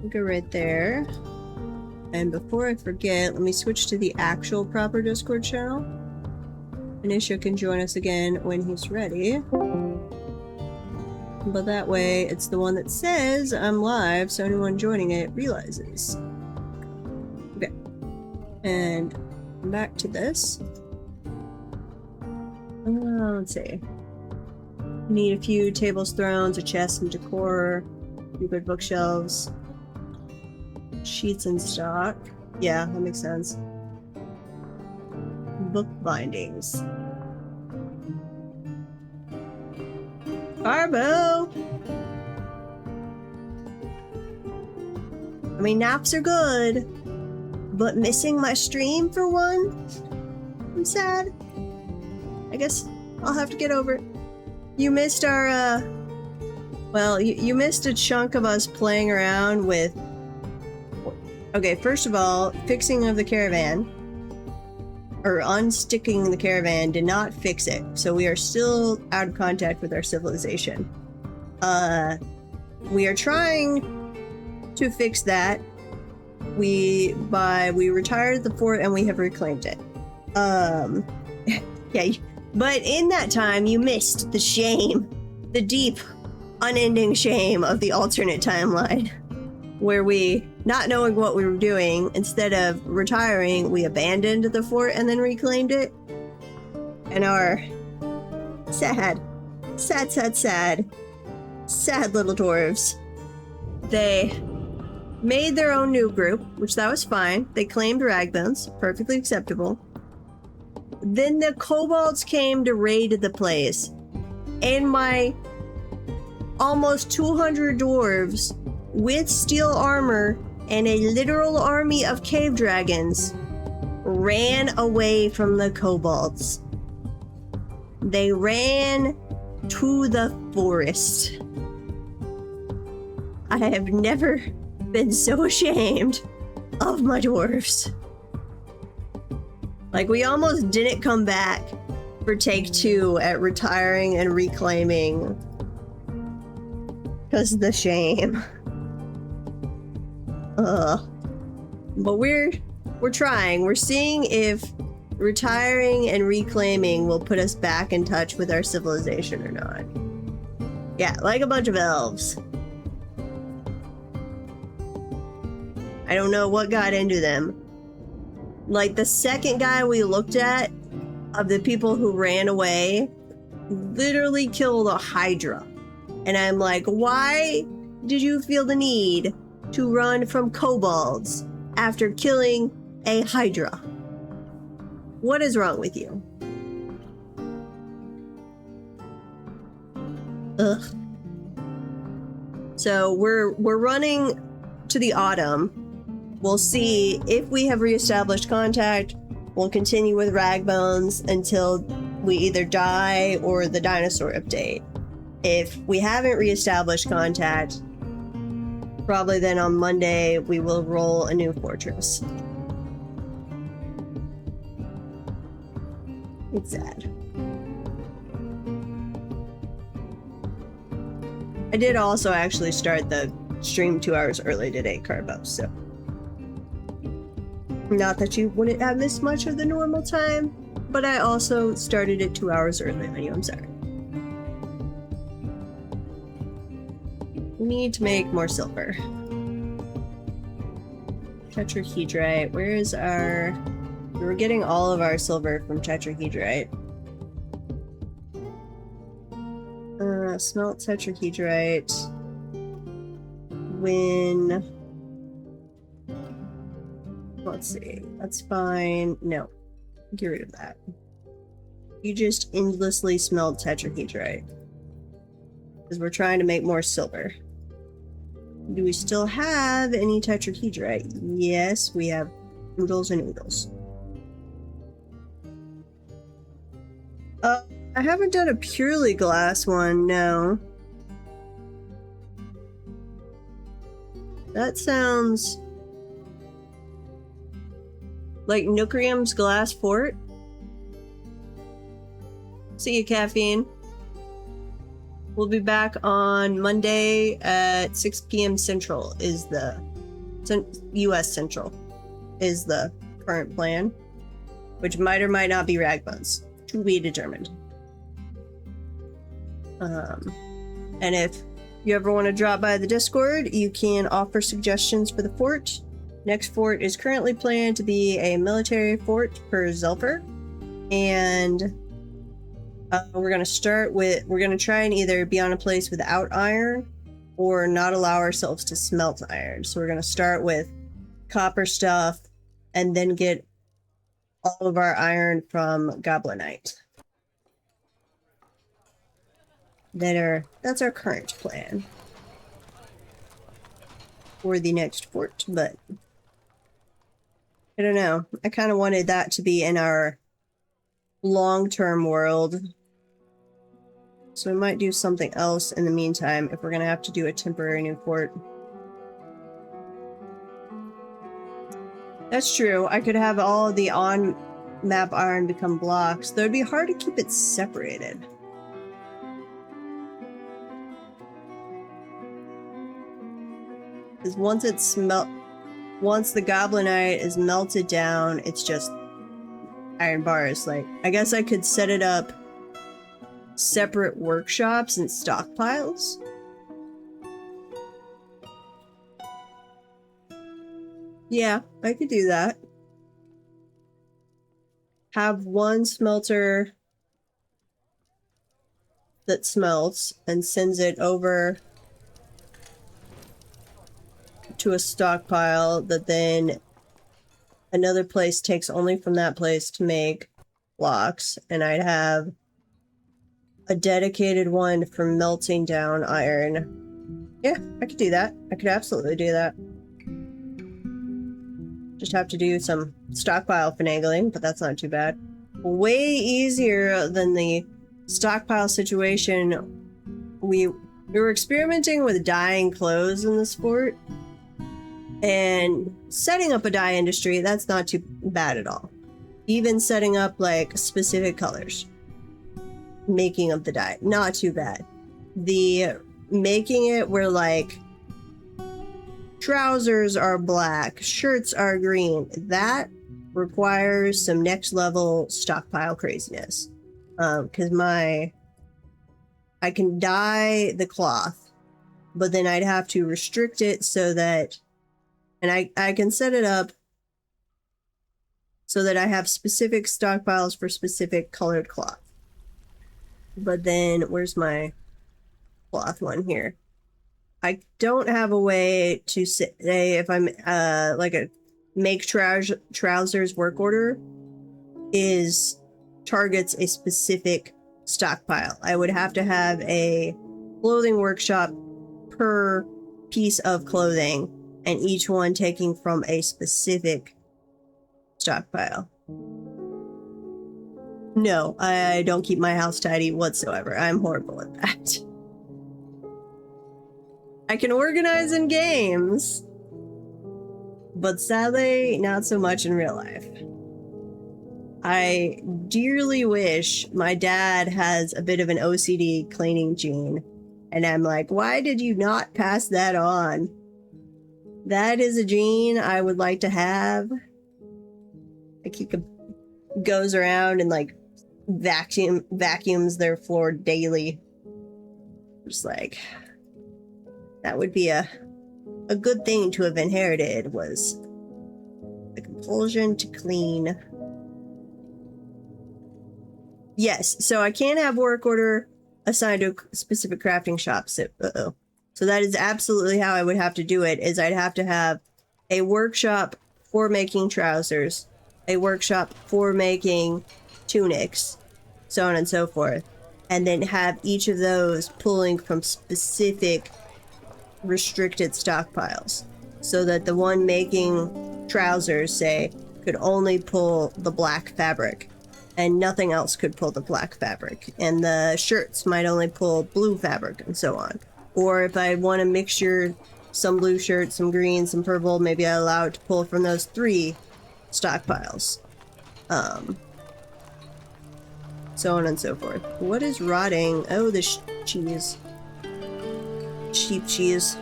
Go right there. And before I forget, let me switch to the actual proper Discord channel. Anisha can join us again when he's ready. But that way, it's the one that says I'm live, so anyone joining it realizes. Okay. And back to this. Let's see. Need a few tables, thrones, a chest, some decor, a few good bookshelves, sheets in stock. Yeah, that makes sense. Book bindings. Carbo! I mean, naps are good, but missing my stream for one? I'm sad. I guess I'll have to get over it. You missed our, well, you missed a chunk of us playing around with... Okay, first of all, fixing of the caravan, or unsticking the caravan did not fix it, so we are still out of contact with our civilization. We are trying to fix that. we retired the fort and we have reclaimed it. Yeah, but in that time you missed the shame, the deep, unending shame of the alternate timeline, where we, not knowing what we were doing, instead of retiring, we abandoned the fort and then reclaimed it. And our sad little dwarves, they made their own new group, which that was fine. They claimed RagBones, perfectly acceptable. Then the kobolds came to raid the place, and my almost 200 dwarves with steel armor and a literal army of cave dragons ran away from the kobolds. They ran to the forest. I have never been so ashamed of my dwarves. Like, we almost didn't come back for take 2 at retiring and reclaiming. Because of the shame. But we're trying. We're seeing if retiring and reclaiming will put us back in touch with our civilization or not. Yeah, like a bunch of elves. I don't know what got into them. Like, the second guy we looked at, of the people who ran away, literally killed a hydra. And I'm like, why did you feel the need to run from kobolds after killing a hydra? What is wrong with you? Ugh. So we're running to the autumn. We'll see if we have reestablished contact. We'll continue with RagBones until we either die or the dinosaur update. If we haven't reestablished contact, probably then on Monday we will roll a new fortress. It's sad. I did also actually start the stream 2 hours early today, Carbo, so. Not that you wouldn't have missed much of the normal time, but I also started it 2 hours early on you, I'm sorry. We need to make more silver. Tetrahedrite, where is our... We were getting all of our silver from tetrahedrite. Smelt tetrahedrite. When... Let's see. That's fine. No. Get rid of that. You just endlessly smelled tetrahedrite. Because we're trying to make more silver. Do we still have any tetrahedrite? Yes, we have oodles and oodles. I haven't done a purely glass one, no. That sounds like Nucrium's glass fort. See you, Caffeine. We'll be back on Monday at 6 p.m. Central is the US Central is the current plan, which might or might not be RagBones. To be determined. And if you ever want to drop by the Discord, you can offer suggestions for the fort. Next fort is currently planned to be a military fort per Zelper, and we're going to try and either be on a place without iron or not allow ourselves to smelt iron. So we're going to start with copper stuff and then get all of our iron from Goblinite. That's our current plan for the next fort, but I don't know. I kind of wanted that to be in our long-term world. So we might do something else in the meantime if we're going to have to do a temporary new fort. That's true. I could have all of the on-map iron become blocks, though it'd be hard to keep it separated. Because once it's once the goblinite is melted down, it's just iron bars. Like, I guess I could set it up separate workshops and stockpiles. Yeah, I could do that. Have one smelter that smelts and sends it over to a stockpile that then another place takes only from that place to make blocks, and I'd have a dedicated one for melting down iron. Yeah, I could do that. I could absolutely do that. Just have to do some stockpile finagling, but that's not too bad. Way easier than the stockpile situation. We were experimenting with dyeing clothes in this fort, and setting up a dye industry, that's not too bad at all. Even setting up like specific colors, making of the dye, not too bad. The making it where like trousers are black, shirts are green, that requires some next level stockpile craziness. Because I can dye the cloth, but then I'd have to restrict it so that, and I can set it up so that I have specific stockpiles for specific colored cloth. But then, where's my cloth one here? I don't have a way to say if I'm like a make trousers work order is targets a specific stockpile. I would have to have a clothing workshop per piece of clothing, and each one taking from a specific stockpile. No, I don't keep my house tidy whatsoever. I'm horrible at that. I can organize in games, but sadly, not so much in real life. I dearly wish my dad has a bit of an OCD cleaning gene, and I'm like, why did you not pass that on? That is a gene I would like to have. Like, he goes around and like vacuums their floor daily. Just like, that would be a good thing to have inherited, was the compulsion to clean. Yes, so I can't have work order assigned to a specific crafting shop. So that is absolutely how I would have to do it, is I'd have to have a workshop for making trousers, a workshop for making tunics, so on and so forth, and then have each of those pulling from specific restricted stockpiles, so that the one making trousers, say, could only pull the black fabric and nothing else could pull the black fabric, and the shirts might only pull blue fabric, and so on. Or if I want a mixture, some blue shirts, some green, some purple, maybe I allow it to pull from those 3 stockpiles, so on and so forth. What is rotting? Oh, the cheese. Cheap cheese.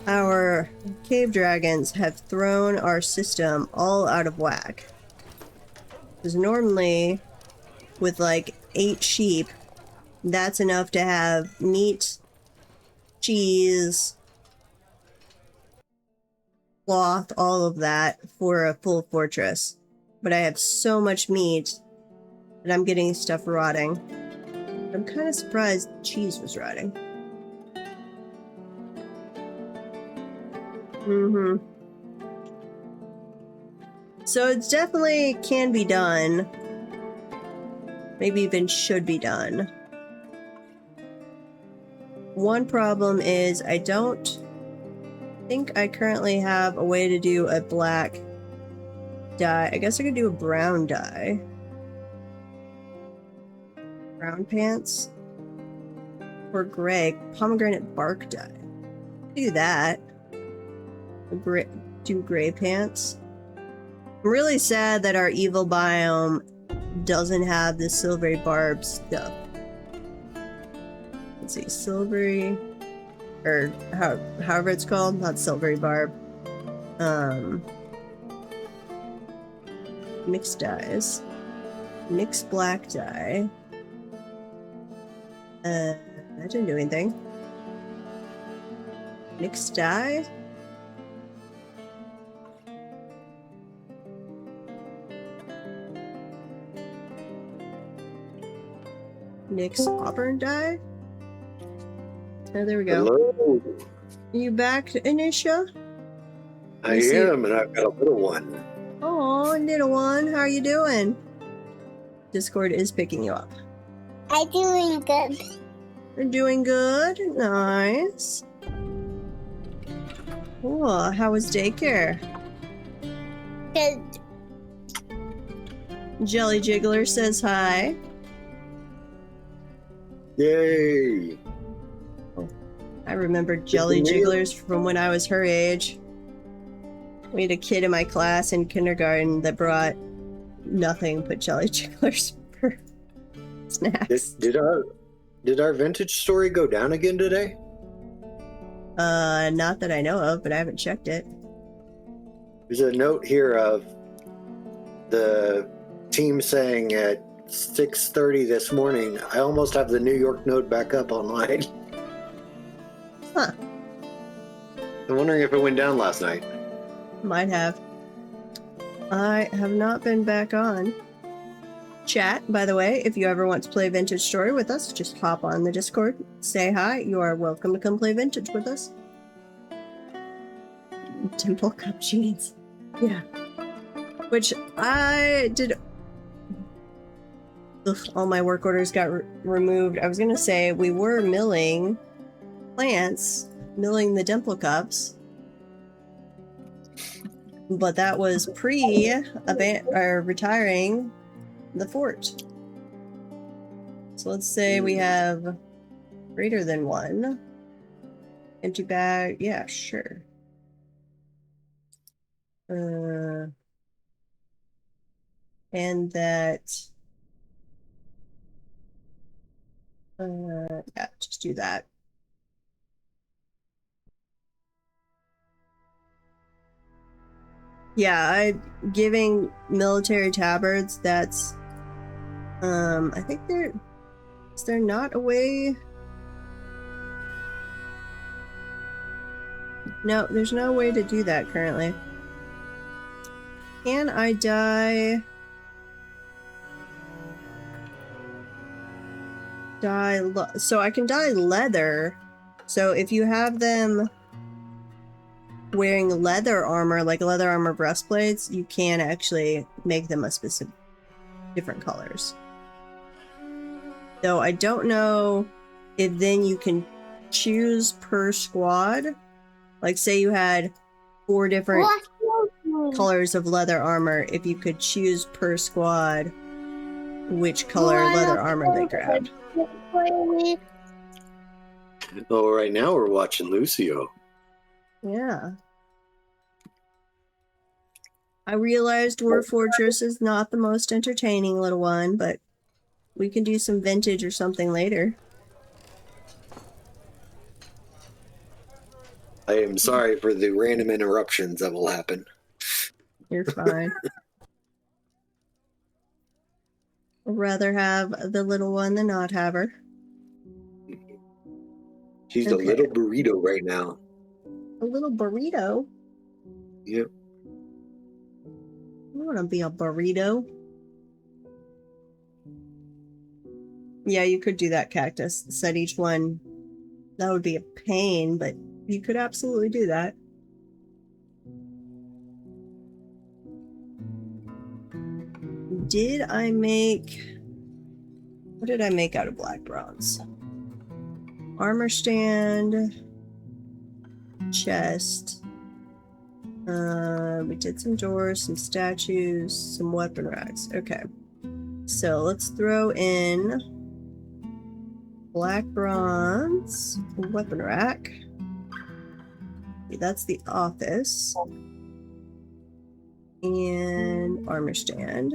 Our cave dragons have thrown our system all out of whack. Because normally, with like 8 sheep, that's enough to have meat, cheese, cloth, all of that for a full fortress. But I have so much meat that I'm getting stuff rotting. I'm kind of surprised cheese was rotting. So it's definitely can be done. Maybe even should be done. One problem is I don't think I currently have a way to do a black dye. I guess I could do a brown dye. Brown pants. Or gray. Pomegranate bark dye. Do that. Do gray pants. I'm really sad that our evil biome doesn't have the silvery barb stuff. Let's see, silvery or however it's called, not silvery barb. Mixed dyes. Mixed black dye. That didn't do anything. Mixed dye? Mixed auburn dye? Oh, there we go. Hello. You back, Anisha? I You see- am, and I've got a little one. Oh, little one, how are you doing? Discord is picking you up. I'm doing good. You're doing good. Nice. Cool. How was daycare? Good. Jelly Jiggler says hi. Yay! I remember Jelly Good to meet you. Jigglers from when I was her age. We had a kid in my class in kindergarten that brought nothing but Jelly Jigglers for snacks. Did our vintage story go down again today? Not that I know of, but I haven't checked it. There's a note here of the team saying at 6:30 this morning, I almost have the New York note back up online. Huh. I'm wondering if it went down last night. Might have. I have not been back on. Chat, by the way, if you ever want to play Vintage Story with us, just hop on the Discord, say hi. You are welcome to come play Vintage with us. Dimple Cup jeans. Yeah. Which I did. Ugh, all my work orders got removed. I was going to say we were milling plants, milling the dimple cups. But that was retiring the fort. So let's say we have greater than one. Empty bag. Yeah, sure. And that. Yeah, just do that. Yeah, giving military tabards, that's I think is there not a way? No, there's no way to do that currently. Can I dye so I can dye leather. So if you have them wearing leather armor, like leather armor breastplates, you can actually make them a specific different colors. Though I don't know if then you can choose per squad. Like say you had 4 different colors of leather armor, if you could choose per squad which color leather armor they grabbed. Oh, right now we're watching Lucio. Yeah. I realized Dwarf Fortress is not the most entertaining little one, but we can do some vintage or something later. I am sorry for the random interruptions that will happen. You're fine. I'd rather have the little one than not have her. She's Okay. a little burrito right now. A little burrito? Yep. I want to be a burrito. Yeah, you could do that, Cactus. Set each one. That would be a pain, but you could absolutely do that. Did I make... What did I make out of black bronze? Armor stand. Chest. We did some doors, some statues, some weapon racks. Okay. So let's throw in black bronze weapon rack. That's the office. And armor stand.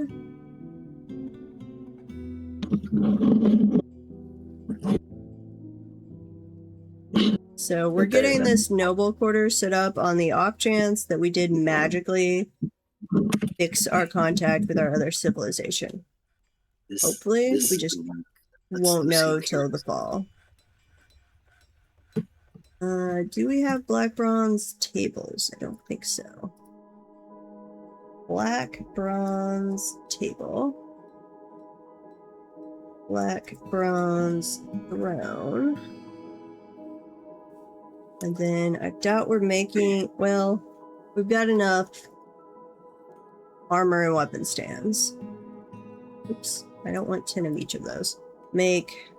So we're Okay, getting then. this noble quarter set up on the off chance that we did magically fix our contact with our other civilization. Hopefully, we just won't know till the fall. Do we have black bronze tables? I don't think so. Black bronze table. Black bronze throne. And then I doubt we're making, well, we've got enough armor and weapon stands. Oops, I don't want 10 of each of those. Make,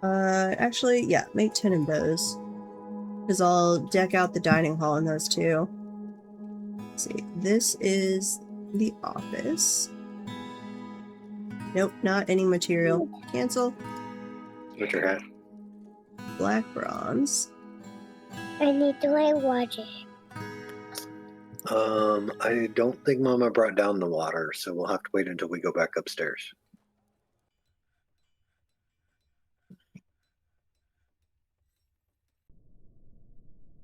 actually, yeah, make 10 of those. Because I'll deck out the dining hall in those too. Let's see, this is the office. Nope, not any material. Cancel. What's your hat? Black bronze. I need to watch it. I don't think Mama brought down the water, so we'll have to wait until we go back upstairs.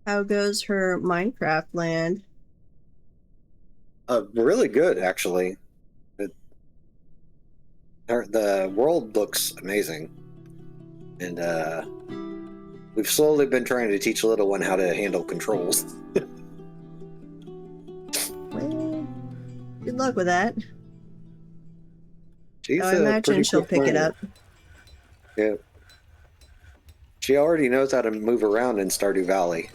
How goes her Minecraft land? Really good, actually. The world looks amazing. And we've slowly been trying to teach little one how to handle controls. Well, good luck with that. She's I imagine she'll pick it up. Yeah. She already knows how to move around in Stardew Valley.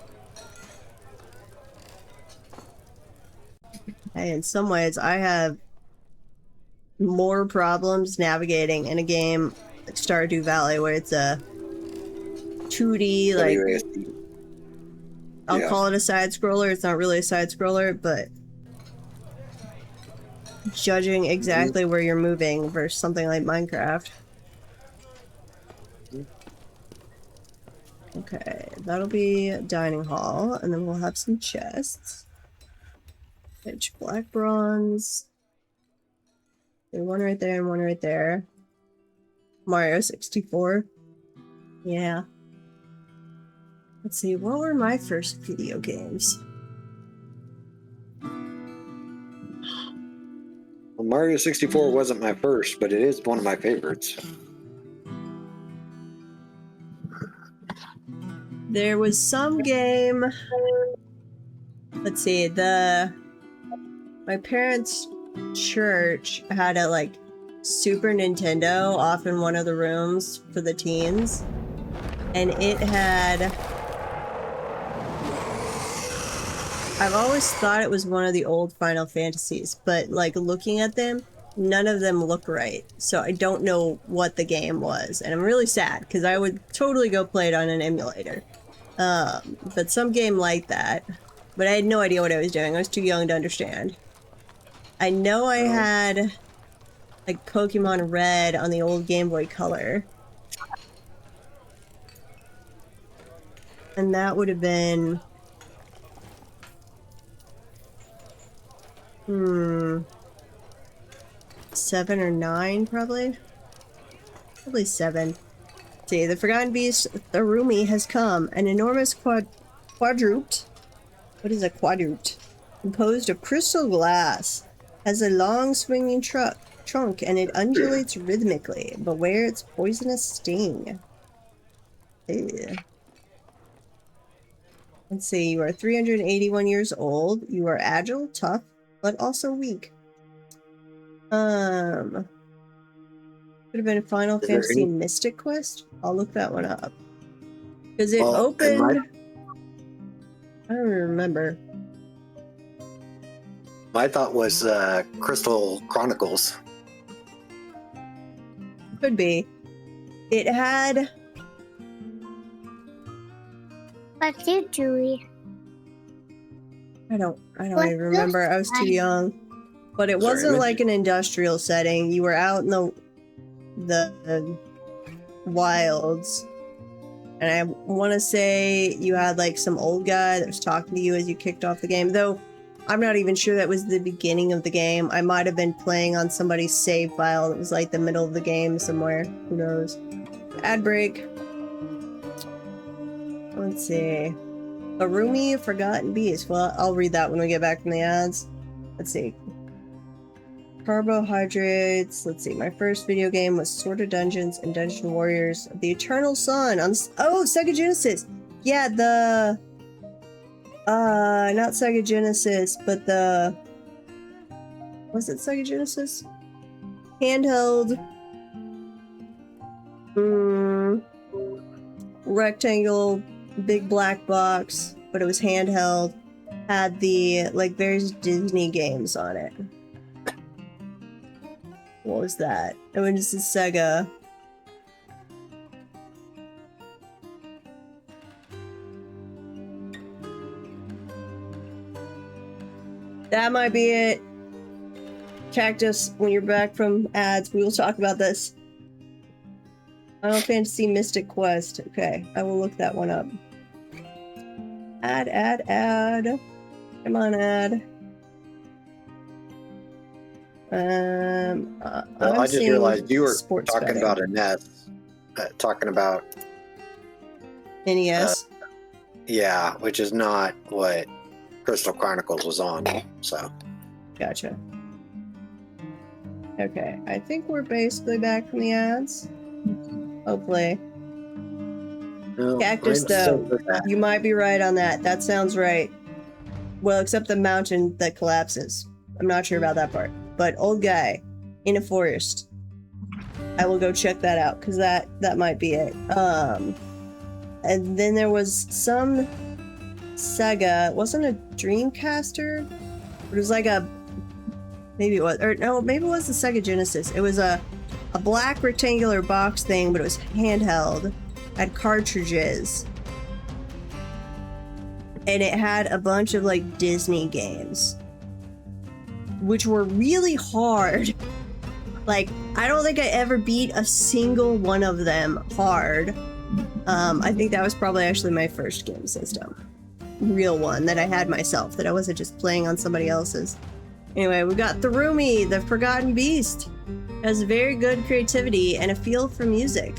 Hey, in some ways, I have more problems navigating in a game like Stardew Valley, where it's a 2D, like, WASD. I'll Yeah. call it a side scroller. It's not really a side scroller, but judging exactly where you're moving versus something like Minecraft. Okay, that'll be dining hall, and then we'll have some chests. Which black bronze. There's one right there and one right there. Mario 64. Yeah. Let's see, what were my first video games? Well, Mario 64 wasn't my first, but it is one of my favorites. There was some game. Let's see, my parents' church had a like Super Nintendo off in one of the rooms for the teens, and it had, I've always thought it was one of the old Final Fantasies, but like looking at them, none of them look right, so I don't know what the game was, and I'm really sad because I would totally go play it on an emulator. But some game like that, but I had no idea what I was doing. I was too young to understand. I know I had like Pokemon Red on the old Game Boy Color. And that would have been... 7 or 9, probably? Probably 7. See, the Forgotten Beast, Tharumi, has come. An enormous quadruped. What is a quadruped? Composed of crystal glass. Has a long swinging trunk and it undulates rhythmically. Beware its poisonous sting. Ew. Let's see, you are 381 years old. You are agile, tough, but also weak. Could have been a Final Fantasy Mystic Quest. I'll look that one up. Because it opened... I don't remember. My thought was Crystal Chronicles. Could be. It had... What's you doing? I don't even remember. I was too young. But it wasn't like an industrial setting. You were out in the wilds. And I want to say you had like some old guy that was talking to you as you kicked off the game. Though I'm not even sure that was the beginning of the game. I might have been playing on somebody's save file that was like the middle of the game somewhere. Who knows? Ad break. Let's see. Arumi, Forgotten Beast. Well, I'll read that when we get back from the ads. Let's see. Carbohydrates. Let's see. My first video game was Sword of Dungeons and Dungeon Warriors of the Eternal Sun on Sega Genesis. Yeah, the not Sega Genesis, but the was it Sega Genesis? Handheld rectangle big black box, but it was handheld. Had the like various Disney games on it. What was that? It was the Sega. That might be it. Cactus, when you're back from ads, we will talk about this. Final Fantasy Mystic Quest. Okay, I will look that one up. Ad. Come on, ad. I just realized you were talking about a NES. Talking about NES. Yeah, which is not what Crystal Chronicles was on. So. Gotcha. Okay, I think we're basically back from the ads. Hopefully. No, Cactus, though, you might be right on that. That sounds right. Well, except the mountain that collapses. I'm not sure about that part. But old guy in a forest. I will go check that out, because that might be it. And then there was some Sega. It wasn't a Dreamcaster. It was like a... Maybe it was. Or no, maybe it was the Sega Genesis. It was a black rectangular box thing, but it was handheld. Had cartridges. And it had a bunch of like Disney games, which were really hard. Like, I don't think I ever beat a single one of them hard. I think that was probably actually my first game system. Real one that I had myself, that I wasn't just playing on somebody else's. Anyway, we got Tharumi, the Forgotten Beast. It has very good creativity and a feel for music,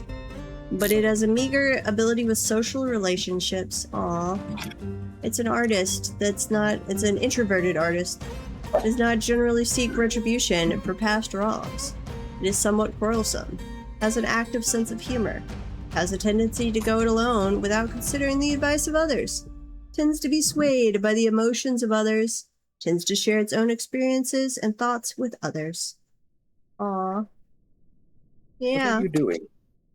but it has a meager ability with social relationships. Aww. It's an artist it's an introverted artist. It does not generally seek retribution for past wrongs. It is somewhat quarrelsome, has an active sense of humor, has a tendency to go it alone without considering the advice of others, tends to be swayed by the emotions of others, tends to share its own experiences and thoughts with others. Aww. Yeah. What are you doing?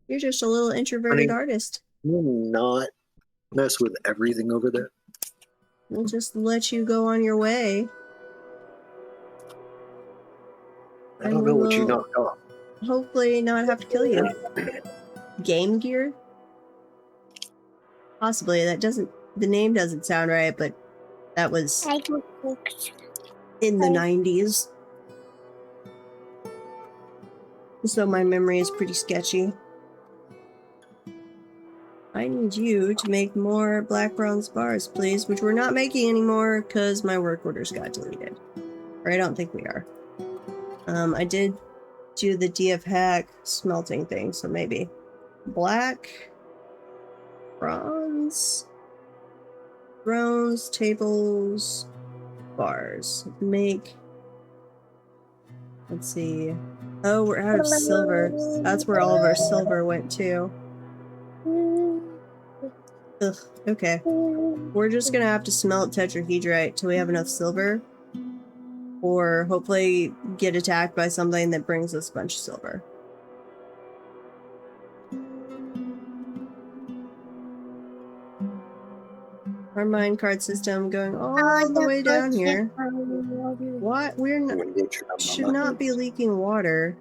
You're just a little introverted artist. Will not mess with everything over there. We'll just let you go on your way. I don't know what you knocked off. Hopefully not have to kill you. Game Gear? Possibly. The name doesn't sound right, but that was in the 90s. So my memory is pretty sketchy. I need you to make more black bronze bars, please, which we're not making anymore because my work orders got deleted. Or I don't think we are. I did do the DF hack smelting thing, so maybe black, bronze, tables, bars. Make, let's see. Oh, we're out of silver. That's where all of our silver went to. Ugh, okay. We're just gonna have to smelt tetrahedrite till we have enough silver. Or hopefully get attacked by something that brings us a bunch of silver. Our minecart system going all the way down here. What? Should not be leaking water.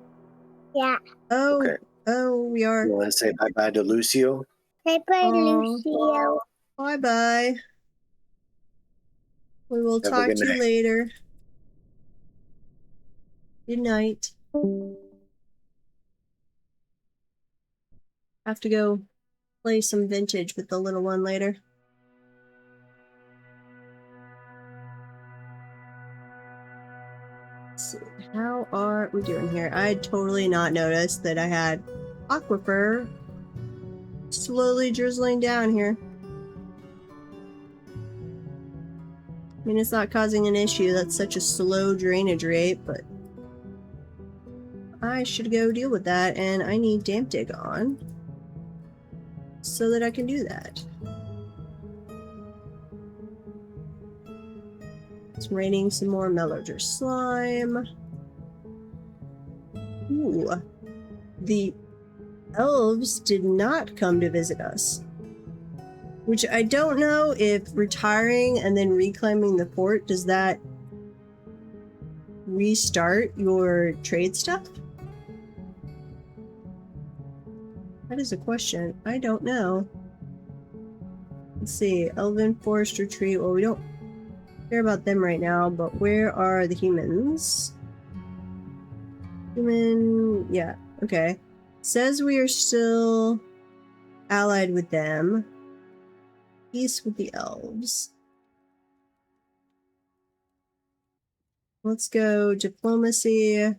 Yeah. Oh, okay. Oh, we are. You want to say bye-bye to Lucio? Bye-bye, Lucio. Bye-bye. We will Have a talk good to you night. later. Good night. Have to go play some vintage with the little one later. Let's see, how are we doing here? I had totally not noticed that I had aquifer slowly drizzling down here. mean, it's not causing an issue. That's such a slow drainage rate, but I should go deal with that, and I need damp dig on so that I can do that. It's raining some more Melodger slime. Ooh, the elves did not come to visit us. Which I don't know if retiring and then reclaiming the fort, does that restart your trade stuff? That is a question. I don't know. Let's see. Elven Forest Retreat. Well, we don't care about them right now, but where are the humans? Human... yeah, okay. Says we are still allied with them. Peace with the elves. Let's go diplomacy.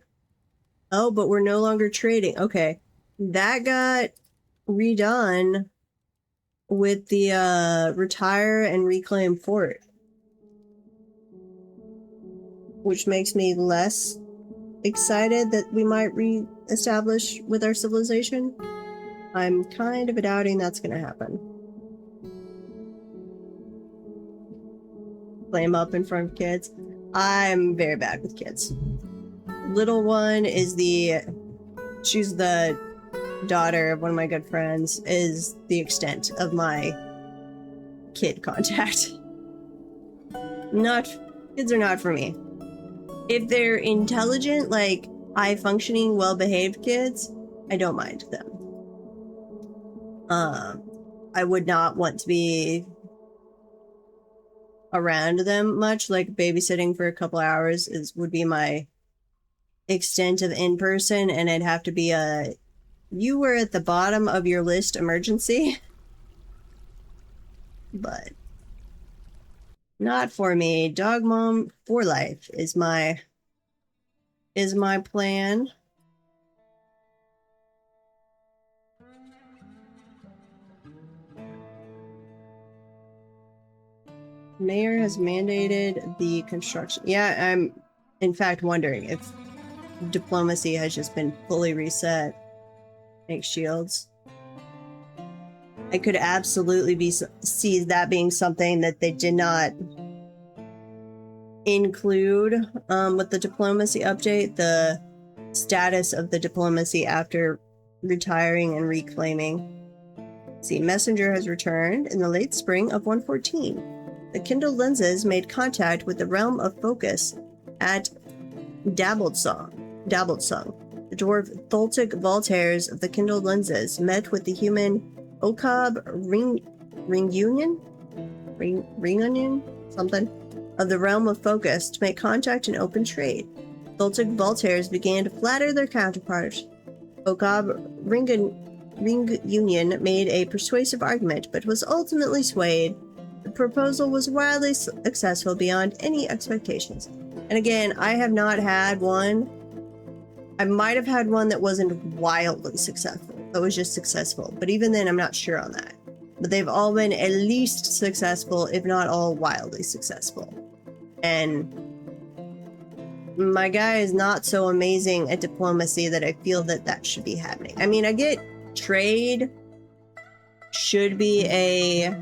Oh, but we're no longer trading. Okay. That got redone with the retire and reclaim fort. Which makes me less excited that we might re-establish with our civilization. I'm kind of doubting that's going to happen. Flame up in front of kids. I'm very bad with kids. Little one is she's the daughter of one of my good friends, is the extent of my kid contact. Kids are not for me. If they're intelligent, like high-functioning, well-behaved kids, I don't mind them. I would not want to be around them much, like babysitting for a couple hours would be my extent of in-person, and it'd have to be you were at the bottom of your list emergency. But not for me. Dog mom for life is my plan. Mayor has mandated the construction. Yeah, I'm in fact wondering if diplomacy has just been fully reset. Make shields. I could absolutely see that being something that they did not include with the diplomacy update, the status of the diplomacy after retiring and reclaiming. See, Messenger has returned in the late spring of 114. The kindled lenses made contact with the realm of focus at Dabbled Song. The dwarf Tholtic Voltaires of the kindled lenses met with the human Okab Ringunion, something, of the realm of focus to make contact and open trade. Tholtic Voltaires began to flatter their counterparts. Okab Ringunion made a persuasive argument, but was ultimately swayed. The proposal was wildly successful beyond any expectations. And again, I have not had one. I might have had one that wasn't wildly successful. That was just successful. But even then, I'm not sure on that. But they've all been at least successful, if not all wildly successful. And my guy is not so amazing at diplomacy that I feel that should be happening. I mean, I get trade should be a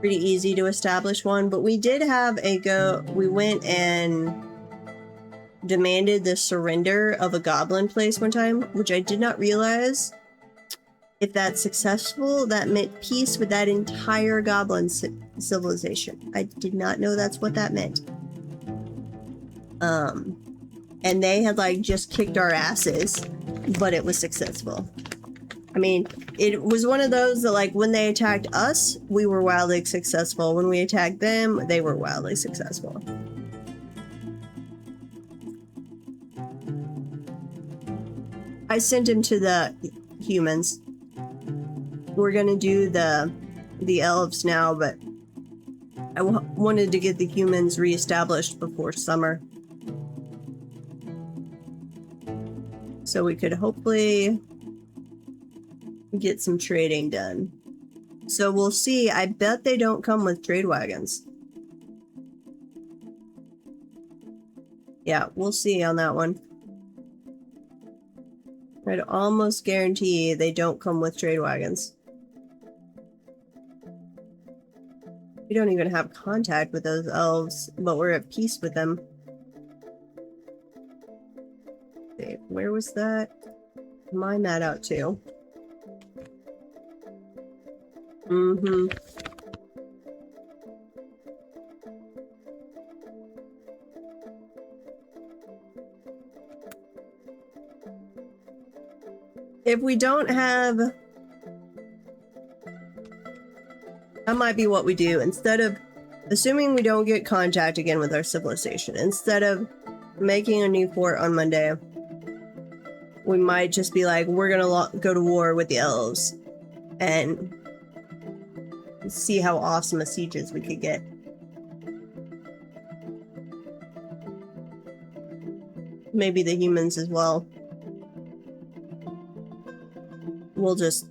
pretty easy to establish one, but we did have we went and demanded the surrender of a goblin place one time, which I did not realize. If that's successful, that meant peace with that entire goblin civilization. I did not know that's what that meant. And they had like just kicked our asses, but it was successful. I mean, it was one of those that like when they attacked us, we were wildly successful. When we attacked them, they were wildly successful. I sent him to the humans. We're gonna do the elves now, but I wanted to get the humans reestablished before summer. So we could hopefully get some trading done. So we'll see. I bet they don't come with trade wagons. Yeah, we'll see on that one. I'd almost guarantee they don't come with trade wagons. We don't even have contact with those elves, but we're at peace with them. Okay, where was that? Mine that out too. Mm-hmm. If we don't have... That might be what we do. Instead of... Assuming we don't get contact again with our civilization, instead of making a new fort on Monday, we might just be like, we're gonna go to war with the elves and see how awesome a sieges we could get. Maybe the humans as well. We'll just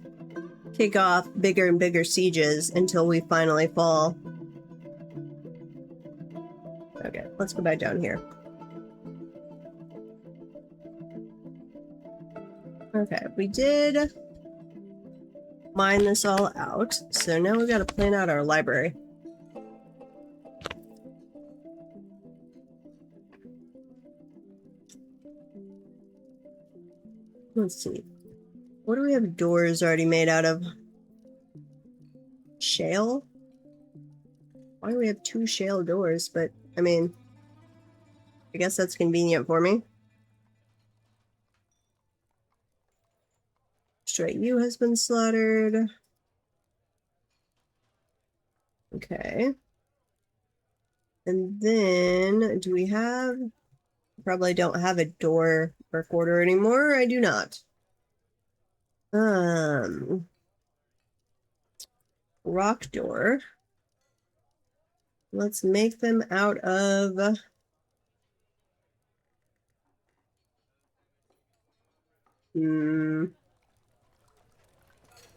kick off bigger and bigger sieges until we finally fall. Okay, let's go back down here. Okay, we did mine this all out, so now we gotta plan out our library. Let's see. What do we have doors already made out of? Shale? Why do we have 2 shale doors? But, I mean, I guess that's convenient for me. Straight U has been slaughtered. Okay. And then, do we have... Probably don't have a door recorder anymore. I do not. Rock door. Let's make them out of...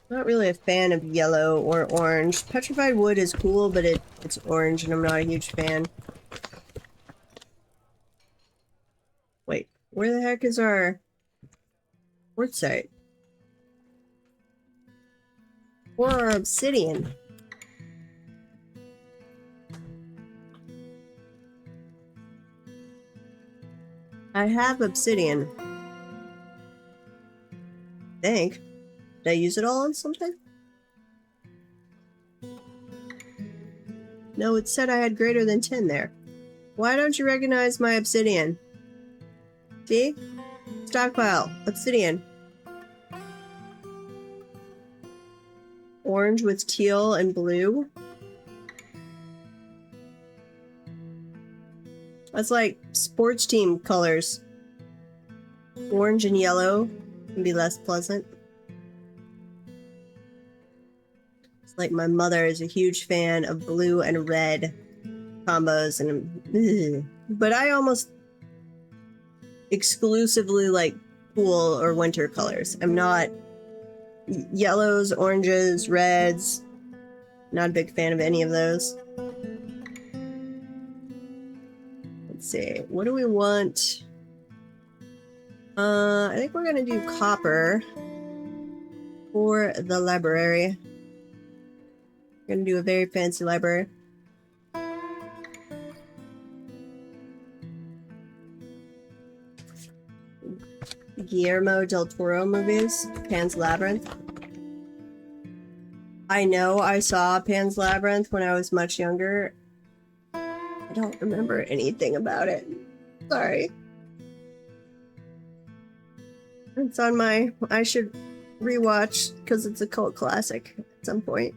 Not really a fan of yellow or orange. Petrified wood is cool, but it's orange and I'm not a huge fan. Wait, where the heck is our quartzite? Or our obsidian? I have obsidian. I think. Did I use it all on something? No, it said I had greater than 10 there. Why don't you recognize my obsidian? See? Stockpile. Obsidian. Orange with teal and blue. That's like sports team colors. Orange and yellow can be less pleasant. It's like my mother is a huge fan of blue and red combos, and but I almost exclusively like cool or winter colors. I'm not yellows, oranges, reds. Not a big fan of any of those. Let's see. What do we want? I think we're gonna do copper for the library. We're gonna do a very fancy library. Guillermo del Toro movies. Pan's Labyrinth. I know I saw Pan's Labyrinth when I was much younger. I don't remember anything about it. Sorry. It's on my... I should rewatch because it's a cult classic at some point.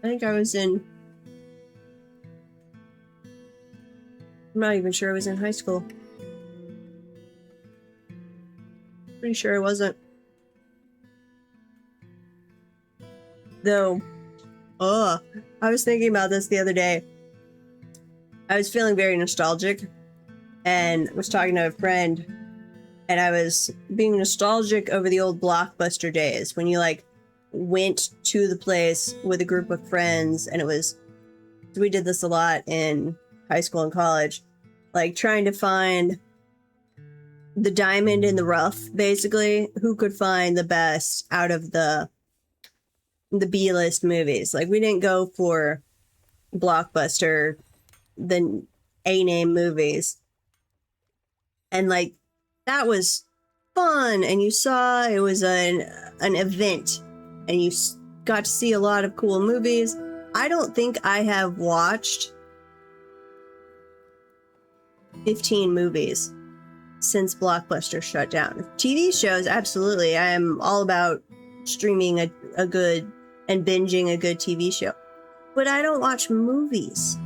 I think I was in... I'm not even sure I was in high school. Pretty sure I wasn't. Though, I was thinking about this the other day. I was feeling very nostalgic and was talking to a friend, and I was being nostalgic over the old Blockbuster days when you like went to the place with a group of friends, and we did this a lot in high school and college, like trying to find the diamond in the rough, basically, who could find the best out of the B-list movies. Like, we didn't go for blockbuster, the A-name movies. And like, that was fun, and you saw it was an event, and you got to see a lot of cool movies. I don't think I have watched 15 movies since Blockbuster shut down. TV shows, absolutely. I am all about streaming a good and binging a good TV show. But I don't watch movies.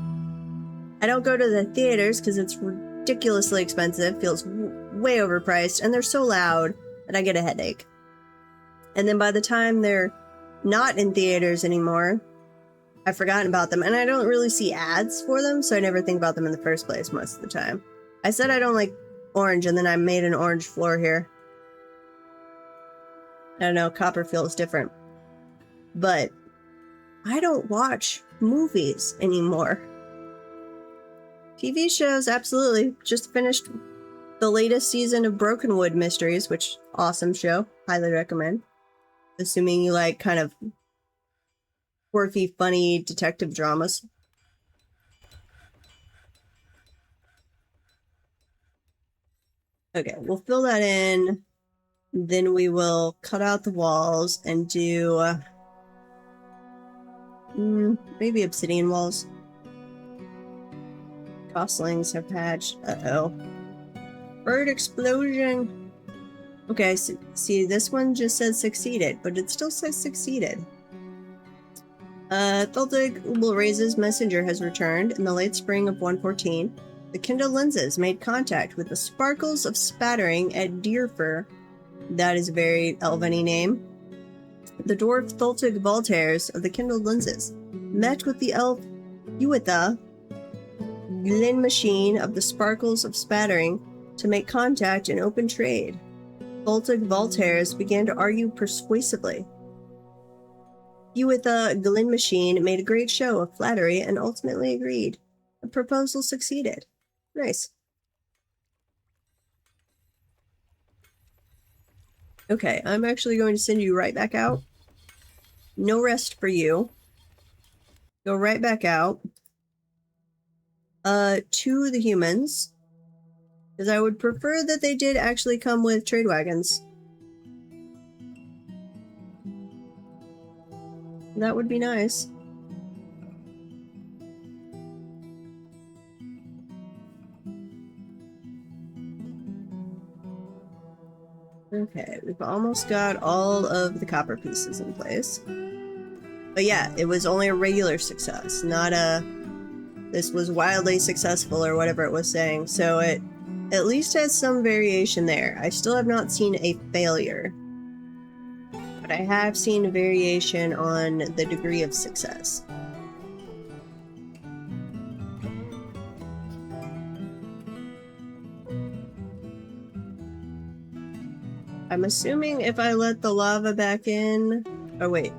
I don't go to the theaters because it's ridiculously expensive, feels way overpriced, and they're so loud that I get a headache. And then by the time they're not in theaters anymore, I've forgotten about them, and I don't really see ads for them, so I never think about them in the first place most of the time. I said I don't like orange, and then I made an orange floor here. I don't know, copper feels different. But I don't watch movies anymore. TV shows, absolutely. Just finished the latest season of Brokenwood Mysteries, which, awesome show. Highly recommend. Assuming you like kind of quirky, funny detective dramas. Okay, we'll fill that in. Then we will cut out the walls and do maybe obsidian walls. Goslings have hatched. Uh-oh. Bird explosion. Okay, so, see, this one just says succeeded, but it still says succeeded. Tholdig Ubelraze's messenger has returned in the late spring of 114. The kindled lenses made contact with the sparkles of spattering at Deerfur. That is a very elven-y name. The dwarf Tholdig Voltaires of the kindled lenses met with the elf Uitha Glyn machine of the sparkles of spattering to make contact and open trade. Tholdig Voltaires began to argue persuasively. Uitha Glyn machine made a great show of flattery and ultimately agreed. The proposal succeeded. Nice. Okay, I'm actually going to send you right back out. No rest for you. Go right back out. To the humans. Because I would prefer that they did actually come with trade wagons. That would be nice. Okay, we've almost got all of the copper pieces in place. But yeah, it was only a regular success, not a... this was wildly successful or whatever it was saying, so it at least has some variation there. I still have not seen a failure, but I have seen a variation on the degree of success. I'm assuming if I let the lava back in... oh wait.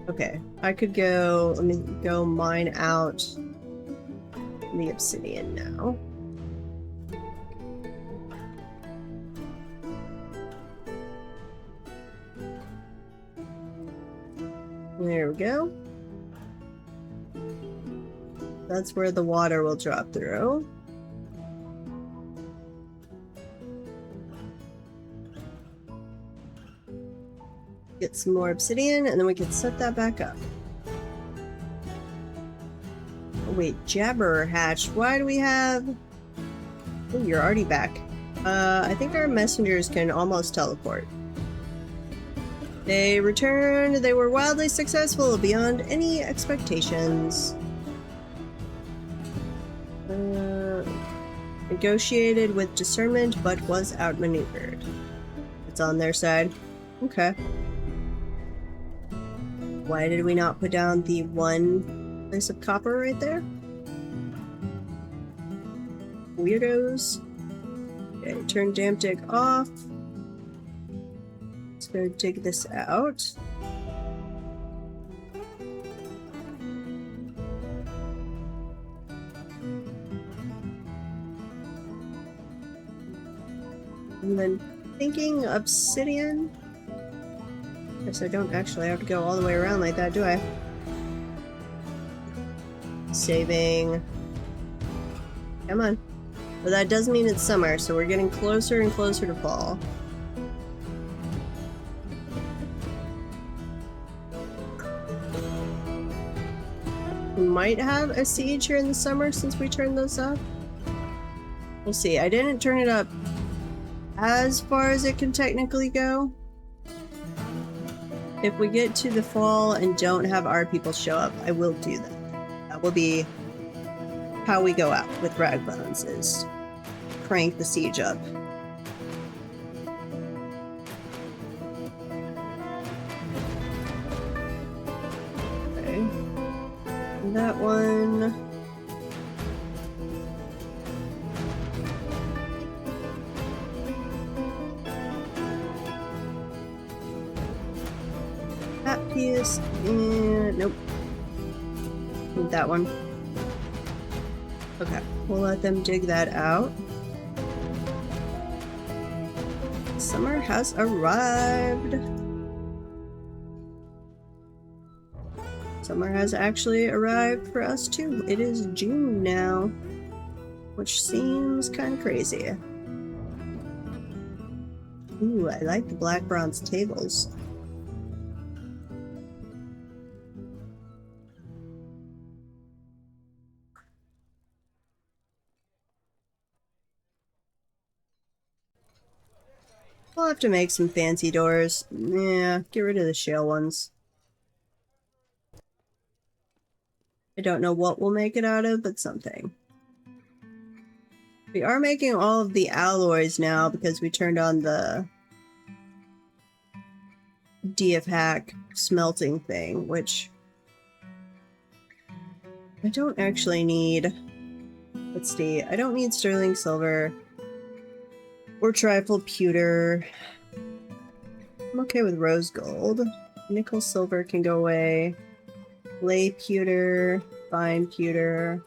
Okay, I could go... let me go mine out the obsidian now. There we go. That's where the water will drop through. Get some more obsidian, and then we can set that back up. Oh, wait, Jabber hatched. Why do we have... oh, you're already back. I think our messengers can almost teleport. They returned. They were wildly successful beyond any expectations. Negotiated with discernment, but was outmaneuvered. It's on their side. Okay. Why did we not put down the one place of copper right there? Weirdos. Okay, turn Damp Dig off. Let's go dig this out. And then thinking obsidian. Guess I don't actually have to go all the way around like that, do I? Saving. Come on. But that does mean it's summer, so we're getting closer and closer to fall. We might have a siege here in the summer since we turned those up. We'll see. I didn't turn it up as far as it can technically go. If we get to the fall and don't have our people show up, I will do that. That will be how we go out with RagBones, is crank the siege up. Okay. And that one. That piece, and nope. Need that one. Okay, we'll let them dig that out. Summer has arrived. Summer has actually arrived for us too. It is June now, which seems kind of crazy. Ooh, I like the black bronze tables. We'll have to make some fancy doors. Yeah, get rid of the shale ones. I don't know what we'll make it out of, but something. We are making all of the alloys now because we turned on the DF hack smelting thing, which I don't actually need. Let's see, I don't need sterling silver or trifle pewter. I'm okay with rose gold. Nickel silver can go away. Lay pewter, fine pewter,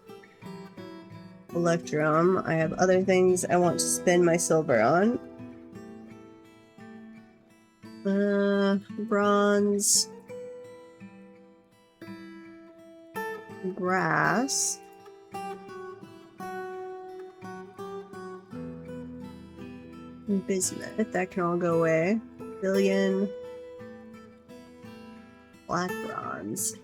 electrum. I have other things I want to spend my silver on. Bronze. Brass. Bismuth, that can all go away. Billion. Black bronze.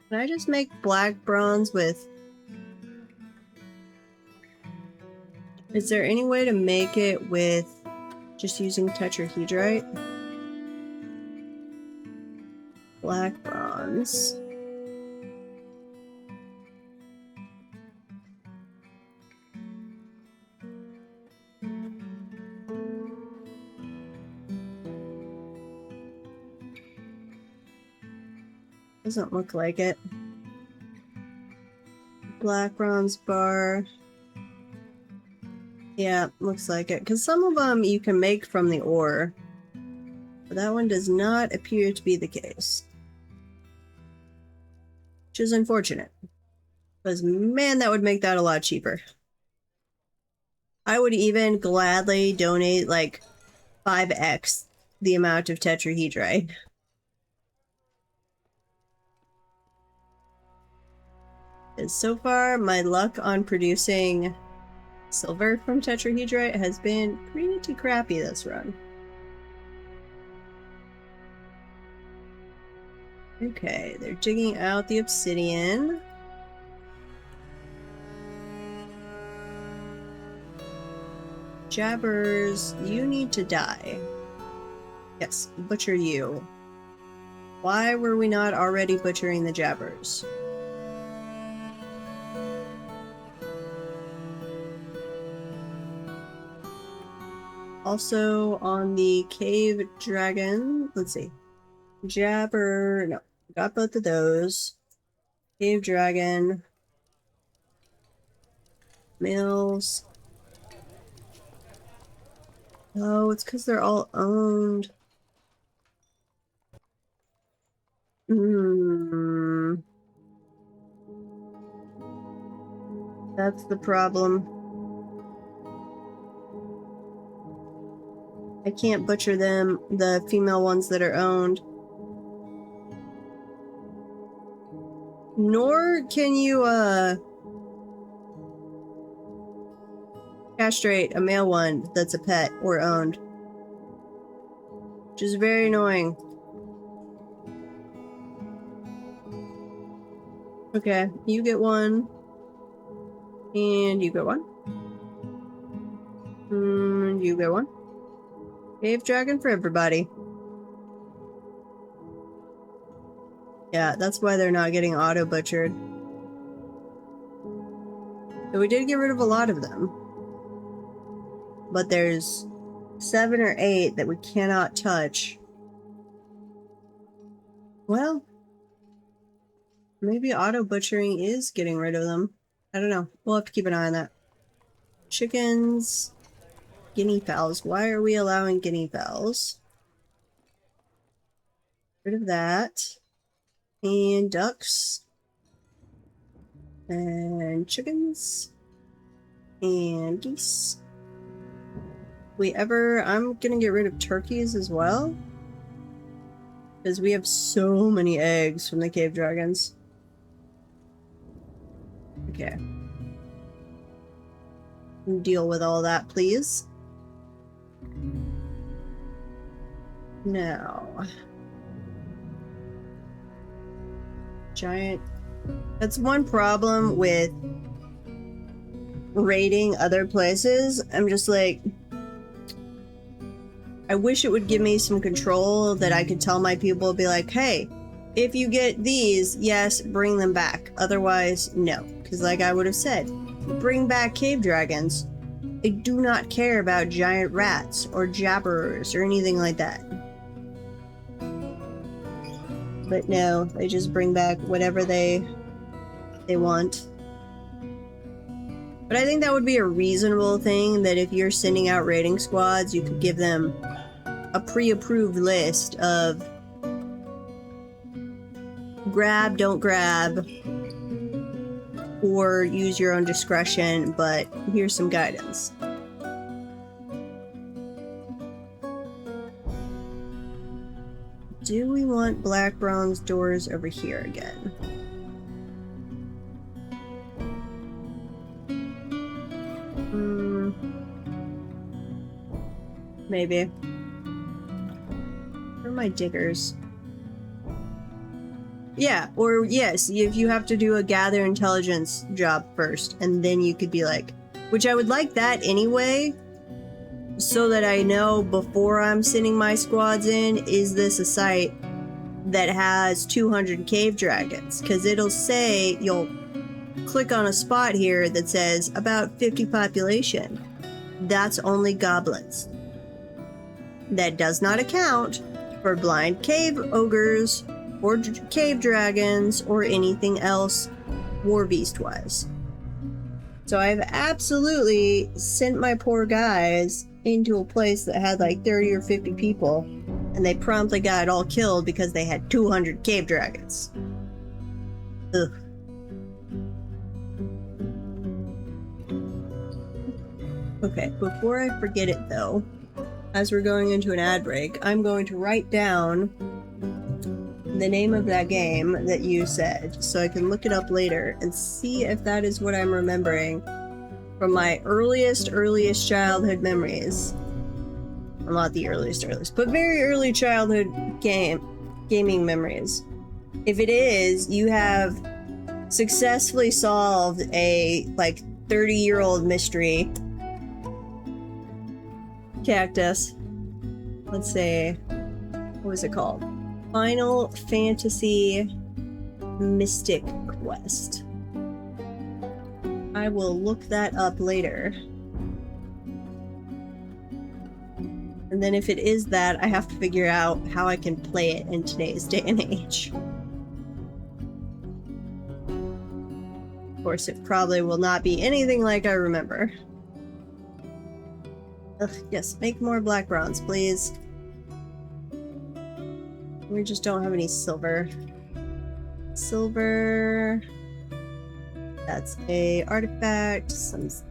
Can I just make black bronze with... Is there any way to make it with just using tetrahedrite? Black bronze. Doesn't look like it. Black bronze bar. Yeah, looks like it. Because some of them you can make from the ore. But that one does not appear to be the case. Which is unfortunate. Because, man, that would make that a lot cheaper. I would even gladly donate, like, 5x the amount of tetrahedrite. Because so far, my luck on producing silver from tetrahedrite has been pretty crappy this run. Okay, they're digging out the obsidian. Jabbers, you need to die. Yes, butcher you. Why were we not already butchering the jabbers? Also on the cave dragon, let's see. Jabber, no, got both of those. Cave dragon. Mills. Oh, it's because they're all owned. Hmm. That's the problem. I can't butcher them, the female ones that are owned. Nor can you, castrate a male one that's a pet or owned. Which is very annoying. Okay, you get one. And you get one. And you get one. Cave dragon for everybody. Yeah, that's why they're not getting auto-butchered. So we did get rid of a lot of them. But there's 7 or 8 that we cannot touch. Well, maybe auto-butchering is getting rid of them. I don't know. We'll have to keep an eye on that. Chickens. Guinea fowls. Why are we allowing guinea fowls? Rid of that. And ducks. And chickens. And geese. I'm gonna get rid of turkeys as well. Because we have so many eggs from the cave dragons. Okay. Deal with all that, please. Now. Giant. That's one problem with raiding other places. I'm just like, I wish it would give me some control that I could tell my people, be like, hey, if you get these, yes, bring them back. Otherwise, no. Because like I would have said, bring back cave dragons. I do not care about giant rats or jabberers or anything like that. But no, they just bring back whatever they want. But I think that would be a reasonable thing, that if you're sending out raiding squads, you could give them a pre-approved list of grab, don't grab, or use your own discretion, but here's some guidance. Do we want black bronze doors over here again? Maybe. Where are my diggers? Yeah, or yes, if you have to do a gather intelligence job first, and then you could be like, which I would like that anyway, so that I know before I'm sending my squads in, is this a site that has 200 cave dragons? Because it'll say, you'll click on a spot here that says about 50 population. That's only goblins. That does not account for blind cave ogres or cave dragons or anything else war beast wise. So I've absolutely sent my poor guys into a place that had like 30 or 50 people, and they promptly got all killed because they had 200 cave dragons. Ugh. Okay, before I forget it though, as we're going into an ad break, I'm going to write down the name of that game that you said, so I can look it up later and see if that is what I'm remembering from my earliest childhood memories. Well, not the earliest, but very early childhood gaming memories. If it is, you have successfully solved a like 30-year-old mystery. Cactus. Let's say, what was it called? Final Fantasy Mystic Quest. I will look that up later. And then if it is that, I have to figure out how I can play it in today's day and age. Of course, it probably will not be anything like I remember. Ugh, yes, make more black bronze, please. We just don't have any silver. Silver. That's a artifact.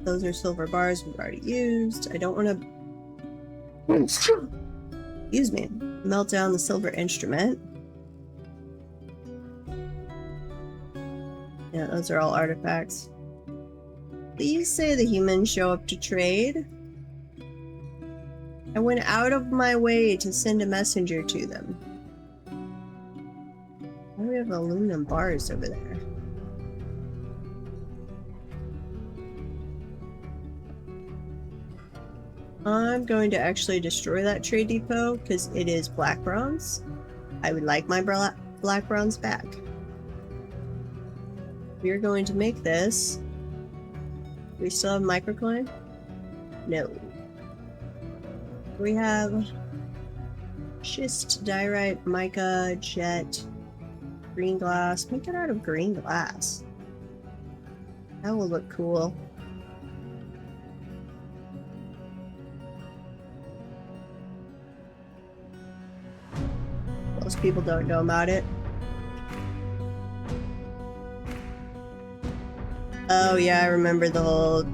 Those are silver bars we've already used. I don't want to. Excuse me. Melt down the silver instrument. Yeah, those are all artifacts. Please say the humans show up to trade. I went out of my way to send a messenger to them. Why do we have aluminum bars over there? I'm going to actually destroy that trade depot because it is black bronze. I would like my black bronze back. We're going to make this. Do we still have microcline? No. We have schist, diorite, mica, jet, green glass. Make it out of green glass. That will look cool. Most people don't know about it. Oh yeah, I remember the whole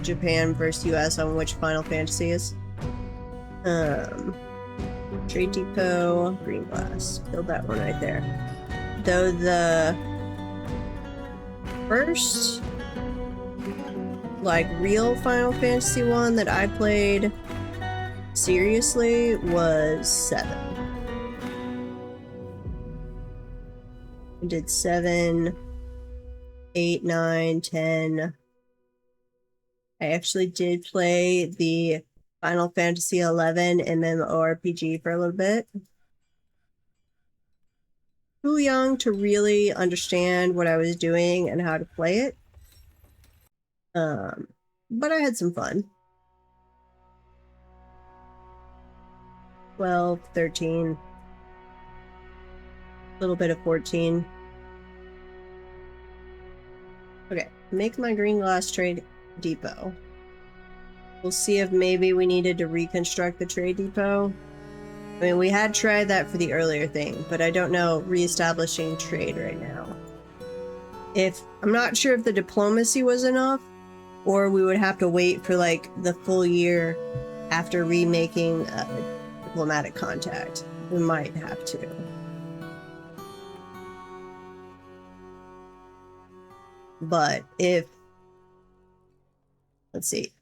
Japan versus US on which Final Fantasy is. Trade depot, green glass. Build that one right there. Though the first like real Final Fantasy one that I played seriously was 7. I did 7, 8, 9, 10. I actually did play the Final Fantasy 11 MMORPG for a little bit. Too young to really understand what I was doing and how to play it. But I had some fun. 12, 13. A little bit of 14. Okay, make my green glass trade depot. We'll see if maybe we needed to reconstruct the trade depot. I mean, we had tried that for the earlier thing, but I don't know reestablishing trade right now. I'm not sure if the diplomacy was enough, or we would have to wait for like the full year after remaking diplomatic contact. We might have to. But let's see.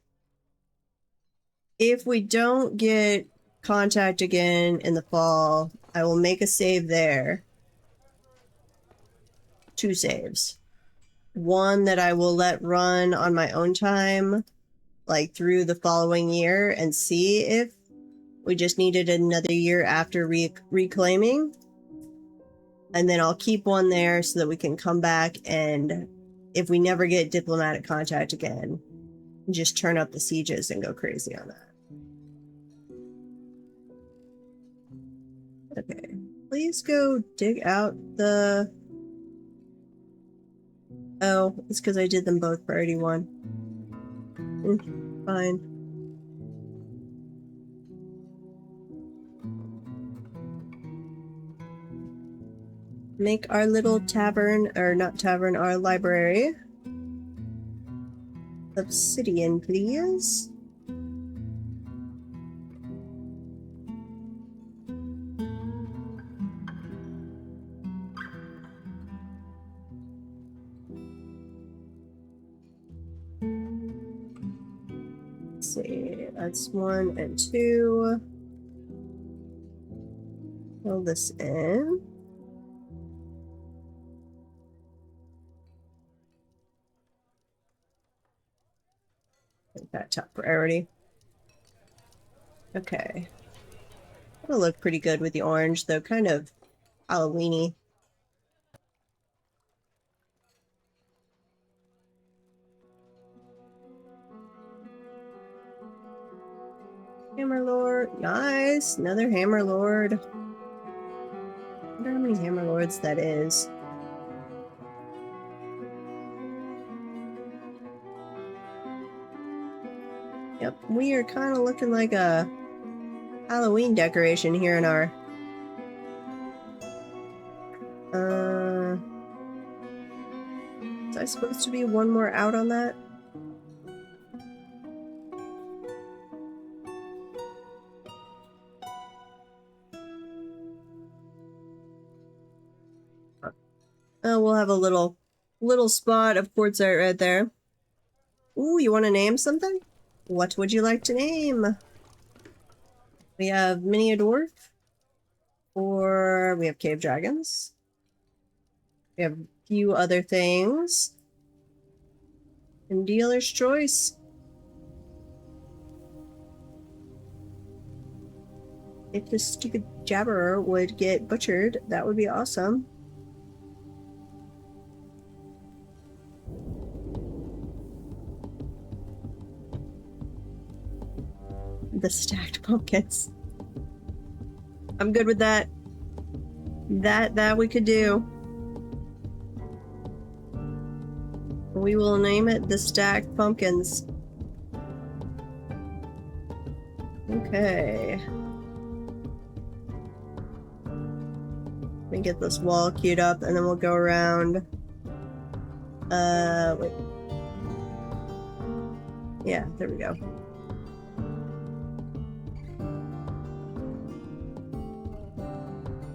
If we don't get contact again in the fall, I will make a save there. 2 saves. One that I will let run on my own time, like through the following year, and see if we just needed another year after reclaiming. And then I'll keep one there so that we can come back, and if we never get diplomatic contact again, just turn up the sieges and go crazy on that. Okay, please go dig out the... Oh, it's because I did them both priority 1. Fine. Make our little tavern, or not tavern, our library. Obsidian, please. Let's see, that's 1 and 2. Fill this in. Make that top priority. Okay. That'll look pretty good with the orange, though kind of Halloween-y. Hammerlord. Nice! Another Hammerlord. I wonder how many Hammerlords that is. Yep, we are kind of looking like a Halloween decoration here in our... Is I supposed to be one more out on that? Oh, we'll have a little spot of quartzite right there. Ooh, you want to name something? What would you like to name? We have mini dwarf, or we have cave dragons. We have a few other things. And dealer's choice. If this stupid jabberer would get butchered, that would be awesome. The stacked pumpkins. I'm good with that. That we could do. We will name it the stacked pumpkins. Okay. Let me get this wall queued up and then we'll go around. Wait. Yeah, there we go.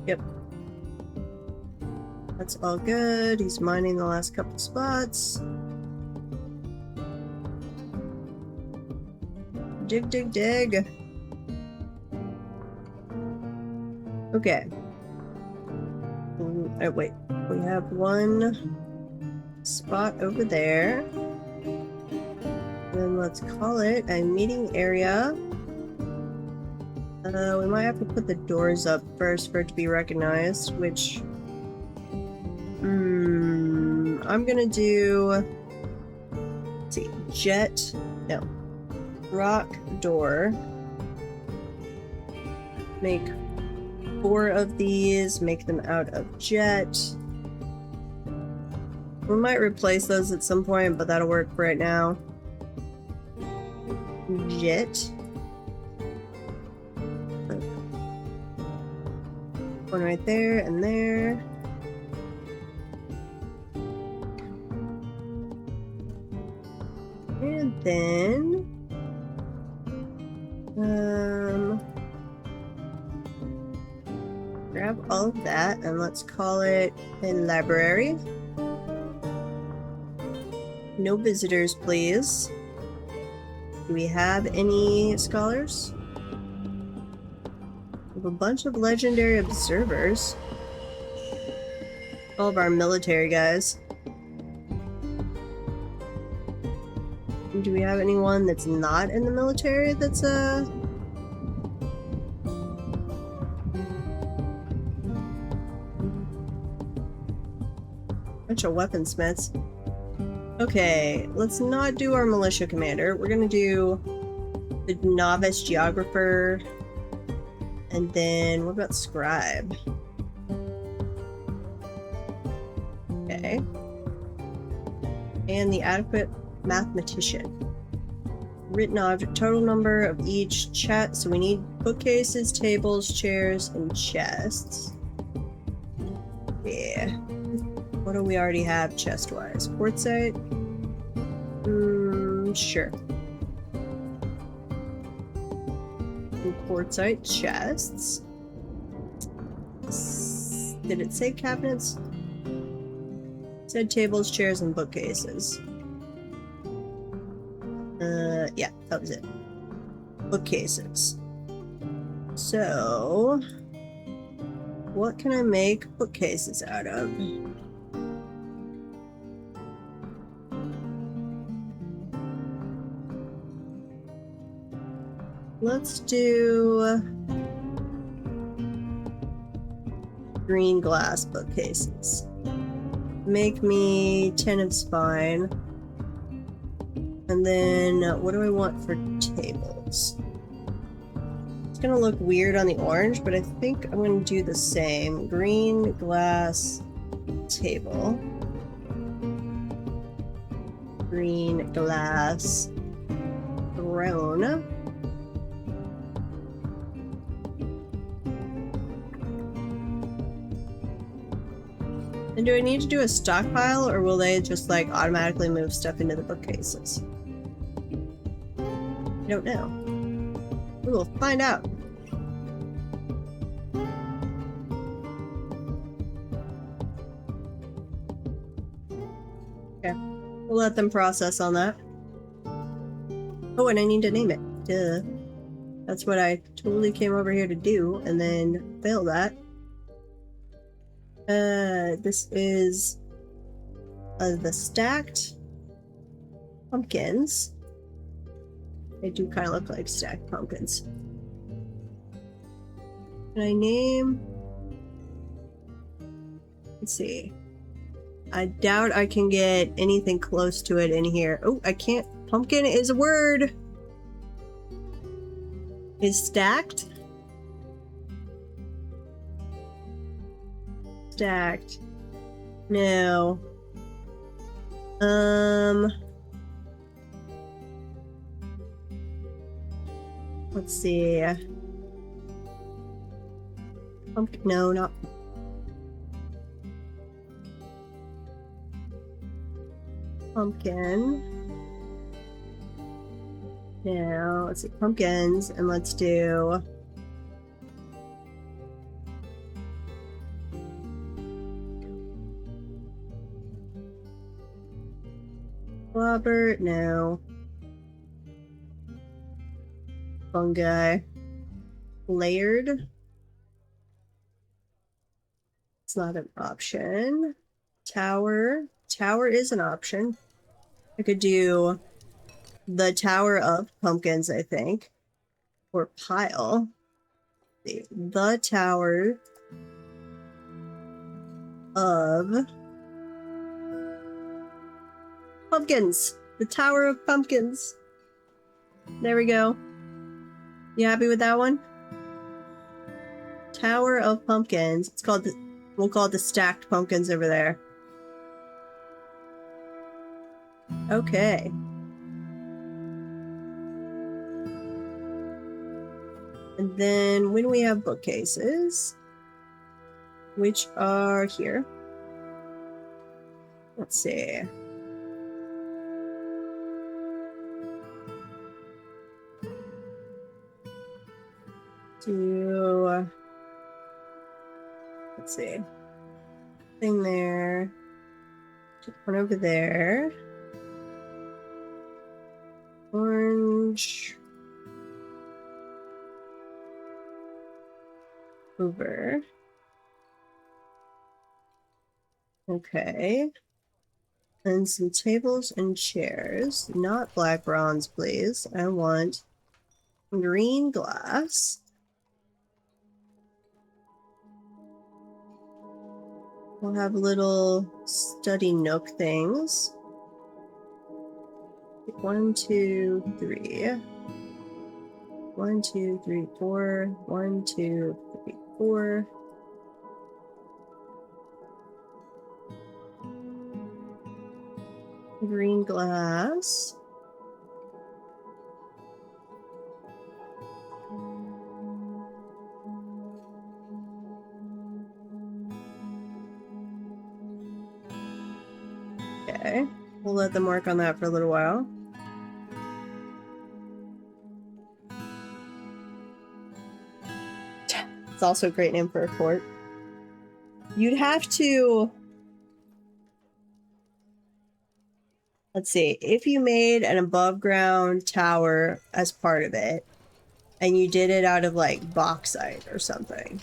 Yep. That's all good. He's mining the last couple spots. Dig, dig, dig. Okay. Oh, wait. We have one spot over there. Then let's call it a meeting area. We might have to put the doors up first for it to be recognized, which... I'm gonna do... Let's see. Jet... No. Rock door. Make 4 of these. Make them out of jet. We might replace those at some point, but that'll work for right now. Jet. One right there and there. And then grab all of that and let's call it a library. No visitors, please. Do we have any scholars? We have a bunch of legendary observers. All of our military guys. Do we have anyone that's not in the military that's bunch of weaponsmiths. Okay, let's not do our militia commander. We're gonna do the novice geographer. And then what about scribe? Okay. And the adequate mathematician. Written object, total number of each chat. So we need bookcases, tables, chairs, and chests. Yeah. What do we already have chest-wise? Quartzite? Sure. Quartzite chests. Did it say cabinets? It said tables, chairs, and bookcases. Yeah, that was it. Bookcases. So, what can I make bookcases out of? Let's do green glass bookcases. Make me 10 of spine. And then what do I want for tables? It's gonna look weird on the orange, but I think I'm gonna do the same. Green glass table. Green glass grown. And do I need to do a stockpile, or will they just like automatically move stuff into the bookcases? I don't know. We will find out. Okay, we'll let them process on that. Oh, and I need to name it. Duh. That's what I totally came over here to do, and then failed at. This is the stacked pumpkins. They do kind of look like stacked pumpkins. Can I name? Let's see. I doubt I can get anything close to it in here. Oh, I can't. Pumpkin is a word. Is stacked? Stacked. No. Let's see. Pumpkin. No, not. Pumpkin. Now, let's see. Pumpkins, and let's do. Robert, no. Fungi. Layered. It's not an option. Tower. Tower is an option. I could do the Tower of Pumpkins, I think. Or pile. The Tower of Pumpkins. The Tower of Pumpkins. There we go. You happy with that one? Tower of Pumpkins. It's called we'll call it the stacked pumpkins over there. Okay. And then when we have bookcases, which are here. Let's see. Let's see. Thing there. One over there. Orange. Over. Okay. And some tables and chairs. Not black bronze, please. I want green glass. We'll have little study nook things. 1, 2, 3. 1, 2, 3, 4. 1, 2, 3, 4. Green glass. Okay, we'll let them work on that for a little while. It's also a great name for a fort. You'd have to... Let's see, if you made an above ground tower as part of it, and you did it out of like bauxite or something.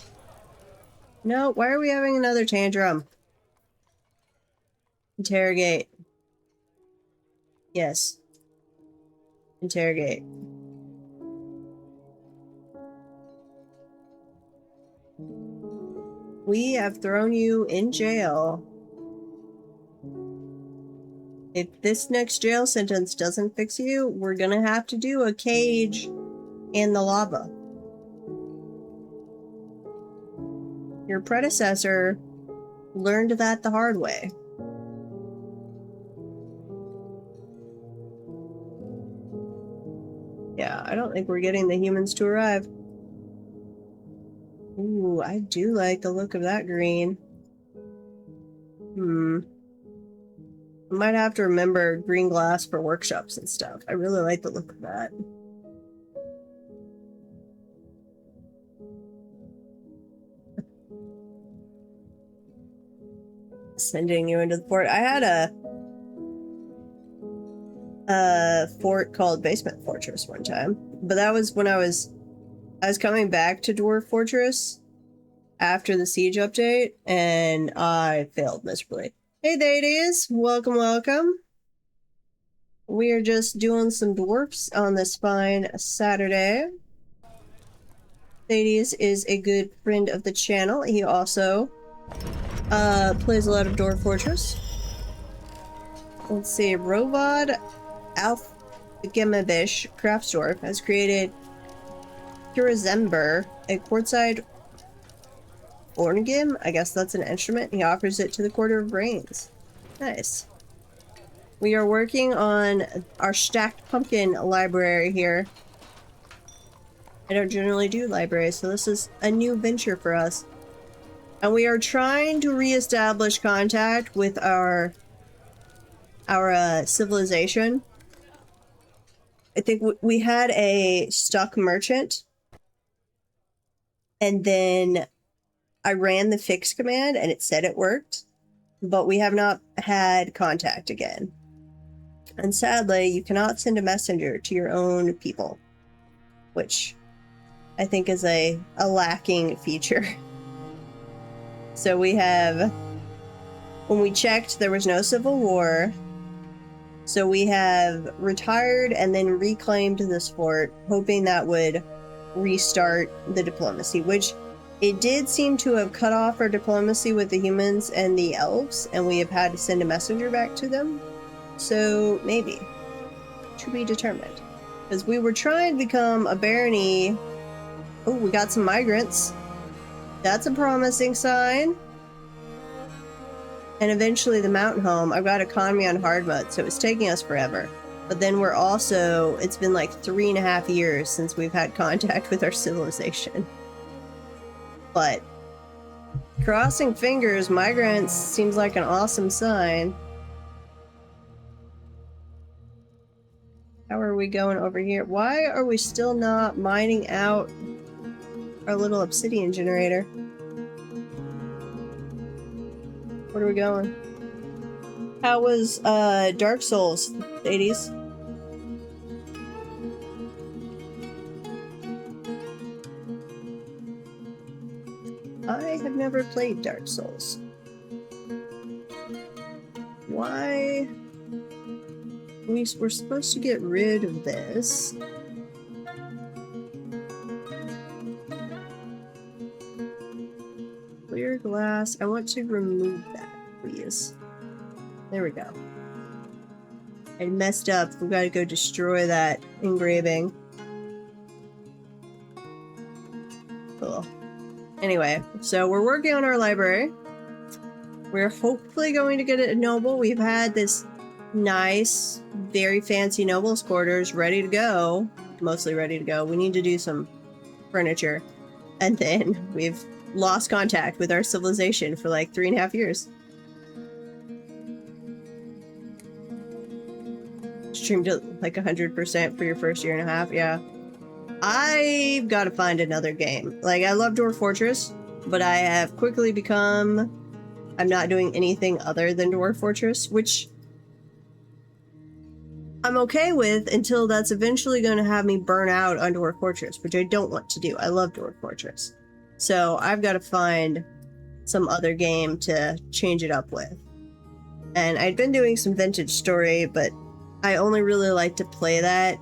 No, why are we having another tantrum? Interrogate. Yes. Interrogate. We have thrown you in jail. If this next jail sentence doesn't fix you, we're gonna have to do a cage in the lava. Your predecessor learned that the hard way. Yeah, I don't think we're getting the humans to arrive. Ooh, I do like the look of that green. I might have to remember green glass for workshops and stuff. I really like the look of that. Sending you into the fort. I had a fort called Basement Fortress one time, but that was when I was coming back to Dwarf Fortress after the siege update, and I failed miserably. Hey ladies, welcome, welcome. We are just doing some dwarfs on this fine Saturday. Ladies is a good friend of the channel. He also plays a lot of Dwarf Fortress. Let's see, Rovod Alfgemabish Craftsdorf has created Kurazember, a quartzite ornigim. I guess that's an instrument. He offers it to the Quarter of Brains. Nice. We are working on our stacked pumpkin library here. I don't generally do libraries, so this is a new venture for us. And we are trying to reestablish contact with our civilization. I think we had a stuck merchant, and then I ran the fix command and it said it worked, but we have not had contact again. And sadly, you cannot send a messenger to your own people, which I think is a lacking feature. So we have, when we checked, there was no civil war. So we have retired and then reclaimed this fort, hoping that would restart the diplomacy, which it did seem to have cut off our diplomacy with the humans and the elves, and we have had to send a messenger back to them. So maybe. To be determined. Because we were trying to become a barony. Oh, we got some migrants. That's a promising sign. And eventually the mountain home. I've got economy on hard mode, so it's taking us forever. But then we're also, it's been like 3.5 years since we've had contact with our civilization. But crossing fingers, migrants seems like an awesome sign. How are we going over here? Why are we still not mining out our little obsidian generator? Where are we going? How was Dark Souls, ladies? I have never played Dark Souls. Why? We're supposed to get rid of this. Clear glass. I want to remove that, please. There we go. I messed up. We've got to go destroy that engraving. Cool. Anyway, so we're working on our library. We're hopefully going to get a noble. We've had this nice, very fancy noble's quarters ready to go. Mostly ready to go. We need to do some furniture. And then we've lost contact with our civilization for like 3.5 years. Streamed at like 100% for your first 1.5 years, yeah. I've got to find another game. Like, I love Dwarf Fortress, but I have quickly become... I'm not doing anything other than Dwarf Fortress, which I'm okay with until that's eventually going to have me burn out on Dwarf Fortress, which I don't want to do. I love Dwarf Fortress. So I've got to find some other game to change it up with. And I'd been doing some Vintage Story, but I only really like to play that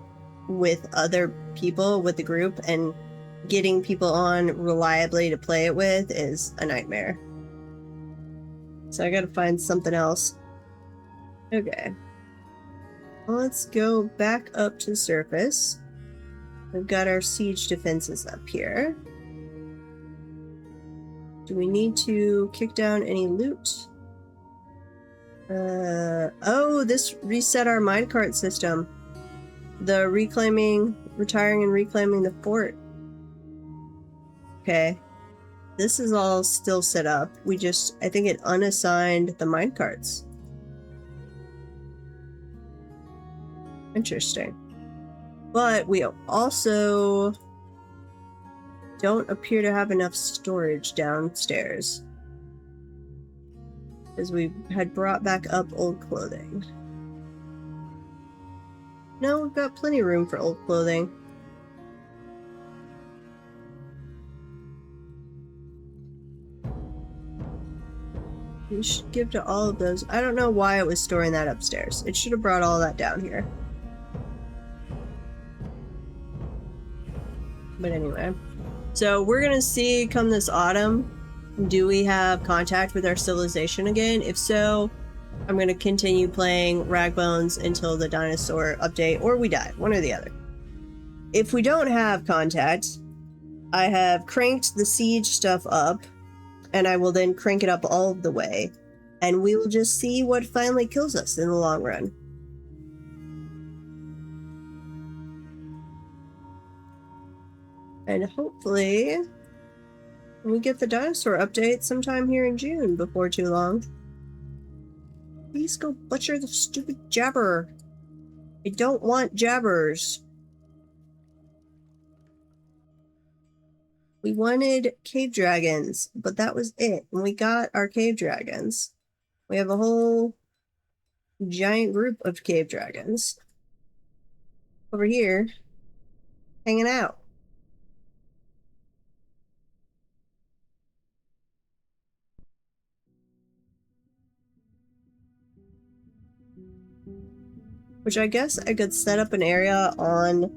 with other people, with the group, and getting people on reliably to play it with is a nightmare. So I gotta find something else. Okay. Let's go back up to the surface. We've got our siege defenses up here. Do we need to kick down any loot? Oh, this reset our minecart system. The reclaiming retiring and reclaiming the fort. Okay. This is all still set up. I think it unassigned the minecarts. Interesting. But we also don't appear to have enough storage downstairs, as we had brought back up old clothing. No, we've got plenty of room for old clothing. We should give to all of those. I don't know why it was storing that upstairs. It should have brought all that down here. But anyway. So we're gonna see come this autumn, do we have contact with our civilization again? If so, I'm gonna continue playing RagBones until the dinosaur update, or we die, one or the other. If we don't have contact, I have cranked the siege stuff up, and I will then crank it up all the way, and we will just see what finally kills us in the long run. And hopefully we get the dinosaur update sometime here in June before too long. Please go butcher the stupid jabber. I don't want jabbers. We wanted cave dragons, but that was it. And we got our cave dragons. We have a whole giant group of cave dragons over here hanging out. Which I guess I could set up an area on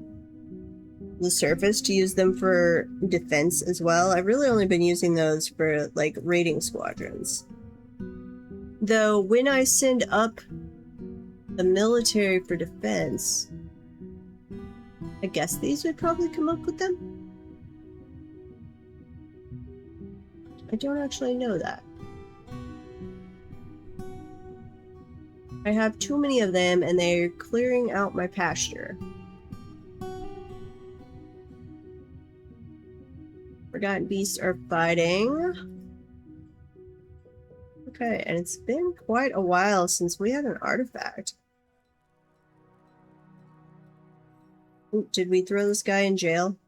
the surface to use them for defense as well. I've really only been using those for like raiding squadrons. Though when I send up the military for defense, I guess these would probably come up with them. I don't actually know that. I have too many of them and they're clearing out my pasture. Forgotten beasts are fighting. Okay, and it's been quite a while since we had an artifact. Ooh, did we throw this guy in jail?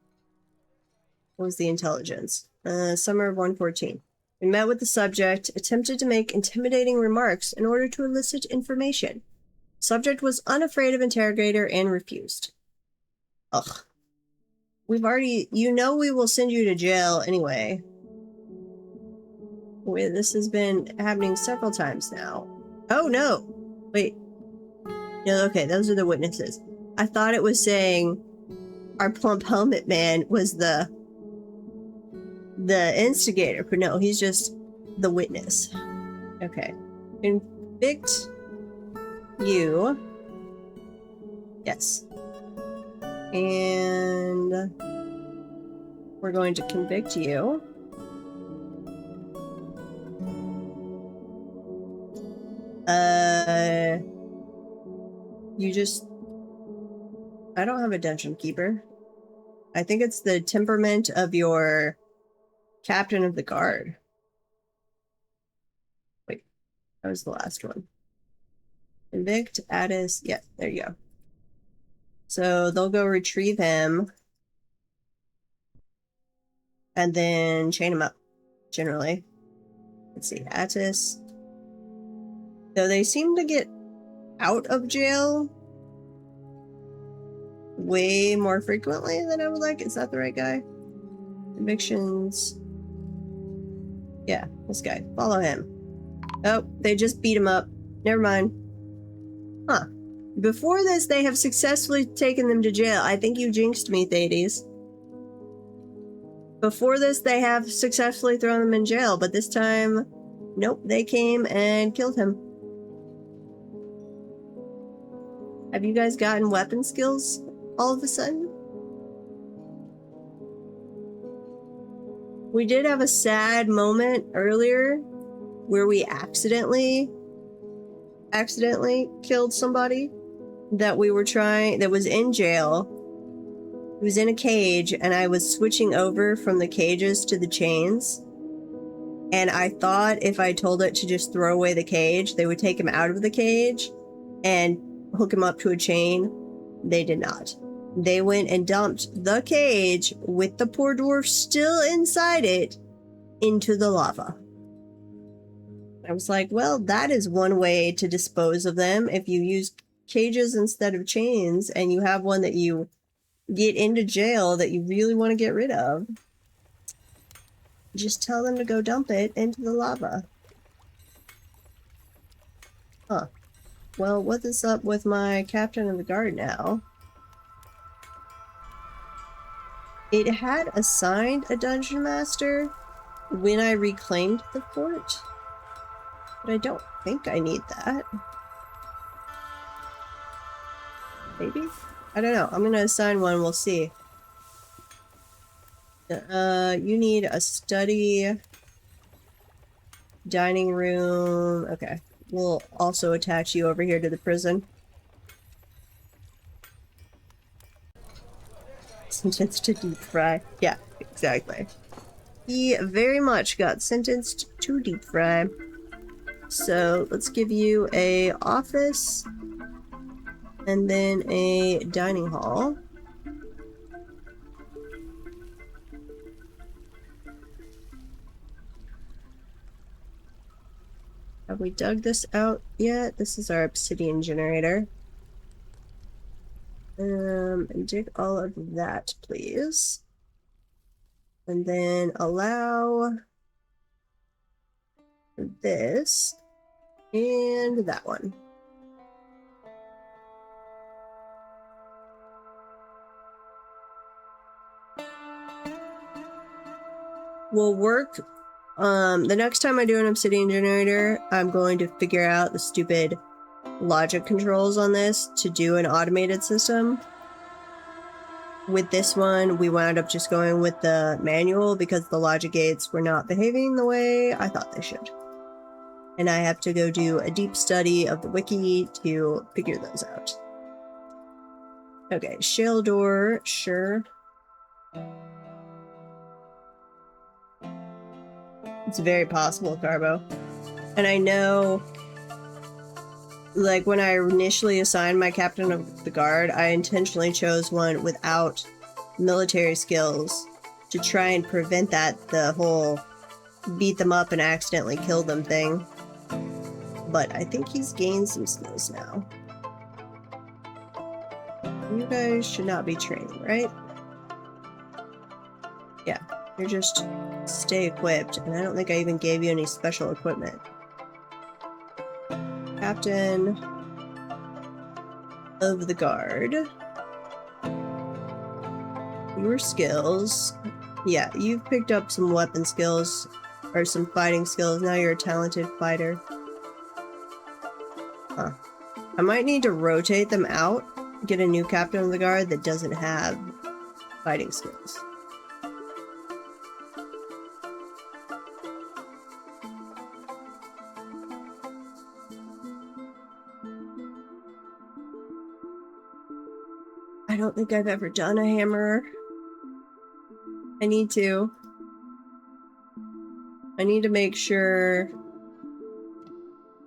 What was the intelligence? Summer of 114. We met with the subject, attempted to make intimidating remarks in order to elicit information. Subject was unafraid of interrogator and refused. Ugh. We've already... You know we will send you to jail anyway. Wait, this has been happening several times now. Oh, no! Wait. No, okay, those are the witnesses. I thought it was saying our plump helmet man was the instigator, but no, he's just the witness. Okay. Convict you. Yes. And we're going to convict you. You just... I don't have a dungeon keeper. I think it's the temperament of your captain of the guard. Wait, that was the last one. Convict, Addis, yeah, there you go. So they'll go retrieve him and then chain him up, generally. Let's see, Attis. Though they seem to get out of jail way more frequently than I would like. Is that the right guy? Convictions. Yeah, this guy. Follow him. Oh, they just beat him up. Never mind. Huh. Before this, they have successfully taken them to jail. I think you jinxed me, Thades. Before this, they have successfully thrown them in jail, but this time, nope, they came and killed him. Have you guys gotten weapon skills all of a sudden? We did have a sad moment earlier where we accidentally killed somebody that we were trying, that was in jail, He was in a cage, and I was switching over from the cages to the chains. And I thought if I told it to just throw away the cage, they would take him out of the cage and hook him up to a chain. They did not. They went and dumped the cage with the poor dwarf still inside it into the lava. I was like, well, that is one way to dispose of them. If you use cages instead of chains and you have one that you get into jail that you really want to get rid of, just tell them to go dump it into the lava. Huh. Well, what is up with my captain of the guard now? It had assigned a dungeon master when I reclaimed the fort, but I don't think I need that. Maybe? I don't know. I'm gonna assign one, we'll see. You need a study, dining room. Okay. We'll also attach you over here to the prison. Sentenced to deep fry. Yeah, exactly. He very much got sentenced to deep fry. So let's give you a office and then a dining hall. Have we dug this out yet? This is our obsidian generator. And dig all of that, please. And then allow this and that one. We'll work. The next time I do an obsidian generator, I'm going to figure out the stupid logic controls on this to do an automated system. With this one, we wound up just going with the manual because the logic gates were not behaving the way I thought they should. And I have to go do a deep study of the wiki to figure those out. Okay, shale door, sure. It's very possible, Carbo. And I know, like, when I initially assigned my captain of the guard, I intentionally chose one without military skills to try and prevent the whole beat them up and accidentally kill them thing. But I think he's gained some skills now. You guys should not be training, right? Yeah, you're just stay equipped, and I don't think I even gave you any special equipment. Captain of the guard. Your skills. Yeah, you've picked up some weapon skills, or some fighting skills. Now you're a talented fighter. Huh. I might need to rotate them out, get a new captain of the guard that doesn't have fighting skills. I don't think I've ever done a hammerer. I need to. I need to make sure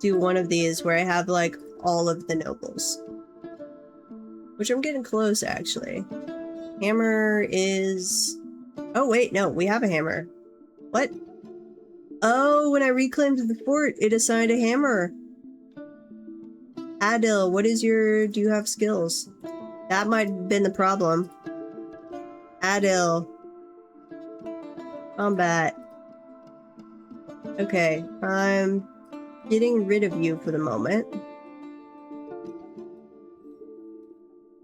do one of these where I have like all of the nobles. Which I'm getting close actually. Hammer is... Oh wait, no, we have a hammer. What? Oh, when I reclaimed the fort, it assigned a hammer. Adil, what is your... do you have skills? That might have been the problem. Adil. Combat. Okay, I'm getting rid of you for the moment.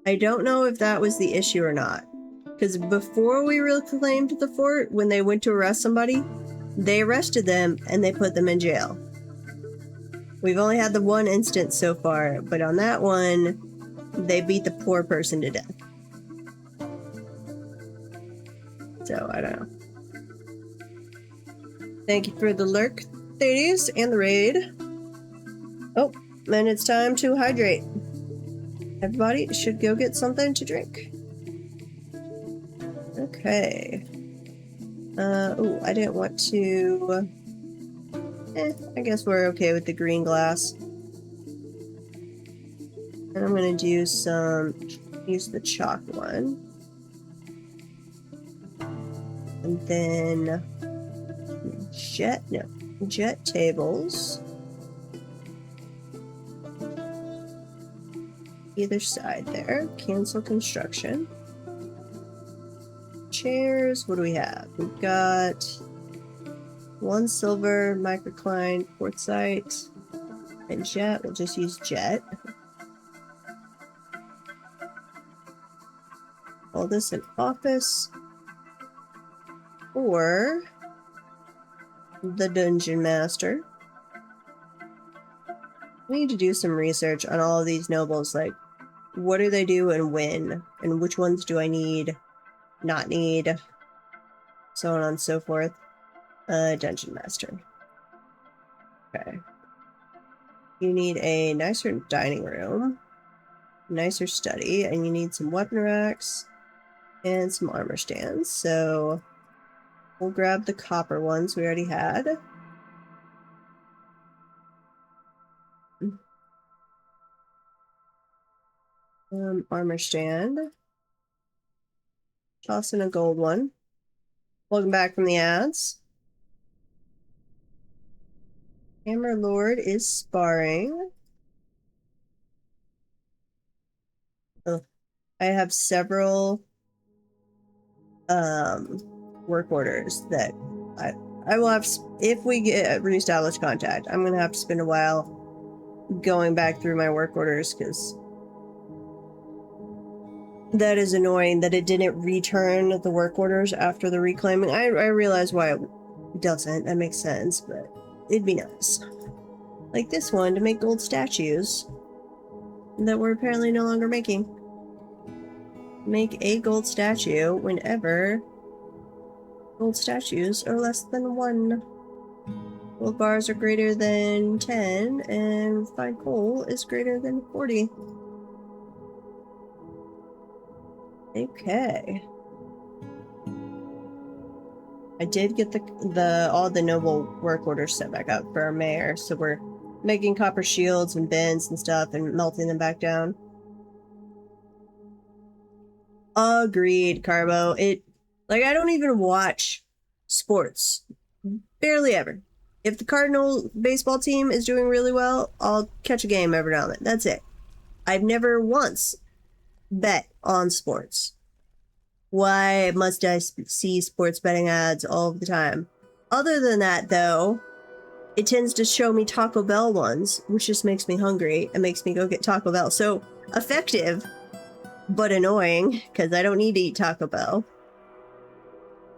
I don't know if that was the issue or not. Because before we reclaimed the fort, when they went to arrest somebody, they arrested them and they put them in jail. We've only had the one instance so far, but on that one, they beat the poor person to death. So, I don't know. Thank you for the lurk, ladies, and the raid. Oh, and it's time to hydrate. Everybody should go get something to drink. Okay. Oh, I didn't want to... I guess we're okay with the green glass. And I'm gonna do use the chalk one. And then jet tables. Either side there. Cancel construction. Chairs, what do we have? We've got one silver, microcline, quartzite, and jet. We'll just use jet. Call this an office or the dungeon master. We need to do some research on all of these nobles, like what do they do and when, and which ones do I need, not need, so on and so forth. Dungeon master. Okay. You need a nicer dining room, nicer study, and you need some weapon racks and some armor stands. So we'll grab the copper ones we already had. Armor stand. Toss in a gold one. Welcome back from the ads. Hammer Lord is sparring. Oh, I have several work orders that I will have, if we get reestablished contact, I'm gonna have to spend a while going back through my work orders because that is annoying that it didn't return the work orders after the reclaiming. I realize why it doesn't. That makes sense, but it'd be nice. Like this one to make gold statues that we're apparently no longer making. Make a gold statue whenever gold statues are less than 1. Gold bars are greater than 10, and refined coal is greater than 40. Okay. I did get all the noble work orders set back up for our mayor, so we're making copper shields and bins and stuff and melting them back down. Agreed, Carbo. I don't even watch sports. Barely ever. If the Cardinal baseball team is doing really well, I'll catch a game every now and then. That's it. I've never once bet on sports. Why must I see sports betting ads all the time? Other than that, though, it tends to show me Taco Bell ones, which just makes me hungry and makes me go get Taco Bell. So, effective, but annoying, because I don't need to eat Taco Bell.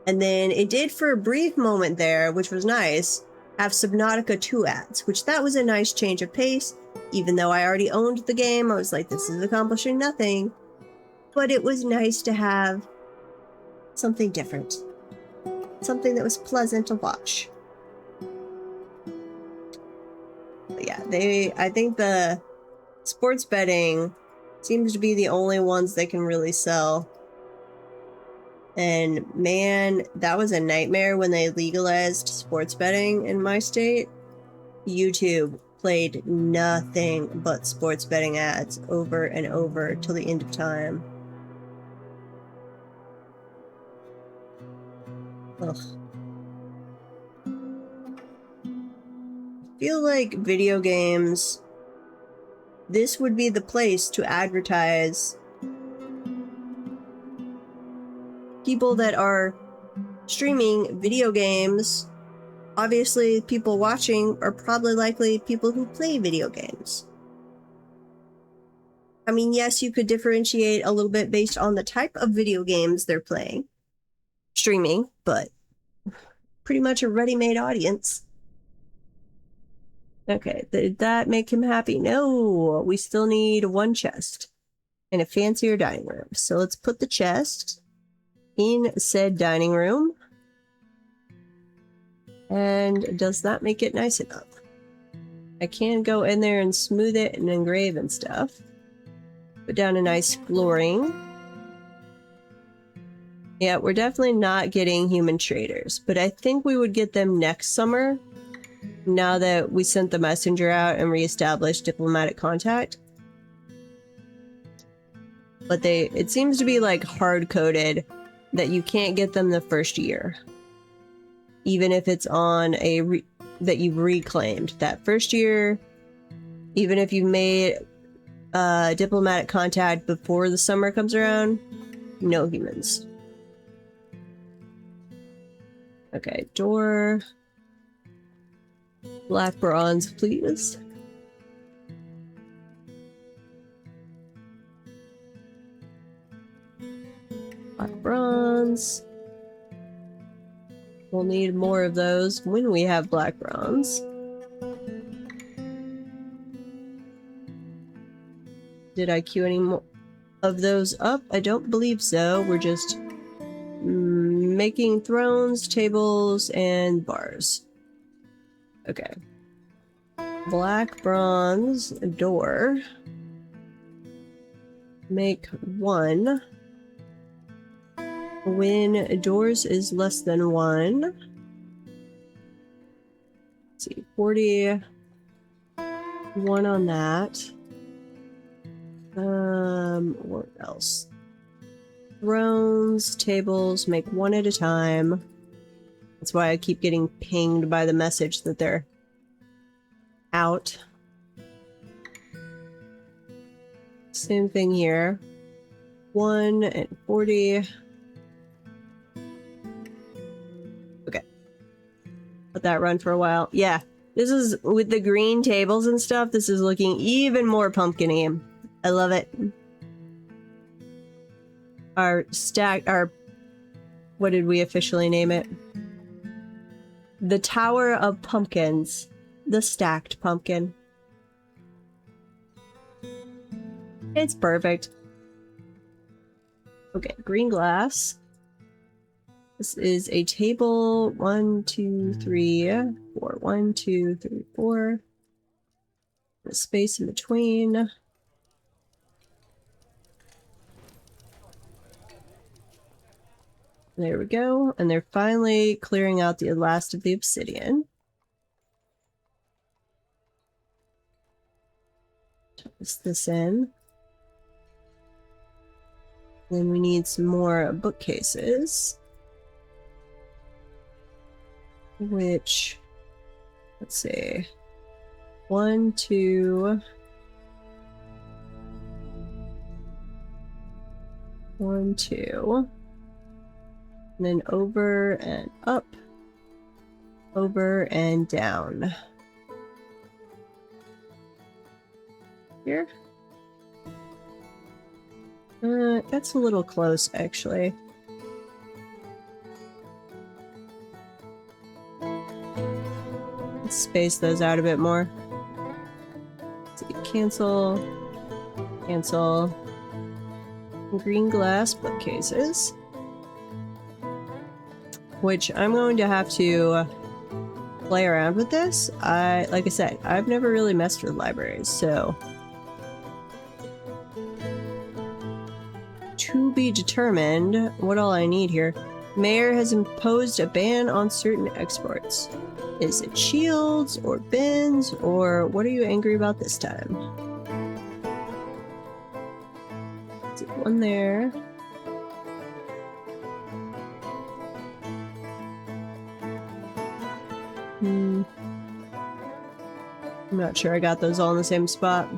And then it did for a brief moment there, which was nice, have Subnautica 2 ads, which that was a nice change of pace. Even though I already owned the game, I was like, this is accomplishing nothing. But it was nice to have something different. Something that was pleasant to watch. But yeah, I think the sports betting seems to be the only ones they can really sell. And man, that was a nightmare when they legalized sports betting in my state. YouTube played nothing but sports betting ads over and over till the end of time. Ugh. I feel like video games, this would be the place to advertise people that are streaming video games. Obviously, people watching are probably likely people who play video games. I mean, yes, you could differentiate a little bit based on the type of video games they're playing, streaming, but pretty much a ready-made audience. Okay, did that make him happy? No, we still need 1 chest and a fancier dining room. So let's put the chest in said dining room. And does that make it nice enough? I can go in there and smooth it and engrave and stuff. Put down a nice flooring. Yeah, we're definitely not getting human traders, but I think we would get them next summer now that we sent the messenger out and reestablished diplomatic contact. But it seems to be like hard-coded that you can't get them the first year. Even if it's on that you've reclaimed. That first year, even if you've made diplomatic contact before the summer comes around, no humans. Okay, door. Black bronze, please. Black bronze. We'll need more of those when we have black bronze. Did I queue any more of those up? I don't believe so. We're just making thrones, tables, and bars. Okay. Black bronze door. Make 1. When doors is less than 1. Let's see, 40. 1 on that. What else? Thrones, tables, make 1 at a time. That's why I keep getting pinged by the message that they're out. Same thing here. 1 and 40. Okay. Let that run for a while. Yeah, this is, with the green tables and stuff, this is looking even more pumpkin-y. I love it. Our what did we officially name it? The Tower of Pumpkins. The stacked pumpkin. It's perfect. Okay, green glass. This is a table. 1, 2, 3, 4. 1, 2, 3, 4. The space in between. There we go. And they're finally clearing out the last of the obsidian. Toss this in. Then we need some more bookcases. Which, let's see. 1, 2. 1, 2. And then over and up, over and down. Here? That's a little close, actually. Let's space those out a bit more. Let's see, cancel, cancel. Green glass bookcases. Which I'm going to have to play around with this. Like I said, I've never really messed with libraries, so to be determined what all I need here. Mayor has imposed a ban on certain exports. Is it shields or bins, or what are you angry about this time? Let's see, 1 there. I'm not sure I got those all in the same spot.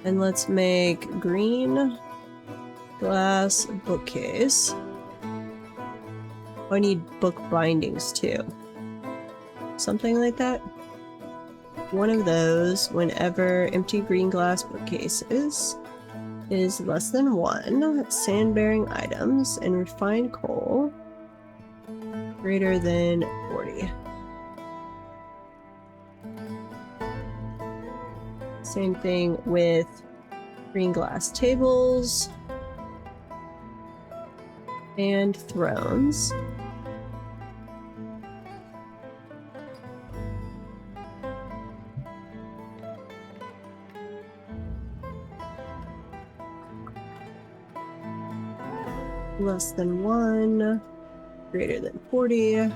And let's make green glass bookcase. Oh, I need book bindings too. Something like that. 1 of those whenever empty green glass bookcases is less than 1. Sand-bearing items and refined coal greater than 40. Same thing with green glass tables and thrones. less than 1, greater than 40,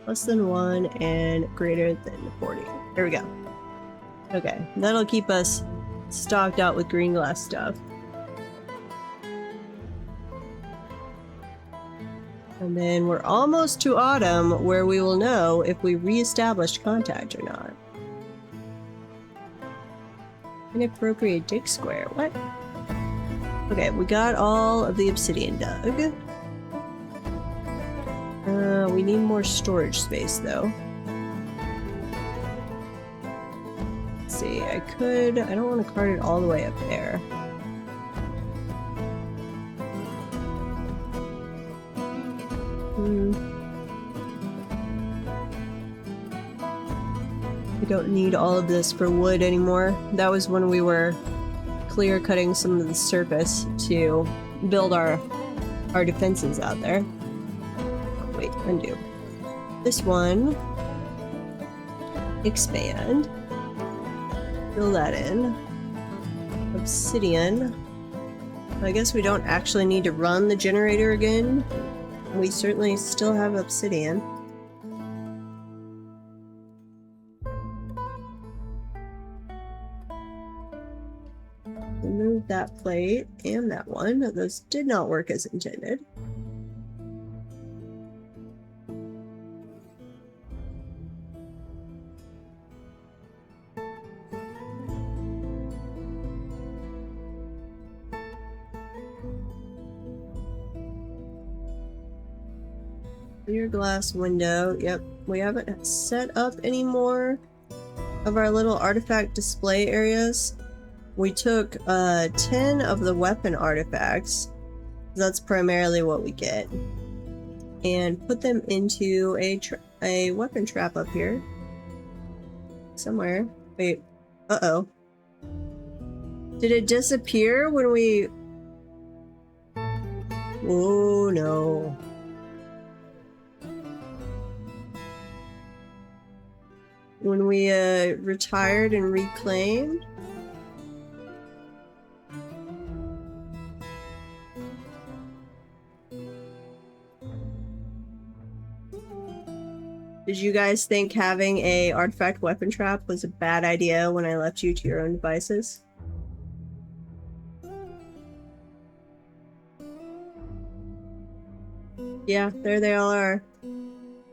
less than 1, and greater than 40. There we go. Okay, that'll keep us stocked out with green glass stuff. And then we're almost to autumn, where we will know if we re-established contact or not. Inappropriate dig square. What? Okay, we got all of the obsidian dug. We need more storage space, though. Let's see, I don't want to cart it all the way up there. I don't need all of this for wood anymore. That was when we were clear cutting some of the surface to build our defenses out there. Wait, undo. This one. Expand. Fill that in. Obsidian. I guess we don't actually need to run the generator again. We certainly still have obsidian. Remove that plate and that one. Those did not work as intended. Clear glass window. Yep, we haven't set up any more of our little artifact display areas. We took 10 of the weapon artifacts, that's primarily what we get, and put them into a weapon trap up here somewhere. Wait, uh-oh. Did it disappear when we... Oh no. When we retired and reclaimed? Did you guys think having a artifact weapon trap was a bad idea when I left you to your own devices? Yeah, there they all are.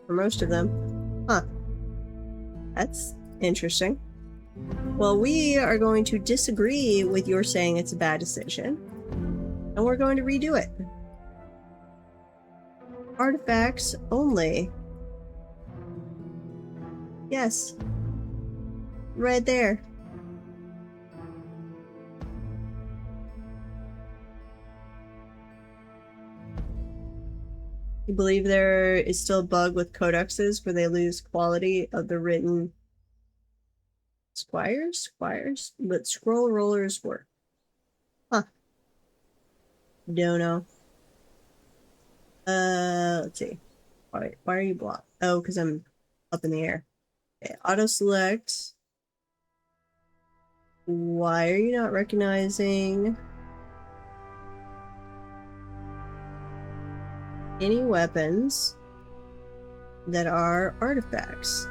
For most of them. Huh. That's interesting. Well, we are going to disagree with your saying it's a bad decision. And we're going to redo it. Artifacts only. Yes. Right there. You believe there is still a bug with codexes where they lose quality of the written squires, but scroll rollers work. Huh. Don't know. Let's see. Why are you blocked? Oh, because I'm up in the air. Okay, auto select. Why are you not recognizing any weapons that are artifacts?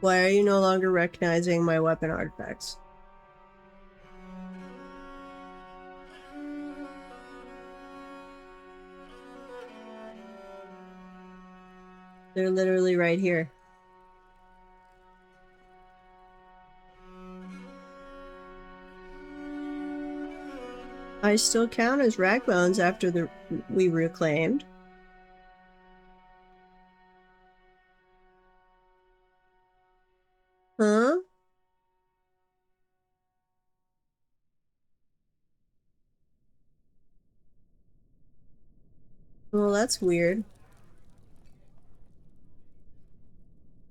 Why are you no longer recognizing my weapon artifacts? They're literally right here. I still count as RagBones after we reclaimed. Huh? Well, that's weird.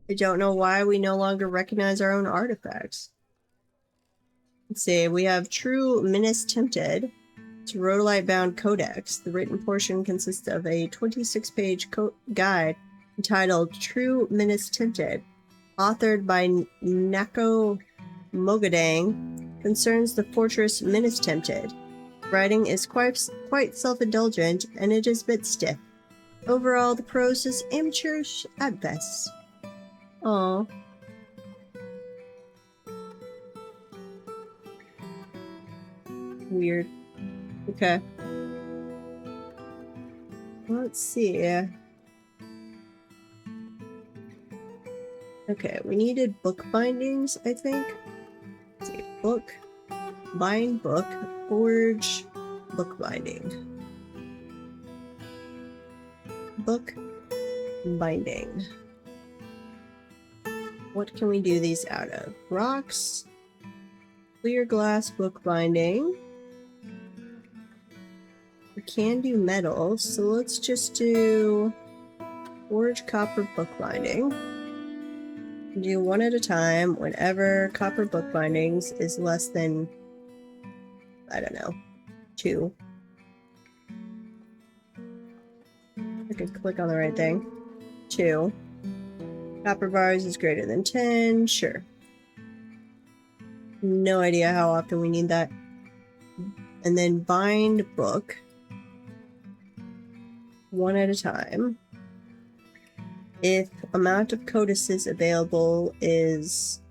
I don't know why we no longer recognize our own artifacts. Let's see, we have True Menace Tempted. It's a rhodolite-bound codex. The written portion consists of a 26-page guide entitled True Menace Tempted, authored by Nako Mogadang, concerns the fortress Menace Tempted. Writing is quite self-indulgent, and it is a bit stiff. Overall, the prose is amateurish at best. Aww. Weird. Okay. Let's see. Okay, we needed book bindings, I think. Let's see. Book. Bind book. Forge. Book binding. Book. Binding. What can we do these out of? Rocks. Clear glass book binding. We can do metals, so let's just do forge copper book binding. Do one at a time whenever copper book bindings is less than, I don't know, 2. I can click on the right thing. 2. Copper bars is greater than 10, sure. No idea how often we need that. And then bind book. 1 at a time. If amount of codices available is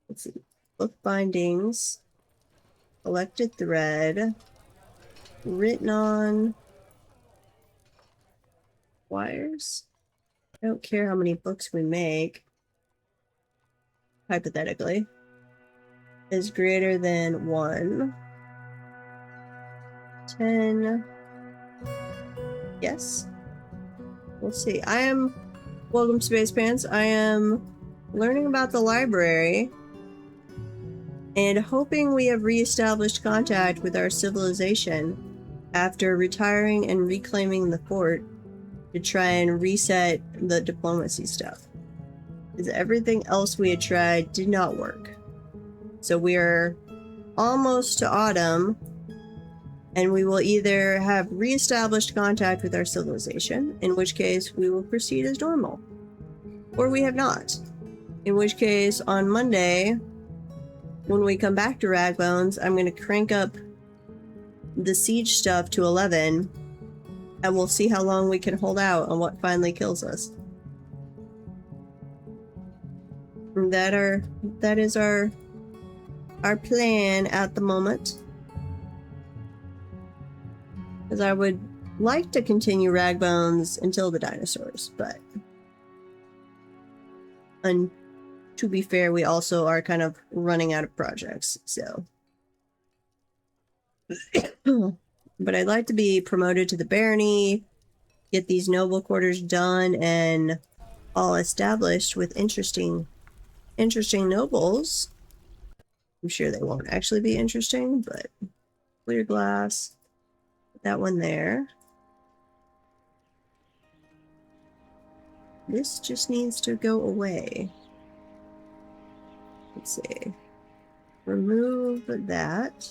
let's see, book bindings, collected thread, written on wires. I don't care how many books we make, hypothetically, is greater than 1. 10. Yes. We'll see. Welcome Space Pants. I am learning about the library and hoping we have reestablished contact with our civilization after retiring and reclaiming the fort to try and reset the diplomacy stuff. Because everything else we had tried did not work. So we are almost to autumn, and we will either have reestablished contact with our civilization, in which case we will proceed as normal, or we have not. In which case, on Monday, when we come back to Ragbones, I'm going to crank up the siege stuff to 11, and we'll see how long we can hold out on what finally kills us. That is our plan at the moment. Because I would like to continue Ragbones until the dinosaurs, but and to be fair, we also are kind of running out of projects, so. But I'd like to be promoted to the barony, get these noble quarters done and all established with interesting nobles. I'm sure they won't actually be interesting, but clear glass. Put that one there. This just needs to go away. Let's see. Remove that.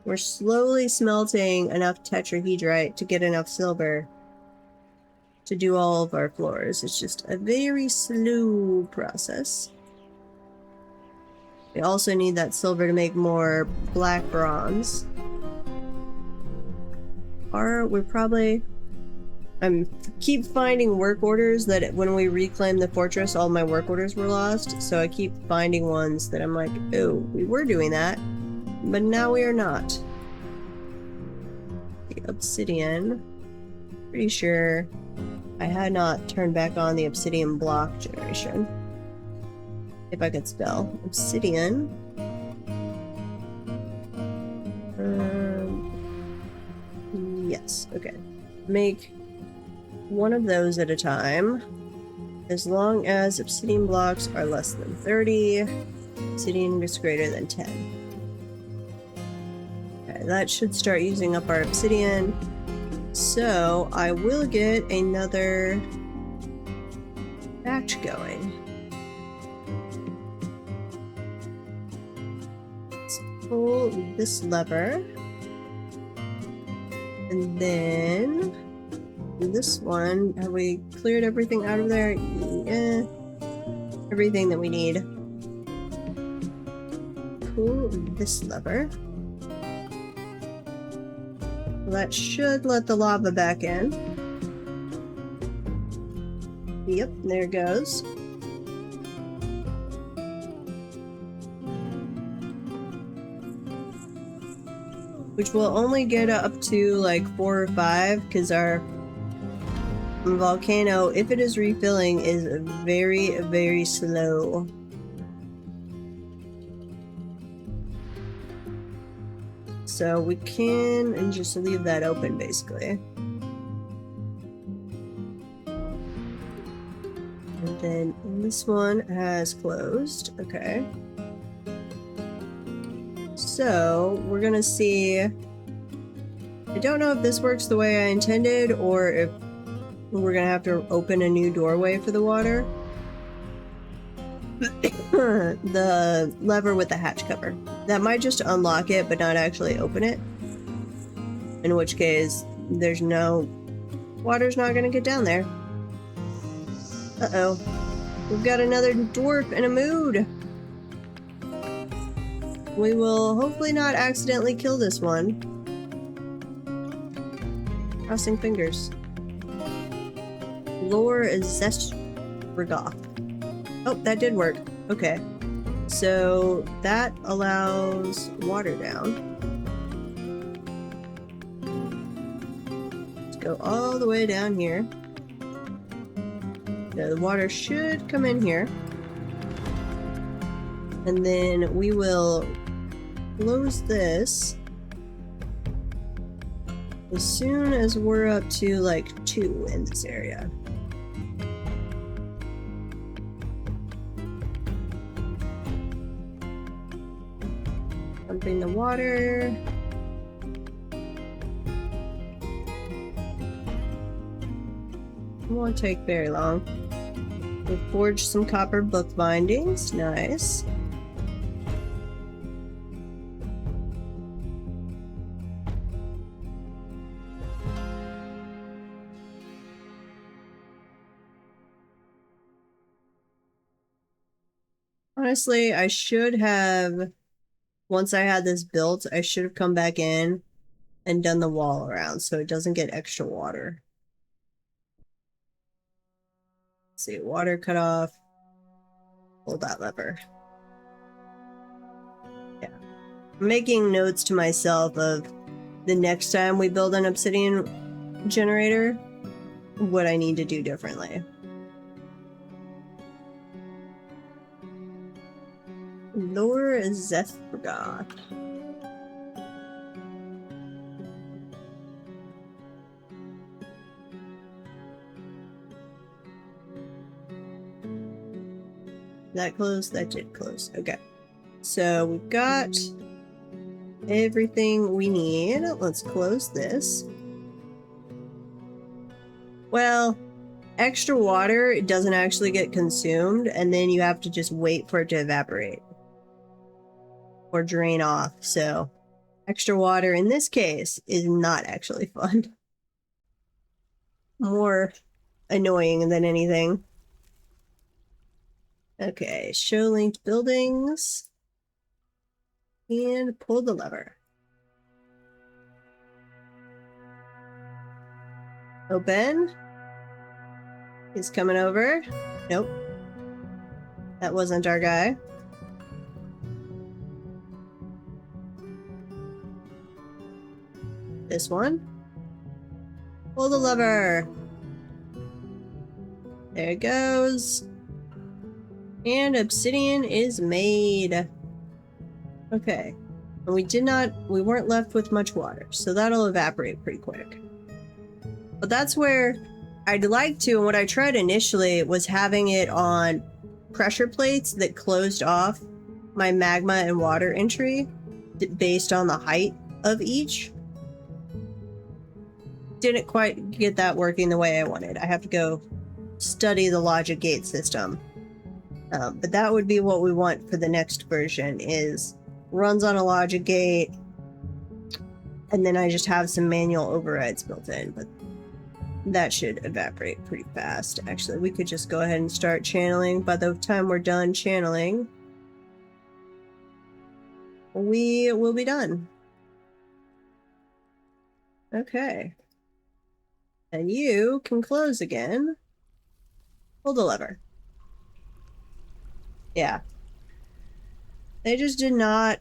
We're slowly smelting enough tetrahedrite to get enough silver to do all of our floors. It's just a very slow process. We also need that silver to make more black bronze. Or we're probably... keep finding work orders that when we reclaim the fortress, all my work orders were lost. So I keep finding ones that I'm like, oh, we were doing that, but now we are not. The obsidian. Pretty sure I had not turned back on the obsidian block generation. If I could spell. Obsidian. Yes, okay. Make one of those at a time. As long as obsidian blocks are less than 30, obsidian is greater than 10. Okay, that should start using up our obsidian. So I will get another batch going. Let's pull this lever. And then this one, have we cleared everything out of there? Yeah. Everything that we need. Pull this lever. That should let the lava back in. Yep, there it goes. Which will only get up to like 4 or 5 because our volcano, if it is refilling, is very, very slow. So we can just leave that open basically. And then this one has closed. Okay. So we're gonna see. I don't know if this works the way I intended or if we're gonna have to open a new doorway for the water. The lever with the hatch cover. That might just unlock it but not actually open it. In which case, there's no... water's not gonna get down there. Uh-oh. We've got another dwarf in a mood. We will hopefully not accidentally kill this one. Crossing fingers. Lore Zestrigoth. Oh, that did work. Okay. So that allows water down. Let's go all the way down here. The water should come in here. And then we will close this as soon as we're up to like 2 in this area. Dumping the water. It won't take very long. We forged some copper book bindings. Nice. Honestly, I should have, once I had this built, I should have come back in and done the wall around so it doesn't get extra water. Let's see, water cut off. Pull that lever. Yeah. I'm making notes to myself of the next time we build an obsidian generator, what I need to do differently. Lore Zestrigoth. That closed? That did close. Okay. So we've got everything we need. Let's close this. Well, extra water, it doesn't actually get consumed, and then you have to just wait for it to evaporate. Or drain off, so extra water in this case is not actually fun. More annoying than anything. Okay, show linked buildings. And pull the lever. Open. He's coming over. Nope. That wasn't our guy. This one. Pull the lever. There it goes. And obsidian is made. Okay. And we weren't left with much water, so that'll evaporate pretty quick. But that's where I'd like to, and what I tried initially was having it on pressure plates that closed off my magma and water entry based on the height of each. didn't quite get that working the way I wanted. I have to go study the logic gate system. But that would be what we want for the next version, is runs on a logic gate, and then I just have some manual overrides built in, but that should evaporate pretty fast. Actually, we could just go ahead and start channeling. By the time we're done channeling, we will be done. Okay. And you can close again. Hold the lever. Yeah. They just did not...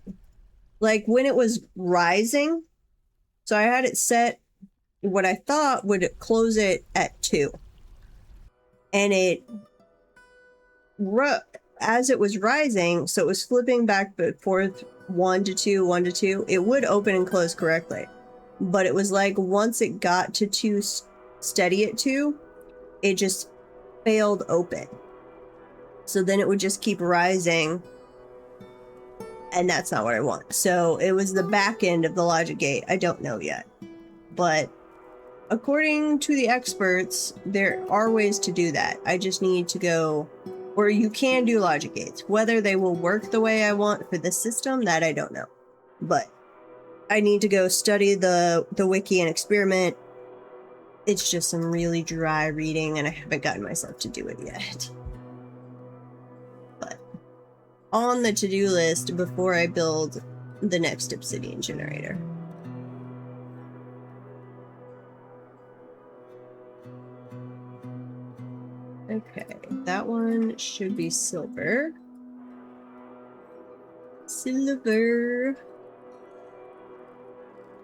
Like, when it was rising, so I had it set what I thought would close it at 2. And it... as it was rising, so it was flipping back and forth 1 to 2, 1 to 2, it would open and close correctly. But it was like once it got to 2, steady at 2, it just failed open. So then it would just keep rising, and that's not what I want. So it was the back end of the logic gate. I don't know yet. But according to the experts, there are ways to do that. I just need to go where you can do logic gates. Whether they will work the way I want for the system, that I don't know. But I need to go study the wiki and experiment. It's just some really dry reading, and I haven't gotten myself to do it yet. But on the to-do list before I build the next obsidian generator. Okay, that one should be silver. Silver.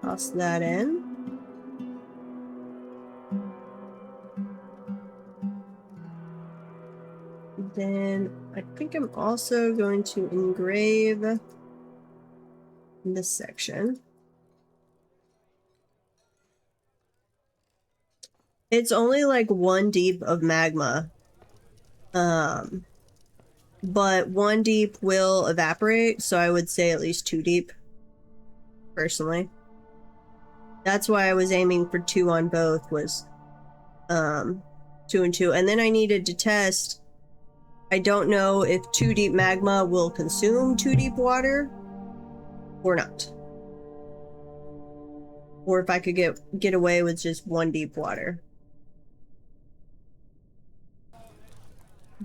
Toss that in. Then I think I'm also going to engrave this section. It's only like 1 deep of magma. But 1 deep will evaporate, so I would say at least 2 deep, personally. That's why I was aiming for 2 on both, was 2 and 2. And then I needed to test, I don't know if 2 deep magma will consume 2 deep water or not. Or if I could get away with just 1 deep water.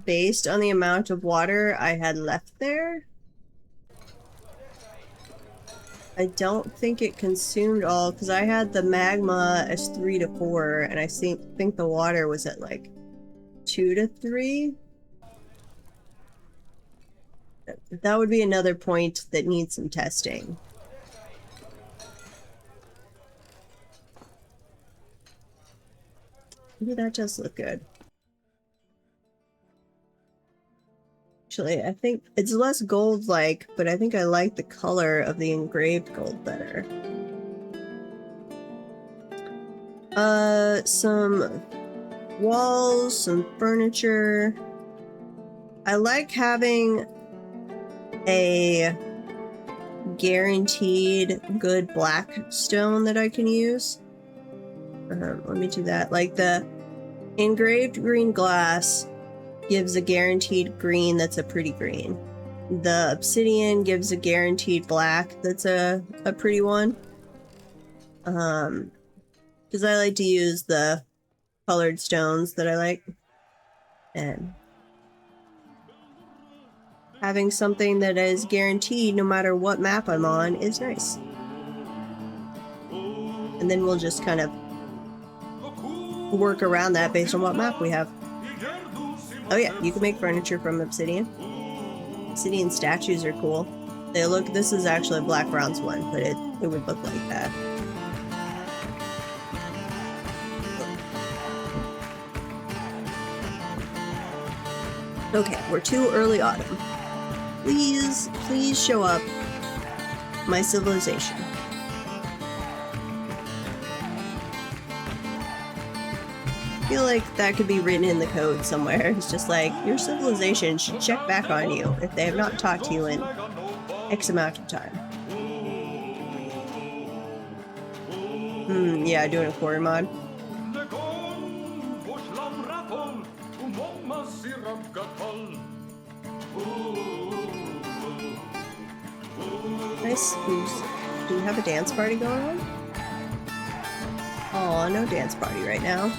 Based on the amount of water I had left there, I don't think it consumed all, because I had the magma as 3 to 4, and I think the water was at like 2 to 3. That would be another point that needs some testing. Maybe that does look good. Actually, I think it's less gold-like, but I think I like the color of the engraved gold better. Some walls, some furniture. I like having a guaranteed good black stone that I can use. Let me do that. Like the engraved green glass gives a guaranteed green that's a pretty green. The obsidian gives a guaranteed black that's a pretty one. Because I like to use the colored stones that I like. And having something that is guaranteed no matter what map I'm on is nice. And then we'll just kind of work around that based on what map we have. Oh yeah, you can make furniture from obsidian. Obsidian statues are cool. They look, this is actually a black bronze one, but it would look like that. Okay, we're too early autumn. Please show up my civilization. I feel like that could be written in the code somewhere. It's just like, your civilization should check back on you if they have not talked to you in X amount of time. Yeah, doing a quarry mod. Nice. Do you have a dance party going on? Aw, no dance party right now.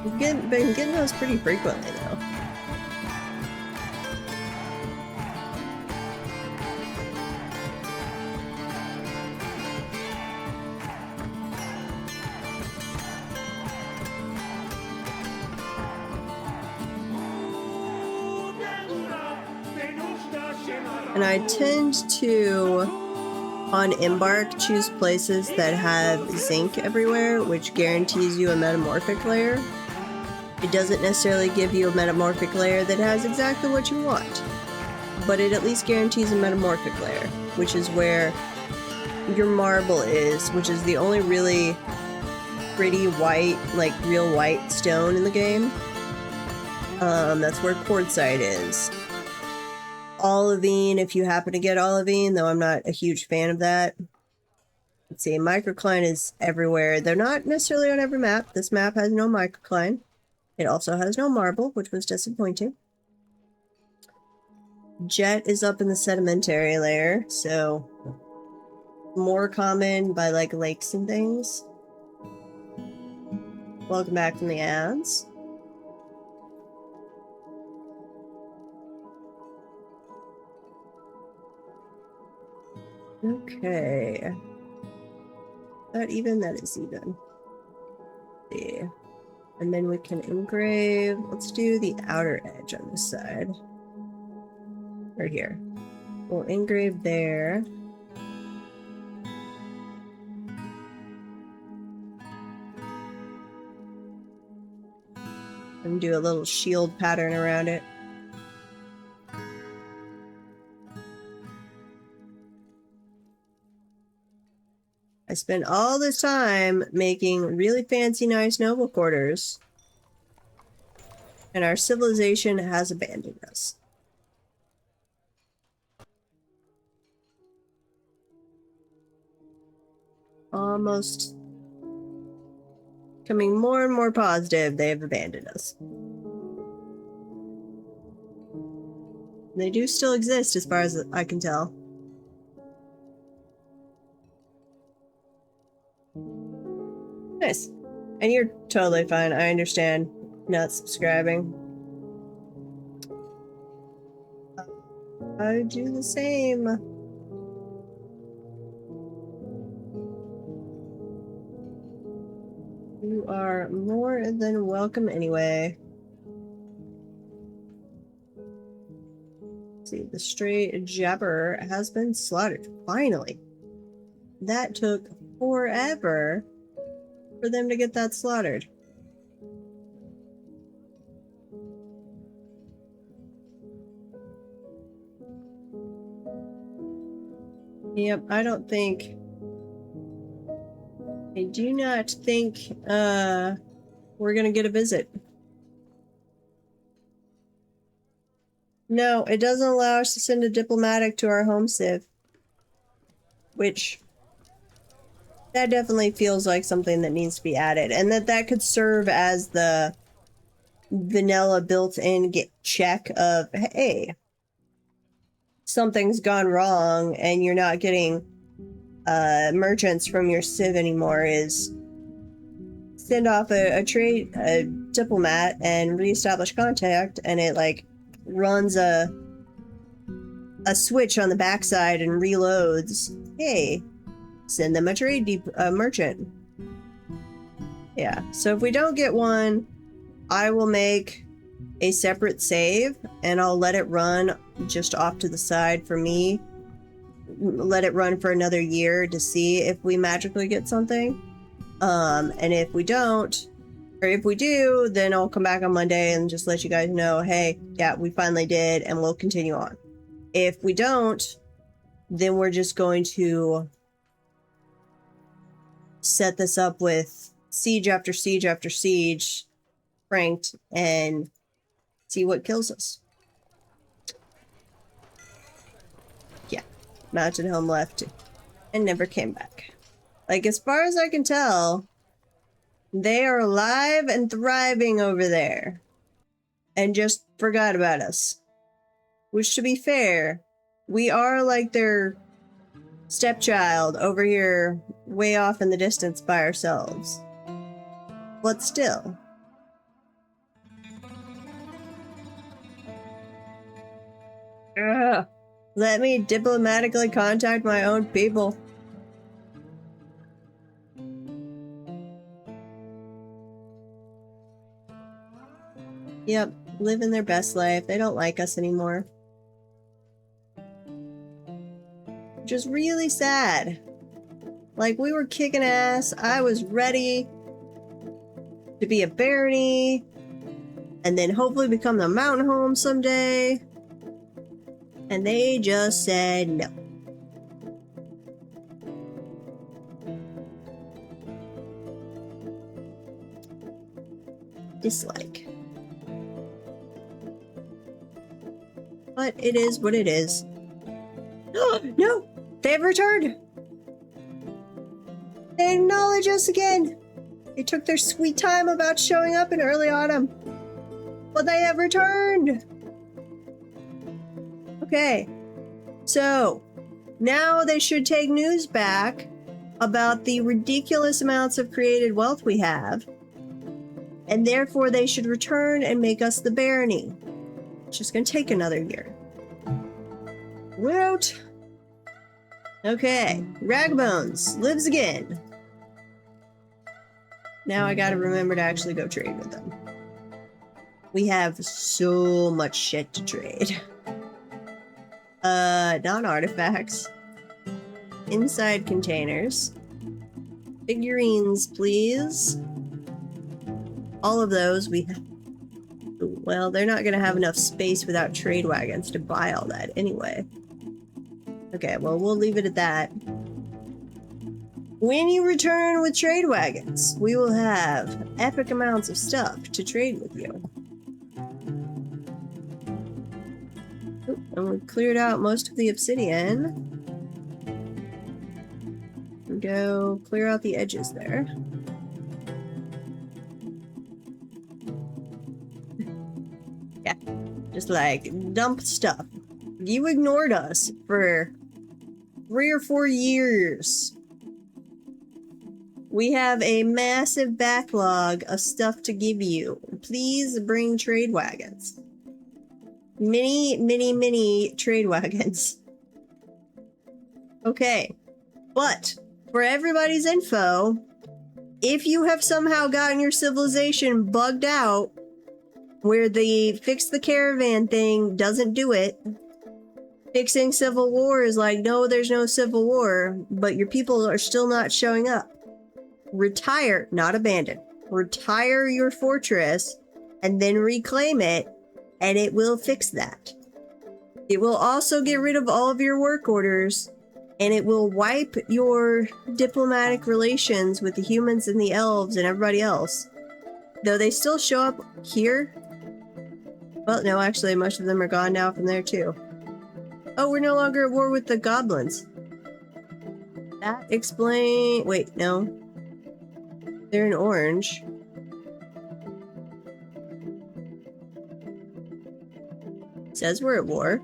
We've been getting those pretty frequently, though. And I tend to, on Embark, choose places that have zinc everywhere, which guarantees you a metamorphic layer. It doesn't necessarily give you a metamorphic layer that has exactly what you want, but it at least guarantees a metamorphic layer, which is where your marble is, which is the only really pretty white, like real white stone in the game. That's where quartzite is. Olivine, if you happen to get olivine, though I'm not a huge fan of that. Let's see, microcline is everywhere. They're not necessarily on every map. This map has no microcline. It also has no marble, which was disappointing. Jet is up in the sedimentary layer, so more common by like lakes and things. Welcome back from the ads. Okay. That is even. Yeah. And then we can engrave. Let's do the outer edge on this side. Right here. We'll engrave there. And do a little shield pattern around it. I spent all this time making really fancy, nice noble quarters, and our civilization has abandoned us. Almost becoming more and more positive they have abandoned us. They do still exist as far as I can tell. Nice. And you're totally fine. I understand not subscribing. I do the same. You are more than welcome anyway. Let's see, the stray jabber has been slaughtered. Finally. That took forever for them to get that slaughtered. Yep, I do not think we're gonna get a visit. No, it doesn't allow us to send a diplomatic to our home civ, which that definitely feels like something that needs to be added, and that could serve as the vanilla built-in check of, hey, something's gone wrong and you're not getting merchants from your civ anymore, is send off a diplomat and reestablish contact, and it like runs a switch on the backside and reloads. Hey, send them a merchant. Yeah, so if we don't get one, I will make a separate save and I'll let it run just off to the side for me. Let it run for another year to see if we magically get something. And if we don't, or if we do, then I'll come back on Monday and just let you guys know, hey, yeah, we finally did, and we'll continue on. If we don't, then we're just going to set this up with siege after siege after siege ranked and see what kills us. Yeah, Mountain Home left and never came back. Like, as far as I can tell, they are alive and thriving over there. and just forgot about us. Which, to be fair, we are like their stepchild over here way off in the distance by ourselves. But still. Ugh. Let me diplomatically contact my own people. Yep, living their best life. They don't like us anymore. Which is really sad. Like, we were kicking ass. I was ready to be a barony and then hopefully become the mountain home someday. And they just said no. Dislike. But it is what it is. No! They've returned! They acknowledge us again! They took their sweet time about showing up in early autumn. But they have returned! Okay. So, now they should take news back about the ridiculous amounts of created wealth we have. And therefore they should return and make us the barony. It's just gonna take another year. Woot! Okay, RagBones lives again. Now I gotta remember to actually go trade with them. We have so much shit to trade. Non-artifacts. Inside containers. Figurines, please. All of those we have. Well, they're not gonna have enough space without trade wagons to buy all that anyway. Okay, well, we'll leave it at that. When you return with trade wagons, we will have epic amounts of stuff to trade with you. Oop, and we cleared out most of the obsidian. Go clear out the edges there. Yeah, just like dump stuff. You ignored us for 3 or 4 years. We have a massive backlog of stuff to give you. Please bring trade wagons. Many trade wagons. Okay, but for everybody's info, if you have somehow gotten your civilization bugged out, where the fix the caravan thing doesn't do it, fixing civil war is like, no, there's no civil war, but your people are still not showing up. Retire, not abandon. Retire your fortress and then reclaim it, and it will fix that. It will also get rid of all of your work orders, and it will wipe your diplomatic relations with the humans and the elves and everybody else. Though they still show up here. Well, no, actually, most of them are gone now from there too. Oh, we're no longer at war with the goblins. That explain... Wait, no. They're in orange. Says we're at war.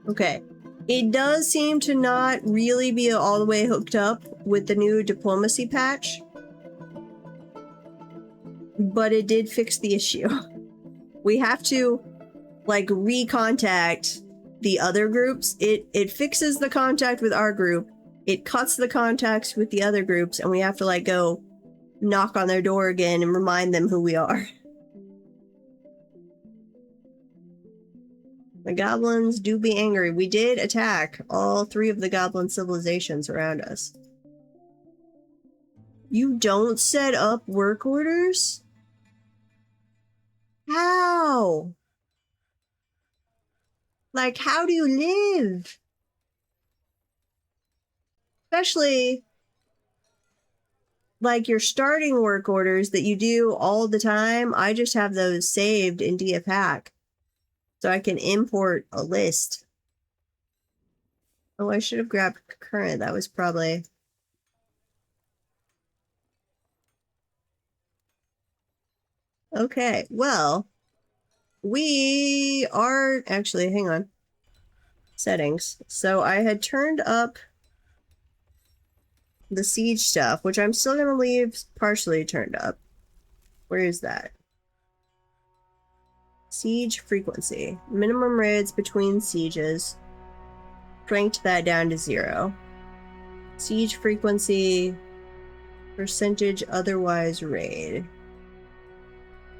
Okay. It does seem to not really be all the way hooked up with the new diplomacy patch. But it did fix the issue. We have to, like, recontact the other groups. It fixes the contact with our group. It cuts the contacts with the other groups, and we have to, like, go knock on their door again and remind them who we are. The goblins do be angry. We did attack all 3 of the goblin civilizations around us. You don't set up work orders? How? Like, how do you live? Especially, like, your starting work orders that you do all the time. I just have those saved in DFHack. So I can import a list. Oh, I should have grabbed concurrent. That was probably... Okay, well, we are actually, hang on. Settings. So I had turned up the siege stuff, which I'm still going to leave partially turned up. Where is that? Siege frequency. Minimum raids between sieges. Cranked that down to 0. Siege frequency. Percentage otherwise raid.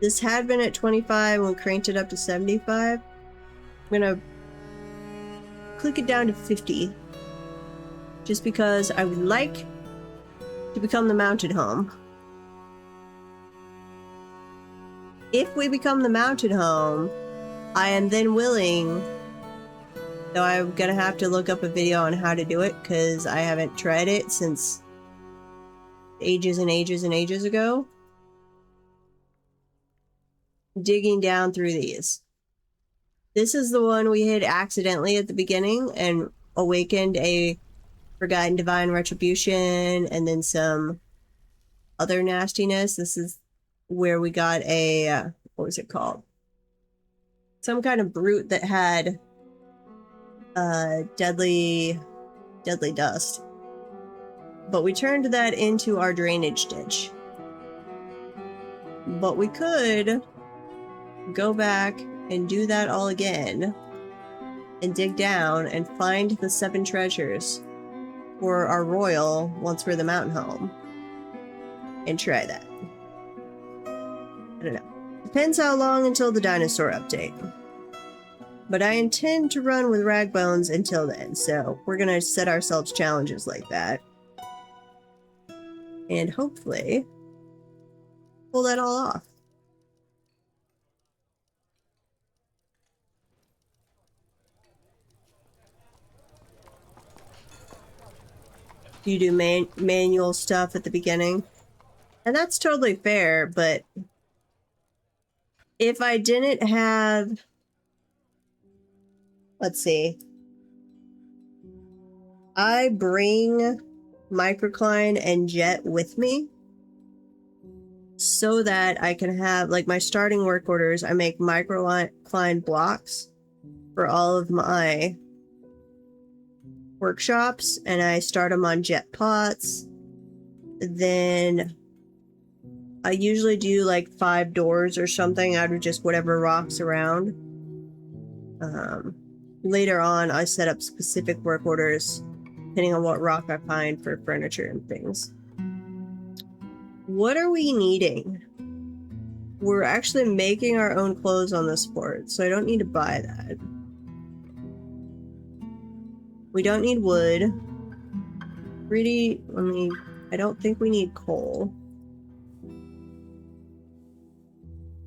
This had been at 25 and we cranked it up to 75. I'm going to click it down to 50. Just because I would like to become the mounted home. If we become the mounted home, I am then willing, though I'm gonna have to look up a video on how to do it because I haven't tried it since ages and ages and ages ago. Digging down through these. This is the one we hit accidentally at the beginning and awakened a Forgotten Divine Retribution and then some other nastiness. This is where we got a, what was it called? Some kind of brute that had deadly dust. But we turned that into our drainage ditch. But we could go back and do that all again and dig down and find the 7 treasures for our royal once we're the mountain home and try that. I don't know. Depends how long until the dinosaur update. But I intend to run with RagBones until then, so we're gonna set ourselves challenges like that. And hopefully pull that all off. You do manual stuff at the beginning. And that's totally fair, but if I didn't have... Let's see. I bring Microcline and Jet with me so that I can have, like, my starting work orders. I make Microcline blocks for all of my workshops, and I start them on jet pots. Then I usually do like 5 doors or something out of just whatever rocks around. Later on, I set up specific work orders depending on what rock I find for furniture and things. What are we needing? We're actually making our own clothes on this fort, so I don't need to buy that. We don't need wood. I don't think we need coal.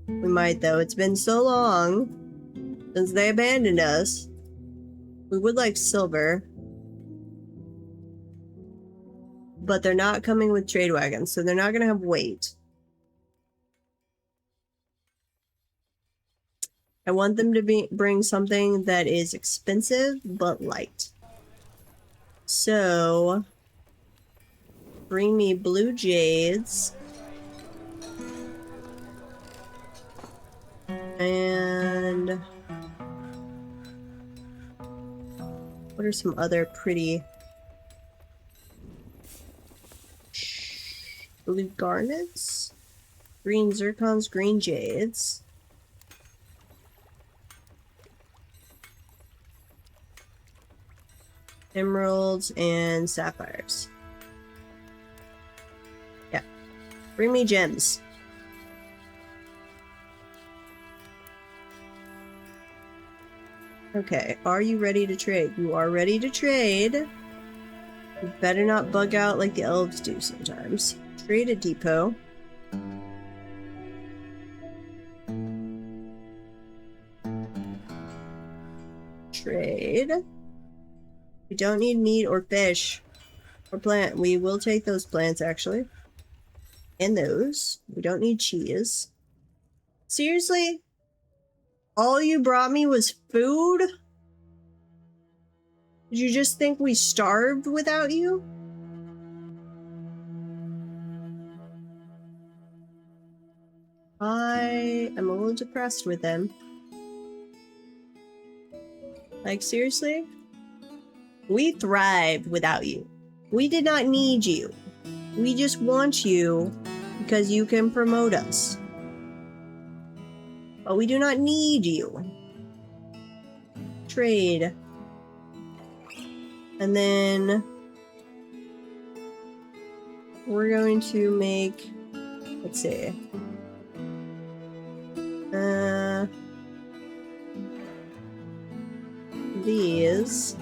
We might though. It's been so long since they abandoned us. We would like silver. But they're not coming with trade wagons, so they're not going to have weight. I want them to bring something that is expensive but light. So, bring me blue jades. And what are some other pretty blue garnets? Green zircons, green jades. Emeralds and sapphires. Yeah. Bring me gems. Okay, are you ready to trade? You are ready to trade. You better not bug out like the elves do sometimes. Trade a depot. Trade. We don't need meat or fish or plant. We will take those plants actually. And those. We don't need cheese. Seriously? All you brought me was food? Did you just think we starved without you? I am a little depressed with them. Like, seriously? We thrived without you. We did not need you. We just want you because you can promote us. But we do not need you. Trade. And then we're going to make, let's see. These.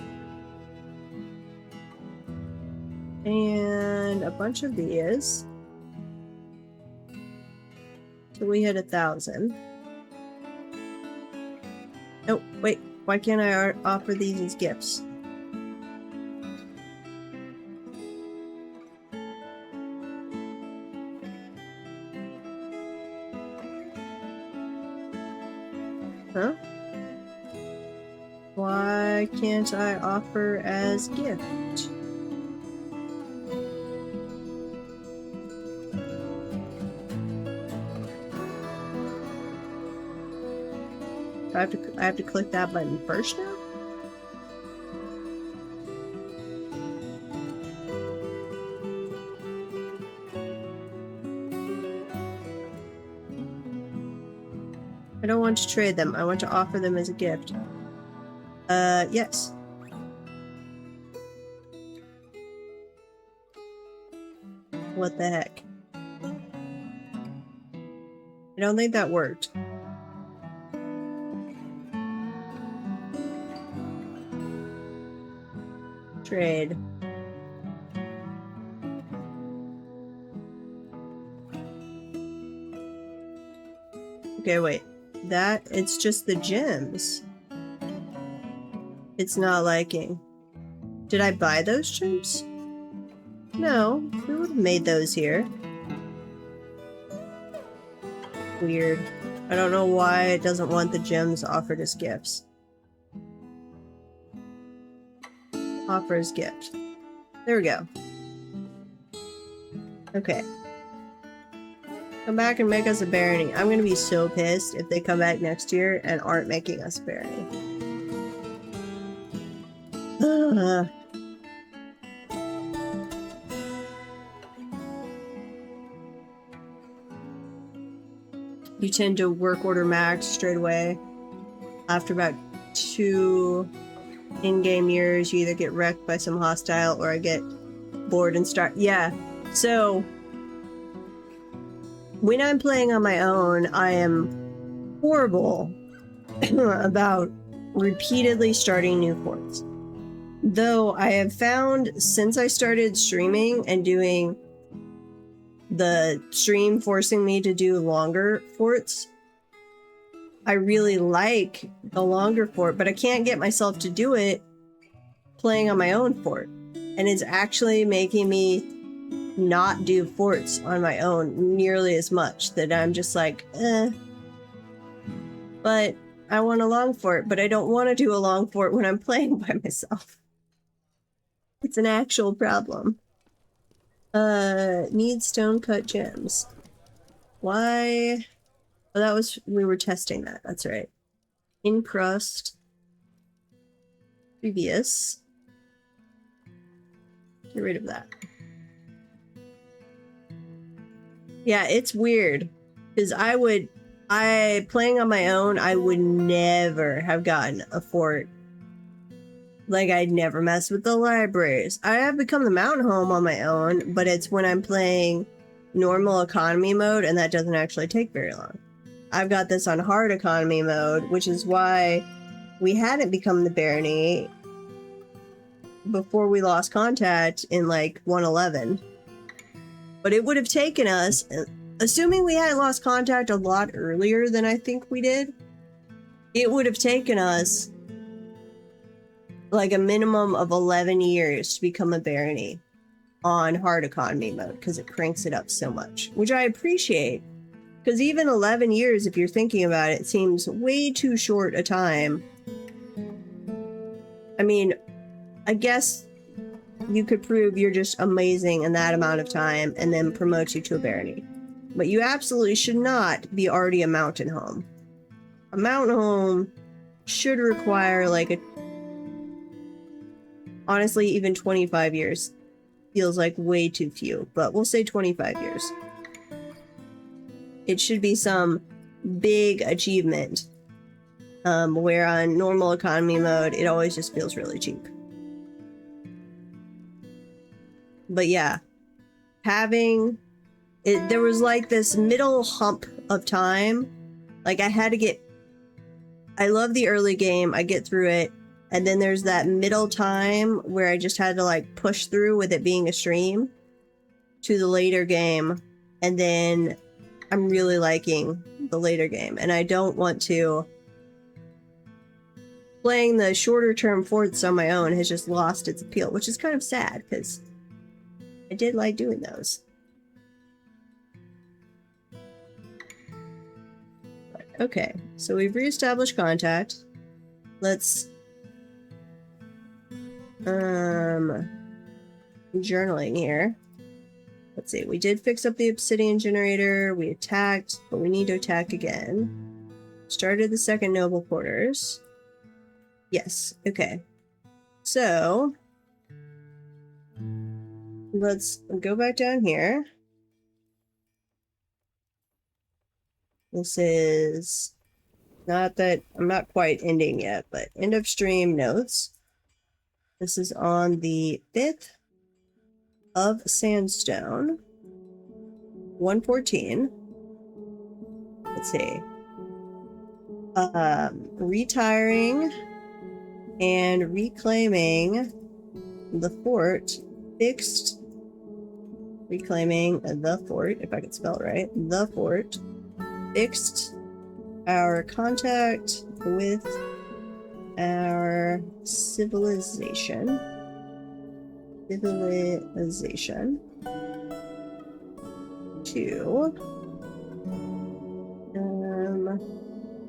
And a bunch of these. So we hit 1,000. Oh, wait. Why can't I offer these as gifts? Huh? Why can't I offer as gift? I have to click that button first now? I don't want to trade them. I want to offer them as a gift. Yes. What the heck? I don't think that worked. Trade. Okay, wait. It's just the gems. It's not liking. Did I buy those gems? No, we would have made those here. Weird. I don't know why it doesn't want the gems offered as gifts. Offer as gift. There we go. Okay. Come back and make us a barony. I'm gonna be so pissed if they come back next year and aren't making us a barony. You tend to work order max straight away. After about 2 in-game years, you either get wrecked by some hostile or I get bored and start. Yeah, so when I'm playing on my own, I am horrible about repeatedly starting new forts. Though I have found since I started streaming and doing the stream forcing me to do longer forts, I really like the longer fort, but I can't get myself to do it playing on my own fort. And it's actually making me not do forts on my own nearly as much, that I'm just like, But I want a long fort, but I don't want to do a long fort when I'm playing by myself. It's an actual problem. Need stone cut gems. Why? Oh, that was, we were testing that. That's right. Encrust. Previous. Get rid of that. Yeah, it's weird. Because playing on my own, I would never have gotten a fort. Like, I'd never mess with the libraries. I have become the mountain home on my own, but it's when I'm playing normal economy mode, and that doesn't actually take very long. I've got this on hard economy mode, which is why we hadn't become the barony before we lost contact in, like, 111. But it would have taken us, assuming we hadn't lost contact a lot earlier than I think we did, it would have taken us like a minimum of 11 years to become a barony on hard economy mode, because it cranks it up so much, which I appreciate, because even 11 years, if you're thinking about it, seems way too short a time. I mean, I guess you could prove you're just amazing in that amount of time and then promote you to a barony. But you absolutely should not be already a mountain home. A mountain home should require like honestly, even 25 years feels like way too few, but we'll say 25 years. It should be some big achievement, where on normal economy mode, it always just feels really cheap. But yeah, having it, there was like this middle hump of time. Like I love the early game, I get through it, and then there's that middle time where I just had to like push through with it being a stream to the later game, and then I'm really liking the later game, and I don't want to. Playing the shorter term forts on my own has just lost its appeal, which is kind of sad because I did like doing those. Okay, so we've reestablished contact. Let's journaling here. Let's see, we did fix up the obsidian generator, we attacked, but we need to attack again. Started the second noble quarters. Yes, okay. So let's go back down here. This is not that I'm not quite ending yet, but end of stream notes. This is on the 5th of Sandstone, 114. Let's see. Retiring and reclaiming the fort. Fixed. Reclaiming the fort, if I could spell it right. The fort. Fixed our contact with our civilization. To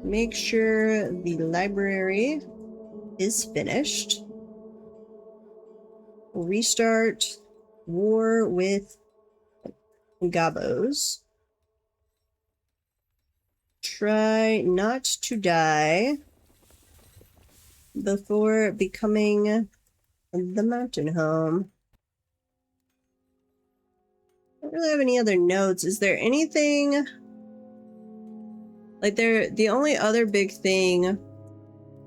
make sure the library is finished. Restart war with Gabos. Try not to die before becoming the mountain home. I don't really have any other notes. Is there anything like the only other big thing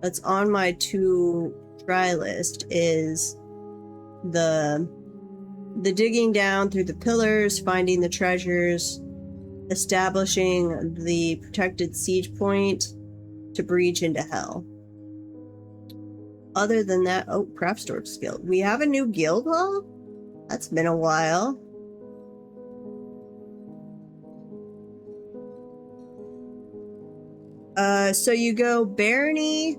that's on my to try list is the digging down through the pillars, finding the treasures, establishing the protected siege point to breach into hell. Other than that, oh, craft storage guild. We have a new guild hall? That's been a while. So you go Barony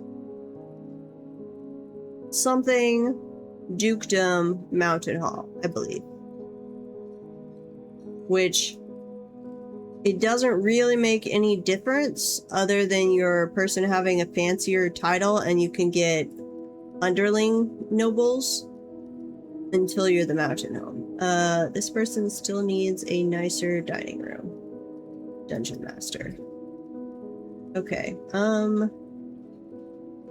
something Dukedom Mountain Hall, I believe. Which it doesn't really make any difference other than your person having a fancier title and you can get underling nobles until you're the mountain home. This person still needs a nicer dining room. Dungeon master. Okay,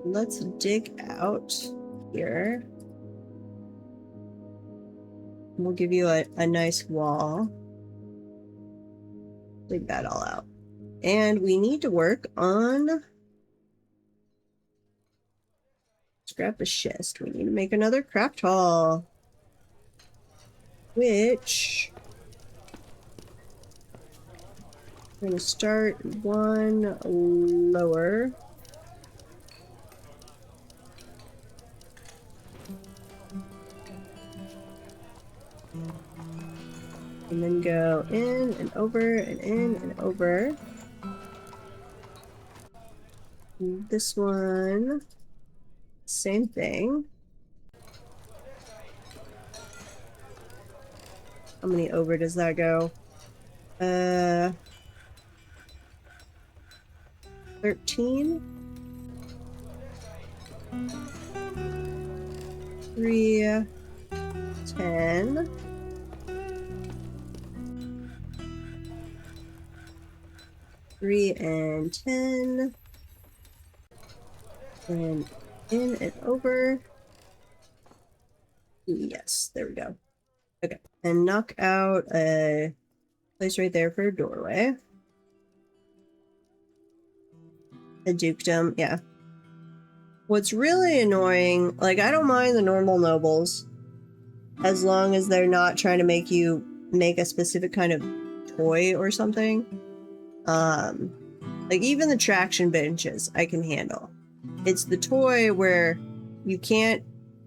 let's dig out here. We'll give you a nice wall. Dig that all out. And we need to work on... Scrap the schist. We need to make another craft hall. Which... I'm going to start one lower. And then go in and over and in and over. This one, same thing. How many over does that go? 13? 3, 10. 3 and 10. And in and over. Yes, there we go. Okay, and knock out a place right there for a doorway. A dukedom, yeah. What's really annoying, like, I don't mind the normal nobles as long as they're not trying to make you make a specific kind of toy or something. Like, even the traction benches I can handle. It's the toy where you can't,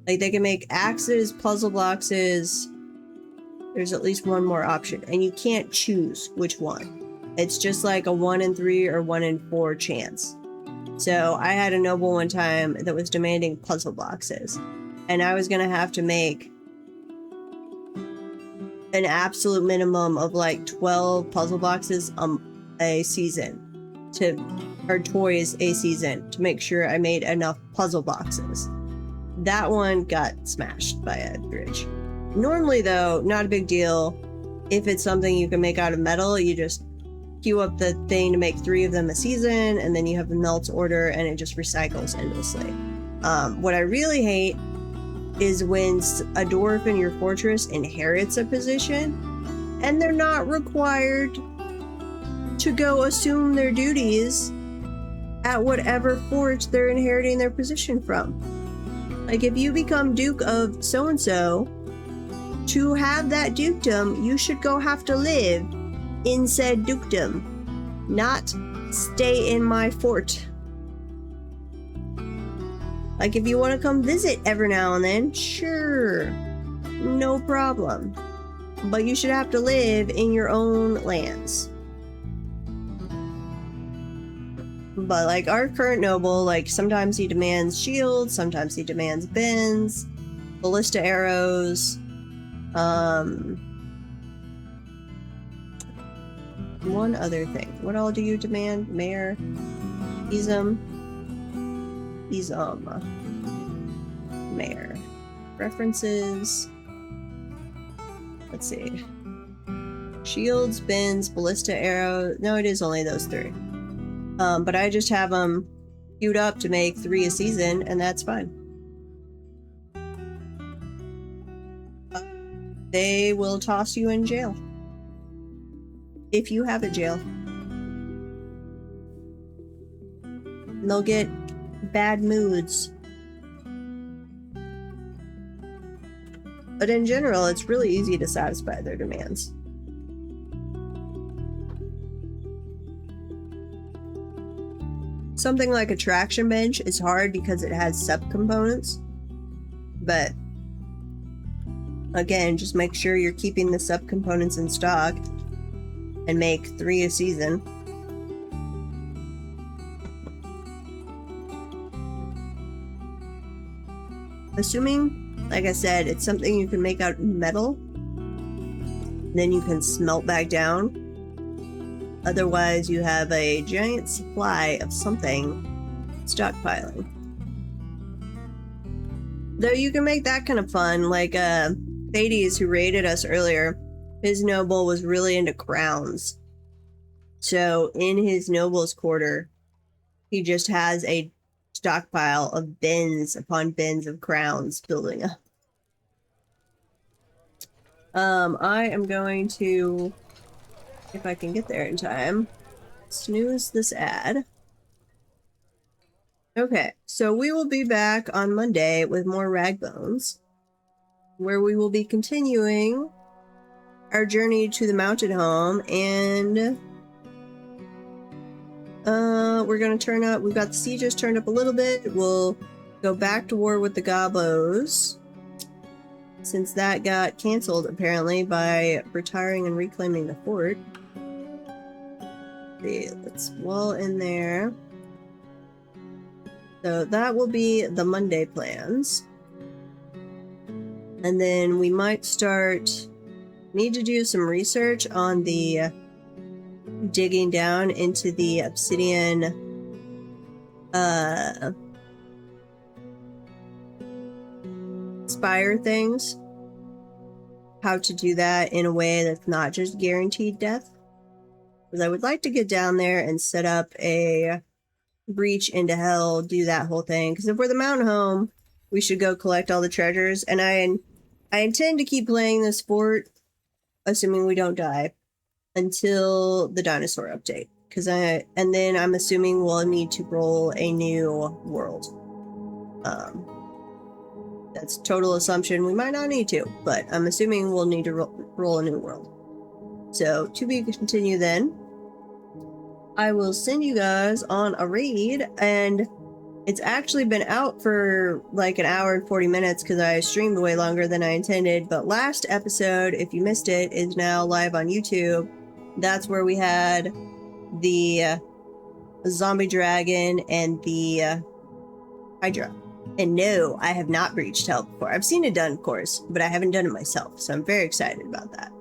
like, they can make axes, puzzle boxes. There's at least one more option, and you can't choose which one. It's just like a 1 in 3 or 1 in 4 chance. So I had a noble one time that was demanding puzzle boxes, and I was gonna have to make an absolute minimum of like 12 puzzle boxes a season or toys a season to make sure I made enough puzzle boxes. That one got smashed by a bridge. Normally, though, not a big deal. If it's something you can make out of metal, you just queue up the thing to make 3 of them a season, and then you have the melt order, and it just recycles endlessly. What I really hate is when a dwarf in your fortress inherits a position, and they're not required to go assume their duties at whatever fort they're inheriting their position from. Like, if you become Duke of so-and-so, to have that dukedom, you should go have to live in said dukedom, not stay in my fort. Like, if you want to come visit every now and then, sure, no problem. But you should have to live in your own lands. But, like, our current noble, like, sometimes he demands shields, sometimes he demands bends, ballista arrows, one other thing. What all do you demand? Mayor? Ism. Mayor. References. Let's see. Shields, bends, ballista arrow. No, it is only those 3. But I just have them queued up to make 3 a season, and that's fine. They will toss you in jail. If you have a jail. And they'll get bad moods. But in general, it's really easy to satisfy their demands. Something like a traction bench is hard because it has subcomponents. But again, just make sure you're keeping the subcomponents in stock and make 3 a season. Assuming, like I said, it's something you can make out of metal, then you can smelt back down. Otherwise, you have a giant supply of something stockpiling. Though you can make that kind of fun, like Thades, who raided us earlier, his noble was really into crowns. So in his noble's quarter, he just has a stockpile of bins upon bins of crowns building up. I am going to, if I can get there in time, snooze this ad. Okay, so we will be back on Monday with more RagBones, where we will be continuing our journey to the mountain home, and we're gonna turn up. We've got the sieges turned up a little bit. We'll go back to war with the Gobos, since that got canceled apparently by retiring and reclaiming the fort. Let's wall in there. So that will be the Monday plans. And then we might need to do some research on the digging down into the obsidian spire things. How to do that in a way that's not just guaranteed death. Because I would like to get down there and set up a breach into hell, do that whole thing. Because if we're the mountain home, we should go collect all the treasures. And I intend to keep playing this fort, assuming we don't die, until the dinosaur update. And then I'm assuming we'll need to roll a new world. That's total assumption. We might not need to, but I'm assuming we'll need to roll a new world. So to be continued then. I will send you guys on a raid, and it's actually been out for like an hour and 40 minutes because I streamed way longer than I intended. But last episode, if you missed it, is now live on YouTube. That's where we had the zombie dragon and the Hydra. And no, I have not breached hell before. I've seen it done, of course, but I haven't done it myself. So I'm very excited about that.